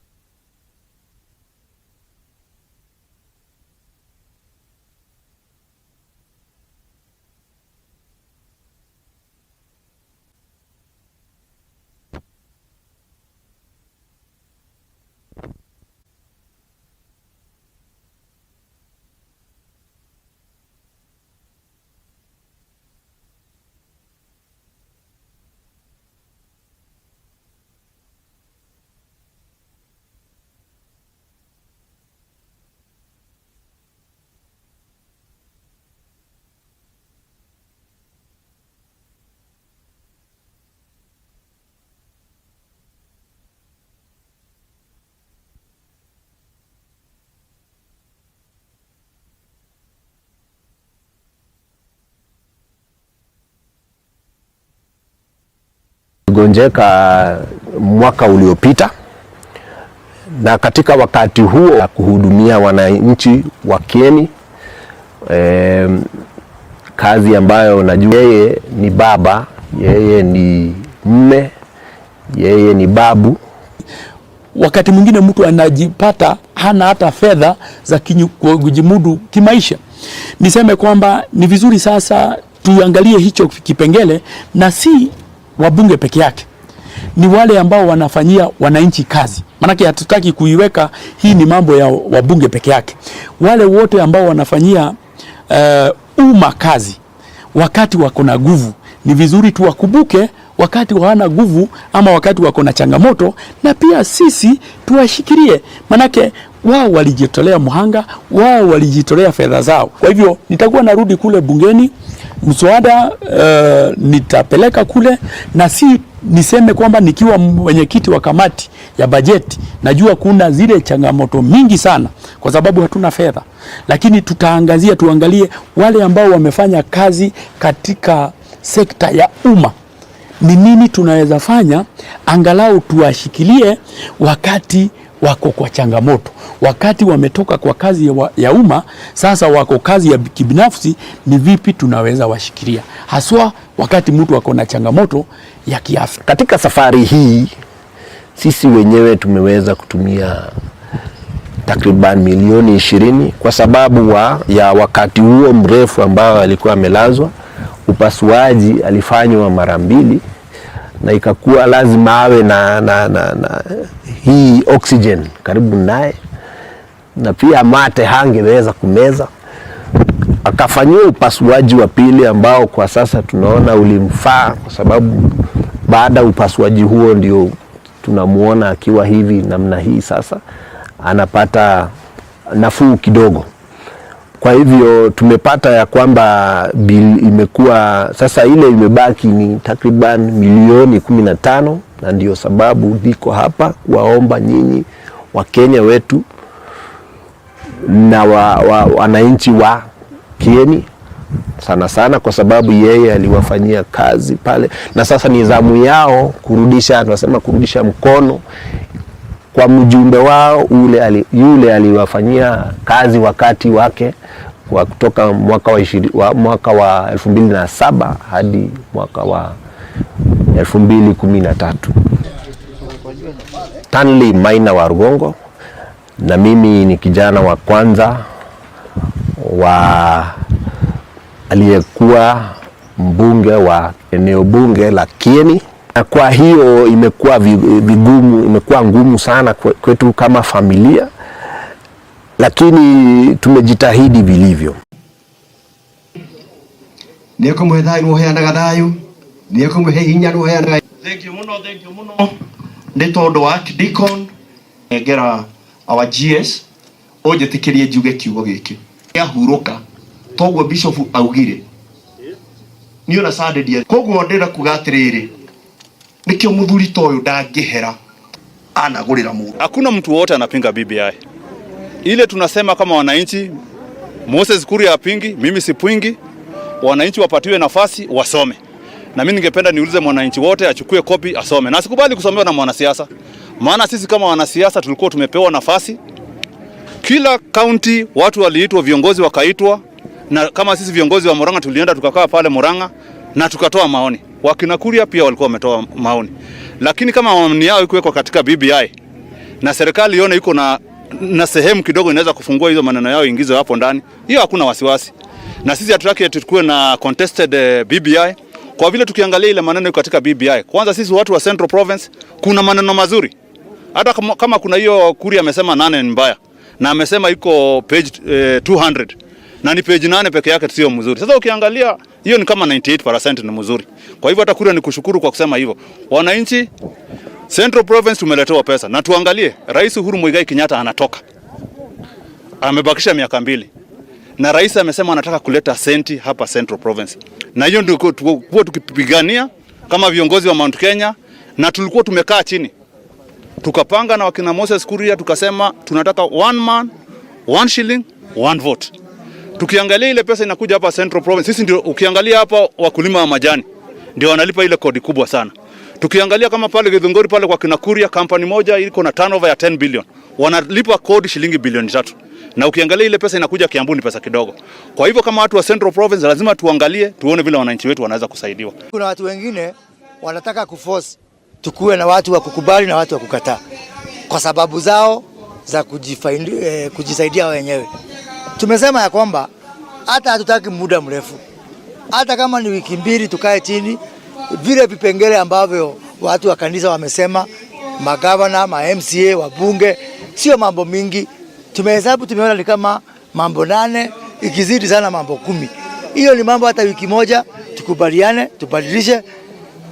Gonjeka mwaka uliopita, na katika wakati huo kuhudumia wananchi wa Kieni, kazi ambayo najua yeye ni baba, yeye ni mme, yeye ni babu. Wakati mwingine mtu anajipata hana hata fedha za kujimudu kimaisha. Niseme kwamba ni vizuri sasa tuangalie hicho kipengele, na si wabunge peke yake, ni wale ambao wanafanyia wananchi kazi. Manake hatutaki kuiweka hii ni mambo ya wabunge peke yake. Wale wote ambao wanafanyia umma kazi wakati wako na nguvu, ni vizuri tuwakumbuke wakati hawana nguvu ama wakati wako na changamoto, na pia sisi tuwashikilie. Manake wao walijitolea mhanga, wao walijitolea fedha zao. Kwa hivyo nitakuwa narudi kule bungeni, mswada nitapeleka kule, na si niseme kwamba nikiwa mwenyekiti wa kamati ya bajeti najua kuna zile changamoto mingi sana kwa sababu hatuna fedha, lakini tuangalie wale ambao wamefanya kazi katika sekta ya umma, ni nini tunaweza fanya angalau tuwashikilie wakati wako kwa changamoto. Wakati wametoka kwa kazi ya umma, sasa wako kazi ya kibinafsi, ni vipi tunaweza washikilia, haswa wakati mtu wako na changamoto ya kiafya. Katika safari hii sisi wenyewe tumeweza kutumia takriban milioni 20 kwa sababu ya wakati huo mrefu ambao alikuwa amelazwa. Upasuaji alifanywa mara 2 na ikakuwa lazima awe na hii oxygen karibu naye, na pia mate hangeweza kumeza. Akafanywa upasuaji wa pili ambao kwa sasa tunaona ulimfaa, kwa sababu baada upasuaji huo ndio tunamuona akiwa hivi namna hii, sasa anapata nafuu kidogo. Kwa hivyo tumepata ya kwamba imekuwa sasa, ile imebaki ni takriban milioni 15, na ndio sababu niko hapa kuwaomba nyinyi wa Kenya wetu na wananchi wa Kieni sana sana, kwa sababu yeye aliwafanyia kazi pale, na sasa ni zamu yao kurudisha, tunasema kurudisha mkono kwa mjumbe wao yule aliwafanyia kazi wakati wake kwa kutoka mwaka wa 2007 hadi mwaka wa 2013. Stanley Maina wa Rugongo, na mimi ni kijana wa kwanza wa aliyekuwa mbunge wa eneo bunge la Kieni. Na kwa hiyo imekuwa imekuwa ngumu sana kwetu kama familia, lakini tumejitahidi vilivyo. Thank you muno ni tondu wa Deacon ngera our GS ojetikirie njuge kiugo giki yahuruka toguo bishop augire ni ona sadedia koguo ndira kugatiriri nikio muthuri toyo ndangihera anagurira mungu. Hakuna mtu wote anapinga BBI. Ile tunasema kama wananchi, Moses Kuria apingi, mimi sipingi, wananchi wapatiwe nafasi wasome. Na mimi ningependa niulize mwananchi wote achukue kopi asome. Na sikubali kusomewa na mwanasiasa. Maana sisi kama wanasiasa tulikuwa tumepewa nafasi. Kila county watu waliitwa, viongozi wakaitwa, na kama sisi viongozi wa Murang'a tulienda tukakaa pale Murang'a na tukatoa maoni. Wakina Kuria pia walikuwa wametoa maoni. Lakini kama maoni yao iko katika BBI na serikali ione iko na sehemu kidogo inaweza kufungua hizo maneno yao ingizwe hapo ndani, hiyo hakuna wasiwasi. Na sisi hatutaki tukue na contested BBI kwa vile tukiangalia ile maneno iko katika BBI. Kwanza sisi watu wa Central Province kuna maneno mazuri. Hata kama kuna hiyo Kuria amesema 8 ni mbaya na amesema iko page 200 na ni page 8 peke yake sio mzuri. Sasa ukiangalia hiyo ni kama 98% ni mzuri. Kwa hivyo hata Kuria ni kushukuru kwa kusema hivyo. Wananchi Central Province tumeletewa pesa na tuangalie Rais Uhuru Muigai Kenyatta anatoka. Amebakisha miaka 2. Na rais amesema anataka kuleta senti hapa Central Province. Na hiyo ndio tulikuwa tukipigania kama viongozi wa Mount Kenya na tulikuwa tumekaa chini. Tukapanga na wakina Moses Kuria tukasema tunataka 1 man, 1 shilling, 1 vote. Tukiangalia ile pesa inakuja hapa Central Province, sisi ndio ukiangalia hapa wakulima wa majani ndio wanalipa ile kodi kubwa sana. Tukiangalia kama pale Githunguri pale kwa kina Kuria, kampani moja iko na turnover ya 10 billion. Wanalipa kodi shilingi bilioni 3. Na ukiangalia ile pesa inakuja Kiambu ni pesa kidogo. Kwa hivyo kama watu wa Central Province lazima tuangalie, tuone vile wananchi wetu wanaweza kusaidiwa. Kuna watu wengine wanataka kuforce tukue na watu wa kukubali na watu wa kukataa kwa sababu zao za kujisaidia wenyewe. Tumesema ya kwamba hata hatutaki muda mrefu, hata kama ni wiki 2 tukae chini, vile vipengele ambavyo watu wa kanisa wamesema, magavana, ma MCA, wabunge, sio mambo mingi. Tumehesabu, tumeona ni kama mambo 8, ikizidi sana mambo 10. Hiyo ni mambo hata wiki moja tukubaliane, tubadilishe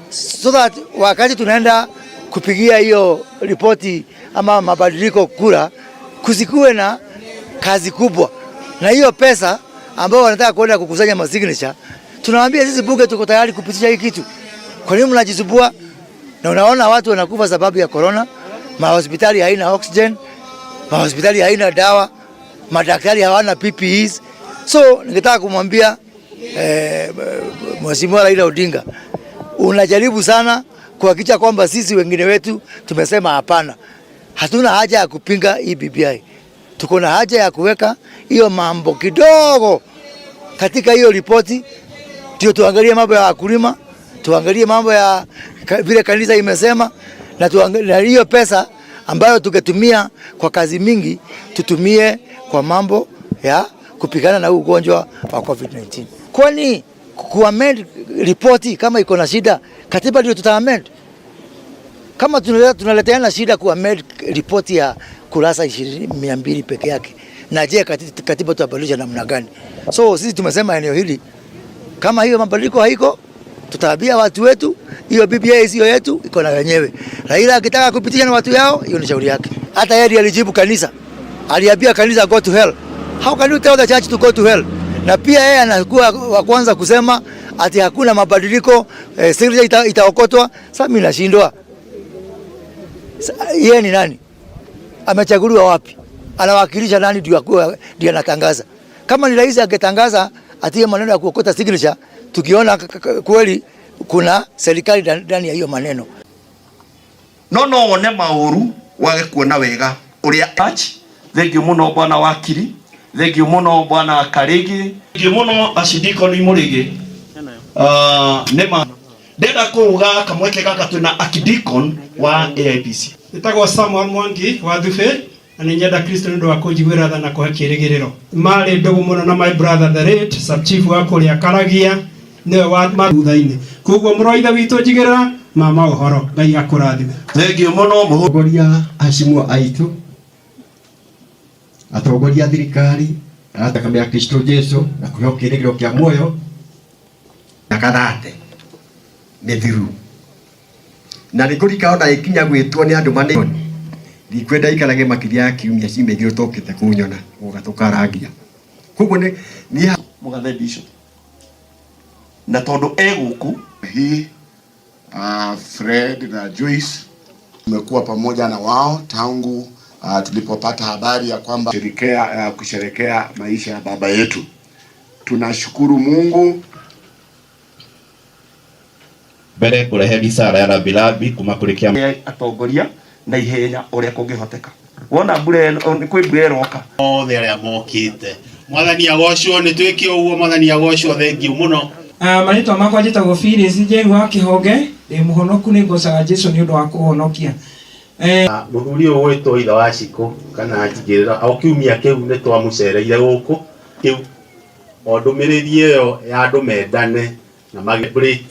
so that wakati tunaenda kupigia hiyo ripoti ama mabadiliko kura, kusikue na kazi kubwa. Na hiyo pesa ambao wanataka kwenda kukusanya masignature, tunawaambia sisi bunge tuko tayari kupitisha hii kitu. Kwa nini mnajisubua? Na unaona watu wanakufa sababu ya corona, mahospitali haina oxygen, mahospitali haina dawa, madaktari hawana PPEs. So ningetaka kumwambia Mheshimiwa Raila Odinga, unajaribu sana kuhakikisha kwamba sisi wengine wetu tumesema hapana. Hatuna haja ya kupinga hii BBI. Tuko na haja ya kuweka hiyo mambo kidogo katika hiyo ripoti, ndio tuangalie mambo ya wakulima, tuangalie mambo ya vile kanisa imesema, na tuangalie hiyo pesa ambayo tungetumia kwa kazi mingi tutumie kwa mambo ya kupigana na ugonjwa wa COVID-19. Kwani kuamend ripoti kama iko na shida, katiba ndio tutaamend? Kama tunaleteana shida kuamend ripoti ya kurasa 200 peke yake, na je katiba tutabadilisha namna gani? So sisi tumesema eneo hili kama hiyo mabadiliko haiko, tutaambia watu wetu hiyo BBI sio yetu, iko na wenyewe. Raila akitaka kupitisha na watu yao, hiyo ni shauri yake. Hata yeye alijibu kanisa, aliambia kanisa go to hell. How can you tell the church to go to hell? Na pia yeye anakuwa wa kwanza kusema ati hakuna mabadiliko, signature itaokotwa. Sasa mimi nashindwa, yeye ni nani? Amechaguliwa wapi? Anawakilisha nani? Ndio anatangaza. Kama ni rais angetangaza ati maneno ya kuokota signature, tukiona kweli kuna serikali ndani ya hiyo maneno. No wone mauru wage kuona wega uria touch. Thank you muno bwana wakiri, thank you muno bwana Karigi, thank you muno ashidiko ni murigi. Nema ndenda kuuga kamweke gaka twina akidikon wa AIPC. Nitagwo Samuel Mwangi wa Thufe, na nyenda Kristo ndo akujigwira tha na kuhakirigiriro. Mari ndugu muno na my brother the late sub chief wa kuria Karagia niwe wa mathutha-ini. Koguo muroitha witu njigirira mama uhoro, Ngai akurathime. Thank you muno muhogoria acimu aitu, atongoria thirikari atakame ya Kristo Jesu na kuhokirigiro kia moyo na kathate mithiru na rikurika ona ikinya gwitwo ni andu manene ndikwenda ikarage makiria kiumia cimegiro tokite kunyona ugatukarangia. Koguo ni mugathe bishop na tondu eguku hii Fred na Joyce tumekuwa pamoja na wao tangu tulipopata habari ya kwamba kusherekea maisha ya baba yetu. Tunashukuru Mungu mbere kurehe bisara ya rabilabi kuma kurikia atongoria na ihenya uria kungihoteka. Wona mbure ni kwi mbure roka othe aria mokite Mwathani agocwo nĩ twĩke ũguo Mwathani agocwo thengiũ mũno. Marĩtwa makwa njĩtagwo Phyllis Njengwa Kĩhonge ndĩ mũhonoku nĩ ngocaga Jesũ nĩ ũndũ wa kũhonokia. Mũthuri ũyũ gwĩtwo ithe wa Cikũ kana njigĩrĩra o kiumia kĩu nĩ twamũcereire gũkũ kĩu o ndũmĩrĩri ĩyo ya andũ mendane na magĩbrate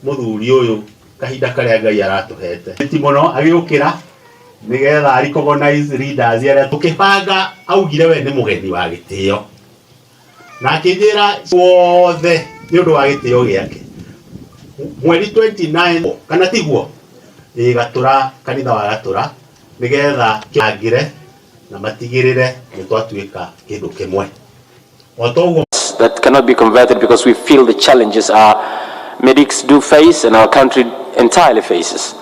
mũthuri ũyũ kahinda karĩa Ngai aratũhete ti mũno agĩũkĩra nigetha recognize leaders arĩa tũkĩbanga augire we nĩ mũgeni wa gĩtĩo na akĩnjĩra wothe nĩ ũndũ wa gĩtĩo gĩake mweri 29 kana tiguo gatũra kanitha wa gatũra nigetha kĩangire na matigĩrĩre nĩ twatuĩka kĩndũ kĩmwe that cannot be converted because we feel the challenges our medics do face and our country entirely faces.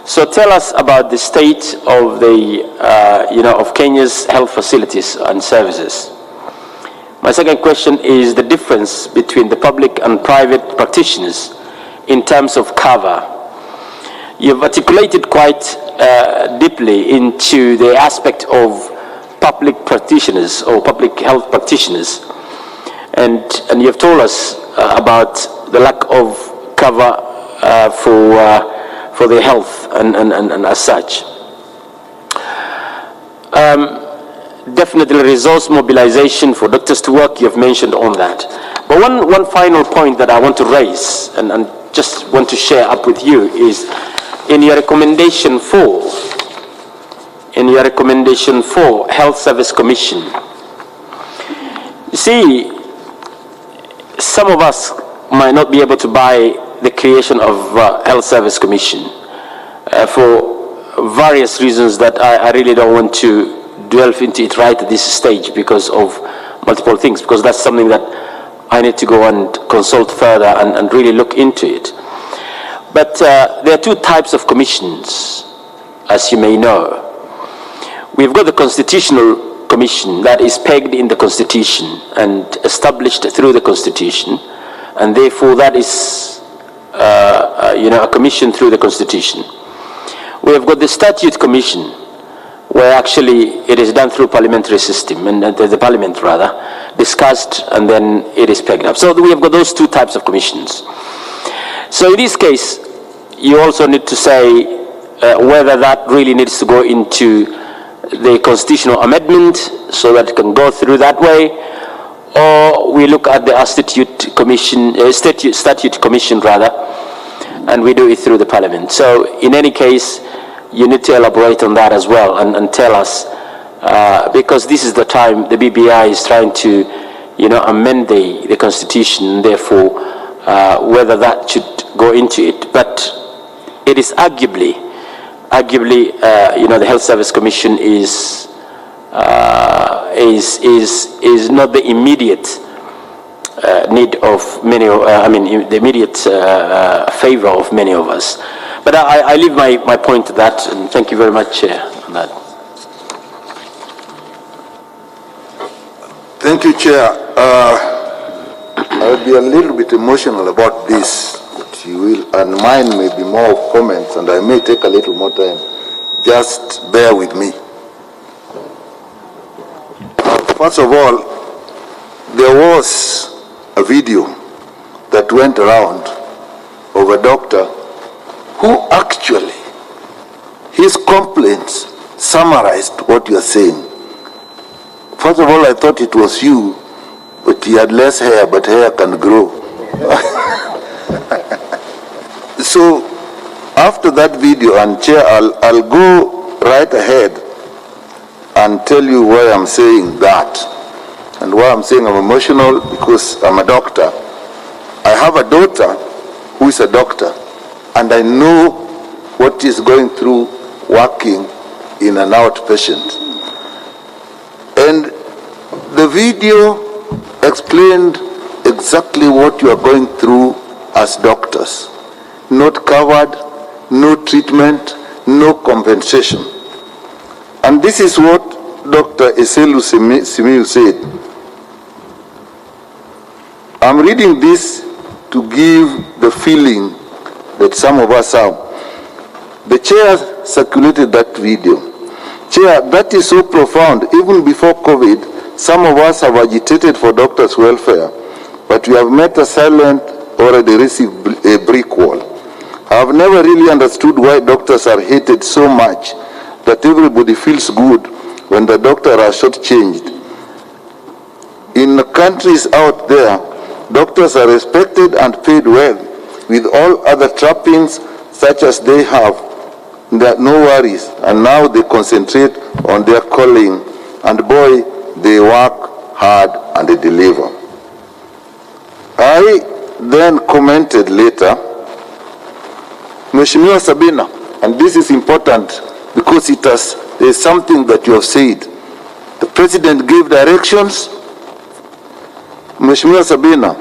So tell us about the state of the of Kenya's health facilities and services. My second question is the difference between the public and private practitioners in terms of cover. You've articulated quite deeply into the aspect of public practitioners or public health practitioners, and you have told us about the lack of cover for their health and as such. Definitely resource mobilization for doctors to work, you have mentioned on that. But one final point that I want to raise and just want to share up with you is in your recommendation for Health Service Commission. You see, some of us might not be able to buy the creation of Health Service Commission for various reasons that I really don't want to delve into it right at this stage because of multiple things, because that's something that I need to go and consult further and really look into it. But there are two types of commissions, as you may know. We've got the Constitutional Commission that is pegged in the Constitution and established through the Constitution, and therefore that is a commission through the Constitution. We have got the Statute Commission, where actually it is done through parliamentary system, and the parliament rather, discussed and then it is pegged up. So we have got those two types of commissions. So in this case, you also need to say whether that really needs to go into the constitutional amendment so that it can go through that way, or we look at the Statute Commission rather, and we do it through the parliament. So in any case, you need to elaborate on that as well and tell us, because this is the time the BBI is trying to, amend the constitution, therefore, whether that should go into it. But it is arguably, the Health Service Commission is not the immediate need of many. The immediate favor of many of us. But I leave my point to that, and thank you very much, Chair, on that. Thank you, Chair. I'll be a little bit emotional about this, but you will, and mine may be more of comments, and I may take a little more time. Just bear with me. First of all, there was a video that went around of a doctor who actually, his complaints summarized what you are saying. First of all, I thought it was you, but he had less hair, but hair can grow. So, after that video, and Chair, I'll go right ahead and tell you why I'm saying that. And why I'm saying I'm emotional, because I'm a doctor. I have a daughter who is a doctor, and I know what is going through working in an outpatient. And the video explained exactly what you are going through as doctors. Not covered, no treatment, no compensation. And this is what Dr. Eselu Simiyu said. I'm reading this to give the feeling that some of us have. The chair circulated that video. Chair, that is so profound. Even before COVID, some of us have agitated for doctors' welfare, but we have met a silent, already received a brick wall. I have never really understood why doctors are hated so much that everybody feels good when the doctor are shortchanged. In countries out there, doctors are respected and paid well, with all other trappings such as they have. There are no worries, and now they concentrate on their calling, and boy, they work hard and they deliver. I then commented later, Mheshimiwa Sabina, and this is important because there is something that you have said. The president gave directions. Mheshimiwa Sabina,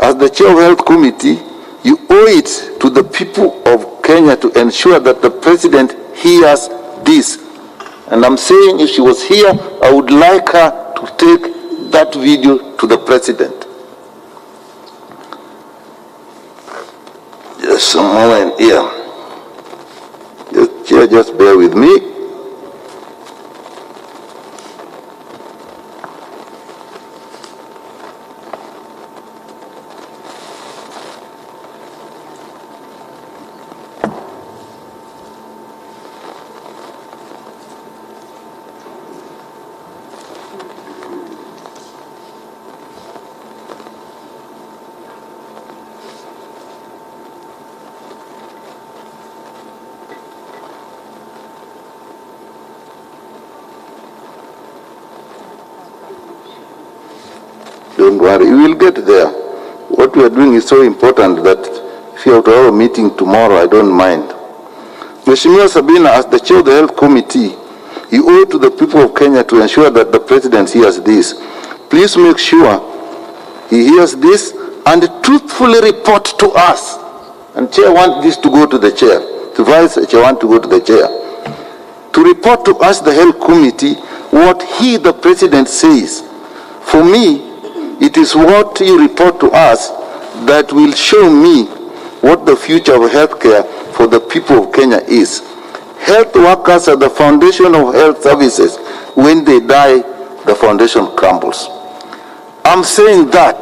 as the chair of health committee, you owe it to the people of Kenya to ensure that the president hears this. And I'm saying if she was here, I would like her to take that video to the president. Just a moment here. Chair, just bear with me. Don't worry, we will get there. What we are doing is so important that if you have to have a meeting tomorrow, I don't mind. Mheshimiwa Sabina, as the chair of the health committee, you owe it to the people of Kenya to ensure that the president hears this. Please make sure he hears this and truthfully report to us. And chair want this to go to the chair. The vice chair want to go to the chair. To report to us, the health committee, what he, the president, says. For me, it is what you report to us that will show me what the future of healthcare for the people of Kenya is. Health workers are the foundation of health services. When they die, the foundation crumbles. I'm saying that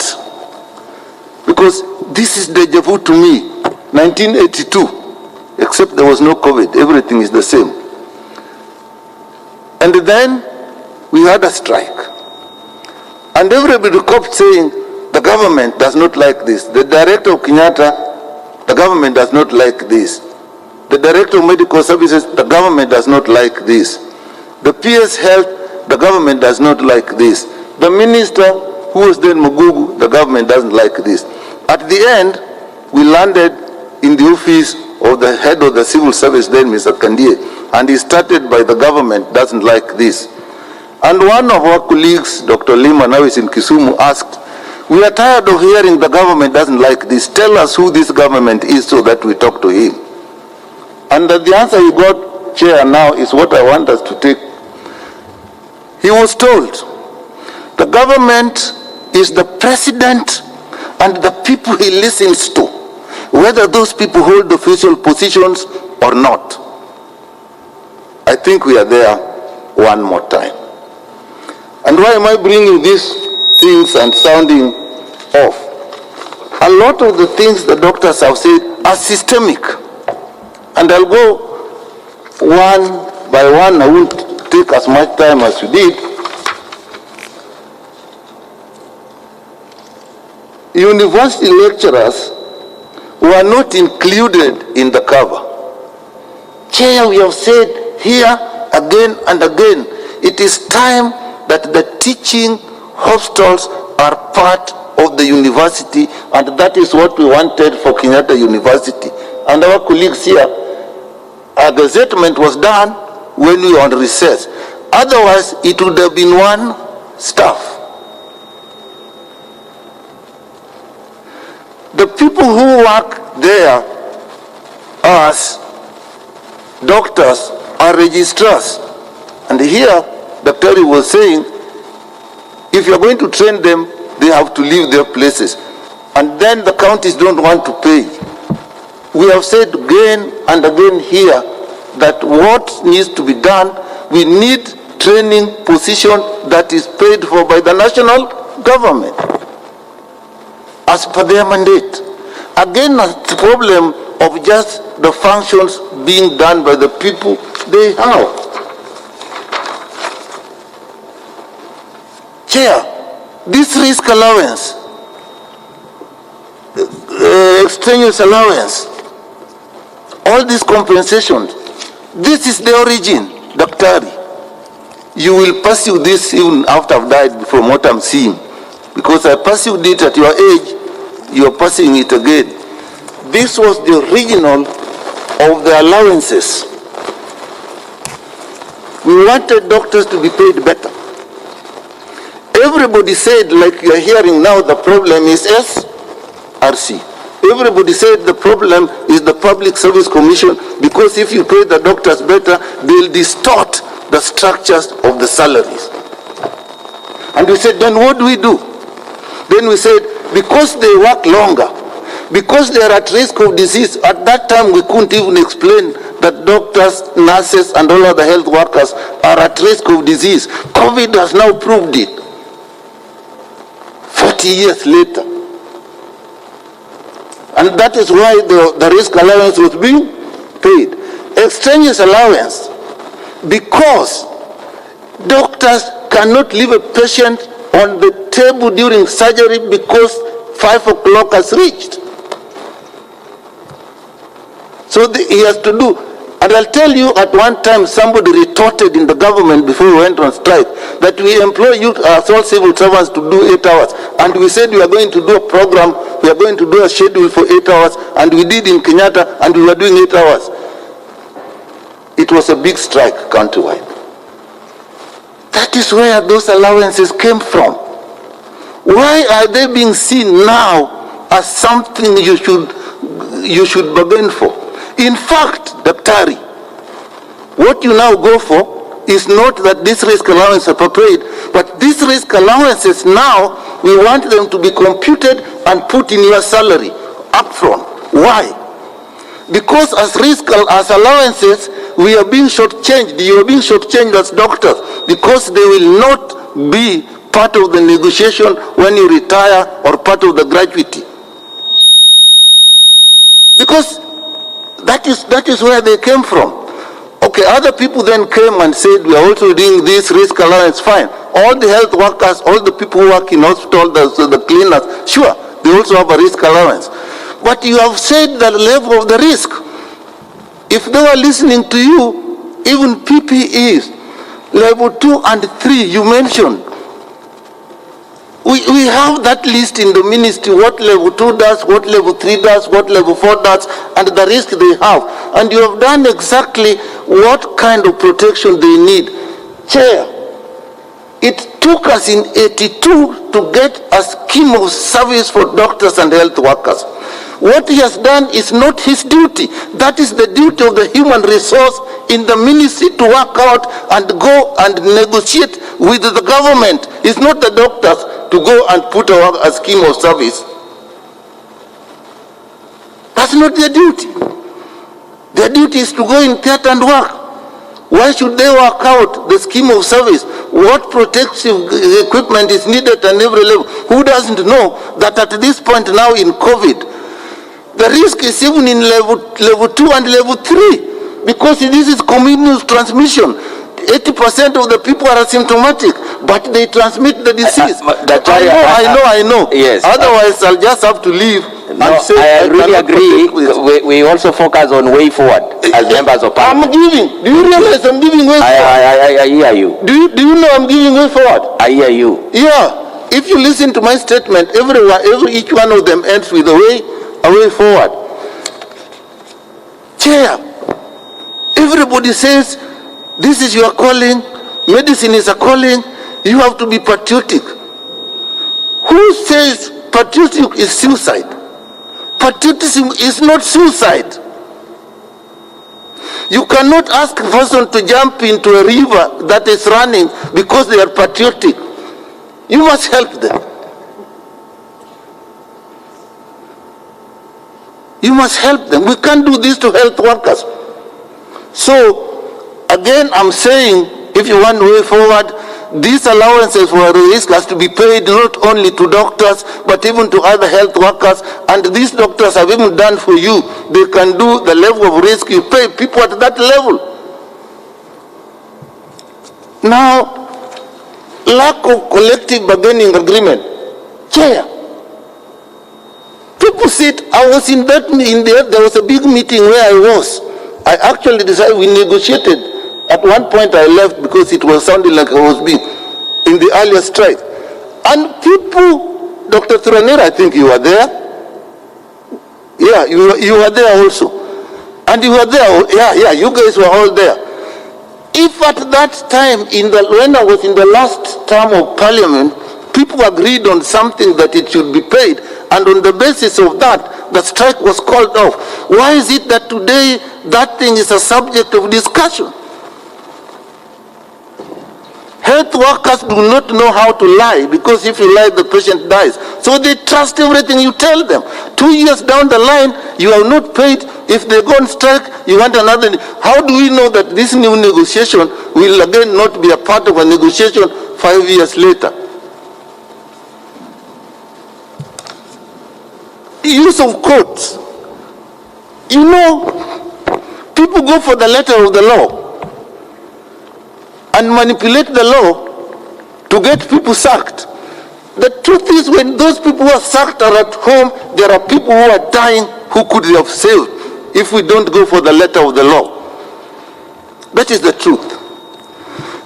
because this is deja vu to me. 1982, except there was no COVID, everything is the same. And then we had a strike. And everybody kept saying, the government does not like this. The director of Kenyatta, the government does not like this. The director of medical services, the government does not like this. The PS health, the government does not like this. The minister, who was then Mugugu, the government doesn't like this. At the end, we landed in the office of the head of the civil service then, Mr. Kandie, and he started by the government doesn't like this. And one of our colleagues, Dr. Lima, now is in Kisumu, asked, we are tired of hearing the government doesn't like this. Tell us who this government is so that we talk to him. And the answer he got, Chair, now is what I want us to take. He was told, the government is the president and the people he listens to, whether those people hold official positions or not. I think we are there one more time. And why am I bringing these things and sounding off? A lot of the things the doctors have said are systemic. And I'll go one by one. I won't take as much time as you did. University lecturers were not included in the cover. Chair, we have said here again and again, it is time that the teaching hostels are part of the university, and that is what we wanted for Kenyatta University. And our colleagues here, a gazettement was done when we were on recess. Otherwise, it would have been one staff. The people who work there as doctors are registrars. And here, Dr. was saying, if you're going to train them, they have to leave their places. And then the counties don't want to pay. We have said again and again here that what needs to be done, we need training position that is paid for by the national government as per their mandate. Again, the problem of just the functions being done by the people they have. Chair, this risk allowance, extraneous allowance, all these compensations, this is the origin, Daktari. You will pursue this even after I've died from what I'm seeing. Because I pursued it at your age, you are pursuing it again. This was the original of the allowances. We wanted doctors to be paid better. Everybody said, like you are hearing now, the problem is SRC. Everybody said the problem is the Public Service Commission, because if you pay the doctors better, they'll distort the structures of the salaries. And we said, then what do we do? Then we said, because they work longer, because they are at risk of disease, at that time we couldn't even explain that doctors, nurses, and all other health workers are at risk of disease. COVID has now proved it. 40 years later. And that is why the risk allowance was being paid. Extraneous allowance, because doctors cannot leave a patient on the table during surgery because 5 o'clock has reached. So he has to do, and I'll tell you, at one time somebody retorted in the government before we went on strike that we employ you as all civil servants to do 8 hours. And we said we are going to do a program, we are going to do a schedule for 8 hours, and we did in Kenyatta, and we were doing 8 hours. It was a big strike countrywide. That is where those allowances came from. Why are they being seen now as something you should bargain for? In fact, Daktari, what you now go for is not that this risk allowance are paid, but these risk allowances now, we want them to be computed and put in your salary upfront. Why? Because as allowances, we are being shortchanged. You are being shortchanged as doctors because they will not be part of the negotiation when you retire or part of the gratuity. Because that is where they came from. Okay, other people then came and said, we are also doing this risk allowance, fine. All the health workers, all the people who work in hospital, the cleaners, sure, they also have a risk allowance. But you have said the level of the risk. If they were listening to you, even PPEs, level 2 and 3, you mentioned. We have that list in the ministry, what level 2 does, what level 3 does, what level 4 does, and the risk they have. And you have done exactly what kind of protection they need. Chair, it took us in 82 to get a scheme of service for doctors and health workers. What he has done is not his duty. That is the duty of the human resource in the ministry to work out and go and negotiate with the government. It's not the doctors to go and put a scheme of service. That's not their duty. Their duty is to go in theatre and work. Why should they work out the scheme of service? What protective equipment is needed at every level? Who doesn't know that at this point now in COVID, the risk is even in level 2 and level 3, because this is community transmission. 80% of the people are asymptomatic, but they transmit the disease. I know. Yes. Otherwise, I'll just have to leave. No, I really agree. We also focus on way forward as members of parliament. I'm giving. Do you realize I'm giving way forward? I hear you. Do you know I'm giving way forward? I hear you. Yeah. If you listen to my statement, each one of them ends with a way forward. Chair, everybody says this is your calling, medicine is a calling, you have to be patriotic. Who says patriotism is suicide? Patriotism is not suicide. You cannot ask a person to jump into a river that is running because they are patriotic. You must help them. You must help them. We can't do this to health workers. So, again, I'm saying if you want way forward, these allowances for risk has to be paid not only to doctors, but even to other health workers. And these doctors have even done for you. They can do the level of risk. You pay people at that level. Now, lack of collective bargaining agreement. Chair, people sit, I was in that, there was a big meeting where I was. I actually decided, we negotiated. At one point I left because it was sounding like I was being in the earlier strike. And people, Dr. Thuranera, I think you were there. Yeah, you were there also. And you were there, yeah, you guys were all there. If at that time, when I was in the last term of parliament, people agreed on something that it should be paid, and on the basis of that, the strike was called off. Why is it that today that thing is a subject of discussion? Health workers do not know how to lie, because if you lie, the patient dies. So they trust everything you tell them. 2 years down the line, you are not paid. If they go on strike, you want another. How do we know that this new negotiation will again not be a part of a negotiation 5 years later? Use of courts. You know, people go for the letter of the law and manipulate the law to get people sacked. The truth is, when those people who are sacked are at home, there are people who are dying who could have saved if we don't go for the letter of the law. That is the truth.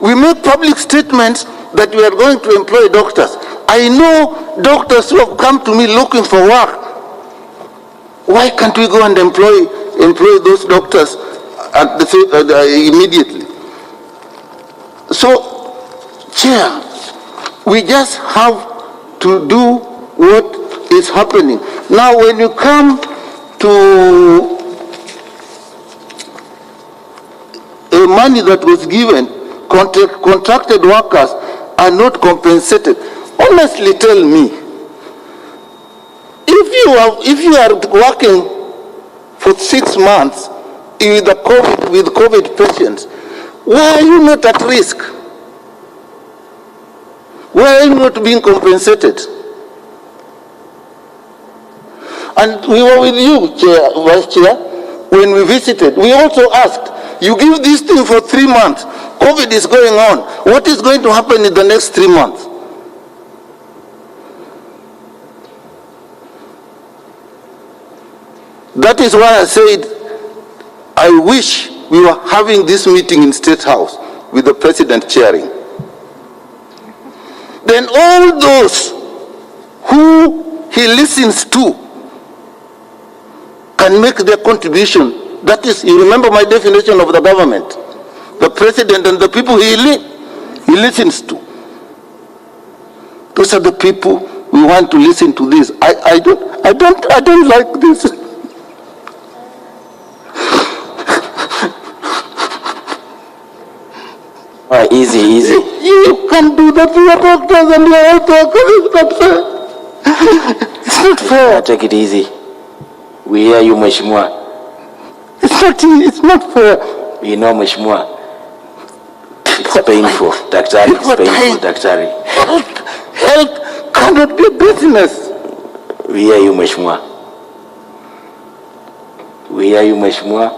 We make public statements that we are going to employ doctors. I know doctors who have come to me looking for work. Why can't we go and employ those doctors immediately? So, Chair, we just have to do what is happening. Now, when you come to money that was given, contracted workers are not compensated. Honestly, tell me, if you are working for 6 months with COVID patients, why are you not at risk? Why are you not being compensated? And we were with you, Chair, Vice Chair, when we visited. We also asked, you give this thing for 3 months, COVID is going on. What is going to happen in the next 3 months? That is why I said, I wish we were having this meeting in State House with the President chairing. Then all those who he listens to can make their contribution. That is, you remember my definition of the government. The President and the people he listens to. Those are the people we want to listen to this. I don't like this. All right, easy. You can do that to your doctors and your health workers. It's not fair. Take it easy. We hear you, Mheshimiwa. It's not fair. You know, Mheshimiwa, it's painful. Daktari, it's painful, Daktari. Health cannot be business. We hear you, Mheshimiwa. We hear you, Mheshimiwa.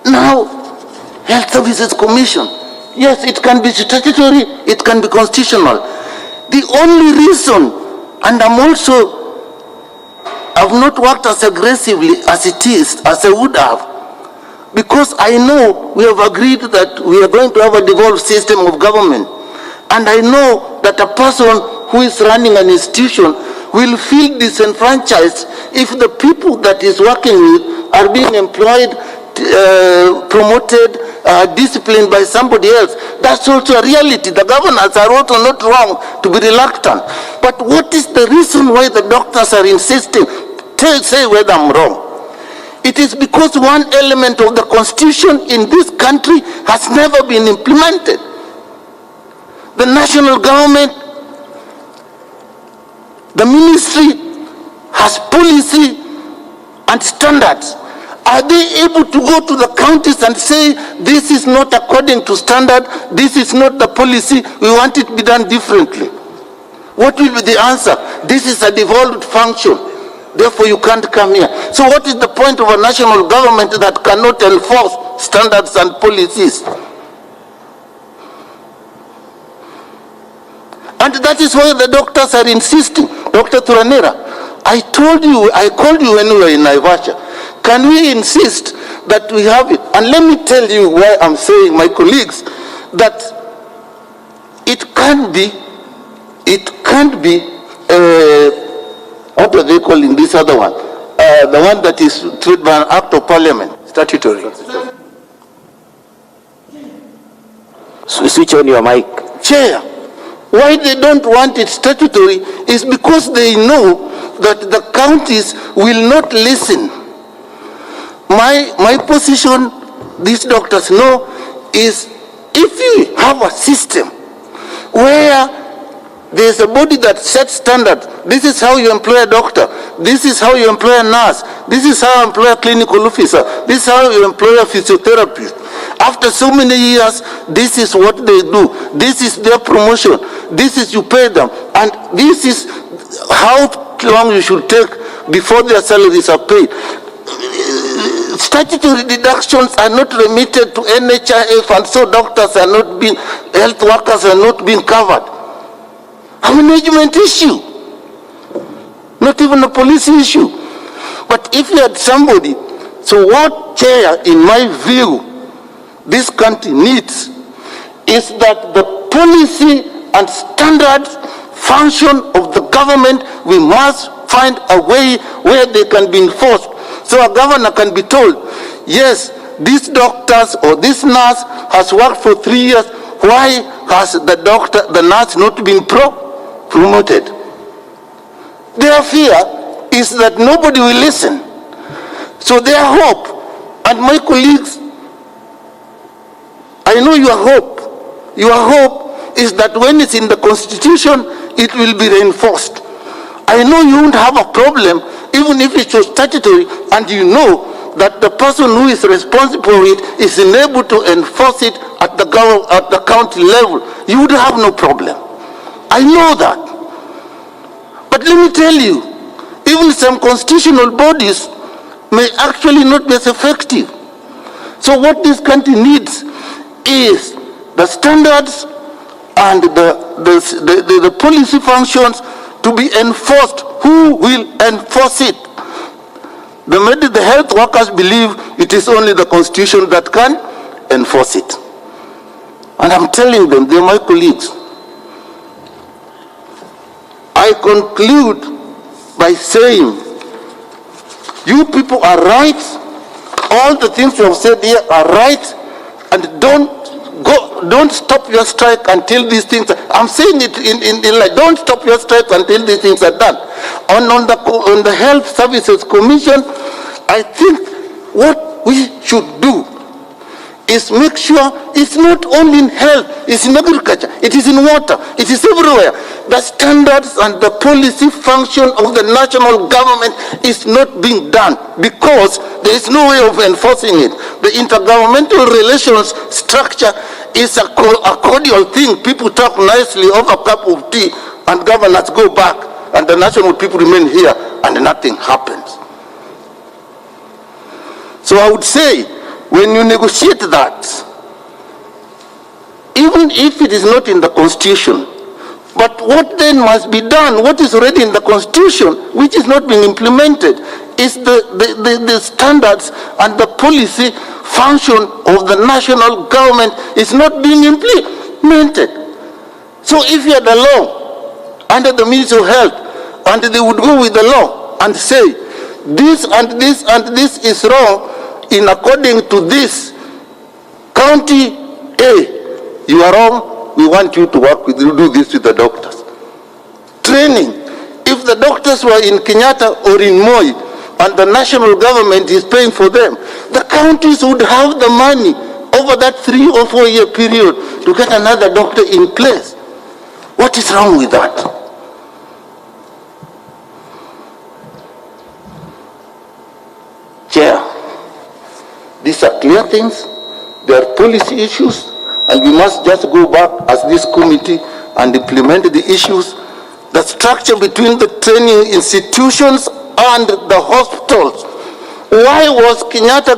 Now, Health Services Commission. Yes, it can be statutory, it can be constitutional. The only reason, and I've not worked as aggressively as it is, as I would have, because I know we have agreed that we are going to have a devolved system of government. And I know that a person who is running an institution will feel disenfranchised if the people that he's working with are being employed, promoted, disciplined by somebody else. That's also a reality. The governors are also not wrong to be reluctant. But what is the reason why the doctors are insisting? Say whether I'm wrong. It is because one element of the constitution in this country has never been implemented. The national government, the ministry has policy and standards. Are they able to go to the counties and say, this is not according to standard, this is not the policy, we want it to be done differently? What will be the answer? This is a devolved function, therefore you can't come here. So what is the point of a national government that cannot enforce standards and policies? And that is why the doctors are insisting. Dr. Turanera, I called you when we were in Naivasha. Can we insist that we have it? And let me tell you why I'm saying, my colleagues, that it can't be, what are they calling this other one? The one that is treated by an act of parliament. Statutory. So switch on your mic. Chair, why they don't want it statutory is because they know that the counties will not listen. My position, these doctors know, is if you have a system where there's a body that sets standards, this is how you employ a doctor, this is how you employ a nurse, this is how you employ a clinical officer, this is how you employ a physiotherapist. After so many years, this is what they do, this is their promotion, this is you pay them, and this is how long you should take before their salaries are paid. Statutory deductions are not remitted to NHIF, and so doctors are not being, health workers are not being covered. A management issue, not even a policy issue. But if you had somebody, so what, Chair, in my view, this country needs is that the policy and standards function of the government, we must find a way where they can be enforced. So a governor can be told, yes, these doctors or this nurse has worked for 3 years, why has the nurse not been promoted? Their fear is that nobody will listen. So their hope, and my colleagues, I know your hope is that when it's in the Constitution, it will be reinforced. I know you won't have a problem even if it's statutory and you know that the person who is responsible for it is unable to enforce it at the county level. You would have no problem. I know that. But let me tell you, even some constitutional bodies may actually not be as effective. So what this country needs is the standards and the policy functions to be enforced. Who will enforce it? The health workers believe it is only the Constitution that can enforce it. And I'm telling them, they're my colleagues. I conclude by saying, you people are right. All the things you have said here are right. And don't stop your strike until these things are, I'm saying it in like, don't stop your strike until these things are done. On the Health Services Commission, I think what we should do is make sure it's not only in health, it's in agriculture, it is in water, it is everywhere. The standards and the policy function of the national government is not being done because there is no way of enforcing it. The intergovernmental relations structure is a cordial thing. People talk nicely over a cup of tea and governors go back and the national people remain here and nothing happens. So I would say, when you negotiate that, even if it is not in the Constitution, but what then must be done, what is already in the Constitution, which is not being implemented, is the standards and the policy function of the national government is not being implemented. So if you had a law under the Ministry of Health, and they would go with the law and say, this and this and this is wrong, in according to this, county A, you are wrong, we want you to work with, you do this with the doctors. Training, if the doctors were in Kenyatta or in Moi, and the national government is paying for them, the counties would have the money over that 3 or 4 year period to get another doctor in place. What is wrong with that? Chair, These are clear things. They are policy issues, and we must just go back as this committee and implement the issues. The structure between the training institutions and the hospitals. Why was Kenyatta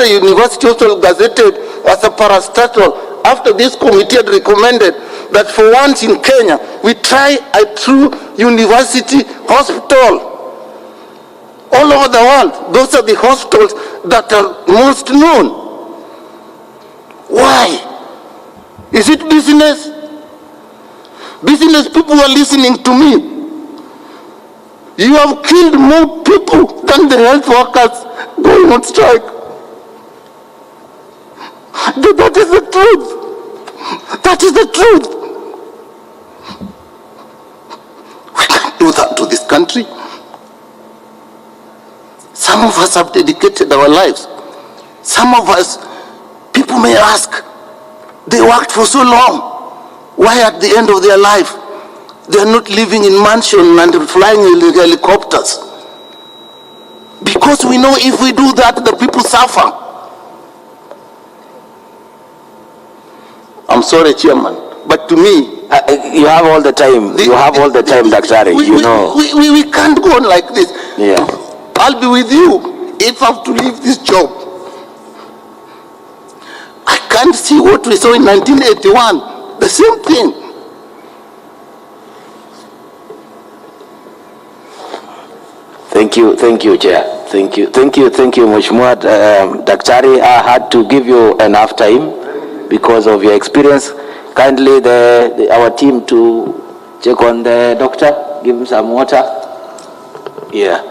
University Hospital gazetted as a parastatal after this committee had recommended that for once in Kenya, we try a true university hospital? All over the world, those are the hospitals that are most known. Why? Is it business? Business people are listening to me. You have killed more people than the health workers going on strike. That is the truth. That is the truth. We can't do that to this country. Some of us have dedicated our lives. Some of us, people may ask, they worked for so long. Why at the end of their life, they are not living in mansions and flying in helicopters? Because we know if we do that, the people suffer. I'm sorry, Chairman, but to me, you have all the time. You have all the time, Daktari. We can't go on like this. Yeah. I'll be with you if I have to leave this job. I can't see what we saw in 1981. The same thing. Thank you, Chair. Thank you, Mheshimiwa Daktari. I had to give you enough time because of your experience. Kindly, our team to check on the doctor, give him some water. Yeah.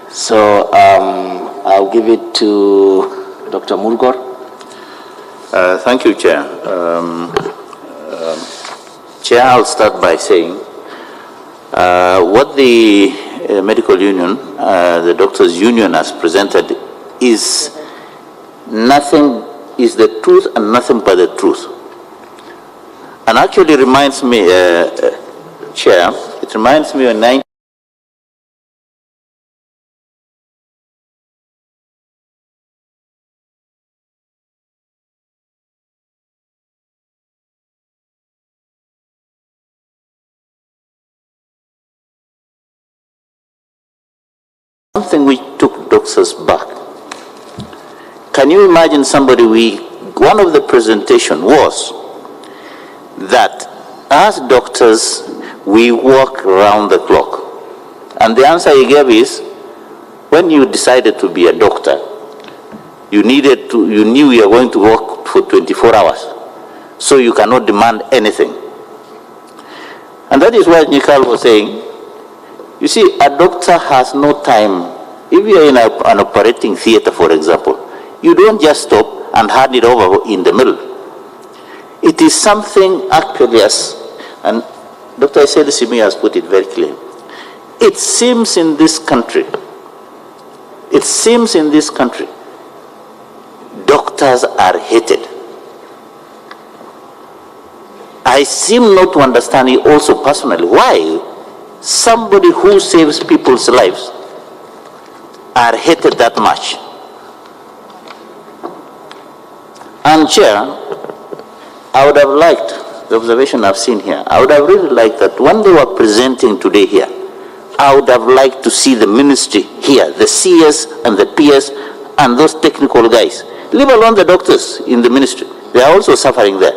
So I'll give it to Dr. Mulgor. Thank you, Chair. Chair, I'll start by saying what the medical union, the doctors' union has presented is nothing, is the truth and nothing but the truth. And actually reminds me, Chair, it reminds me of something which took doctors back. Can you imagine somebody, one of the presentation was that as doctors, we work around the clock. And the answer he gave is, when you decided to be a doctor, you knew you were going to work for 24 hours. So you cannot demand anything. And that is why Nikal was saying, you see, a doctor has no time. If you are in an operating theater, for example, you don't just stop and hand it over in the middle. It is something actually, and Dr. Iseli Simi has put it very clear. It seems in this country, doctors are hated. I seem not to understand it also personally. Why? Somebody who saves people's lives are hated that much. And Chair, I would have liked, the observation I've seen here, I would have really liked that when they were presenting today here, I would have liked to see the ministry here, the CS and the PS and those technical guys, leave alone the doctors in the ministry. They are also suffering there.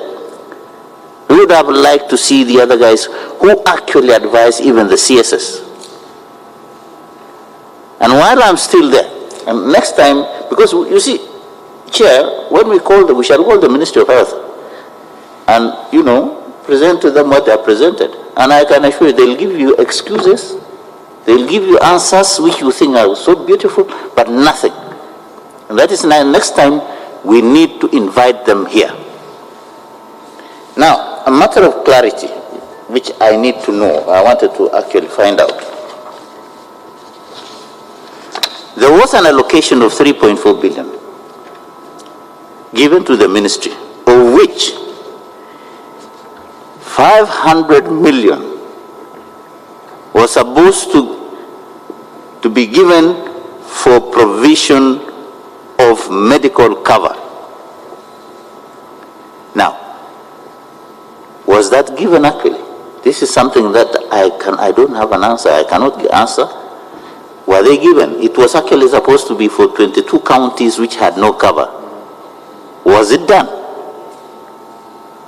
We would have liked to see the other guys who actually advise even the CSS. And while I'm still there, and next time, because you see, Chair, when we shall call the Ministry of Health and, present to them what they are presented. And I can assure you, they'll give you excuses, they'll give you answers which you think are so beautiful, but nothing. And that is next time we need to invite them here. Now, a matter of clarity, which I need to know, I wanted to actually find out. There was an allocation of 3.4 billion given to the ministry, of which 500 million was supposed to be given for provision of medical cover. Now, was that given actually? This is something that I don't have an answer. I cannot answer. Were they given? It was actually supposed to be for 22 counties which had no cover. Was it done?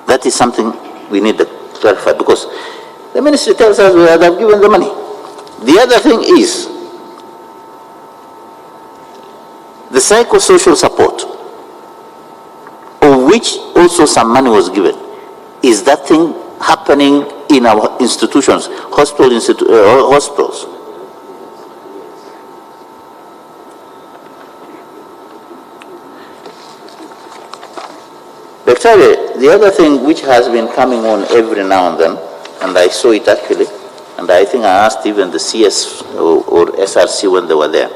That is something we need to clarify, because the ministry tells us we have given the money. The other thing is the psychosocial support, of which also some money was given. Is that thing happening in our institutions, hospitals? The other thing which has been coming on every now and then, and I saw it actually, and I think I asked even the CS or SRC when they were there,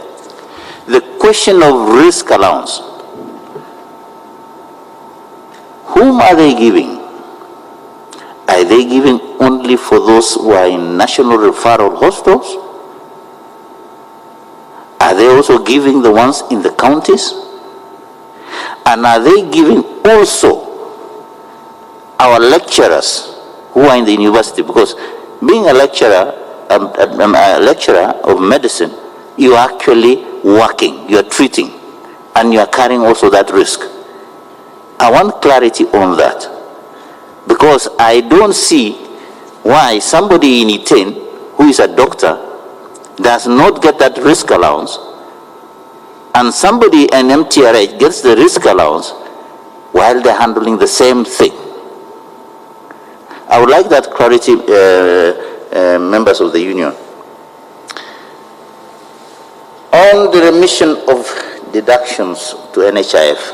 the question of risk allowance. Whom are they giving? Are they giving only for those who are in national referral hospitals? Are they also giving the ones in the counties? And are they giving also our lecturers who are in the university? Because being a lecturer of medicine, you are actually working, you are treating, and you are carrying also that risk. I want clarity on that, because I don't see why somebody in Iten who is a doctor does not get that risk allowance, and somebody in MTRH gets the risk allowance while they're handling the same thing. I would like that clarity, members of the union. On the remission of deductions to NHIF,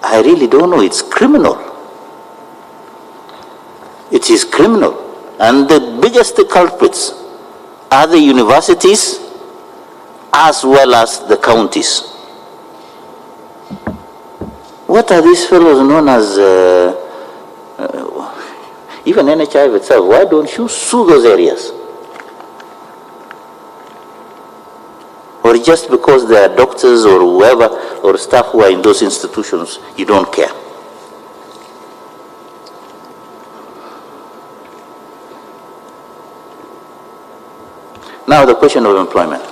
I really don't know. It's criminal. It is criminal. And the biggest culprits are the universities as well as the counties. What are these fellows known as, even NHIF itself? Why don't you sue those areas? Or just because they are doctors or whoever, or staff who are in those institutions, you don't care? Now the question of employment.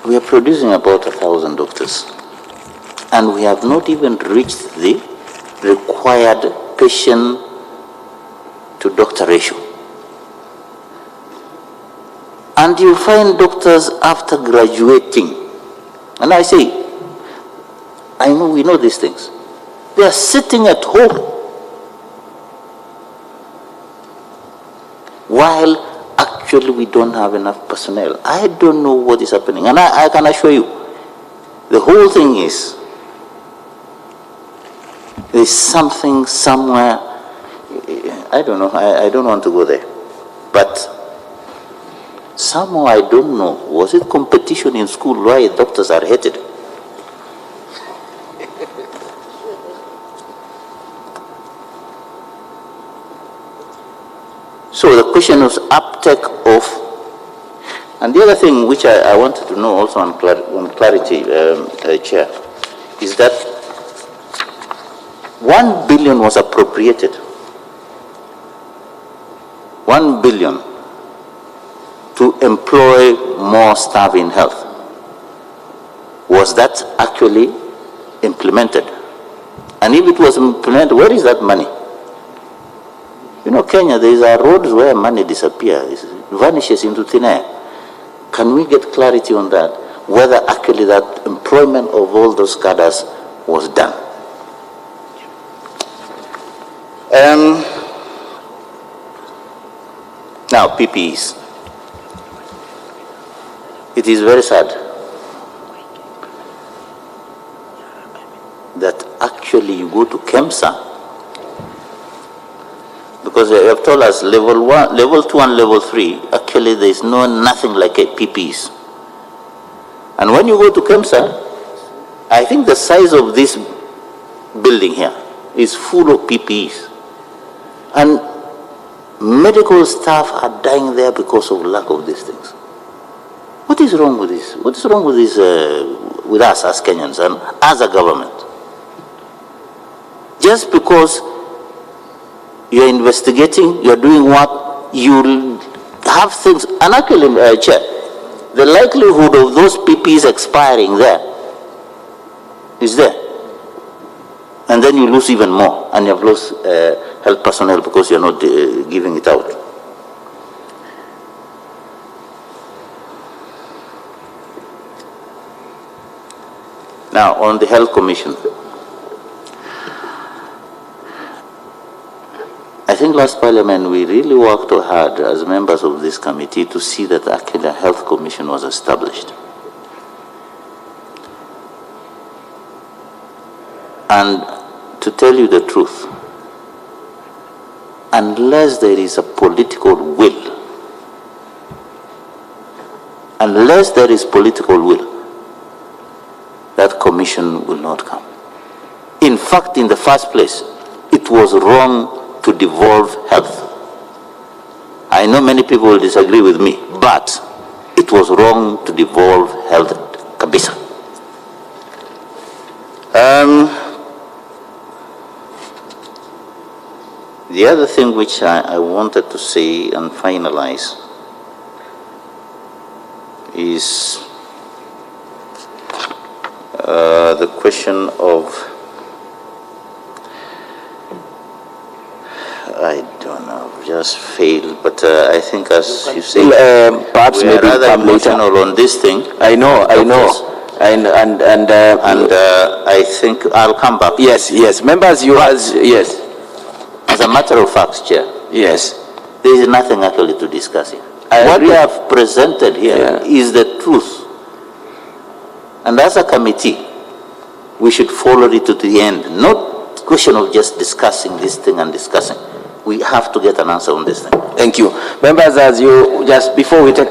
We are producing about 1,000 doctors, and we have not even reached the required patient to doctor ratio. And you find doctors after graduating, and I say, I know we know these things, they are sitting at home while actually we don't have enough personnel. I don't know what is happening, and I can assure you, the whole thing is, there's something somewhere, I don't know, I don't want to go there, but somehow I don't know, was it competition in school why doctors are hated? So the question is uptake of, and the other thing which I wanted to know also on clarity, Chair, is that 1 billion was appropriated. 1 billion to employ more staff in health. Was that actually implemented? And if it was implemented, where is that money? You know, Kenya, there are roads where money disappears, it vanishes into thin air. Can we get clarity on that, whether actually that employment of all those cadres was done? Now, PPEs. It is very sad that actually you go to KEMSA, because they have told us level 1, level 2 and level 3, actually there is nothing like a PPEs. And when you go to KEMSA, I think the size of this building here is full of PPEs. And medical staff are dying there because of lack of these things. What is wrong with this? What is wrong with this, with us as Kenyans and as a government? Just because you're investigating, you're doing what, you'll have things, and actually, Chair, the likelihood of those PPs expiring there is there. And then you lose even more, and you have lost health personnel because you're not giving it out. Now, on the Health Commission, I think last Parliament we really worked hard as members of this committee to see that a Kenya Health Commission was established. And to tell you the truth, unless there is a political will, that commission will not come. In fact, in the first place, it was wrong to devolve health. I know many people will disagree with me, but it was wrong to devolve health kabisa. The other thing which I wanted to say and finalize is the question of, I don't know, just failed, but I think as you say, perhaps we are maybe rather come later. emotional on this thing. I know. And I think I'll come back. Yes. Members, yes. As a matter of fact, Chair. Yes. There is nothing actually to discuss here. I What agree. we have presented here is the truth. And as a committee, we should follow it to the end. Not question of just discussing this thing and discussing. We have to get an answer on this thing. Thank you. Members, just before we take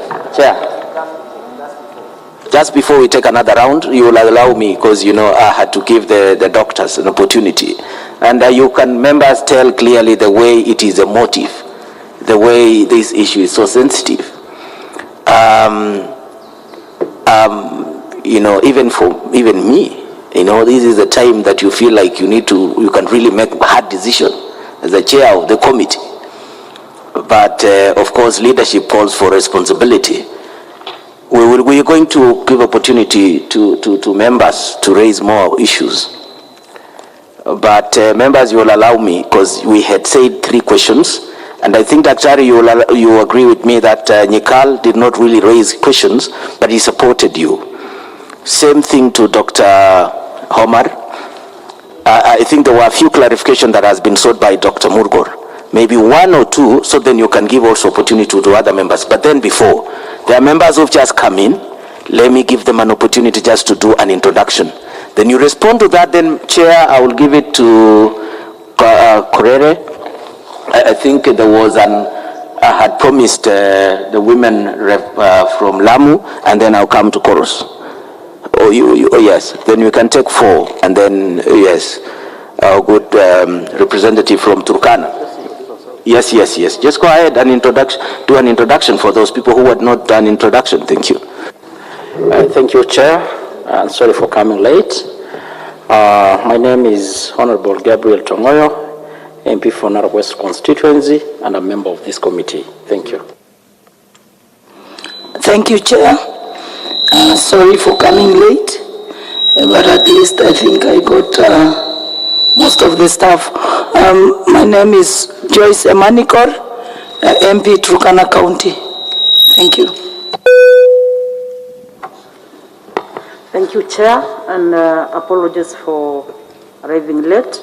another round, you will allow me, because I had to give the doctors an opportunity. And you can, members, tell clearly the way it is a motive, the way this issue is so sensitive. Even me, this is the time that you feel like you can really make a hard decision as the chair of the committee. But of course, leadership calls for responsibility. We are going to give opportunity to members to raise more issues. But members, you will allow me, because we had said 3 questions, and I think actually you agree with me that Nyikal did not really raise questions, but he supported you. Same thing to Dr. Homar. I think there were a few clarifications that has been sought by Dr. Murgor. Maybe 1 or 2, so then you can give also opportunity to other members. But then before, there are members who've just come in. Let me give them an opportunity just to do an introduction. Then you respond to that. Then, Chair, I will give it to Korere. I think there was I had promised the women rep from Lamu, and then I'll come to Koros. Oh, yes. Then we can take 4, and then yes, our good representative from Turkana. Yes. Just go ahead and do an introduction for those people who had not done introduction. Thank you. Thank you, Chair, and sorry for coming late. My name is Honorable Gabriel Tongoyo, MP for Northwest Constituency, and a member of this committee. Thank you. Thank you, Chair. Sorry for coming late, but at least I think I got most of the stuff. My name is Joyce Emanikor, MP Turkana County. Thank you. Thank you, Chair, and apologies for arriving late.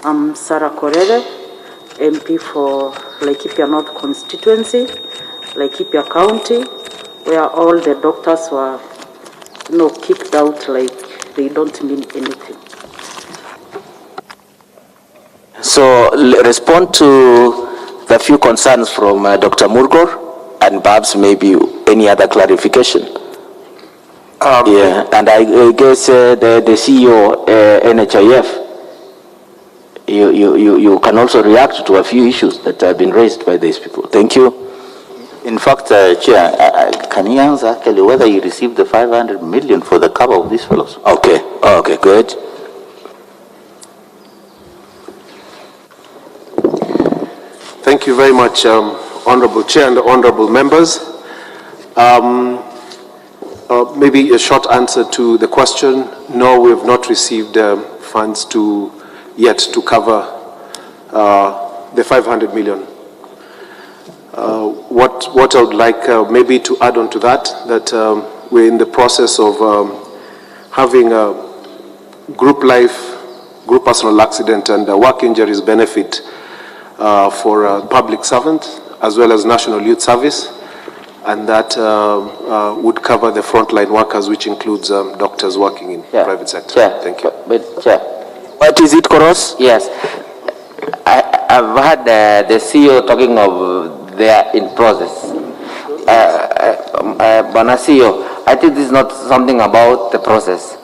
I'm Sarah Korere, MP for Laikipia North Constituency, Laikipia County, where all the doctors were, kicked out like they don't mean anything. So respond to the few concerns from Dr. Murgor, and perhaps maybe any other clarification. And I guess the CEO NHIF you can also react to a few issues that have been raised by these people. Thank you. In fact, Chair, can you answer actually whether you received the 500 million for the cover of these fellows? Okay, okay, good. Thank you very much, Honorable Chair and Honorable members. Maybe a short answer to the question. No, we have not received funds yet to cover the 500 million. What I would like maybe to add on to that we're in the process of having a group life, group personal accident and work injuries benefit for a public servant as well as National Youth Service, and that would cover the frontline workers, which includes doctors working in private sector. Chair, thank you. But Chair, what is it, Koros? Yes, I've heard the CEO talking of they are in process. Bana CEO, I think this is not something about the process.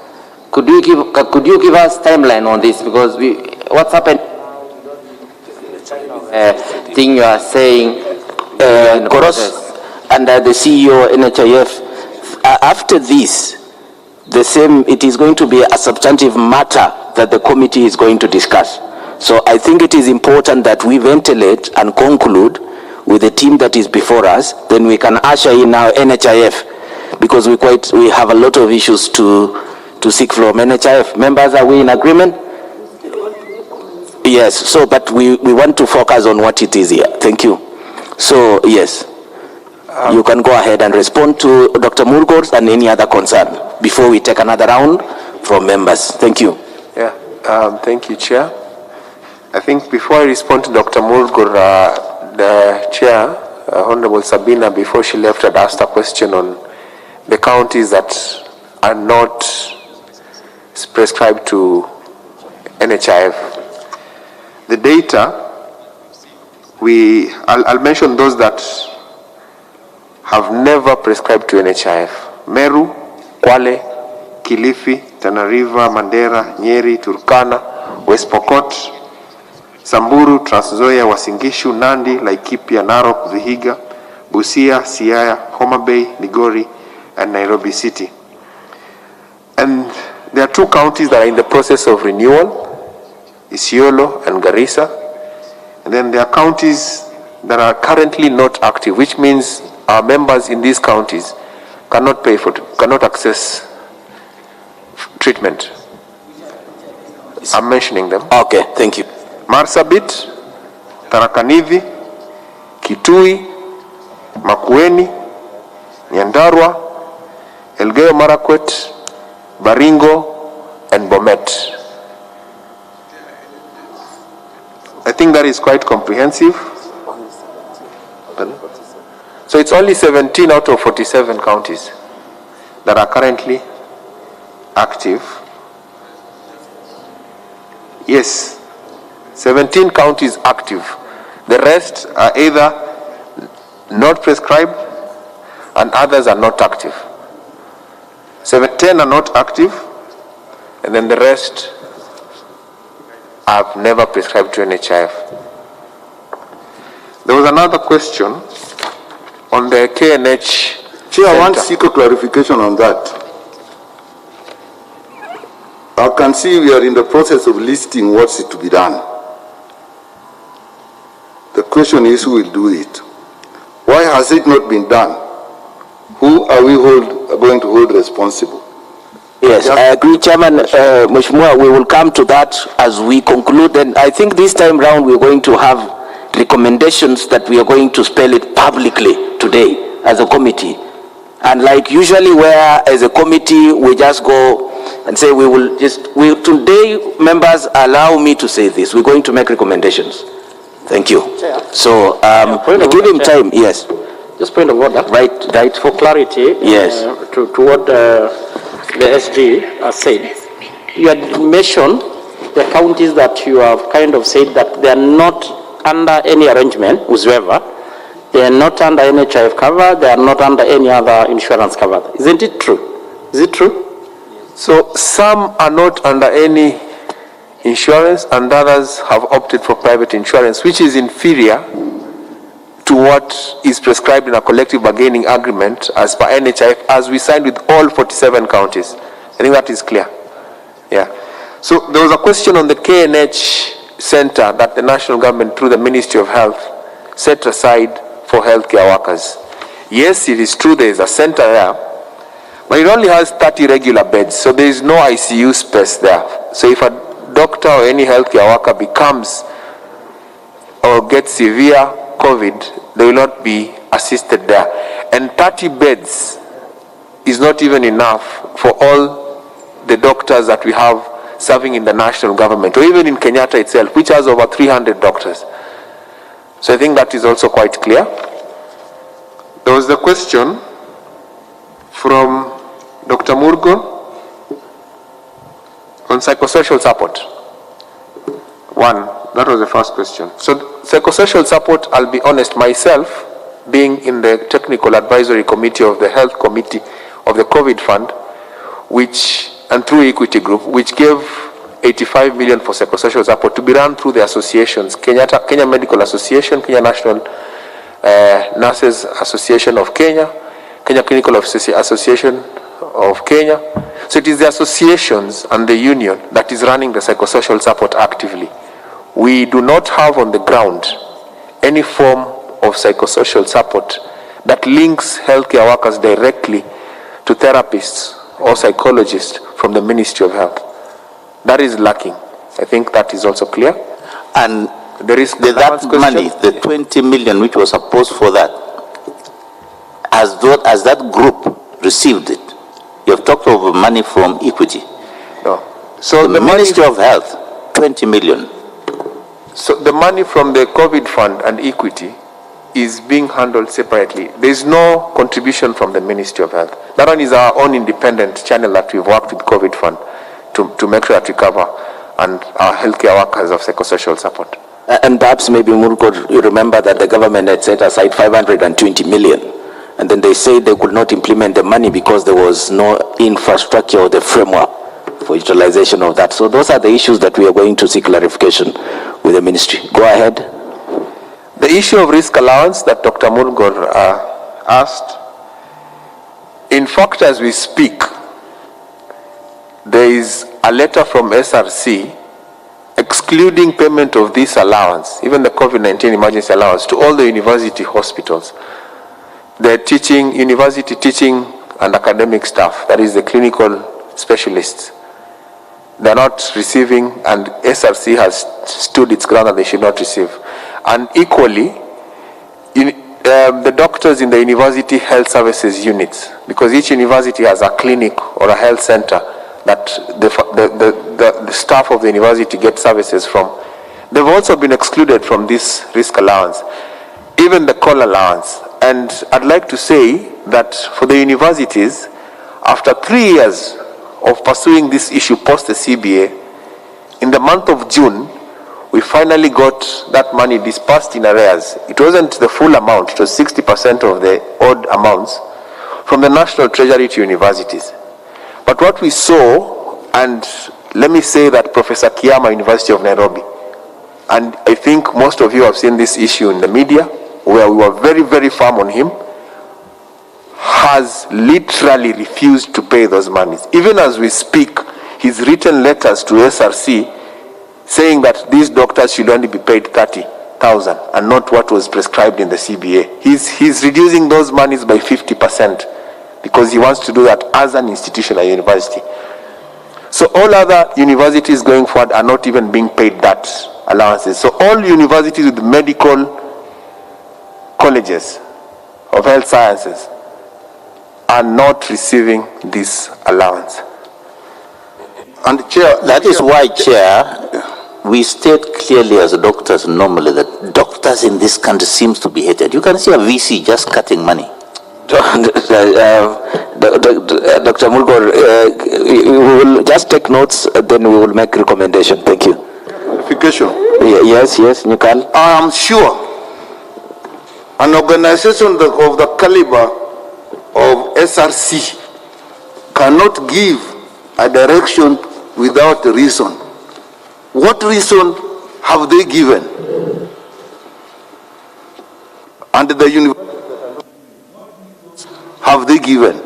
Could you give us timeline on this, because what's happened? Thing you are saying, Koros, and the CEO NHIF. After this, it is going to be a substantive matter that the committee is going to discuss. So I think it is important that we ventilate and conclude with the team that is before us. Then we can usher in now NHIF, because we have a lot of issues to seek from NHIF. Members, are we in agreement? Yes. So, but we want to focus on what it is here. Thank you. So yes. You can go ahead and respond to Dr. Mulgore and any other concern before we take another round from members. Thank you. Yeah, thank you, Chair. I think before I respond to Dr. Mulgore, the Chair, Honorable Sabina, before she left, had asked a question on the counties that are not prescribed to NHIF. The data, I'll mention those that have never prescribed to NHIF. Meru, Kwale, Kilifi, Tana River, Mandera, Nyeri, Turkana, West Pokot, Samburu, Trans Nzoia, Uasin Gishu, Nandi, Laikipia, Narok, Vihiga, Busia, Siaya, Homa Bay, Migori, and Nairobi City. And there are two counties that are in the process of renewal, Isiolo and Garissa. And then there are counties that are currently not active, which means our members in these counties cannot access treatment. I'm mentioning them. Okay, thank you. Marsabit, Tharaka-Nithi, Kitui, Makueni, Nyandarua, Elgeyo Marakwet, Baringo, and Bomet. I think that is quite comprehensive. So it's only 17 out of 47 counties that are currently active. Yes, 17 counties active. The rest are either not prescribed and others are not active. 10 are not active, and then the rest have never prescribed to NHIF. There was another question on the KNH. Chair, I want to seek a clarification on that. I can see we are in the process of listing what's to be done. The question is, who will do it? Why has it not been done? Who are we going to hold responsible? Yes, I agree, Chairman. Mheshimiwa, we will come to that as we conclude. And I think this time round we're going to have recommendations that we are going to spell it publicly today as a committee. And like usually where as a committee we just go and say today, members, allow me to say this. We're going to make recommendations. Thank you. Chair. So give him time. Yes. Just point of order. Right. For clarity. Yes. To what the SG has said. You had mentioned the counties that you have kind of said that they are not under any arrangement whatsoever. They are not under NHIF cover. They are not under any other insurance cover. Isn't it true? Is it true? So some are not under any insurance, and others have opted for private insurance, which is inferior to what is prescribed in a collective bargaining agreement as per NHIF, as we signed with all 47 counties. I think that is clear. Yeah. So there was a question on the KNH center that the national government, through the Ministry of Health, set aside for healthcare workers. Yes, it is true there is a center there, but it only has 30 regular beds, so there is no ICU space there. So if a doctor or any healthcare worker becomes or gets severe COVID, they will not be assisted there. And 30 beds is not even enough for all the doctors that we have serving in the national government, or even in Kenyatta itself, which has over 300 doctors. So I think that is also quite clear. There was the question from Dr. Murgo on psychosocial support. One, that was the first question. So psychosocial support, I'll be honest, myself, being in the technical advisory committee of the health committee of the COVID fund, which, and through Equity Group, which gave 85 million for psychosocial support to be run through the associations, Kenya Medical Association, Kenya National Nurses Association of Kenya, Kenya Clinical Association of Kenya. So it is the associations and the union that is running the psychosocial support actively. We do not have on the ground any form of psychosocial support that links healthcare workers directly to therapists or psychologists from the Ministry of Health. That is lacking. I think that is also clear. And there is that money, the 20 million which was supposed for that, as that group received it, you have talked of money from Equity. No. So the Ministry of Health, 20 million. So the money from the COVID fund and Equity is being handled separately. There is no contribution from the Ministry of Health. That one is our own independent channel that we've worked with COVID fund to make sure that we cover and our healthcare workers of psychosocial support. And perhaps maybe Murko, you remember that the government had set aside 520 million, and then they said they could not implement the money because there was no infrastructure or the framework for utilization of that. So those are the issues that we are going to seek clarification with the ministry. Go ahead. The issue of risk allowance that Dr. Murgor asked, in fact, as we speak, there is a letter from SRC excluding payment of this allowance, even the COVID-19 emergency allowance, to all the university hospitals. The university teaching and academic staff, that is the clinical specialists, they're not receiving, and SRC has stood its ground that they should not receive. And equally, the doctors in the university health services units, because each university has a clinic or a health center that the staff of the university get services from. They've also been excluded from this risk allowance, even the call allowance. And I'd like to say that for the universities, after 3 years of pursuing this issue post the CBA, in the month of June, we finally got that money dispersed in arrears. It wasn't the full amount, it was 60% of the odd amounts from the National Treasury to universities. But what we saw, and let me say that Professor Kiama, University of Nairobi, and I think most of you have seen this issue in the media, where we were very, very firm on him, has literally refused to pay those monies. Even as we speak, he's written letters to SRC saying that these doctors should only be paid 30,000 and not what was prescribed in the CBA. He's reducing those monies by 50% because he wants to do that as an institution, a university. So all other universities going forward are not even being paid that allowances. So all universities with medical colleges of health sciences are not receiving this allowance. And Chair, that is why, Chair, we state clearly as doctors normally that doctors in this country seems to be hated. You can see a VC just cutting money. Dr. Mulgor, we will just take notes, then we will make recommendation. Thank you. Clarification. Yes, Nikal. I am sure an organization of the caliber of SRC cannot give a direction without a reason. What reason have they given? And the university have they given?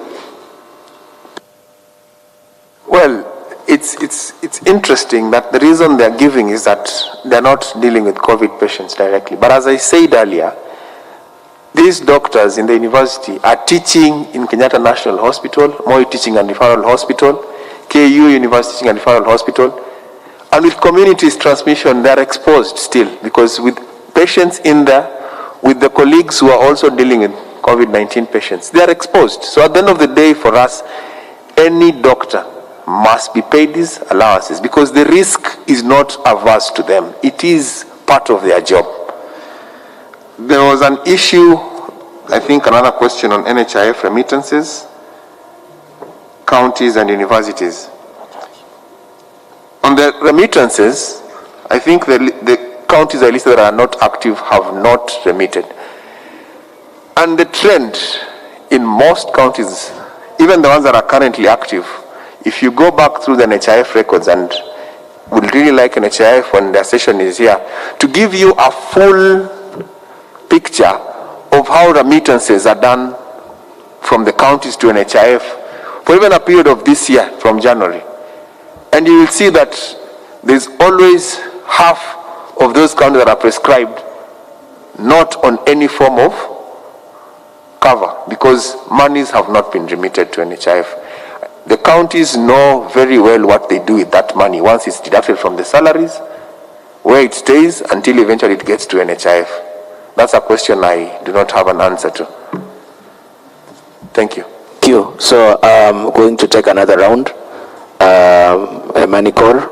Well, it's interesting that the reason they're giving is that they're not dealing with COVID patients directly. But as I said earlier, these doctors in the university are teaching in Kenyatta National Hospital, Moi Teaching and Referral Hospital, KU University Teaching and Referral Hospital, and with community transmission, they're exposed still, because with patients in there, with the colleagues who are also dealing with COVID-19 patients, they are exposed. So at the end of the day, for us, any doctor must be paid these allowances, because the risk is not averse to them. It is part of their job. There was an issue, I think another question on NHIF remittances, counties and universities. On the remittances, I think the counties at least that are not active have not remitted. And the trend in most counties, even the ones that are currently active, if you go back through the NHIF records, and would really like an NHIF when their session is here, to give you a full picture of how remittances are done from the counties to NHIF for even a period of this year from January. And you will see that there's always half of those counties that are prescribed not on any form of cover, because monies have not been remitted to NHIF. The counties know very well what they do with that money once it's deducted from the salaries, where it stays until eventually it gets to NHIF. That's a question I do not have an answer to. Thank you. Thank you. So I'm going to take another round. Manicor.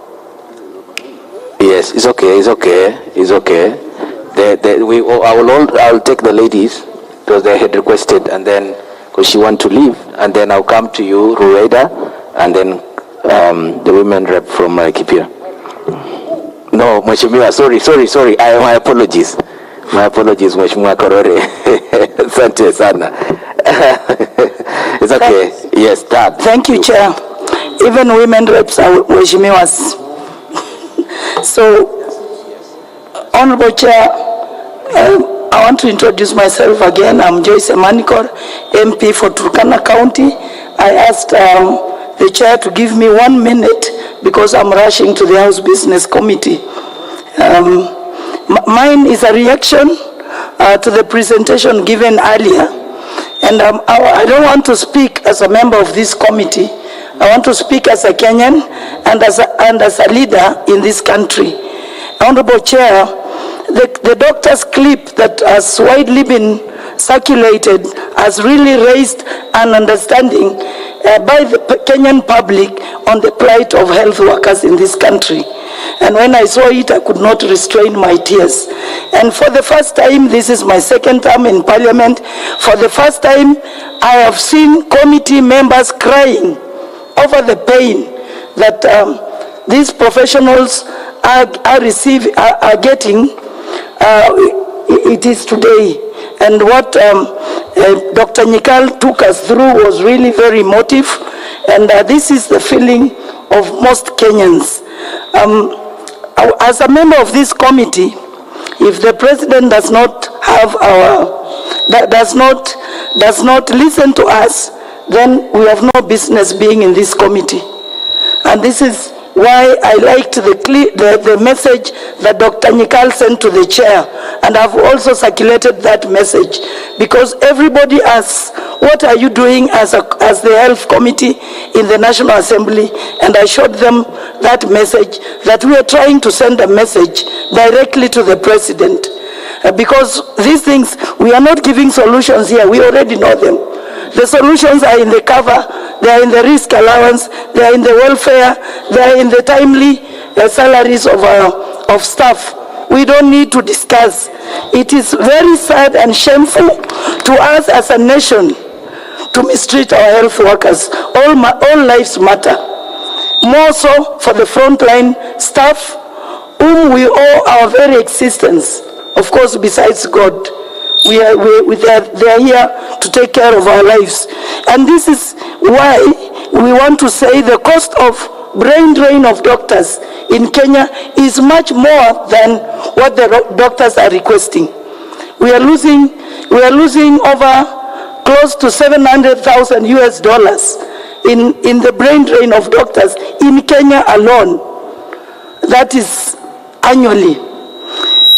Yes, it's okay. It's okay. It's okay. I'll take the ladies because they had requested, and then because she want to leave, and then I'll come to you, Rueda, and then the women rep from Kipia. No, Mheshimiwa, sorry. My apologies. My apologies, Mheshimiwa Korore. Asante sana. It's okay. Yes, start. Thank you, Chair. Even women reps are Mheshimiwas. So, Honorable Chair, I want to introduce myself again. I'm Joyce Emanikor, MP for Turkana County. I asked the Chair to give me 1 minute because I'm rushing to the House Business Committee. Mine is a reaction to the presentation given earlier. And I don't want to speak as a member of this committee. I want to speak as a Kenyan and as a leader in this country. Honorable Chair, the doctor's clip that has widely been circulated has really raised an understanding by the Kenyan public on the plight of health workers in this country. And when I saw it, I could not restrain my tears. And for the first time, this is my second term in Parliament, for the first time, I have seen committee members crying over the pain that these professionals are getting. It is today. And what Dr. Nyikal took us through was really very emotive. And this is the feeling of most Kenyans. As a member of this committee, if the president does not have does not listen to us, then we have no business being in this committee. And this is why I liked the message that Dr. Nyikal sent to the chair, and I've also circulated that message, because everybody asks, what are you doing as the health committee in the National Assembly? And I showed them that message, that we are trying to send a message directly to the president. Because these things, we are not giving solutions here, we already know them. The solutions are in the cover, they are in the risk allowance, they are in the welfare, they are in the timely salaries of staff. We don't need to discuss. It is very sad and shameful to us as a nation to mistreat our health workers. All lives matter. More so for the frontline staff, whom we owe our very existence. Of course, besides God. They are here to take care of our lives. And this is why we want to say the cost of brain drain of doctors in Kenya is much more than what the doctors are requesting. We are losing over close to $700,000 US in the brain drain of doctors in Kenya alone. That is annually.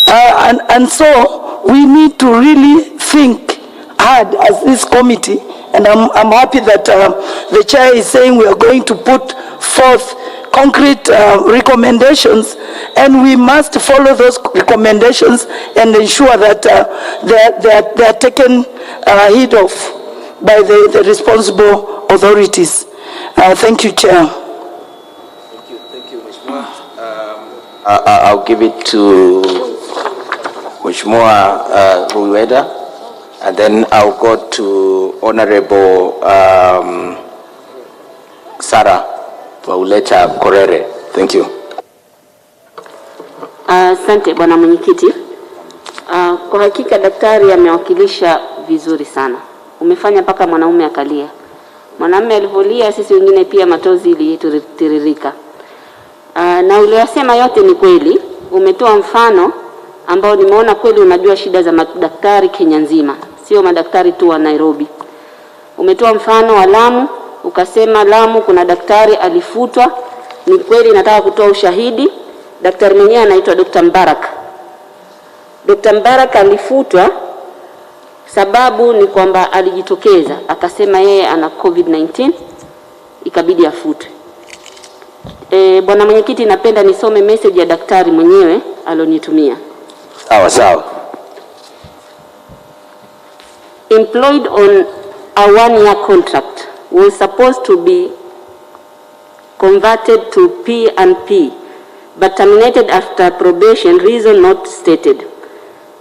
And so we need to really think hard as this committee, and I'm happy that the chair is saying we are going to put forth concrete recommendations, and we must follow those recommendations and ensure that they are taken heed of by the responsible authorities. Thank you, Chair. Thank you, Mheshimiwa. I'll give it to Mheshimiwa Rueda, and then I'll go to Honorable Sarah Pauleta Korere. Thank you. Asante Bwana Mwenyekiti. Kwa hakika daktari amewakilisha vizuri sana. Umefanya mpaka mwanaume akalia. Mwanamume alivolia, sisi wengine pia machozi ilitiririka. Na uliyosema yote ni kweli. Umetoa mfano ambao nimeona kweli unajua shida za madaktari Kenya nzima, sio madaktari tu wa Nairobi. Umetoa mfano wa Lamu, ukasema Lamu kuna daktari alifutwa. Ni kweli, nataka kutoa ushahidi. Daktari mwenyewe anaitwa Dr. Mbarak. Dr. Mbarak alifutwa sababu ni kwamba alijitokeza akasema yeye ana COVID-19, ikabidi afutwe. Bwana Mwenyekiti, napenda nisome message ya daktari mwenyewe alonitumia. Sawa. Employed on a 1-year contract, was supposed to be converted to P&P, but terminated after probation, reason not stated.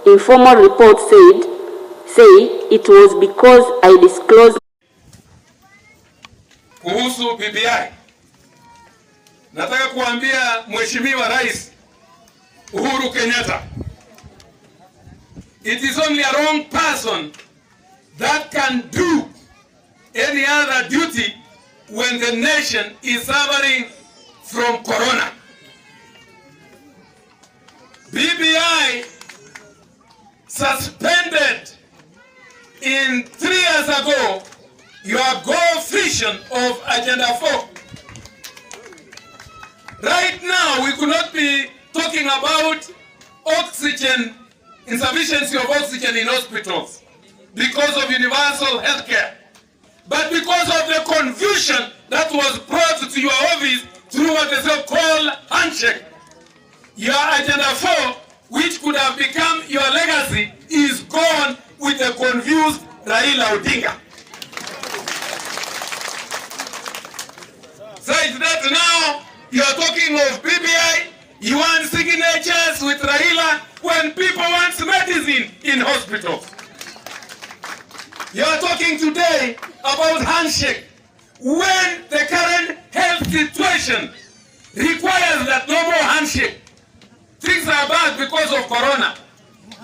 Informal report say it was because I disclosed. Kuhusu BBI, nataka kuambia Mheshimiwa Rais Uhuru Kenyatta, it is only a wrong person that can do any other duty when the nation is suffering from corona. BBI suspended in 3 years ago your goal vision of Agenda 4. Right now, we could not be talking about oxygen, insufficiency of oxygen in hospitals because of universal health care, but because of the confusion that was brought to your office through what is so-called handshake. Your Agenda 4, which could have become your legacy, is gone with a confused Raila Odinga. So it's that now you're talking of BBI, you want signatures with Raila when people want medicine in hospitals. You're talking today about handshake when the current health situation requires that no more handshake. Things are bad because of corona.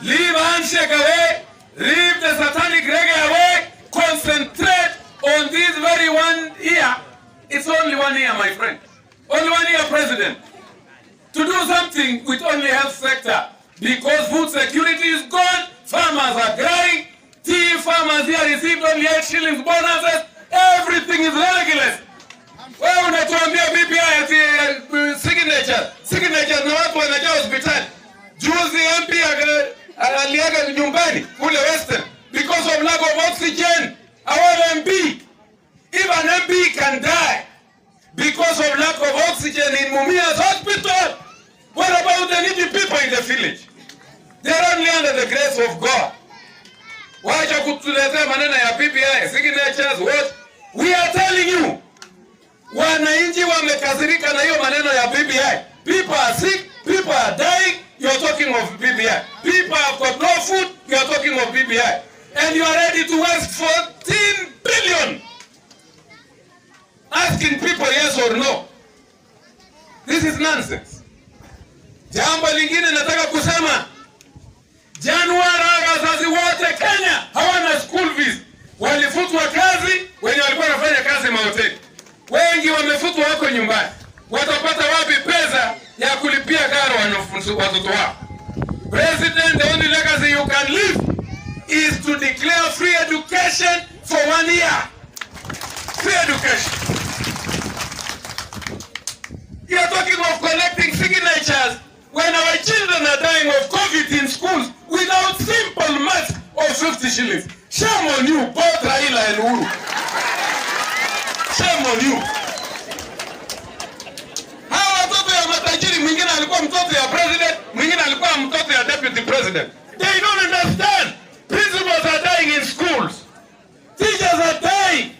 Leave handshake away, leave the satanic reggae away, concentrate on this very 1 year. It's only 1 year, my friend. Only 1 year, President. To do something with only health sector. Because food security is gone, farmers are crying, tea farmers here received only 8 shillings bonuses, everything is ridiculous. Wewe unatuambia BBI ati signature na watu wanajaa hospitali. Juzi MP aliaga nyumbani kule Western because of lack of oxygen. Our MP, if an MP can die because of lack of oxygen in Mumia's hospital, what about the needy people in the village? They're only under the grace of God. Wacha kutuletea maneno ya BBI, signatures, what? We are telling you, wananchi wamekasirika na hiyo maneno ya BBI. People are sick, people are dying, you are talking of BBI. People have got no food, you are talking of BBI. And you are ready to waste 14 billion asking people yes or no. This is nonsense. Jambo lingine nataka kusema, Januari wazazi wote Kenya hawana school fees. Walifutwa kazi wenye walikuwa wanafanya kazi mahoteli. Wengi wamefutwa wako nyumbani. watoto wao. President, the only legacy you can leave is to declare free education for 1 year. Free education. You are talking of collecting signatures when our children are dying of COVID in schools without simple math of 50 shillings. Shame on you, both Raila and Uhuru. Shame on you. Hawa watoto ya matajiri, mwingine alikuwa mtoto ya president, mwingine alikuwa mtoto ya deputy president. They don't understand. Principals are dying in schools. Teachers are dying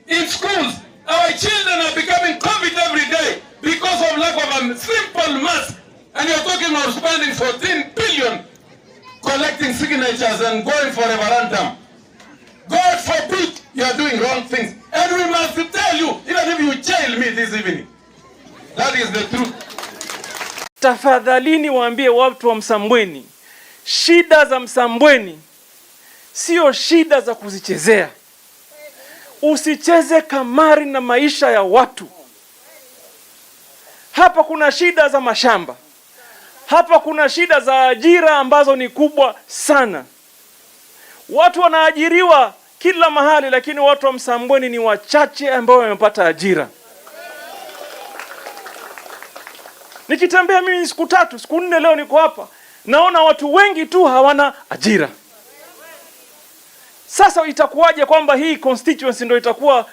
in schools. Our children are becoming COVID every day because of lack of a simple math. And you're talking of spending 14 billion collecting signatures and going for referendum. God forbid you are doing wrong things. And we must tell you, even if you jail me this evening. That is the truth. Tafadhalini waambie watu wa Msambweni, shida za Msambweni sio shida za kuzichezea. Usicheze kamari na maisha ya watu. Hapa kuna shida za mashamba. Hapa kuna shida za ajira ambazo ni kubwa sana. Watu wanaajiriwa kila mahali, lakini watu wa Msambweni ni wachache ambao wamepata ajira. Nikitembea mimi siku 3, siku 4 leo niko hapa, naona watu wengi tu hawana ajira. Sasa itakuwaje kwamba hii constituency ndio itakuwa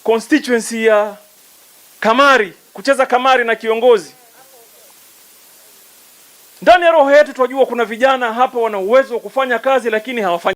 constituency ya kamari, kucheza kamari na kiongozi? Ndani ya roho yetu tunajua kuna vijana hapa wana uwezo wa kufanya kazi lakini hawafanyi.